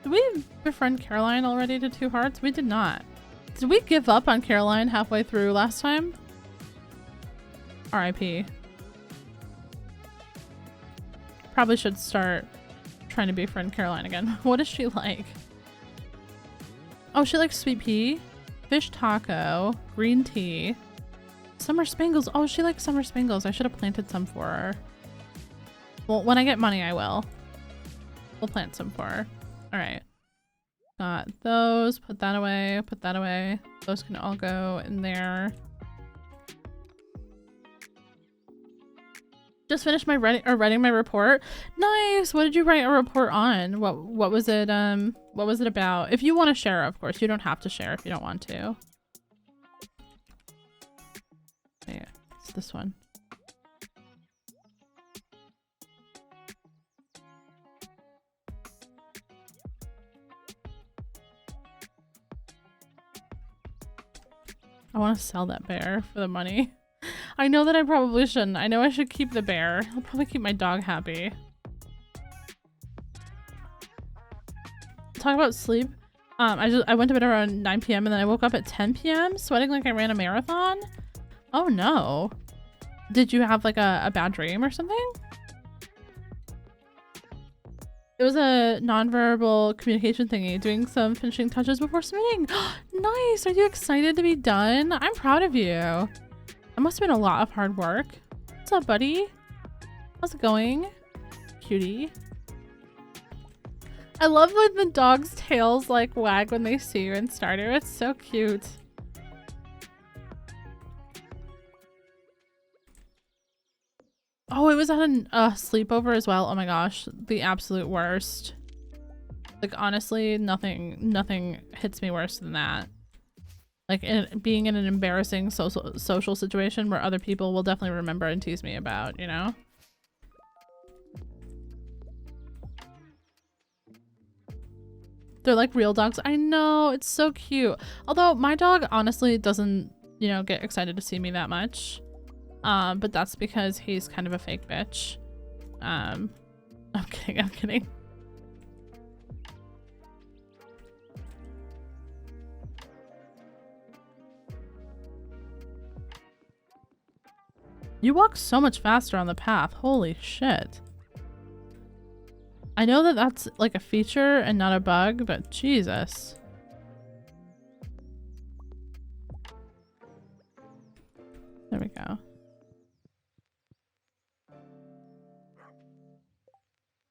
Did we befriend Caroline already to 2 hearts? We did not. Did we give up on Caroline halfway through last time? RIP. Probably should start trying to befriend Caroline again. What is she like? Oh, she likes sweet pea, fish taco, green tea, summer spangles. Oh, she likes summer spangles. I should have planted some for her. Well, when I get money, I will. We'll plant some for her. All right. Got those. Put that away. Put that away. Those can all go in there. Just finished my writing my report. Nice. What did you write a report on? What was it? What was it about? If you want to share, of course. You don't have to share if you don't want to. Yeah, it's this one. I want to sell that bear for the money. I know that I probably shouldn't. I know I should keep the bear. I'll probably keep my dog happy. Talk about sleep. I went to bed around 9 p.m. and then I woke up at 10 p.m. sweating like I ran a marathon. Oh no. Did you have like a bad dream or something? It was a nonverbal communication thingy, doing some finishing touches before submitting. Nice! Are you excited to be done? I'm proud of you. That must have been a lot of hard work. What's up, buddy? How's it going? Cutie. I love when the dog's tails like wag when they see you in Stardew. It's so cute. Oh, it was at a sleepover as well. Oh my gosh, the absolute worst. Like honestly, nothing hits me worse than that. Like being in an embarrassing social situation where other people will definitely remember and tease me about, you know? They're like real dogs. I know, it's so cute. Although my dog honestly doesn't, you know, get excited to see me that much. But that's because he's kind of a fake bitch. I'm kidding. You walk so much faster on the path. Holy shit. I know that that's like a feature and not a bug, but Jesus. There we go.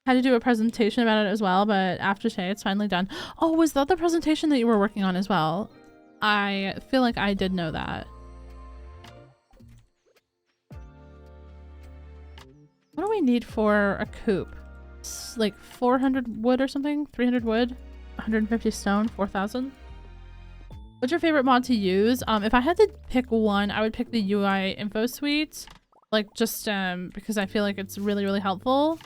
Had to do a presentation about it as well, but after today it's finally done. Oh, was that the presentation that you were working on as well? I feel like I did know that. What do we need for a coop? It's like 400 wood or something? 300 wood? 150 stone? 4,000? What's your favorite mod to use? If I had to pick one, I would pick the UI info suite. Like just because I feel like it's really, really helpful.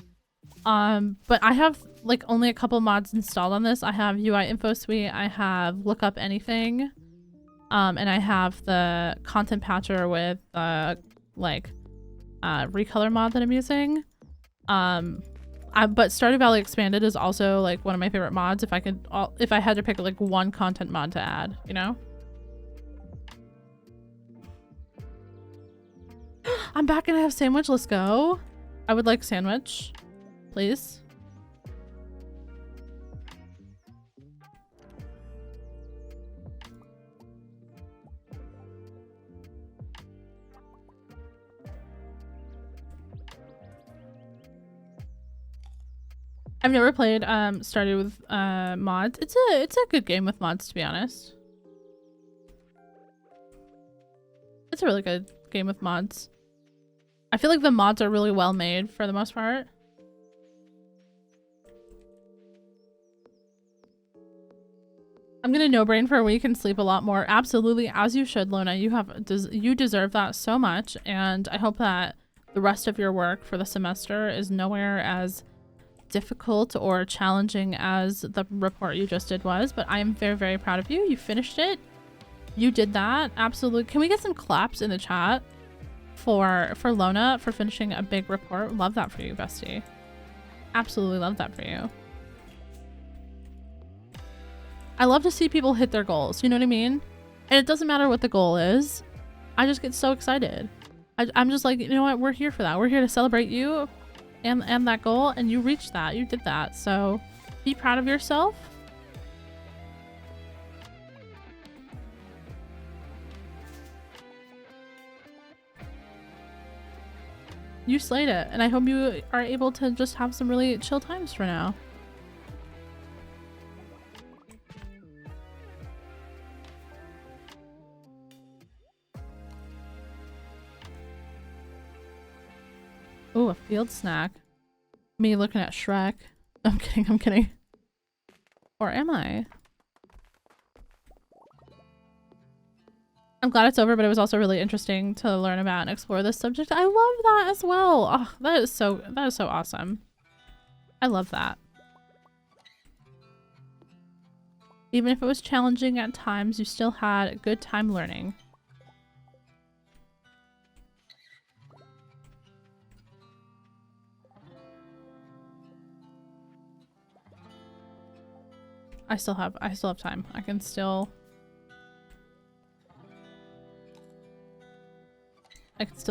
But I have like only a couple mods installed on this. I have UI info suite, I have look up anything, and I have the content patcher with recolor mod that I'm using. But Stardew Valley Expanded is also like one of my favorite mods. If I had to pick like one content mod to add, you know? I'm back and I have sandwich. Let's go. I would like sandwich, please. I've never played Stardew with mods. It's a good game with mods, to be honest. It's a really good game with mods. I feel like the mods are really well made for the most part. I'm gonna no brain for a week and sleep a lot more. Absolutely, as you should, Lona. You deserve that so much, and I hope that the rest of your work for the semester is nowhere as difficult or challenging as the report you just did was. But I am very, very proud of you. You finished it. You did that. Absolutely. Can we get some claps in the chat for Lona for finishing a big report? Love that for you, bestie. Absolutely love that for you. I love to see people hit their goals, you know what I mean? And it doesn't matter what the goal is. I just get so excited. I'm just like, you know what? We're here for that. We're here to celebrate you and that goal, and you reached that. You did that. So be proud of yourself. You slayed it, and I hope you are able to just have some really chill times for now. Ooh, a field snack. Me looking at Shrek. I'm kidding, I'm kidding. Or am I? I'm glad it's over, but it was also really interesting to learn about and explore this subject. I love that as well. Oh, that is so awesome. I love that. Even if it was challenging at times, you still had a good time learning. I still have time. I can still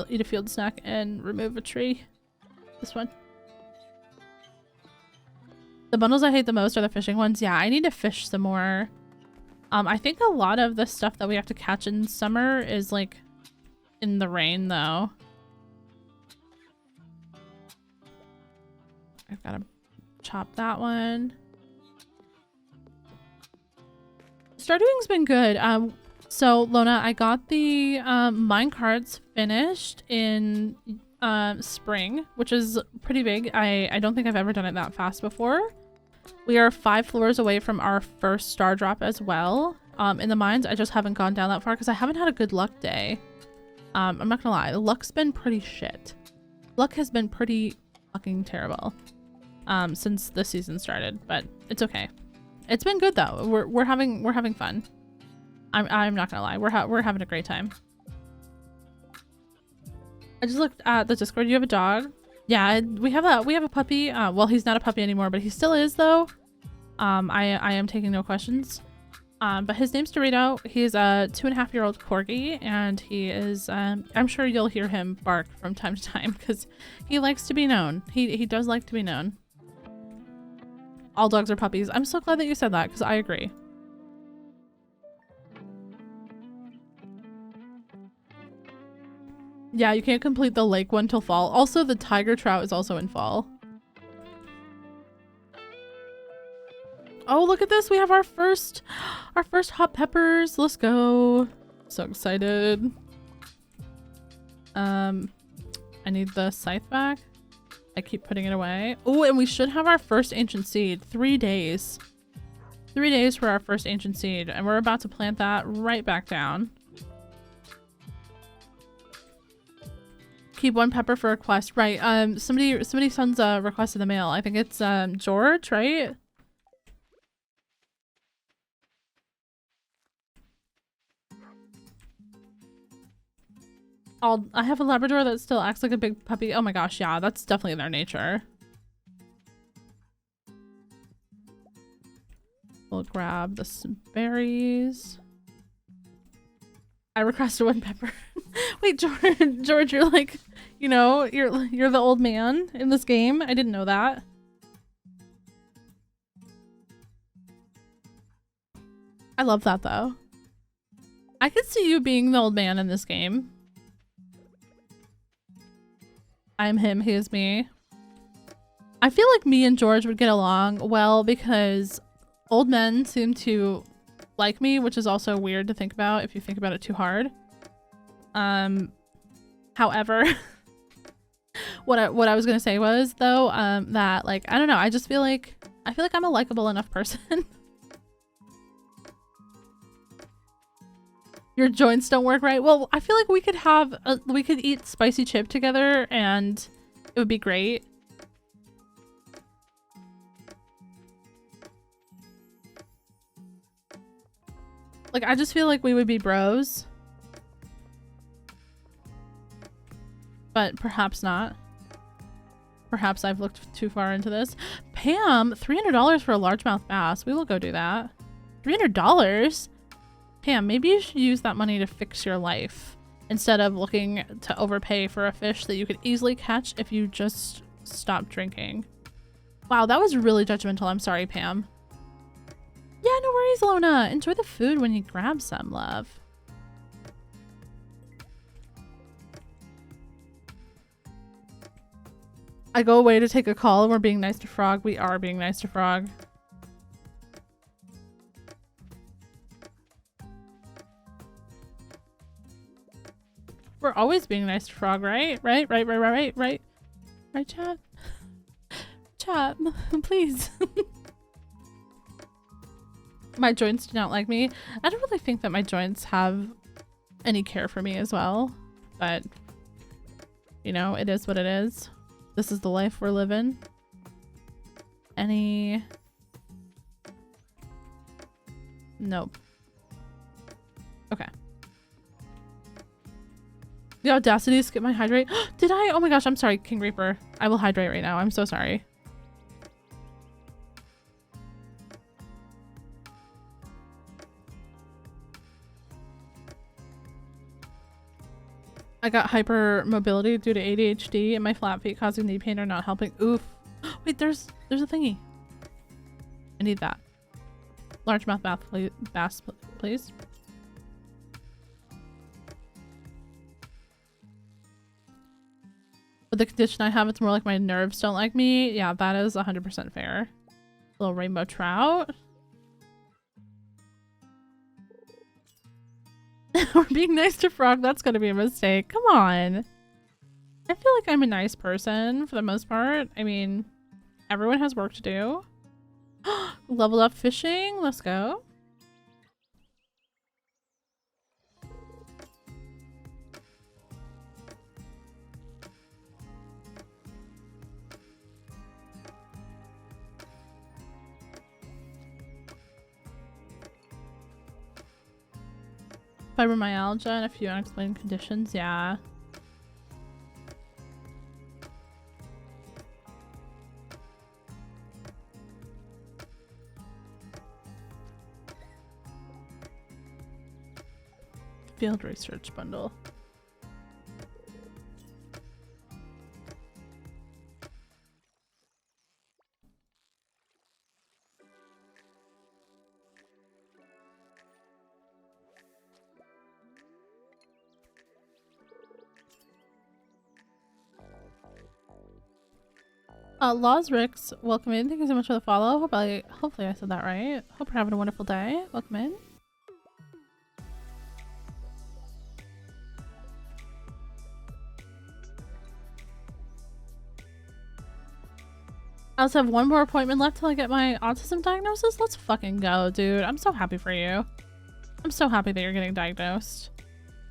eat a field snack and remove a tree. This one. The bundles I hate the most are the fishing ones. Yeah, I need to fish some more. I think a lot of the stuff that we have to catch in summer is like in the rain though. I've got to chop that one. Stardewing's been good. So Lona, I got the minecarts finished in spring, which is pretty big. I don't think I've ever done it that fast before. We are 5 floors away from our first star drop as well. In the mines, I just haven't gone down that far because I haven't had a good luck day. I'm not gonna lie, luck's been pretty shit. Luck has been pretty fucking terrible since the season started, but it's okay. It's been good though. We're having fun. I'm not gonna lie. We're having a great time. I just looked at the Discord. You have a dog? Yeah, we have a puppy. Well, he's not a puppy anymore, but he still is though. I am taking no questions. But his name's Dorito. He's a 2.5-year-old corgi, and he is. I'm sure you'll hear him bark from time to time because he likes to be known. He does like to be known. All dogs are puppies. I'm so glad that you said that because I agree. Yeah, you can't complete the lake one till fall. Also, the tiger trout is also in fall. Oh, look at this. We have our first hot peppers. Let's go. So excited. I need the scythe back. I keep putting it away. Oh, and we should have our first ancient seed. 3 days. 3 days for our first ancient seed, and we're about to plant that right back down. Keep 1 pepper for a quest. Right. Somebody sends a request in the mail. I think it's George, right? I have a Labrador that still acts like a big puppy. Oh my gosh, yeah, that's definitely their nature. We'll grab the berries. I requested 1 pepper. Wait, George, you're like, you know, you're the old man in this game. I didn't know that. I love that though. I could see you being the old man in this game. I'm him, he is me. I feel like me and George would get along well because old men seem to like me, which is also weird to think about if you think about it too hard. However, what I was gonna say was though, that like, I don't know, I feel like I'm a likable enough person. Your joints don't work right. Well, I feel like we could eat spicy chip together and it would be great. Like, I just feel like we would be bros. But perhaps not. Perhaps I've looked too far into this. Pam, $300 for a largemouth bass. We will go do that. $300? Pam, maybe you should use that money to fix your life instead of looking to overpay for a fish that you could easily catch if you just stopped drinking. Wow, that was really judgmental. I'm sorry, Pam. Yeah, no worries, Lona. Enjoy the food when you grab some, love. I go away to take a call and we're being nice to Frog. We are being nice to Frog. We're always being nice to Frog, right? Right, chat? Chat, please. My joints do not like me. I don't really think that my joints have any care for me as well, but you know, it is what it is. This is the life we're living. Nope. Okay. The audacity to skip my hydrate. Did I? Oh my gosh, I'm sorry, King Reaper. I will hydrate right now. I'm so sorry. I got hypermobility due to ADHD and my flat feet causing knee pain are not helping. Oof. Wait, there's a thingy. I need that. Largemouth bass, please. With the condition I have, it's more like my nerves don't like me. Yeah, that is 100% fair. Little rainbow trout. We're being nice to Frog. That's gonna be a mistake. Come on. I feel like I'm a nice person for the most part. I mean, everyone has work to do. Level up fishing. Let's go. Fibromyalgia and a few unexplained conditions, yeah. Field research bundle. Laws Ricks, welcome in. Thank you so much for the follow. Hopefully I said that right. Hope you're having a wonderful day. Welcome in. I also have one more appointment left till I get my autism diagnosis. Let's fucking go, dude. I'm so happy for you. I'm so happy that you're getting diagnosed.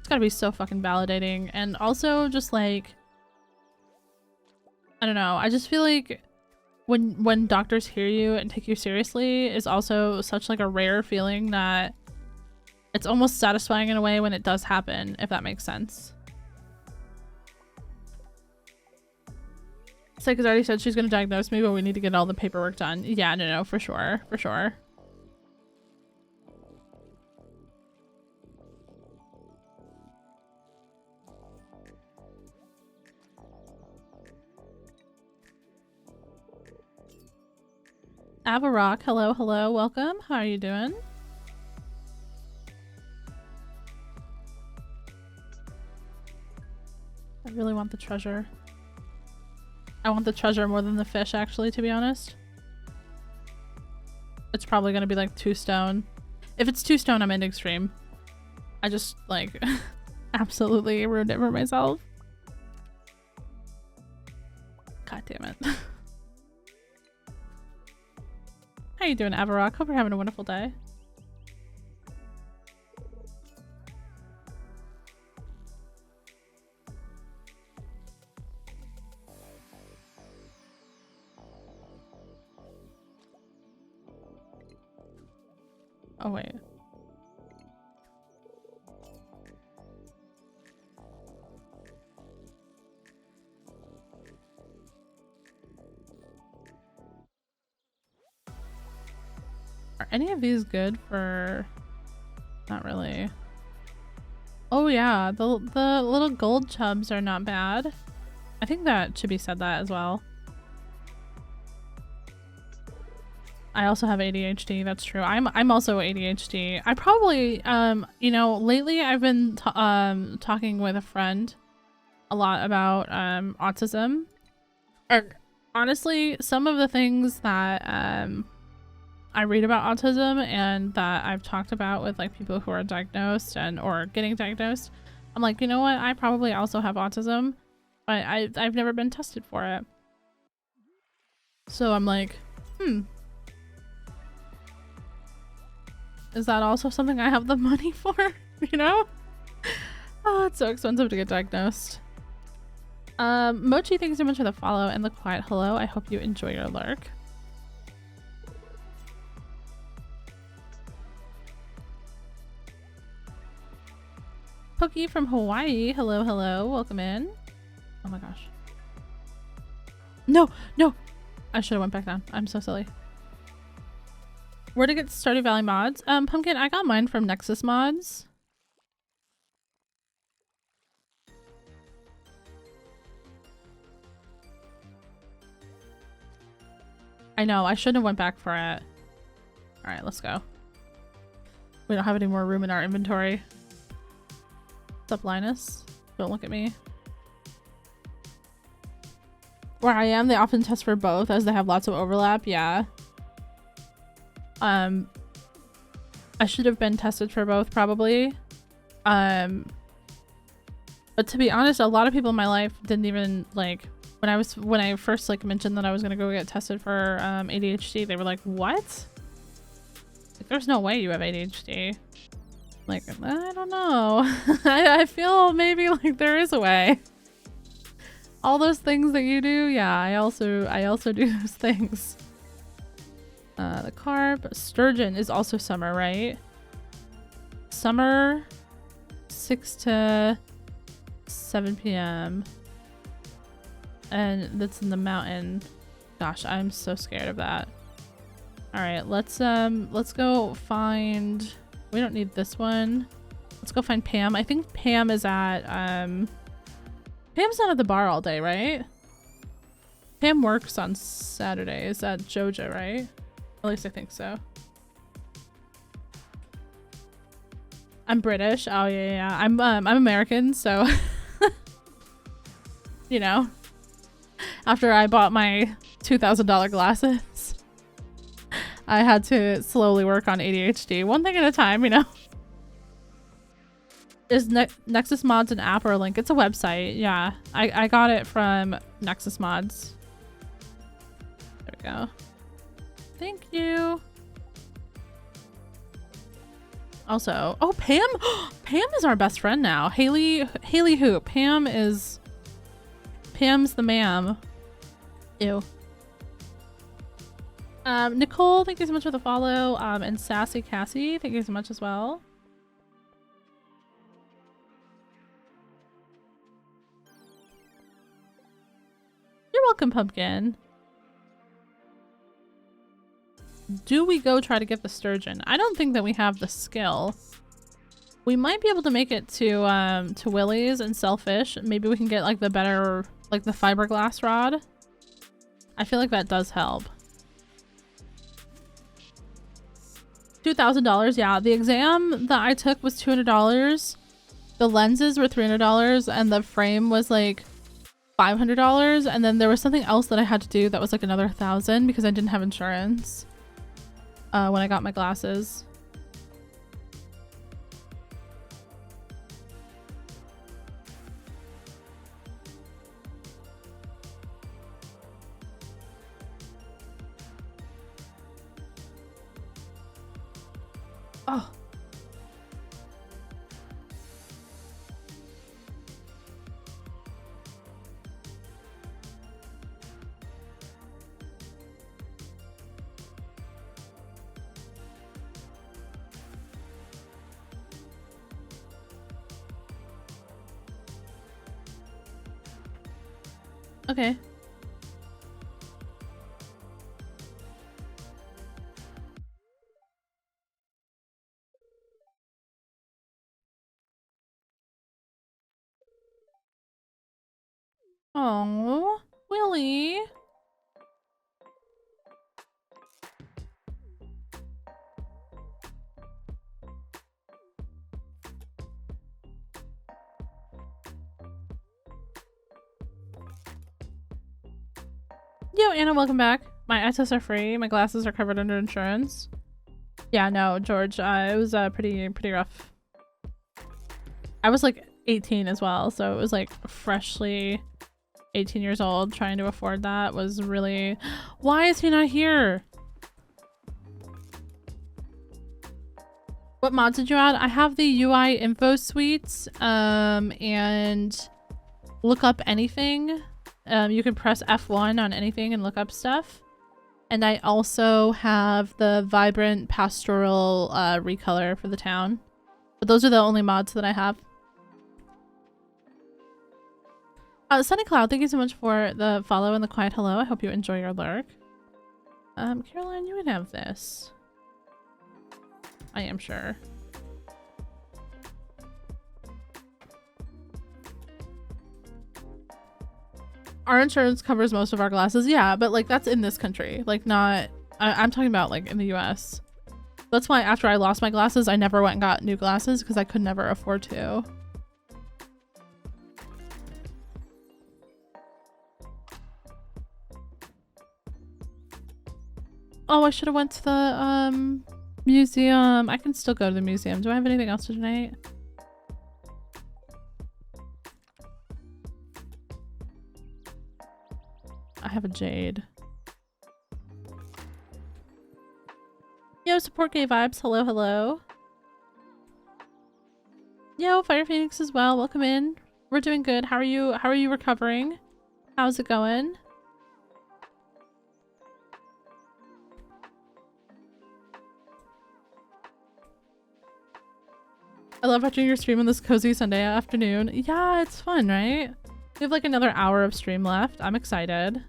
It's gotta be so fucking validating. And also just like, I don't know. I just feel like when doctors hear you and take you seriously is also such like a rare feeling that it's almost satisfying in a way when it does happen, if that makes sense. Psych has already said she's gonna diagnose me, but we need to get all the paperwork done. Yeah, no, for sure, for sure. Avarok, hello, hello, welcome. How are you doing? I really want the treasure. I want the treasure more than the fish, actually, to be honest. It's probably gonna be like 2 stone. If it's 2 stone, I'm ending stream. I just, like, absolutely ruined it for myself. God damn it. How you doing, Avarok? Hope you're having a wonderful day. Oh, wait. Are any of these good for... Not really. Oh yeah, the little gold chubs are not bad. I think that should be said that as well. I also have ADHD, that's true. I'm also ADHD. I probably, you know, lately I've been talking with a friend a lot about autism. And honestly, some of the things that I read about autism and that I've talked about with like people who are diagnosed and or getting diagnosed, I'm like, you know what? I probably also have autism, but I've never been tested for it. So I'm like, is that also something I have the money for? You know? Oh, it's so expensive to get diagnosed. Mochi, thanks so much for the follow and the quiet hello. I hope you enjoy your lurk. Pokey from Hawaii, hello, hello, welcome in. Oh my gosh. No, no! I should have went back down. I'm so silly. Where to get Stardew Valley mods? Pumpkin, I got mine from Nexus Mods. I know, I shouldn't have went back for it. Alright, let's go. We don't have any more room in our inventory. What's up, Linus? Don't look at me. Where I am, they often test for both as they have lots of overlap. Yeah. I should have been tested for both probably. But to be honest, a lot of people in my life didn't even like when I first like mentioned that I was gonna go get tested for ADHD, they were like, what? Like, there's no way you have ADHD. Like, I don't know. I feel maybe like there is a way. All those things that you do, yeah, I also do those things. The carp. Sturgeon is also summer, right? Summer, 6 to 7 p.m. And that's in the mountain. Gosh, I'm so scared of that. Alright, let's go find... We don't need this one. Let's go find Pam. I think Pam is at, Pam's not at the bar all day, right? Pam works on Saturdays at Joja, right? At least I think so. I'm British. Oh yeah. I'm American, so you know. After I bought my $2,000 glasses, I had to slowly work on ADHD, one thing at a time, you know. Is Nexus Mods an app or a link? It's a website. Yeah, I got it from Nexus Mods. There we go. Thank you. Also, oh, Pam. Pam is our best friend now. Haley who? Pam's the ma'am. Ew. Nicole, thank you so much for the follow. And Sassy Cassie, thank you so much as well. You're welcome, Pumpkin. Do we go try to get the sturgeon? I don't think that we have the skill. We might be able to make it to Willie's and sell fish. Maybe we can get like the better, like the fiberglass rod. I feel like that does help. $2,000. Yeah, the exam that I took was $200. The lenses were $300 and the frame was like $500. And then there was something else that I had to do that was like another $1,000 because I didn't have insurance when I got my glasses. Oh. Okay. Oh, Willie. Yo, Anna, welcome back. My eye tests are free. My glasses are covered under insurance. Yeah, no, George, it was pretty rough. I was like 18 as well, so it was like freshly 18 years old. Trying to afford that was really... Why is he not here? What mods did you add? I have the UI info suites and look up anything. You can press F1 on anything and look up stuff. And I also have the vibrant pastoral recolor for the town. But those are the only mods that I have. Sunny Cloud, thank you so much for the follow and the quiet hello. I hope you enjoy your lurk. Caroline, you would have this. I am sure. Our insurance covers most of our glasses. Yeah, but like that's in this country. Like not... I'm talking about like in the US. That's why after I lost my glasses, I never went and got new glasses because I could never afford to. Oh, I should have went to the museum. I can still go to the museum. Do I have anything else to donate? I have a jade. Yo, support gay vibes. Hello, hello. Yo, Fire Phoenix as well. Welcome in. We're doing good. How are you? How are you recovering? How's it going? I love watching your stream on this cozy Sunday afternoon. Yeah, it's fun, right? We have like another hour of stream left. I'm excited.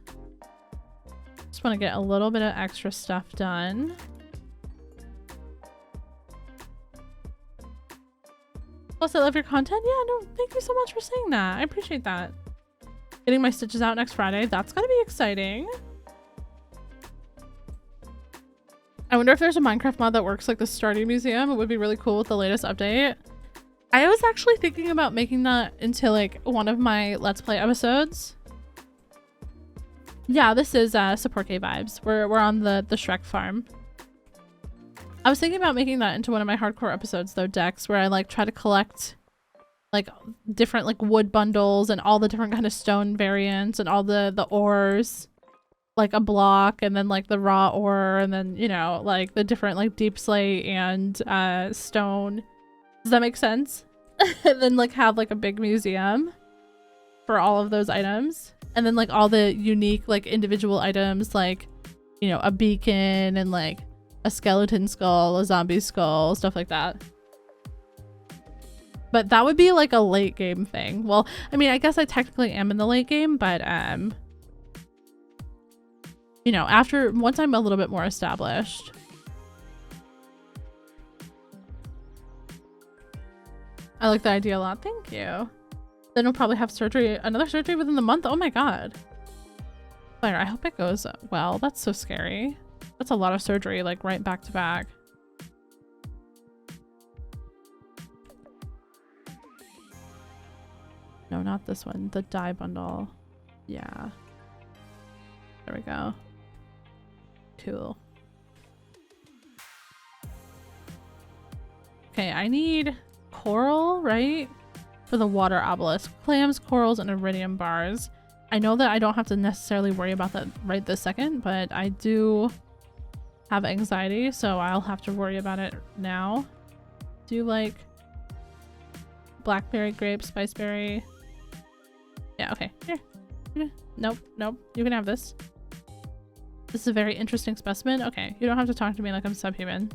Just want to get a little bit of extra stuff done. Plus, I love your content. Yeah, no, thank you so much for saying that. I appreciate that. Getting my stitches out next Friday. That's gonna be exciting. I wonder if there's a Minecraft mod that works like the Stardew Museum. It would be really cool with the latest update. I was actually thinking about making that into like one of my Let's Play episodes. Yeah, this is Support K Vibes. We're on the Shrek farm. I was thinking about making that into one of my hardcore episodes though, Dex, where I like try to collect like different like wood bundles and all the different kind of stone variants and all the ores. like a block and then like the raw ore and then, you know, like the different like deep slate and stone. Does that make sense? And then like have like a big museum for all of those items. And then like all the unique like individual items, like, you know, a beacon and like a skeleton skull, a zombie skull, stuff like that. But that would be like a late game thing. Well, I mean, I guess I technically am in the late game, but you know, once I'm a little bit more established. I like the idea a lot. Thank you. Then we'll probably have another surgery within the month. Oh my god. Fire, I hope it goes well. That's so scary. That's a lot of surgery, like right back to back. No, not this one. The dye bundle. Yeah. There we go. Cool. Okay, I need coral, right? For the water obelisk. Clams, corals, and iridium bars. I know that I don't have to necessarily worry about that right this second, but I do have anxiety, so I'll have to worry about it now. Do you like blackberry, grape, spiceberry? Yeah, okay. Here. Nope, nope. You can have this. This is a very interesting specimen. Okay, you don't have to talk to me like I'm subhuman.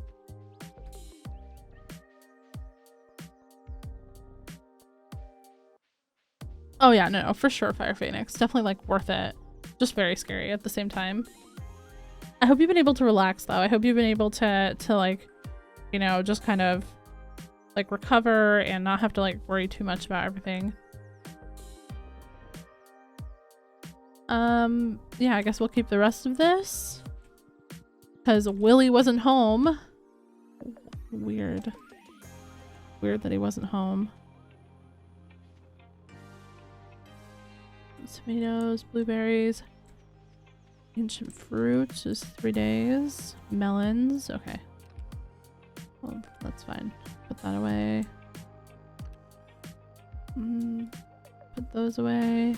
Oh yeah, no, for sure, Fire Phoenix. Definitely like worth it. Just very scary at the same time. I hope you've been able to relax though. I hope you've been able to like, you know, just kind of like recover and not have to like worry too much about everything. Yeah, I guess we'll keep the rest of this because Willie wasn't home. Weird that he wasn't home. Tomatoes, blueberries, ancient fruit is 3 days. Melons, okay. Well, that's fine. Put that away. Put those away.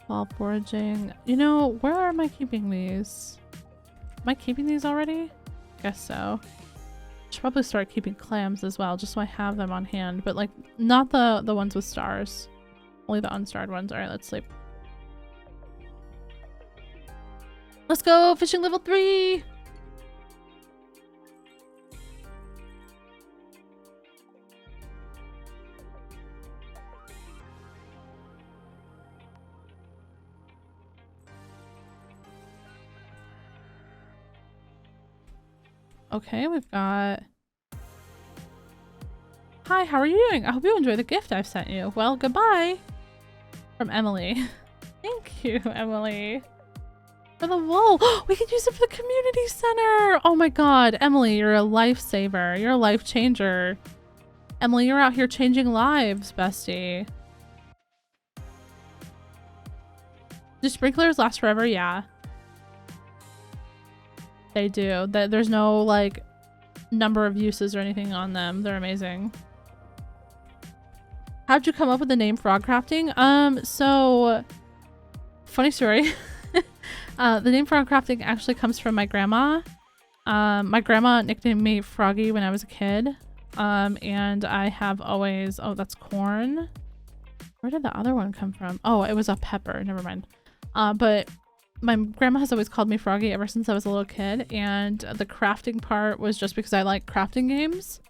While foraging. You know, where am I keeping these? Am I keeping these already? Guess so. Should probably start keeping clams as well, just so I have them on hand. But like, not the ones with stars. Only the unstarred ones. Alright, let's sleep. Let's go! Fishing level 3! Okay, we've got... Hi, how are you doing? I hope you enjoy the gift I've sent you. Well, goodbye! From Emily. Thank you, Emily. For the wool! We can use it for the community center! Oh my god, Emily, you're a lifesaver. You're a life changer. Emily, you're out here changing lives, bestie. Do sprinklers last forever? Yeah. They do. There's no like number of uses or anything on them. They're amazing. How'd you come up with the name frog crafting? So funny story. The name frog crafting actually comes from my grandma. My grandma nicknamed me Froggy when I was a kid. And I have always, oh, that's corn. Where did the other one come from? Oh, it was a pepper. Never mind. But my grandma has always called me Froggy ever since I was a little kid, and the crafting part was just because I like crafting games.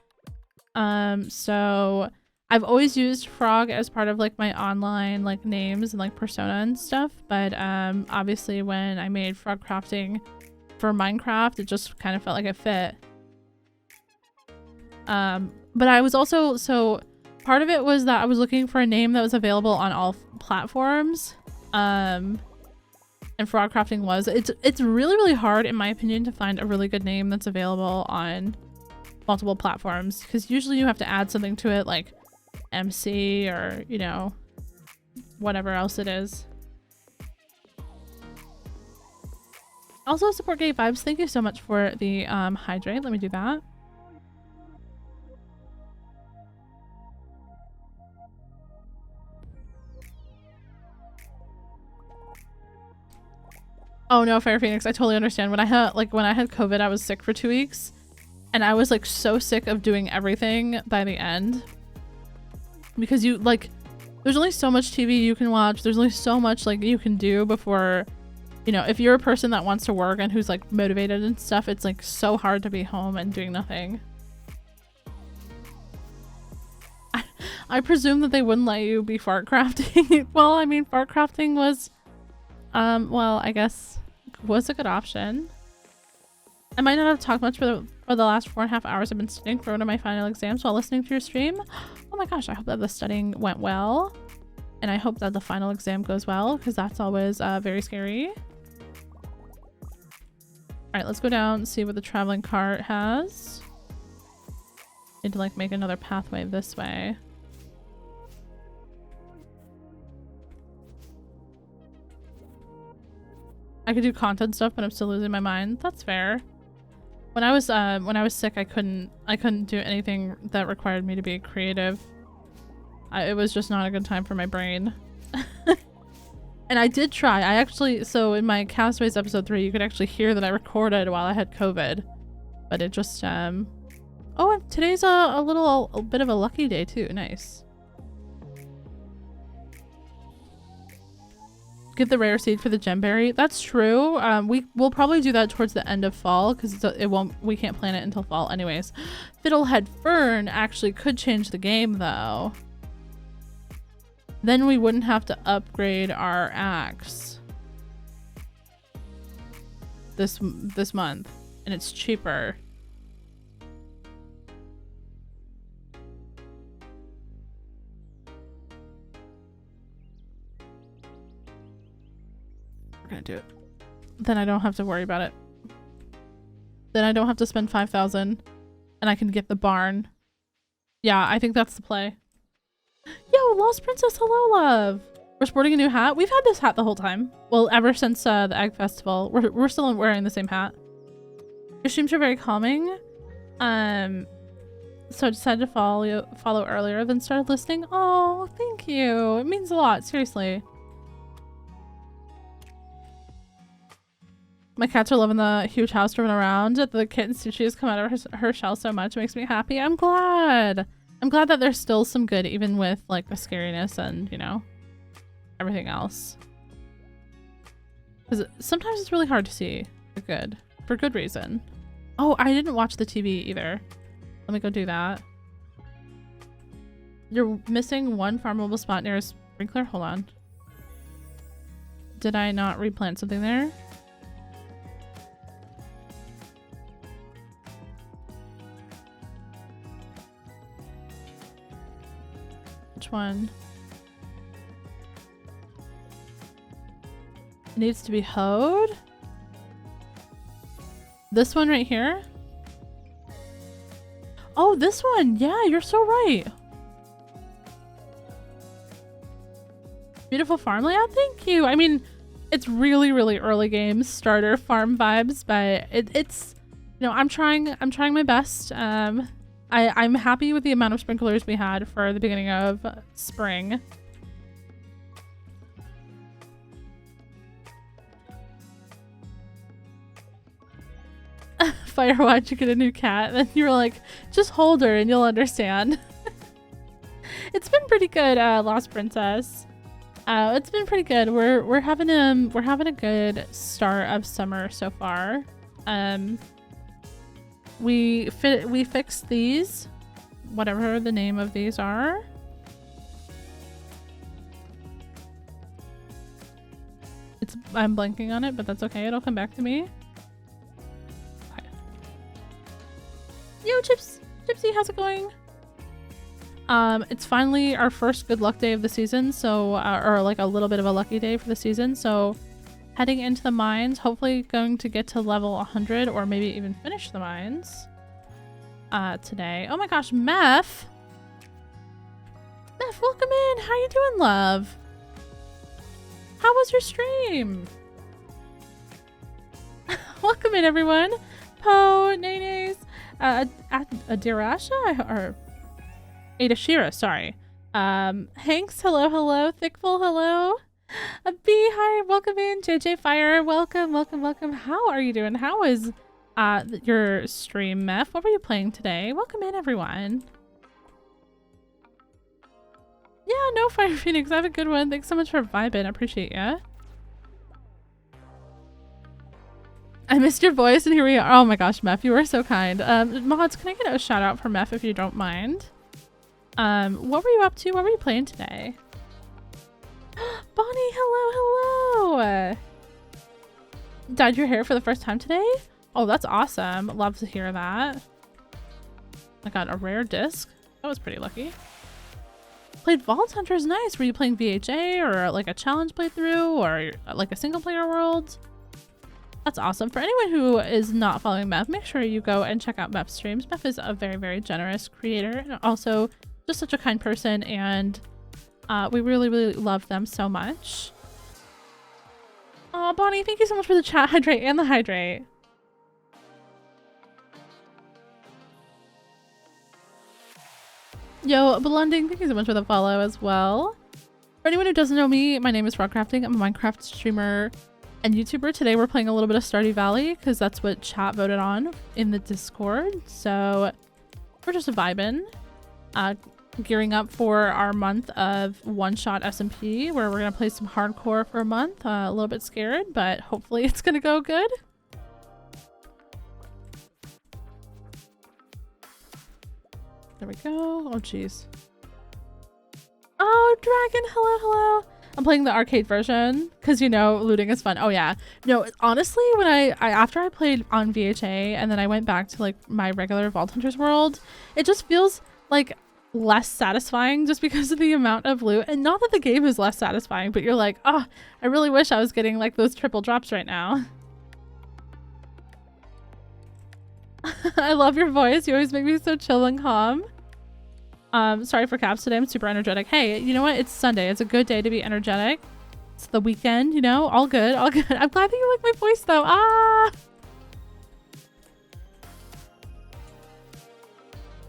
So I've always used Frog as part of like my online like names and like persona and stuff, but obviously when I made frog crafting for Minecraft, it just kind of felt like it fit. But I was also, so part of it was that I was looking for a name that was available on all platforms. And frog crafting was. It's really, really hard, in my opinion, to find a really good name that's available on multiple platforms, because usually you have to add something to it like MC or, you know, whatever else it is. Also, support gay vibes. Thank you so much for the hydrate. Let me do that. Oh no, Fire Phoenix, I totally understand. When I had COVID, I was sick for 2 weeks, and I was like so sick of doing everything by the end. Because you like, there's only so much TV you can watch. There's only so much like you can do before, you know, if you're a person that wants to work and who's like motivated and stuff, it's like so hard to be home and doing nothing. I presume that they wouldn't let you be fart crafting. Well, I mean, fart crafting was, well, I guess was a good option. I might not have talked much for the last 4.5 hours I've been studying for one of my final exams while listening to your stream. Oh my gosh, I hope that the studying went well. And I hope that the final exam goes well, because that's always very scary. Alright, let's go down and see what the traveling cart has. Need to like make another pathway this way. I could do content stuff, but I'm still losing my mind. That's fair. When I was sick, I couldn't do anything that required me to be creative. It was just not a good time for my brain. And I did try. I actually, so in my Castaways episode 3, you could actually hear that I recorded while I had COVID, but it just oh, and today's a bit of a lucky day too. Nice. Get the rare seed for the gemberry. That's true. We'll probably do that towards the end of fall, because we can't plant it until fall anyways. Fiddlehead Fern actually could change the game though. Then we wouldn't have to upgrade our axe this month, and it's cheaper. We're gonna do it. Then I don't have to worry about it. Then I don't have to spend 5,000 and I can get the barn. Yeah, I think that's the play. Yo, Lost Princess, hello, love. We're sporting a new hat. We've had this hat the whole time. Well, ever since the Egg Festival. We're still wearing the same hat. Your streams are very calming. So I decided to follow earlier, then started listening. Oh, thank you. It means a lot, seriously. My cats are loving the huge house driven around. The kitten Sushi has come out of her shell so much. It makes me happy. I'm glad. I'm glad that there's still some good, even with like the scariness and, you know, everything else. Because sometimes it's really hard to see the good, for good reason. Oh, I didn't watch the TV either. Let me go do that. You're missing one farmable spot near a sprinkler? Hold on. Did I not replant something there? Which one? It needs to be hoed? This one right here? Oh, this one! Yeah, you're so right! Beautiful farm layout? Thank you! I mean, it's really, really early game starter farm vibes, but it's, you know, I'm trying my best. I'm happy with the amount of sprinklers we had for the beginning of spring. Firewatch, you get a new cat, then you're like, just hold her and you'll understand. It's been pretty good, Lost Princess. It's been pretty good. We're having a good start of summer so far. We fixed these, whatever the name of these are. I'm blanking on it, but that's okay. It'll come back to me. Okay. Yo, Gypsy, how's it going? It's finally our first good luck day of the season, so or like a little bit of a lucky day for the season. So heading into the mines, hopefully going to get to level 100 or maybe even finish the mines today. Oh my gosh, Meph, welcome in. How you doing, love? How was your stream? Welcome in, everyone. Poe, Nenes, Adirasha, or Adashira, sorry. Hanks, hello. Thickful, hello. A Beehive, welcome in. JJ Fire, welcome, welcome, welcome. How are you doing? How is your stream, Meph? What were you playing today? Welcome in, everyone. Yeah, no, Fire Phoenix, have a good one. Thanks so much for vibing. I appreciate ya. I missed your voice and here we are. Oh my gosh, Meph, you were so kind. Mods, can I get a shout out for Meph if you don't mind? What were you up to? What were you playing today? Bonnie, hello, hello. Dyed your hair for the first time today? Oh, that's awesome. Love to hear that. I got a rare disc. That was pretty lucky. Played Vault Hunters, nice. Were you playing VHA or like a challenge playthrough or like a single player world? That's awesome. For anyone who is not following Meph, make sure you go and check out Meph's streams. Meph is a very, very generous creator and also just such a kind person, and we really, really love them so much. Oh, Bonnie, thank you so much for the chat, hydrate, and the hydrate. Yo, Blending, thank you so much for the follow as well. For anyone who doesn't know me, my name is Frogcrafting. I'm a Minecraft streamer and YouTuber. Today we're playing a little bit of Stardew Valley because that's what chat voted on in the Discord. So we're just vibing, gearing up for our month of one-shot SMP where we're gonna play some hardcore for a month. A little bit scared, but hopefully it's gonna go good. There we go. Oh jeez. Oh, Dragon, hello, hello. I'm playing the arcade version because, you know, looting is fun. Oh yeah. No, honestly, when I after I played on VHA and then I went back to like my regular Vault Hunters world, it just feels like less satisfying just because of the amount of loot. And not that the game is less satisfying, but you're like, oh, I really wish I was getting like those triple drops right now. I love your voice. You always make me so chill and calm. Sorry for caps today. I'm super energetic. Hey, you know what? It's Sunday. It's a good day to be energetic. It's the weekend, you know? All good. All good. I'm glad that you like my voice though. Ah!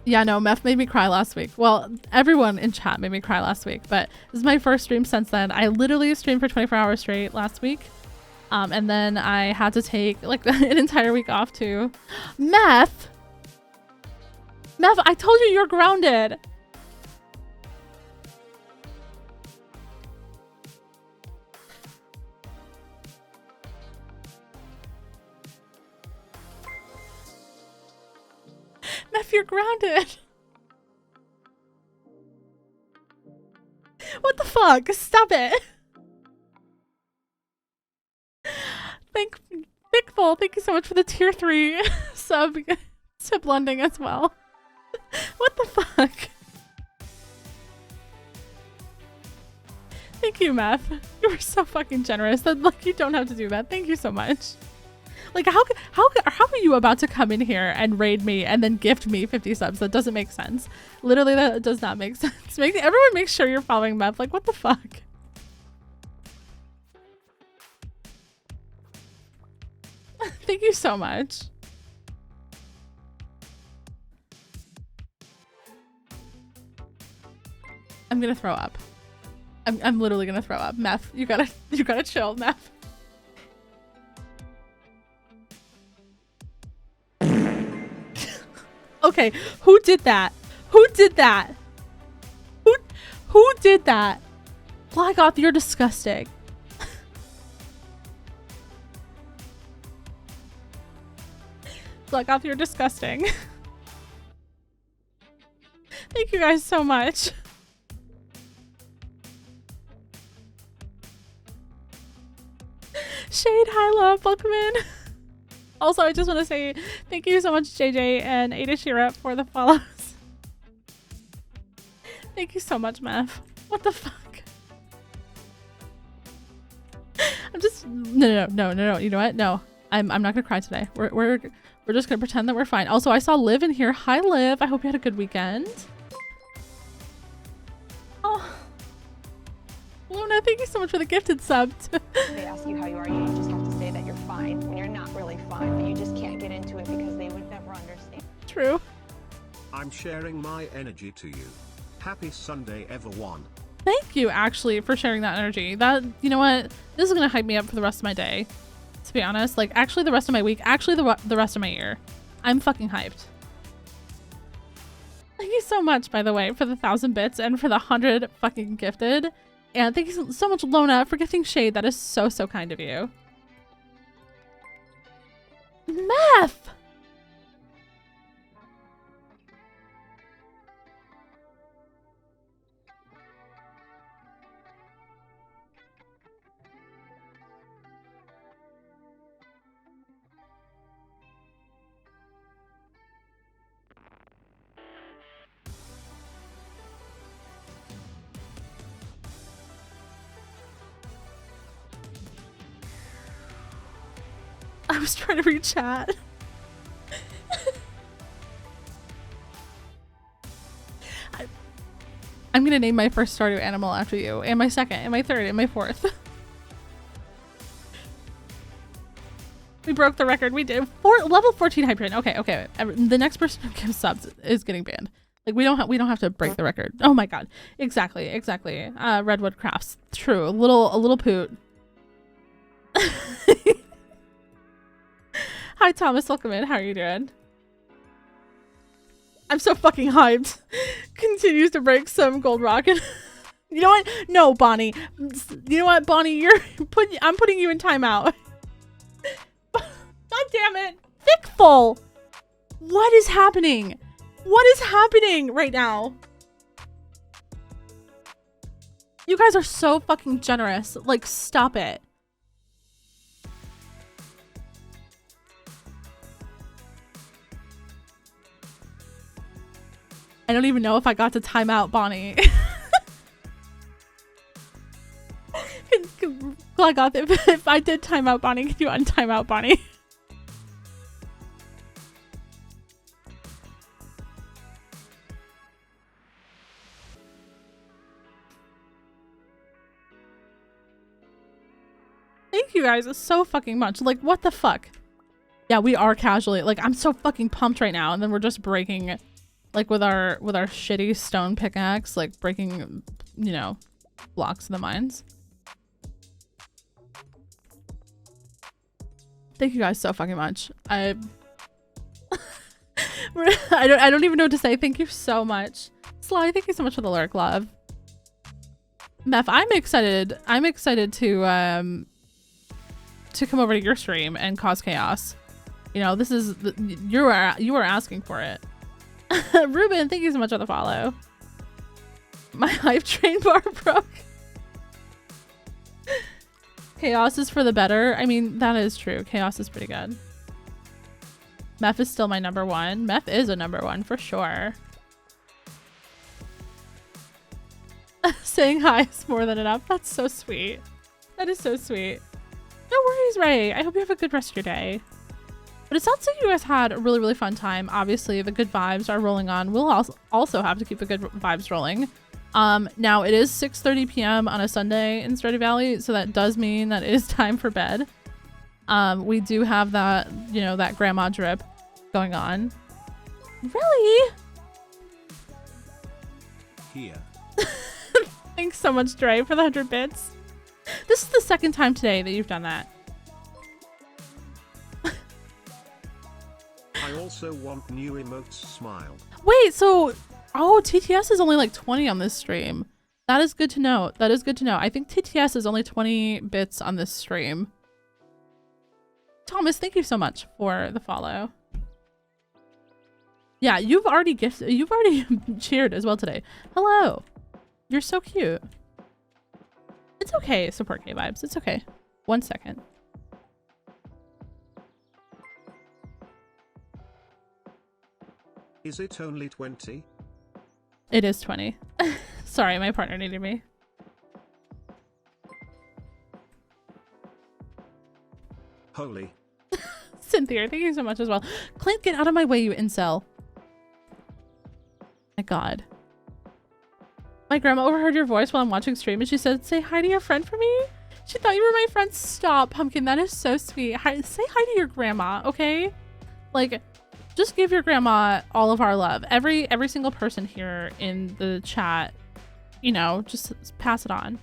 Yeah, no, Meph made me cry last week. Well, everyone in chat made me cry last week, but this is my first stream since then. I literally streamed for 24 hours straight last week. And then I had to take like an entire week off too. Meph! Meph, I told you you're grounded. Meph, you're grounded. What the fuck? Stop it. Thickful, thank you so much for the tier 3 sub to Blending as well. What the fuck? Thank you, Meph. You were so fucking generous. That like you don't have to do that. Thank you so much. Like how are you about to come in here and raid me and then gift me 50 subs? That doesn't make sense. Literally, that does not make sense. Everyone make sure you're following Meph. Like what the fuck? Thank you so much. I'm gonna throw up. I'm literally gonna throw up. Meph, you gotta chill, Meph. Okay, who did that? Who did that? Who did that? Flagoth, you're disgusting. Flagoth, you're disgusting. Thank you guys so much. Shade, hi, love, welcome in. Also, I just want to say thank you so much, JJ and Ada Shira, for the follows. Thank you so much, Meph. What the fuck? I'm just no. You know what? No, I'm not gonna cry today. We're just gonna pretend that we're fine. Also, I saw Liv in here. Hi, Liv. I hope you had a good weekend. Oh, Luna, thank you so much for the gifted sub. They ask you how you are, you just have to say that you're fine when you're not really fine, but you just can't get into it because they would never understand. True. I'm sharing my energy to you. Happy Sunday, everyone. Thank you, actually, for sharing that energy. That, you know what? This is gonna hype me up for the rest of my day. To be honest, like, actually the rest of my week, actually the rest of my year. I'm fucking hyped. Thank you so much, by the way, for the 1,000 bits and for the 100 fucking gifted. And thank you so much, Lona, for gifting shade. That is so, so kind of you. Meth! I was trying to read chat. I'm gonna name my first Stardew animal after you, and my second, and my third, and my fourth. We broke the record. We did level 14 Hyperion. Okay. The next person who gives subs is getting banned. Like we don't have to break the record. Oh my god. Exactly. Redwood Crafts. True. A little poot. Hi Thomas, welcome in. How are you doing? I'm so fucking hyped. Continues to break some gold rock. And you know what? No, Bonnie. You know what, Bonnie? I'm putting you in timeout. God damn it. Thickful. What is happening? What is happening right now? You guys are so fucking generous. Like, stop it. I don't even know if I got to time out Bonnie. Glagoth, if I did time out Bonnie, can you untime out Bonnie? Thank you guys so fucking much. Like, what the fuck? Yeah, we are casually. Like, I'm so fucking pumped right now, and then we're just breaking, like, with our shitty stone pickaxe, like breaking, you know, blocks in the mines. Thank you guys so fucking much. I don't even know what to say. Thank you so much. Sly, thank you so much for the lurk, love. Meph, I'm excited to come over to your stream and cause chaos. You know, this is you are asking for it. Ruben, thank you so much for the follow. My hype train bar broke. Chaos is for the better. I mean, that is true. Chaos is pretty good. Meph is still my number one. Meph is a number one for sure. Saying hi is more than enough. That's so sweet. That is so sweet. No worries, Ray. I hope you have a good rest of your day. But it sounds like you guys had a really, really fun time. Obviously, the good vibes are rolling on. We'll also have to keep the good vibes rolling. Now it is 6:30 p.m. on a Sunday in Stardew Valley, so that does mean that it is time for bed. We do have that, you know, that grandma drip going on. Really? Here. Thanks so much, Dre, for the 100 bits. This is the second time today that you've done that. I also want new emotes smile. Wait, so oh, TTS is only like 20 on this stream. That is good to know. That is good to know. I think TTS is only 20 bits on this stream. Thomas, thank you so much for the follow. Yeah, you've already cheered as well today. Hello. You're so cute. It's okay, support K vibes. It's okay. 1 second. Is it only 20? It is 20. Sorry, my partner needed me. Holy. Cynthia, thank you so much as well. Clint, get out of my way, you incel. My god. My grandma overheard your voice while I'm watching stream and she said, say hi to your friend for me. She thought you were my friend. Stop, Pumpkin. That is so sweet. Say hi to your grandma, okay? Like, just give your grandma all of our love. Every single person here in the chat you know, just pass it on.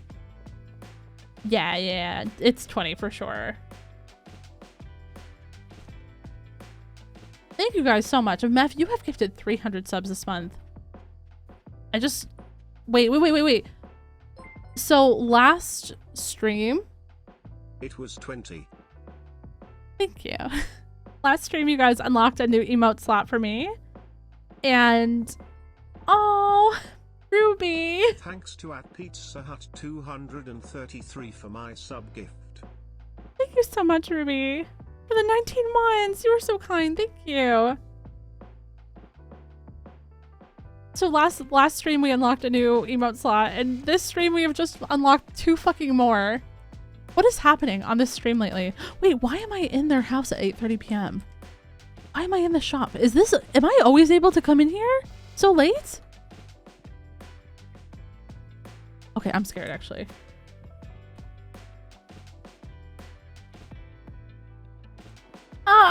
Yeah, it's 20 for sure. Thank you guys so much. Meth, you have gifted 300 subs this month. I just... Wait. So last stream... It was 20. Thank you. Last stream you guys unlocked a new emote slot for me. And... Oh, Ruby. Thanks to @PizzaHut 233 for my sub gift. Thank you so much, Ruby. For the 19 months. You were so kind. Thank you. So last stream we unlocked a new emote slot, and this stream we have just unlocked 2 fucking more. What is happening on this stream lately? Wait, why am I in their house at 8:30 p.m.? Why am I in the shop? Am I always able to come in here so late? Okay, I'm scared actually.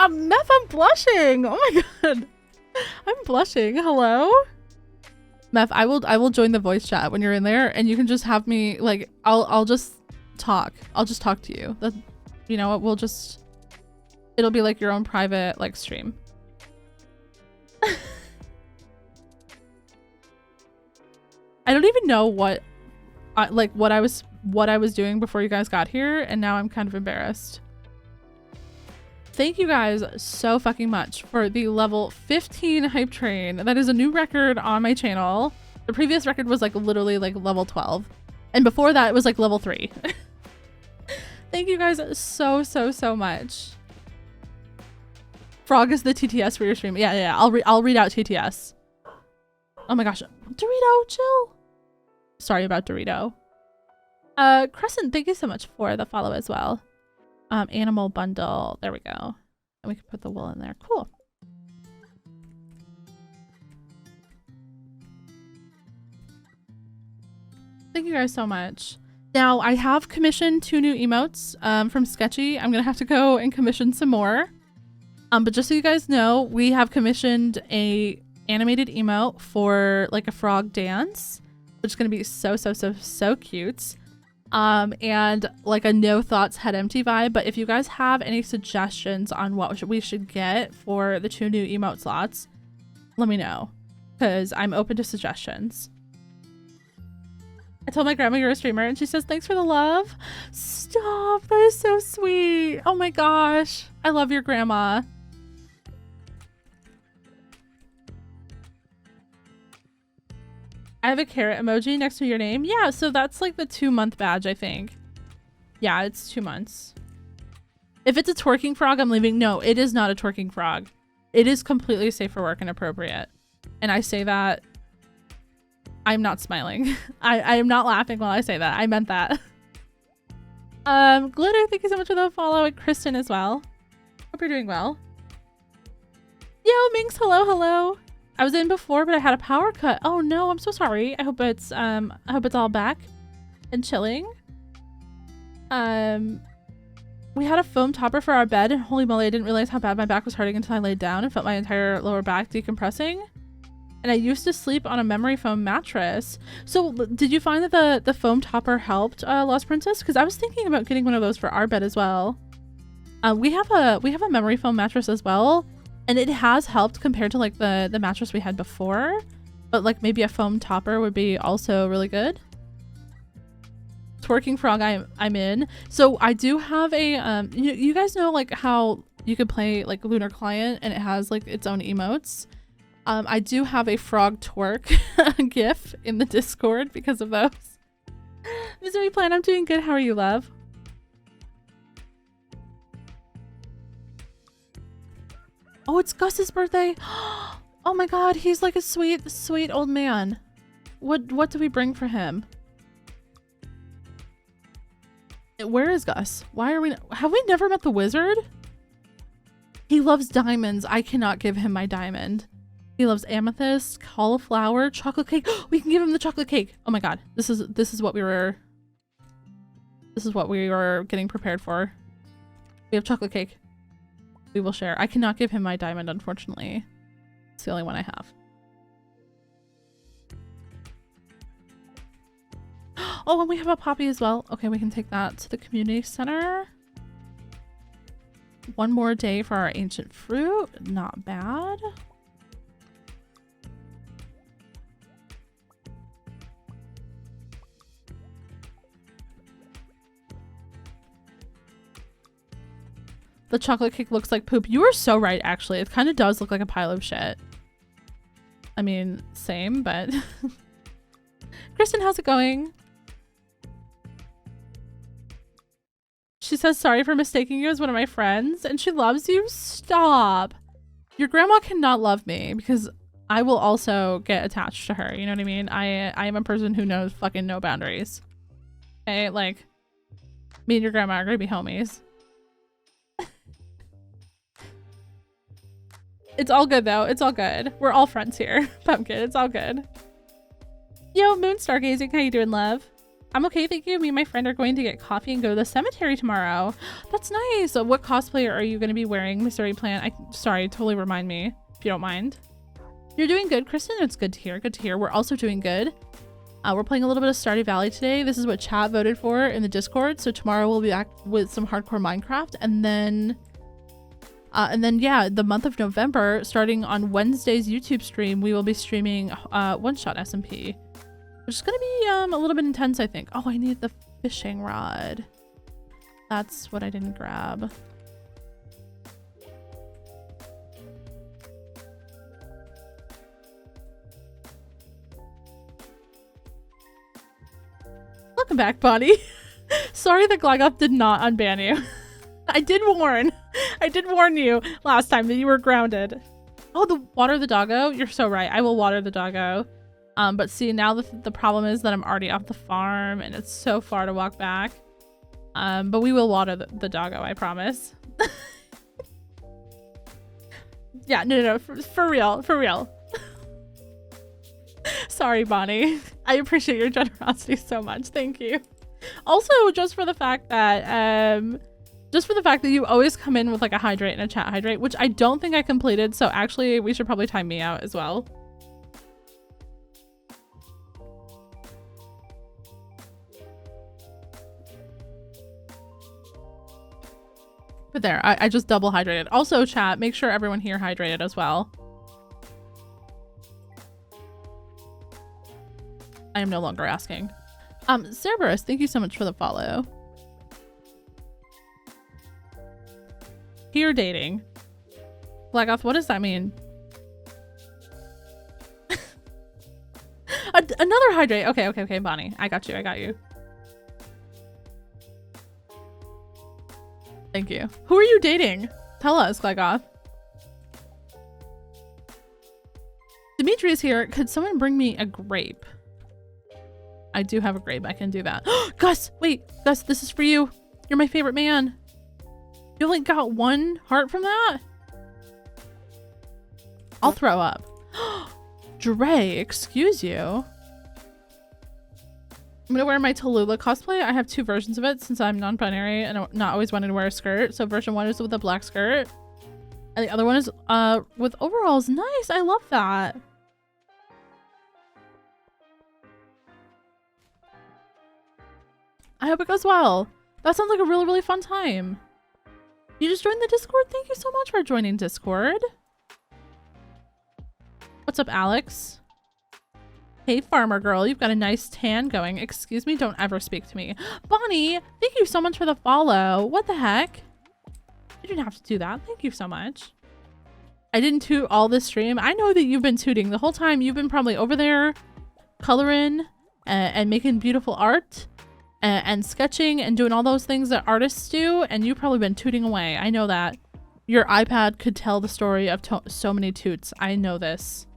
Meth, I'm blushing. Oh my god. I'm blushing. Hello? Meth, I will join the voice chat when you're in there, and you can just have me, like, I'll just talk. I'll just talk to you. That, you know what, it'll be like your own private, like, stream. I don't even know what I was doing before you guys got here, and now I'm kind of embarrassed. Thank you guys so fucking much for the level 15 hype train. That is a new record on my channel. The previous record was like literally like level 12. And before that it was like level 3. Thank you guys so much. Frog is the TTS for your stream. Yeah. I'll read out TTS. Oh my gosh. Dorito, chill. Sorry about Dorito. Crescent, thank you so much for the follow as well. Animal bundle. There we go. And we can put the wool in there. Cool. Thank you guys so much. Now, I have commissioned 2 new emotes from Sketchy. I'm going to have to go and commission some more. But just so you guys know, we have commissioned a animated emote for like a frog dance, which is going to be so cute. And like a no thoughts head empty vibe. But if you guys have any suggestions on what we should get for the 2 new emote slots, let me know, because I'm open to suggestions. I told my grandma you're a streamer, and she says thanks for the love. Stop, that is so sweet. Oh my gosh, I love your grandma. I have a carrot emoji next to your name. Yeah, so that's like the 2-month badge, I think. Yeah, it's 2 months. If it's a twerking frog, I'm leaving. No, it is not a twerking frog. It is completely safe for work and appropriate. And I say that, I'm not smiling. I am not laughing while I say that. I meant that. Glitter, thank you so much for the follow, and Kristen as well. Hope you're doing well. Yo, Minx, hello. I was in before, but I had a power cut. Oh no, I'm so sorry. I hope it's all back and chilling. We had a foam topper for our bed, and holy moly, I didn't realize how bad my back was hurting until I laid down and felt my entire lower back decompressing. And I used to sleep on a memory foam mattress. So did you find that the foam topper helped, Lost Princess? Because I was thinking about getting one of those for our bed as well. We have a memory foam mattress as well. And it has helped compared to like the mattress we had before, but like maybe a foam topper would be also really good. Twerking frog, I'm in. So I do have a you guys know like how you could play like Lunar Client and it has like its own emotes. I do have a frog twerk gif in the Discord because of those. Misery Plan, I'm doing good. How are you, love? Oh, it's Gus's birthday. Oh my god, he's like a sweet old man. What do we bring for him? Where is Gus? Have we never met the wizard? He loves diamonds. I cannot give him my diamond. He loves amethyst, cauliflower, chocolate cake. We can give him the chocolate cake. Oh my god. This is what we were getting prepared for. We have chocolate cake. We will share. I cannot give him my diamond, unfortunately. It's the only one I have. Oh, and we have a poppy as well. Okay, we can take that to the community center. One more day for our ancient fruit. Not bad. The chocolate cake looks like poop. You are so right, actually. It kind of does look like a pile of shit. I mean, same, but... Kristen, how's it going? She says, sorry for mistaking you as one of my friends, and she loves you. Stop. Your grandma cannot love me because I will also get attached to her. You know what I mean? I am a person who knows fucking no boundaries. Okay, like, me and your grandma are gonna be homies. It's all good though. It's all good. We're all friends here. Pumpkin, it's all good. Yo, Moon Stargazing, how you doing, love? I'm okay, thank you. Me and my friend are going to get coffee and go to the cemetery tomorrow. That's nice. So what cosplay are you going to be wearing, Mr. Plant? Sorry, totally remind me if you don't mind. You're doing good, Kristen. It's good to hear. Good to hear. We're also doing good. We're playing a little bit of Stardew Valley today. This is what chat voted for in the Discord. So tomorrow we'll be back with some hardcore Minecraft, and then yeah, the month of November, starting on Wednesday's YouTube stream, we will be streaming one-shot SMP, which is gonna be a little bit intense, I think. Oh, I need the fishing rod. That's what I didn't grab. Welcome back, Bonnie. Sorry that Glagoff did not unban you. I did warn you last time that you were grounded. Oh, the water the doggo. You're so right. I will water the doggo. But see, now the problem is that I'm already off the farm and it's so far to walk back. But we will water the doggo, I promise. Yeah, no, for real. Sorry, Bonnie. I appreciate your generosity so much. Thank you. Also, just for the fact that you always come in with like a hydrate and a chat hydrate, which I don't think I completed, so actually we should probably time me out as well. But there, I just double hydrated. Also, chat, make sure everyone here hydrated as well. I am no longer asking. Cerberus, thank you so much for the follow. Peer dating. Blackoff, what does that mean? Another hydrate. Okay, Bonnie. I got you. Thank you. Who are you dating? Tell us, Blackoff. Dimitri is here. Could someone bring me a grape? I do have a grape. I can do that. Gus, wait. Gus, this is for you. You're my favorite man. You only got one heart from that? I'll throw up. Dre, excuse you. I'm gonna wear my Tallulah cosplay. I have two versions of it since I'm non-binary and not always wanting to wear a skirt. So version 1 is with a black skirt. And the other one is with overalls. Nice, I love that. I hope it goes well. That sounds like a really, really fun time. You just joined the Discord? Thank you so much for joining Discord. What's up, Alex? Hey, farmer girl, you've got a nice tan going. Excuse me, don't ever speak to me. Bonnie, thank you so much for the follow. What the heck? You didn't have to do that. Thank you so much. I didn't toot all this stream. I know that you've been tooting the whole time. You've been probably over there coloring and making beautiful art. And sketching and doing all those things that artists do, and you've probably been tooting away. I know that. Your iPad could tell the story of so many toots. I know this.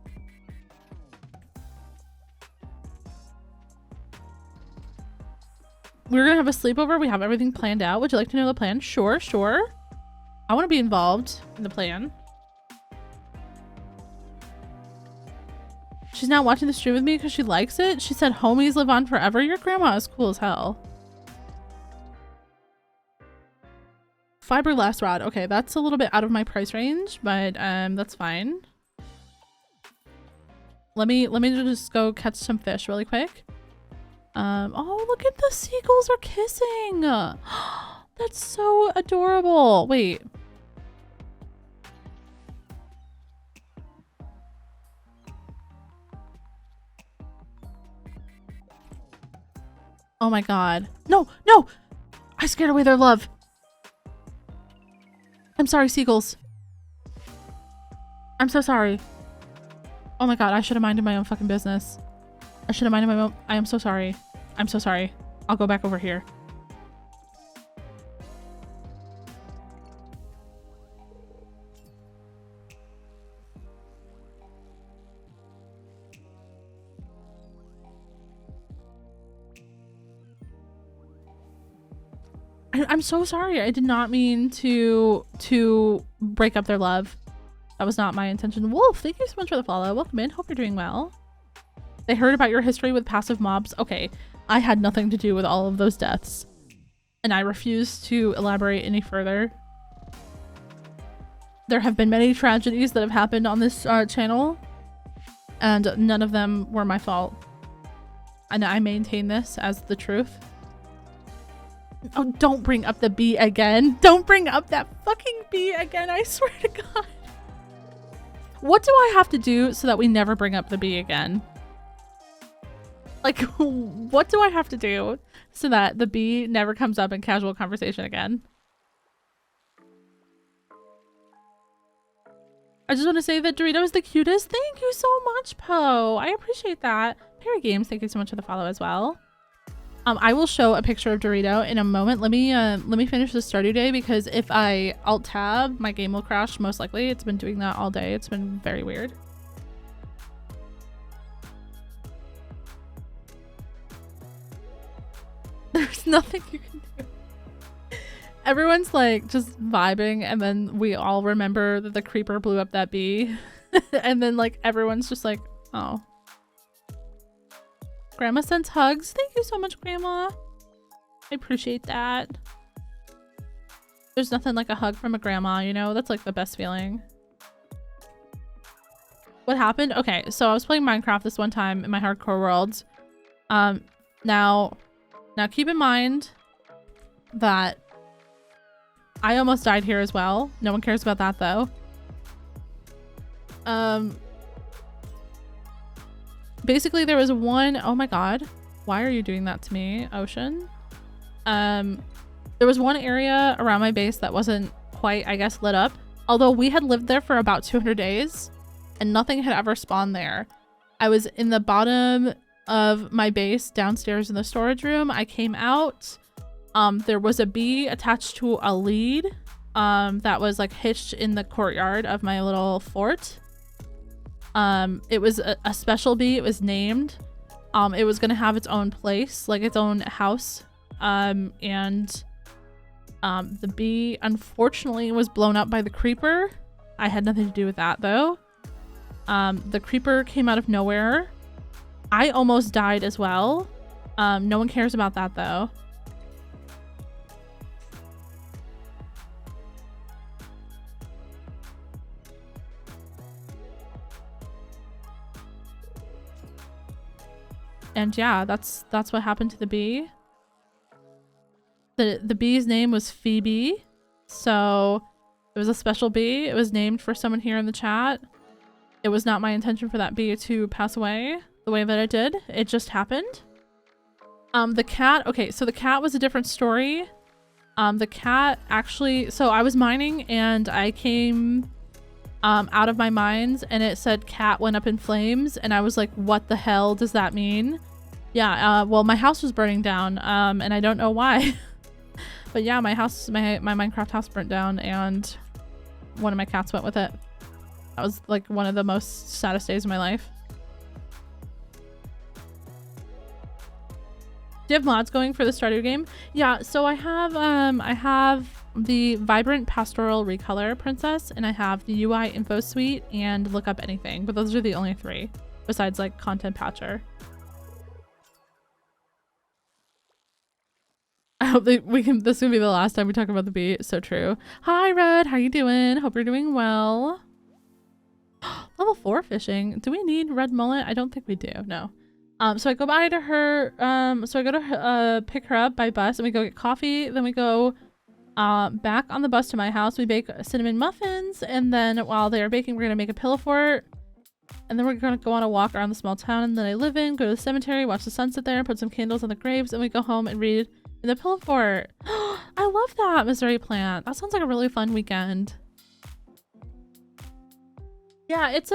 We're gonna have a sleepover. We have everything planned out. Would you like to know the plan? Sure. I want to be involved in the plan. She's not watching the stream with me because she likes it. She said homies live on forever. Your grandma is cool as hell. Fiberglass rod. Okay, that's a little bit out of my price range, but that's fine. Let me just go catch some fish really quick. Oh, look at the seagulls are kissing. That's so adorable. Wait. Oh my god. No, no! I scared away their love. I'm sorry, seagulls. I'm so sorry. Oh my god, I should have minded my own fucking business. I should have minded my own. I am so sorry. I'm so sorry. I'll go back over here. I'm so sorry. I did not mean to break up their love. That was not my intention. Wolf, thank you so much for the follow. Welcome in. Hope you're doing well. They heard about your history with passive mobs. Okay, I had nothing to do with all of those deaths. And I refuse to elaborate any further. There have been many tragedies that have happened on this channel. And none of them were my fault. And I maintain this as the truth. Oh, don't bring up the bee again. Don't bring up that fucking bee again. I swear to God. What do I have to do so that we never bring up the bee again? Like, what do I have to do so that the bee never comes up in casual conversation again? I just want to say that Dorito is the cutest. Thank you so much, Poe. I appreciate that. Perry Games, thank you so much for the follow as well. I will show a picture of Dorito in a moment. Let me finish the Stardew Day, because if I alt tab, my game will crash most likely. It's been doing that all day. It's been very weird. There's nothing you can do. Everyone's like just vibing, and then we all remember that the creeper blew up that bee. And then like everyone's just like, oh. Grandma sends hugs. Thank you so much, Grandma. I appreciate that. There's nothing like a hug from a grandma, you know? That's like the best feeling. What happened? Okay, so I was playing Minecraft this one time in my hardcore world. Now keep in mind that I almost died here as well. No one cares about that though. Basically there was one, oh my god, why are you doing that to me, Ocean? There was one area around my base that wasn't quite, I guess, lit up, although we had lived there for about 200 days and nothing had ever spawned there. I was in the bottom of my base downstairs in the storage room. I came out, there was a bee attached to a lead that was like hitched in the courtyard of my little fort. It was a special bee. It was named. It was gonna have its own place, like its own house. And the bee unfortunately was blown up by the creeper. I had nothing to do with that though. The creeper came out of nowhere. I almost died as well. No one cares about that though. And yeah, that's what happened to the bee. The bee's name was Phoebe. So it was a special bee. It was named for someone here in the chat. It was not my intention for that bee to pass away the way that it did. It just happened. The cat, okay, so the cat was a different story. The cat actually, so I was mining and I came out of my mines and it said cat went up in flames and I was like, what the hell does that mean? Yeah, well, my house was burning down and I don't know why. But yeah, my house, my Minecraft house burnt down and one of my cats went with it. That was like one of the most saddest days of my life. Do you have mods going for the Stardew game? Yeah, so I have the Vibrant Pastoral Recolor Princess and I have the UI Info Suite and Look Up Anything, but those are the only three besides like Content Patcher. I hope that this will be the last time we talk about the bee. It's so true. Hi Red, how you doing? Hope you're doing well. Level 4 fishing. Do we need red mullet? I don't think we do, no. So I go by to her, so I go to pick her up by bus and we go get coffee. Then we go back on the bus to my house. We bake cinnamon muffins, and then while they are baking, we're gonna make a pillow fort. And then we're gonna go on a walk around the small town that I live in, go to the cemetery, watch the sunset there, put some candles on the graves, and we go home and read in the pillow fort. I love that, Missouri plant. That sounds like a really fun weekend. Yeah, it's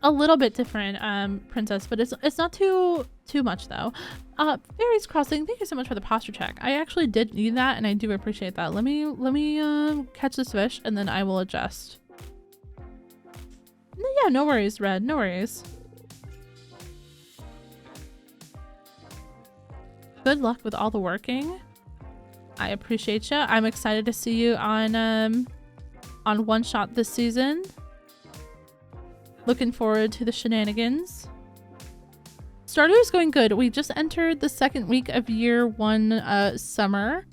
a little bit different, Princess, but it's not too much though. Fairies Crossing, thank you so much for the posture check. I actually did need that, and I do appreciate that. Let me catch this fish, and then I will adjust. Yeah, no worries, Red. No worries. Good luck with all the working. I appreciate you. I'm excited to see you on One Shot this season. Looking forward to the shenanigans. Stardew is going good. We just entered the second week of year 1 summer,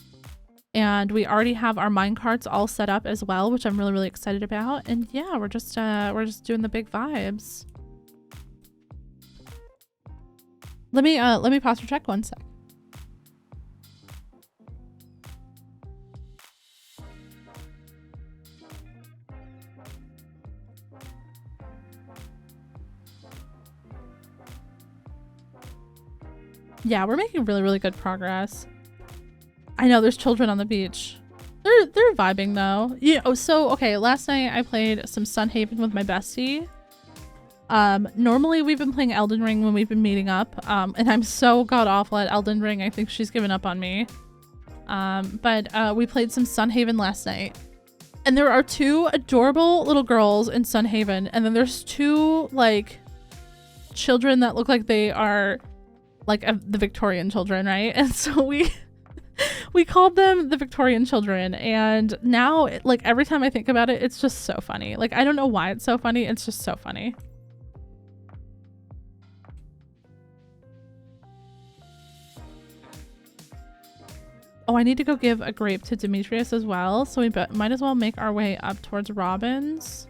and we already have our minecarts all set up as well, which I'm really excited about. And yeah, we're just doing the big vibes. Let me posture check one sec. Yeah, we're making really good progress. I know there's children on the beach. They're vibing though. Yeah. Oh, so okay. Last night I played some Sunhaven with my bestie. Normally we've been playing Elden Ring when we've been meeting up. And I'm so god awful at Elden Ring. I think she's given up on me. But we played some Sunhaven last night, and there are 2 adorable little girls in Sunhaven, and then there's 2 like children that look like they are like the Victorian children, right? And so we called them the Victorian children, and now like every time I think about it, it's just so funny. Like I don't know why it's so funny, it's just so funny. Oh, I need to go give a grape to Demetrius as well, so we might as well make our way up towards Robin's.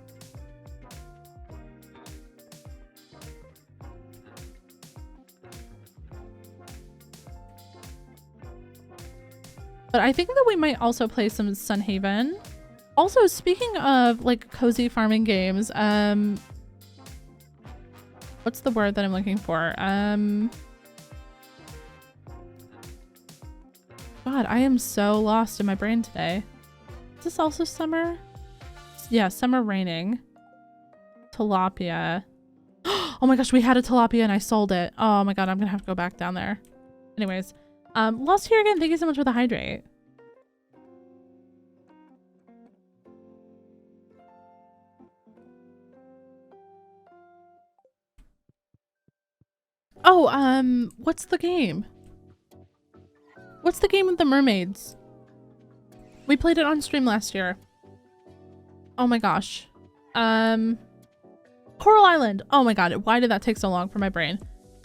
But I think that we might also play some Sunhaven. Also, speaking of like cozy farming games, what's the word that I'm looking for? God, I am so lost in my brain today. Is this also summer? Yeah, summer raining. Tilapia. Oh my gosh, we had a tilapia and I sold it. Oh my god, I'm gonna have to go back down there. Anyways. Lost here again, thank you so much for the hydrate. Oh, what's the game? What's the game with the mermaids? We played it on stream last year. Oh my gosh. Coral Island. Oh my god, why did that take so long for my brain?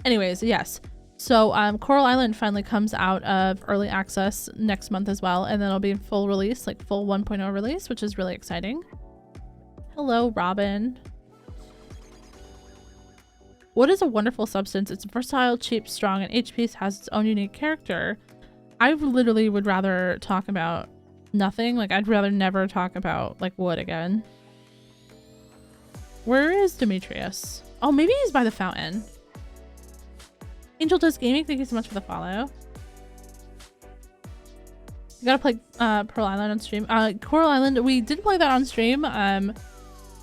Anyways, yes. So Coral Island finally comes out of early access next month as well, and then it'll be in full release, like full 1.0 release, which is really exciting. Hello, Robin. Wood is a wonderful substance. It's versatile, cheap, strong, and each piece has its own unique character. I literally would rather talk about nothing. Like, I'd rather never talk about, like, wood again. Where is Demetrius? Oh, maybe he's by the fountain. Angel Does Gaming, thank you so much for the follow. You gotta play Pearl Island on stream. Coral Island, we did play that on stream.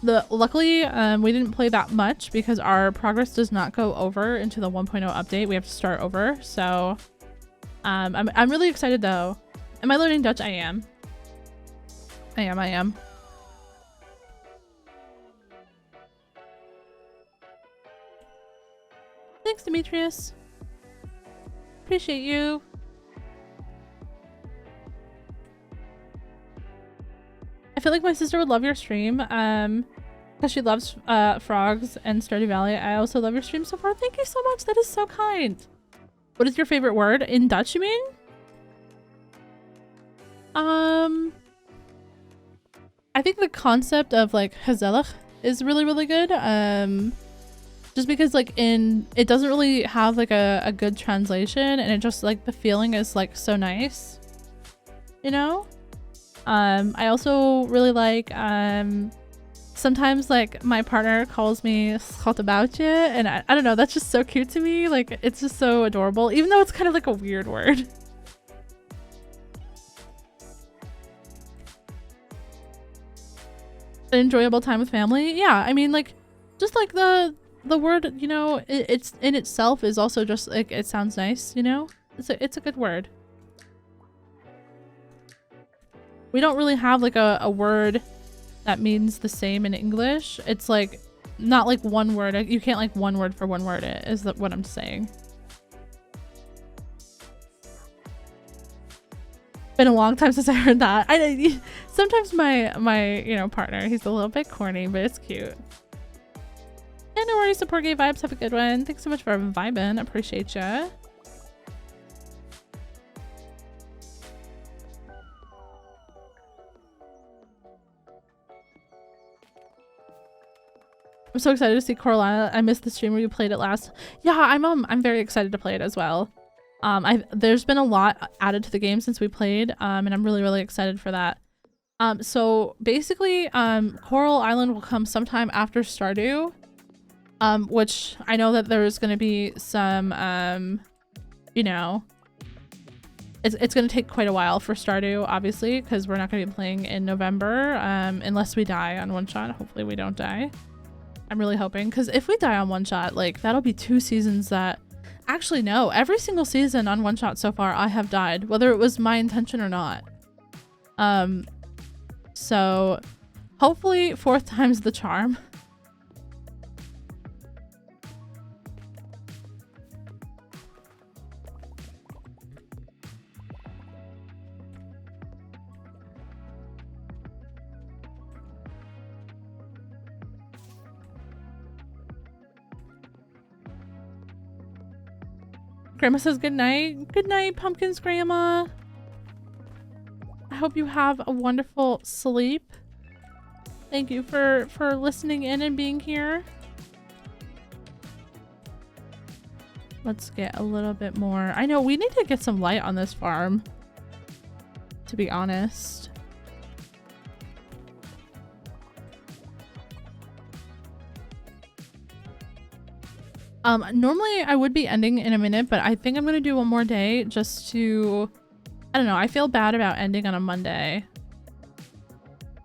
Luckily, we didn't play that much because our progress does not go over into the 1.0 update. We have to start over. So, I'm really excited though. Am I learning Dutch? I am. I am. Thanks, Demetrius. Appreciate you. I feel like my sister would love your stream, because she loves frogs and Stardew Valley. I also love your stream so far. Thank you so much. That is so kind. What is your favorite word in Dutch, you mean? I think the concept of like gezellig is really, really good. just because like it doesn't really have like a good translation, and it just like the feeling is like so nice, you know. I also really like sometimes like my partner calls me schattebautje, and I don't know, that's just so cute to me. Like it's just so adorable, even though it's kind of like a weird word. An enjoyable time with family. Yeah, I mean, like just like the word, you know, it's in itself is also just like, it sounds nice, you know. It's a good word. We don't really have like a word that means the same in English. It's like not like one word. You can't like one word for one word it, is that what I'm saying. Been a long time since I heard that. Sometimes my you know, partner, he's a little bit corny, but it's cute. Yeah, no worries. Support gay vibes. Have a good one. Thanks so much for vibing. Appreciate ya. I'm so excited to see Coraline. I missed the stream where you played it last. Yeah, I'm very excited to play it as well. There's been a lot added to the game since we played, and I'm really excited for that. So basically, Coral Island will come sometime after Stardew, which I know that there's going to be some, you know, it's going to take quite a while for Stardew, obviously, because we're not going to be playing in November, unless we die on one shot. Hopefully we don't die. I'm really hoping, because if we die on one shot, like that'll be 2 seasons that actually, no, every single season on one shot so far I have died, whether it was my intention or not. So hopefully 4th time's the charm. Grandma says good night. Good night, Pumpkin's grandma. I hope you have a wonderful sleep. Thank you for listening in and being here. Let's get a little bit more. I know we need to get some light on this farm, to be honest. Normally I would be ending in a minute, but I think I'm gonna do one more day just to, I don't know, I feel bad about ending on a Monday.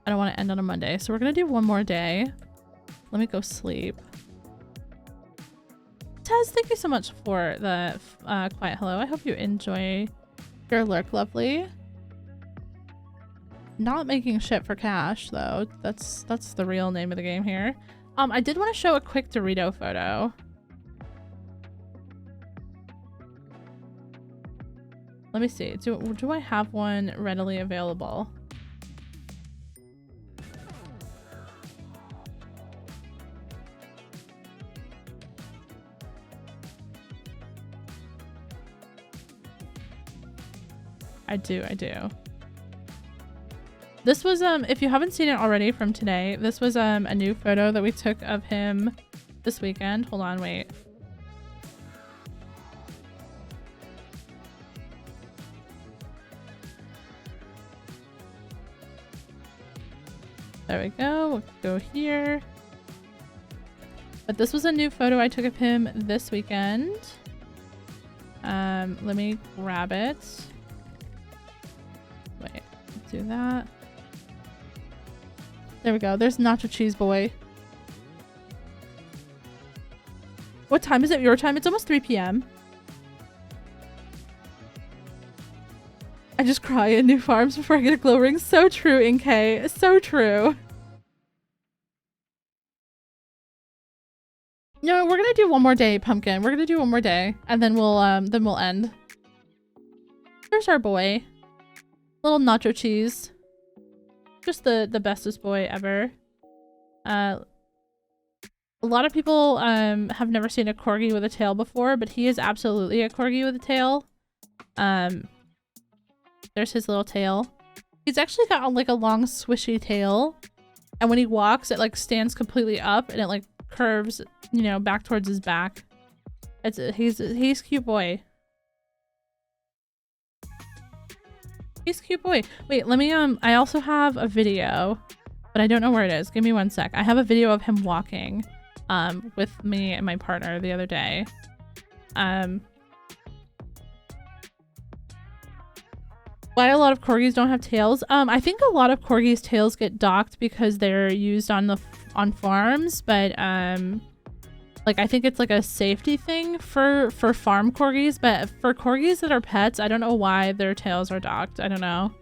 I don't want to end on a Monday, so we're gonna do one more day. Let me go sleep. Tez, thank you so much for the quiet hello. I hope you enjoy your lurk, lovely. Not making shit for cash though. That's the real name of the game here. I did want to show a quick Dorito photo. Let me see. Do I have one readily available? I do. This was if you haven't seen it already from today, this was a new photo that we took of him this weekend. Hold on, wait. There we go. We'll go here. But this was a new photo I took of him this weekend. Let me grab it. Wait, do that. There we go. There's Nacho Cheese Boy. What time is it? Your time? It's almost 3 p.m. I just cry in new farms before I get a glow ring. So true, Inkay. So true. No, we're gonna do one more day, Pumpkin. We're gonna do one more day, and then we'll end. There's our boy. Little nacho cheese. Just the bestest boy ever. A lot of people have never seen a corgi with a tail before, but he is absolutely a corgi with a tail. There's his little tail. He's actually got like a long swishy tail, and when he walks it like stands completely up and it like curves, you know, back towards his back. He's a cute boy. He's a cute boy. Wait, let me I also have a video, but I don't know where it is. Give me one sec. I have a video of him walking with me and my partner the other day. Why a lot of corgis don't have tails? I think a lot of corgis' tails get docked because they're used on farms, but like I think it's like a safety thing for farm corgis, but for corgis that are pets, I don't know why their tails are docked. I don't know.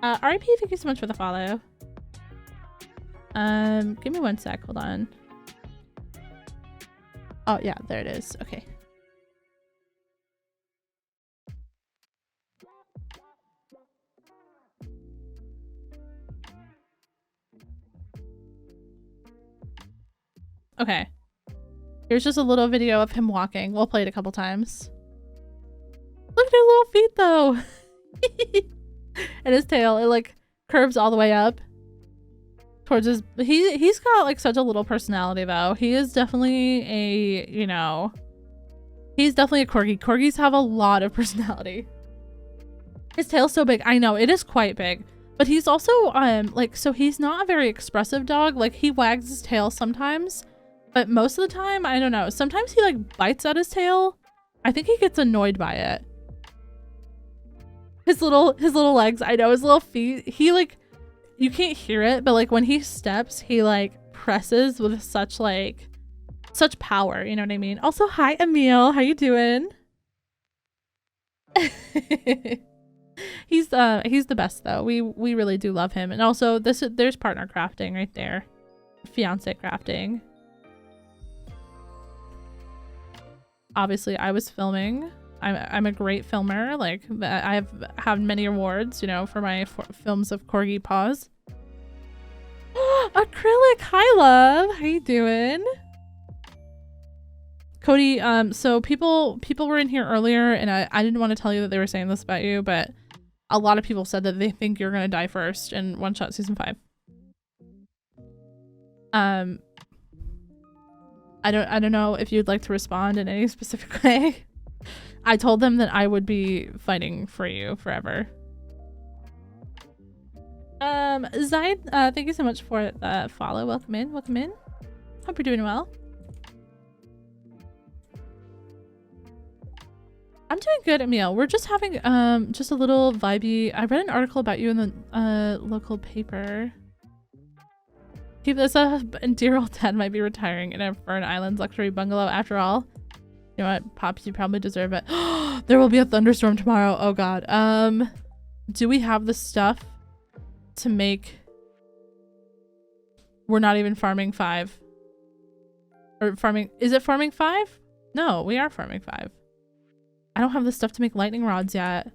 RIP, thank you so much for the follow. Give me one sec, hold on. Oh yeah, there it is. Okay. Okay. Here's just a little video of him walking. We'll play it a couple times. Look at his little feet though. And his tail, it like curves all the way up towards his he's got like such a little personality though. He is definitely a, you know, he's definitely a corgi. Corgis have a lot of personality. His tail's so big. I know, it is quite big. But he's also like, so he's not a very expressive dog. Like he wags his tail sometimes. But most of the time, I don't know. Sometimes he like bites at his tail. I think he gets annoyed by it. His little legs, I know, his little feet. He like, you can't hear it, but like when he steps, he like presses with such power. You know what I mean? Also, hi Emil, how you doing? He's the best though. We really do love him. And also there's partner crafting right there. Fiance crafting. Obviously I was filming. I'm a great filmer. Like I have had many awards, you know, for my films of corgi paws. Acrylic, hi love. How you doing? Cody, so people were in here earlier and I didn't want to tell you that they were saying this about you, but a lot of people said that they think you're gonna die first in One Shot Season 5. I don't know if you'd like to respond in any specific way. I told them that I would be fighting for you forever. Zaid, thank you so much for the follow. Welcome in, welcome in. Hope you're doing well. I'm doing good, Emil. We're just having just a little vibey. I read an article about you in the local paper. Keep this up, and dear old dad might be retiring in a Fern Islands luxury bungalow after all. You know what, Pops, you probably deserve it. There will be a thunderstorm tomorrow. Oh god. Do we have the stuff to make... We're not even farming 5. Or farming... Is it farming 5? No, we are farming 5. I don't have the stuff to make lightning rods yet.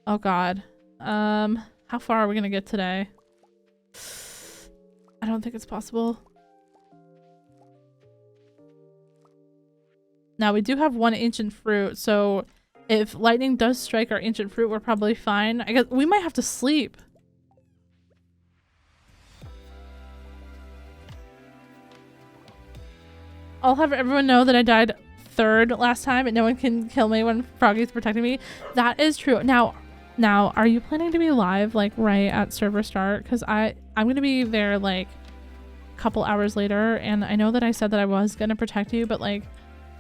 Oh god. How far are we gonna get today? I don't think it's possible. Now we do have one ancient fruit, so if lightning does strike our ancient fruit, we're probably fine. I guess we might have to sleep. I'll have everyone know that I died 3rd last time and no one can kill me when Froggy's protecting me. That is true. Now are you planning to be live like right at server start? Because I'm gonna be there like a couple hours later, and I know that I said that I was gonna protect you, but like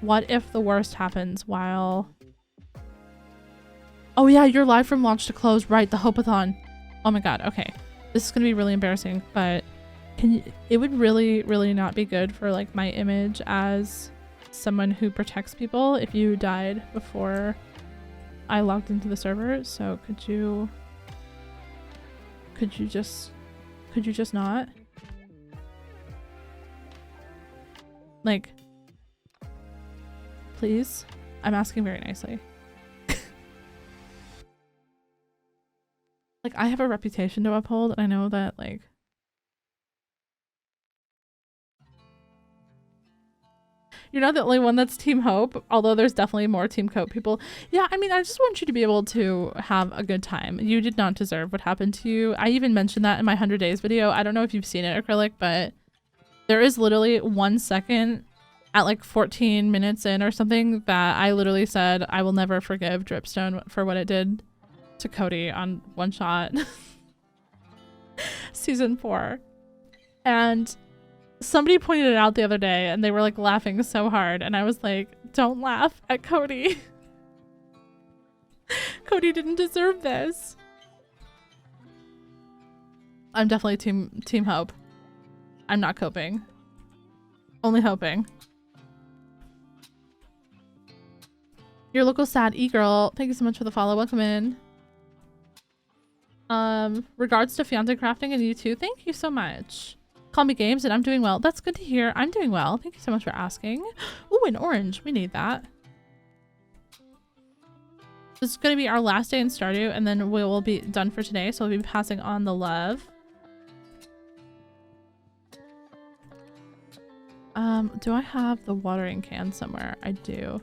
what if the worst happens while... Oh yeah, you're live from launch to close, right? The Hopeathon. Oh my god, okay. This is gonna be really embarrassing, but it would really not be good for like my image as someone who protects people if you died before I logged into the server. So could you just not? Like, please? I'm asking very nicely. Like, I have a reputation to uphold, and I know that, like... You're not the only one that's Team Hope, although there's definitely more Team Cope people. Yeah, I mean, I just want you to be able to have a good time. You did not deserve what happened to you. I even mentioned that in my 100 days video. I don't know if you've seen it, Acrylic, but There is literally 1 second at like 14 minutes in or something that I literally said I will never forgive Dripstone for what it did to Cody on One Shot season 4. And somebody pointed it out the other day and they were like laughing so hard and I was like, don't laugh at Cody. Cody didn't deserve this. I'm definitely team hope. I'm not coping. Only hoping. Your local sad e-girl. Thank you so much for the follow. Welcome in. Regards to Fiance Crafting and you too. Thank you so much. Call me Games and I'm doing well. That's good to hear. I'm doing well. Thank you so much for asking. Ooh, an orange. We need that. This is going to be our last day in Stardew and then we will be done for today. So we'll be passing on the love. Do I have the watering can somewhere? I do.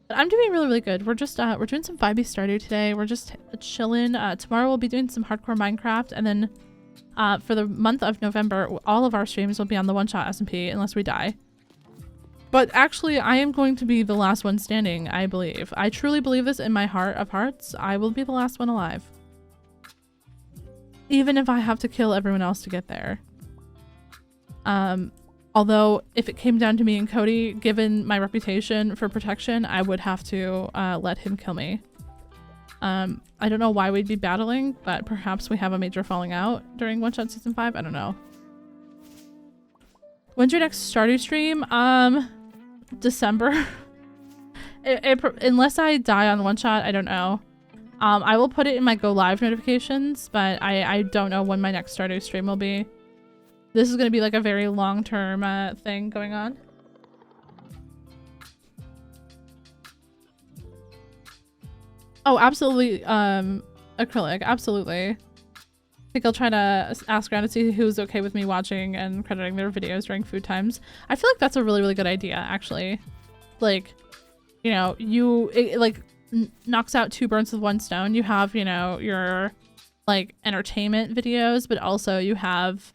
But I'm doing really, really good. We're just, we're doing some vibey Stardew today. We're just chilling. Tomorrow we'll be doing some hardcore Minecraft. And then, for the month of November, all of our streams will be on the one-shot SMP unless we die. But actually, I am going to be the last one standing, I believe. I truly believe this in my heart of hearts. I will be the last one alive. Even if I have to kill everyone else to get there. Although, if it came down to me and Cody, given my reputation for protection, I would have to let him kill me. I don't know why we'd be battling, but perhaps we have a major falling out during One Shot Season 5. I don't know. When's your next Stardew stream? December. Unless I die on One Shot, I don't know. I will put it in my go live notifications, but I don't know when my next Stardew stream will be. This is going to be like a very long-term thing going on. Oh, absolutely. Acrylic. Absolutely. I think I'll try to ask around to see who's okay with me watching and crediting their videos during food times. I feel like that's a really, really good idea, actually. Like, you know, it like knocks out 2 birds with 1 stone. You have, you know, your like entertainment videos, but also you have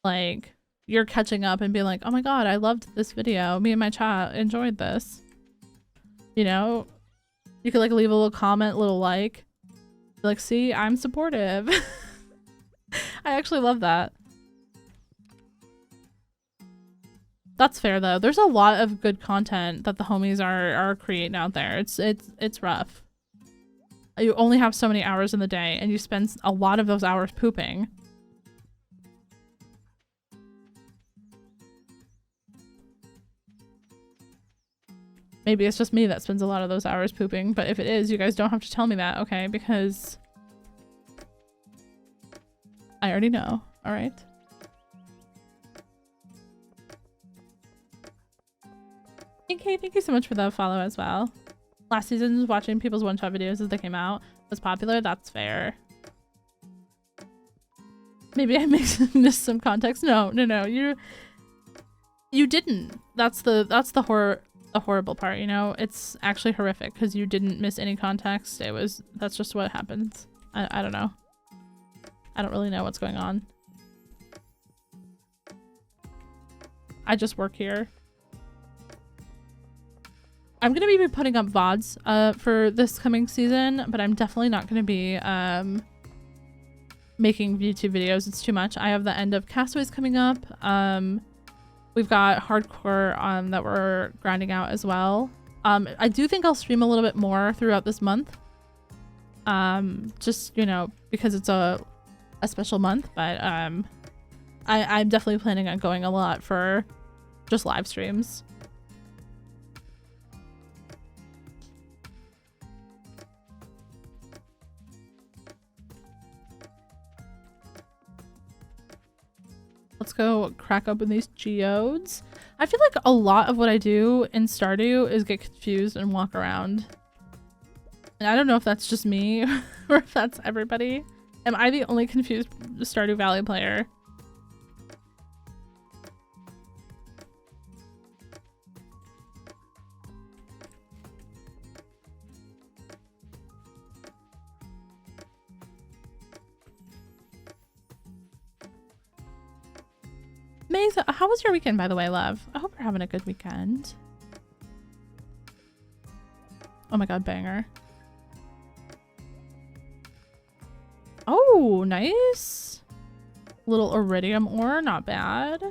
like you're catching up and being like, oh my god, I loved this video. Me and my chat enjoyed this. You know, you could like leave a little comment, a little like. Be like, see, I'm supportive. I actually love that. That's fair though. There's a lot of good content that the homies are creating out there. It's rough. You only have so many hours in the day and you spend a lot of those hours pooping. Maybe it's just me that spends a lot of those hours pooping, but if it is, you guys don't have to tell me that, okay? Because I already know, alright? Okay, thank you so much for the follow as well. Last season, watching people's one-shot videos as they came out was popular. That's fair. Maybe I missed some context. No, you didn't. That's the horrible part, you know? It's actually horrific because you didn't miss any context. That's just what happens. I don't know. I don't really know what's going on. I just work here. I'm gonna be putting up VODs for this coming season, but I'm definitely not gonna be making YouTube videos. It's too much. I have the end of Castaways coming up. We've got hardcore that we're grinding out as well. I do think I'll stream a little bit more throughout this month. Just, you know, because it's a special month, but I'm definitely planning on going a lot for just live streams. Let's go crack open these geodes. I feel like a lot of what I do in Stardew is get confused and walk around. And I don't know if that's just me or if that's everybody. Am I the only confused Stardew Valley player? How was your weekend, by the way, love? I hope you're having a good weekend. Oh my god, banger. Oh, nice. Little iridium ore, not bad.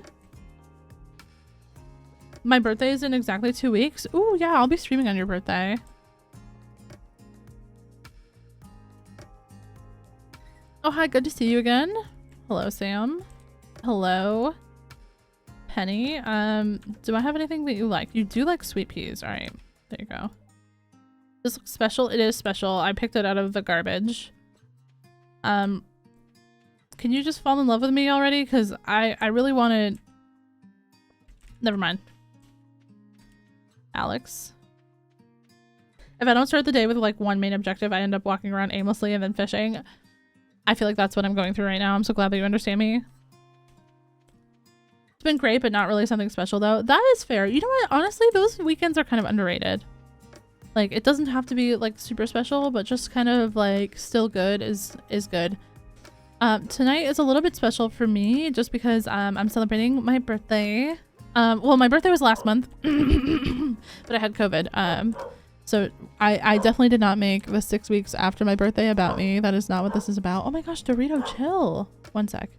My birthday is in exactly 2 weeks. Ooh, yeah, I'll be streaming on your birthday. Oh, hi, good to see you again. Hello, Sam. Hello, Penny. Do I have anything that you like? You do like sweet peas. All right, there you go. This looks special. It is special. I picked it out of the garbage. Can you just fall in love with me already? Because I really wanted... Never mind. Alex. If I don't start the day with like one main objective, I end up walking around aimlessly and then fishing. I feel like that's what I'm going through right now. I'm so glad that you understand me. It's been great, but not really something special though. That is fair. You know what? Honestly, those weekends are kind of underrated. Like, it doesn't have to be like super special, but just kind of like still good is good. Tonight is a little bit special for me just because I'm celebrating my birthday. Well, my birthday was last month, but I had COVID. So I definitely did not make the 6 weeks after my birthday about me. That is not what this is about. Oh my gosh, Dorito, chill. One sec.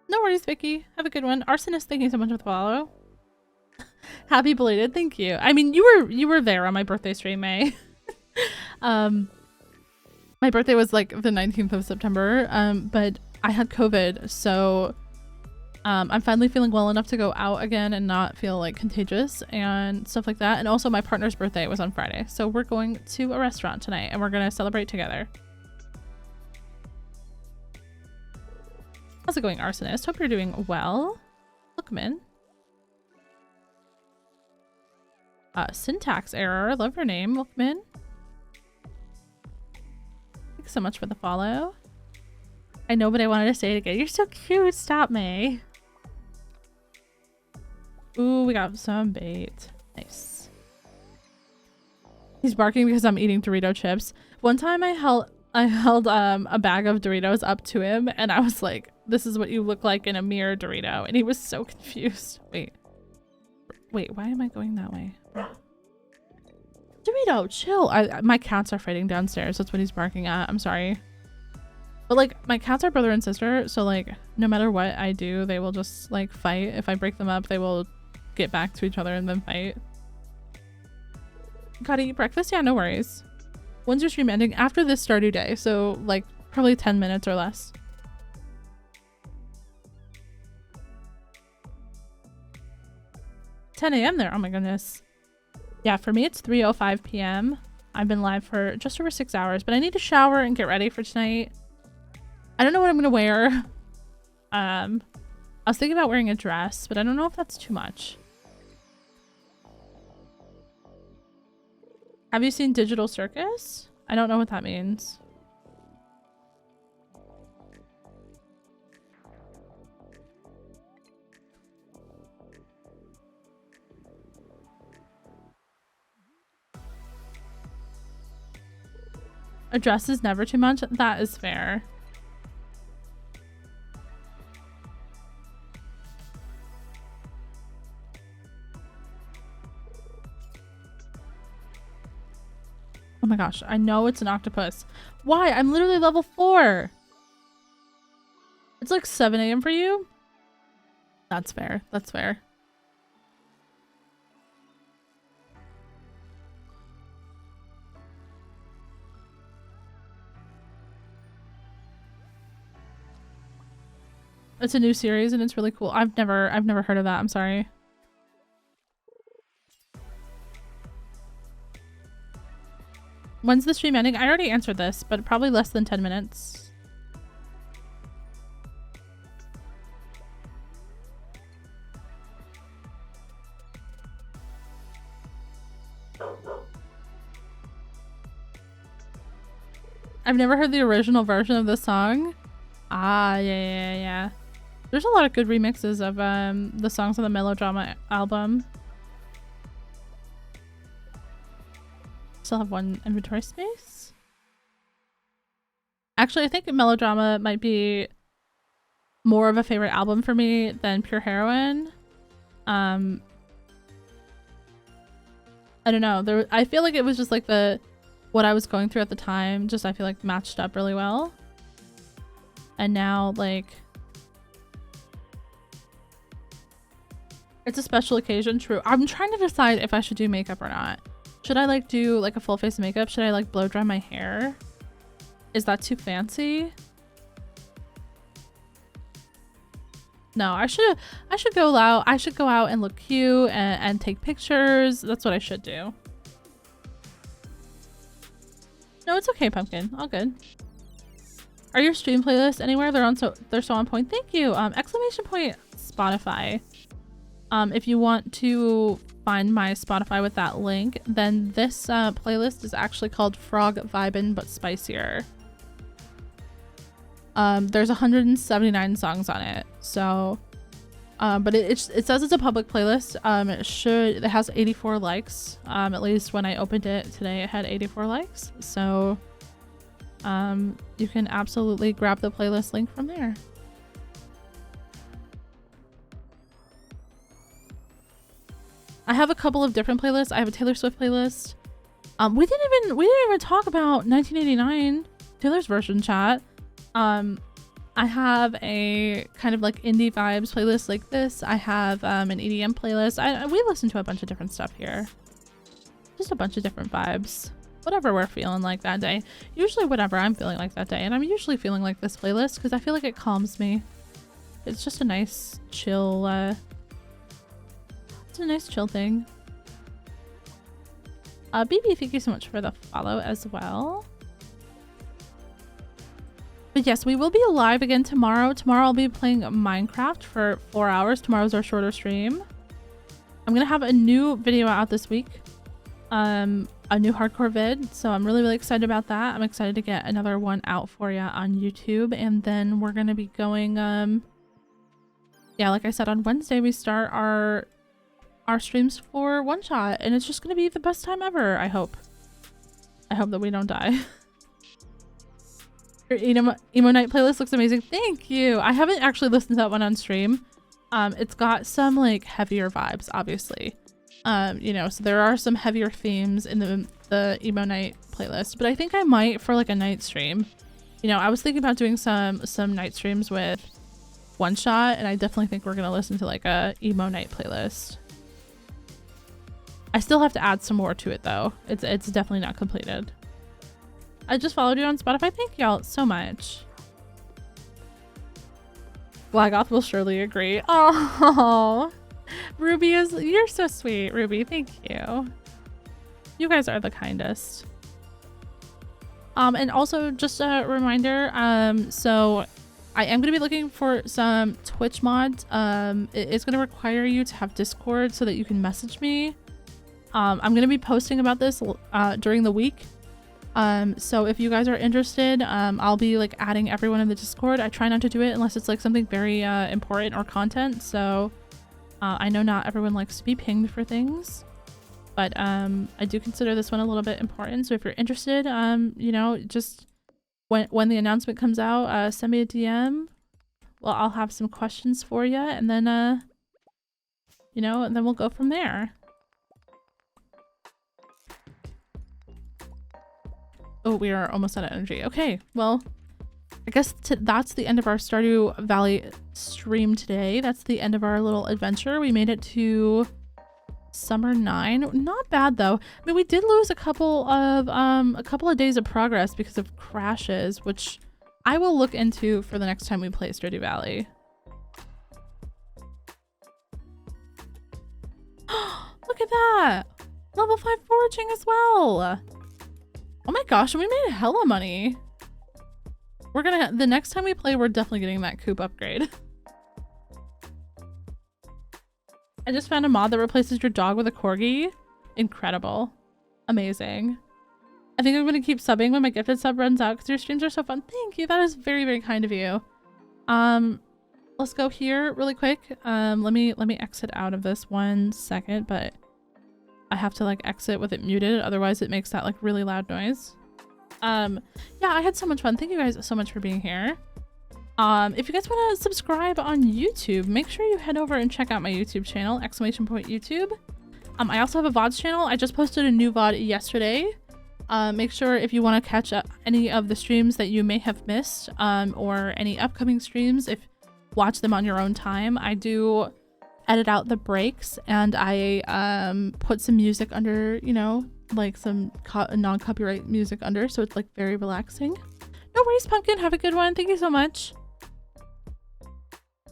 No worries, Vicky. Have a good one. Arsonist, thank you so much for the follow. Happy belated, thank you. I mean, you were there on my birthday stream, May. My birthday was like the 19th of September, but I had COVID, so I'm finally feeling well enough to go out again and not feel like contagious and stuff like that. And also my partner's birthday was on Friday, so we're going to a restaurant tonight and we're gonna celebrate together. How's it going, Arsonist? Hope you're doing well. Welcome in. Syntax error. Love your name. Welcome in. Thanks so much for the follow. I know, but I wanted to say it again. You're so cute. Stop, May. Ooh, we got some bait. Nice. He's barking because I'm eating Dorito chips. One time I held a bag of Doritos up to him and I was like, this is what you look like in a mirror, Dorito. And he was so confused. Wait, why am I going that way? Dorito, chill. My cats are fighting downstairs. That's what he's barking at. I'm sorry. But like, my cats are brother and sister. So like, no matter what I do, they will just like fight. If I break them up, they will get back to each other and then fight. Gotta eat breakfast? Yeah, no worries. When's your stream ending? After this Stardew day. So like probably 10 minutes or less. 10 a.m. there. Oh my goodness. Yeah, for me it's 3:05 p.m. I've been live for just over 6 hours, but I need to shower and get ready for tonight. I don't know what I'm gonna wear. I was thinking about wearing a dress, but I don't know if that's too much. Have you seen Digital Circus? I don't know what that means. A dress is never too much. That is fair. Oh my gosh, I know it's an octopus. Why? I'm literally level 4. It's like 7 a.m. for you? That's fair. That's fair. It's a new series and it's really cool. I've never heard of that. I'm sorry. When's the stream ending? I already answered this, but probably less than 10 minutes. I've never heard the original version of the song. Ah, yeah. There's a lot of good remixes of the songs on the Melodrama album. Still have one inventory space. Actually, I think Melodrama might be more of a favorite album for me than Pure Heroine. I don't know. I feel like it was just like what I was going through at the time. Just I feel like matched up really well. And now like it's a special occasion. True. I'm trying to decide if I should do makeup or not. Should I like do like a full face of makeup? Should I like blow dry my hair? Is that too fancy? No, I should go out. I should go out and look cute and take pictures. That's what I should do. No, it's okay, Pumpkin. All good. Are your stream playlists anywhere? They're so on point. Thank you. Exclamation point Spotify. If you want to find my Spotify with that link, then this playlist is actually called Frog Vibin' But Spicier. There's 179 songs on it, so but it says it's a public playlist. It has 84 likes. At least when I opened it today, it had 84 likes, so you can absolutely grab the playlist link from there. I have a couple of different playlists. I have a Taylor Swift playlist. We didn't even talk about 1989 Taylor's version, chat. I have a kind of like indie vibes playlist like this. I have an EDM playlist. We listen to a bunch of different stuff here. Just a bunch of different vibes. Whatever we're feeling like that day. Usually whatever I'm feeling like that day. And I'm usually feeling like this playlist because I feel like it calms me. It's just a nice chill, it's a nice chill thing. BB, thank you so much for the follow as well. But yes, we will be live again tomorrow. Tomorrow I'll be playing Minecraft for 4 hours. Tomorrow's our shorter stream. I'm gonna have a new video out this week. A new hardcore vid. So I'm really, really excited about that. I'm excited to get another one out for you on YouTube. And then we're gonna be going, yeah, like I said, on Wednesday we start our streams for One Shot. And it's just gonna be the best time ever, I hope. I hope that we don't die. Your emo night playlist looks amazing. Thank you. I haven't actually listened to that one on stream. It's got some like heavier vibes, obviously. You know, so there are some heavier themes in the emo night playlist, but I think I might for like a night stream. You know, I was thinking about doing some night streams with One Shot, and I definitely think we're gonna listen to like a emo night playlist. I still have to add some more to it though. It's definitely not completed. I just followed you on Spotify. Thank y'all so much. Blagoth will surely agree. Oh, Ruby you're so sweet, Ruby. Thank you. You guys are the kindest. And also just a reminder, so I am going to be looking for some Twitch mods. It's going to require you to have Discord so that you can message me. I'm going to be posting about this during the week. So if you guys are interested, I'll be like adding everyone in the Discord. I try not to do it unless it's like something very important or content. So I know not everyone likes to be pinged for things, but I do consider this one a little bit important. So if you're interested, you know, just when the announcement comes out, send me a DM. Well, I'll have some questions for you, and then you know, and then we'll go from there. Oh, we are almost out of energy. Okay, well, I guess that's the end of our Stardew Valley stream today. That's the end of our little adventure. We made it to Summer 9. Not bad though. I mean, we did lose a couple of days of progress because of crashes, which I will look into for the next time we play Stardew Valley. Look at that! Level 5 foraging as well! Oh my gosh, we made hella money. The next time we play, we're definitely getting that coop upgrade. I just found a mod that replaces your dog with a corgi. Incredible. Amazing. I think I'm gonna keep subbing when my gifted sub runs out because your streams are so fun. Thank you. That is very, very kind of you. Let's go here really quick. Let me exit out of this 1 second, but I have to like exit with it muted, otherwise it makes that like really loud noise. Yeah, I had so much fun. Thank you guys so much for being here. If you guys want to subscribe on YouTube, make sure you head over and check out my YouTube channel, !YouTube. I also have a VODs channel. I just posted a new VOD yesterday. Make sure if you want to catch any of the streams that you may have missed, or any upcoming streams, watch them on your own time. I do edit out the breaks and I put some music under, you know, like some non-copyright music under, so it's like very relaxing. No worries, Pumpkin. Have a good one. Thank you so much.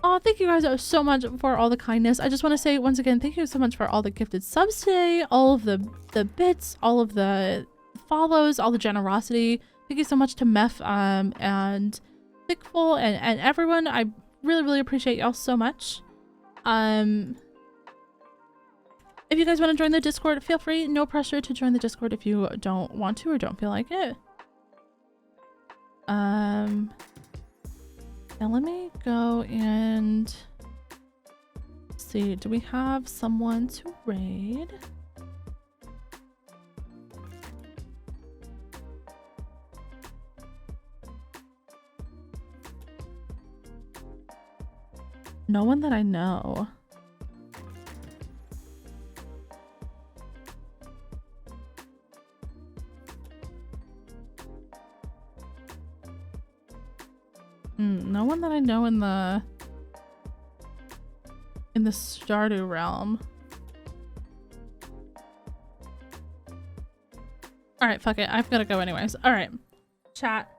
Oh, thank you guys so much for all the kindness. I just want to say once again, thank you so much for all the gifted subs today, all of the bits, all of the follows, all the generosity. Thank you so much to Meph and Thickful and everyone. I really, really appreciate y'all so much. If you guys want to join the Discord, feel free. No pressure to join the Discord if you don't want to or don't feel like it. Now let me go and see. Do we have someone to raid? No one that I know. No one that I know in the Stardew realm. All right, fuck it. I've got to go anyways. All right, chat.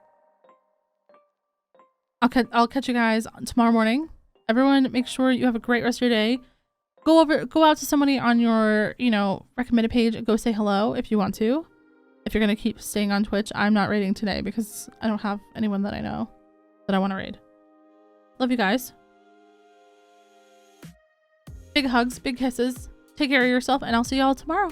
I'll catch you guys tomorrow morning. Everyone, make sure you have a great rest of your day. Go out to somebody on your, you know, recommended page and go say hello if you want to. If you're gonna keep staying on Twitch, I'm not raiding today because I don't have anyone that I know that I want to raid. Love you guys. Big hugs, big kisses. Take care of yourself, and I'll see y'all tomorrow.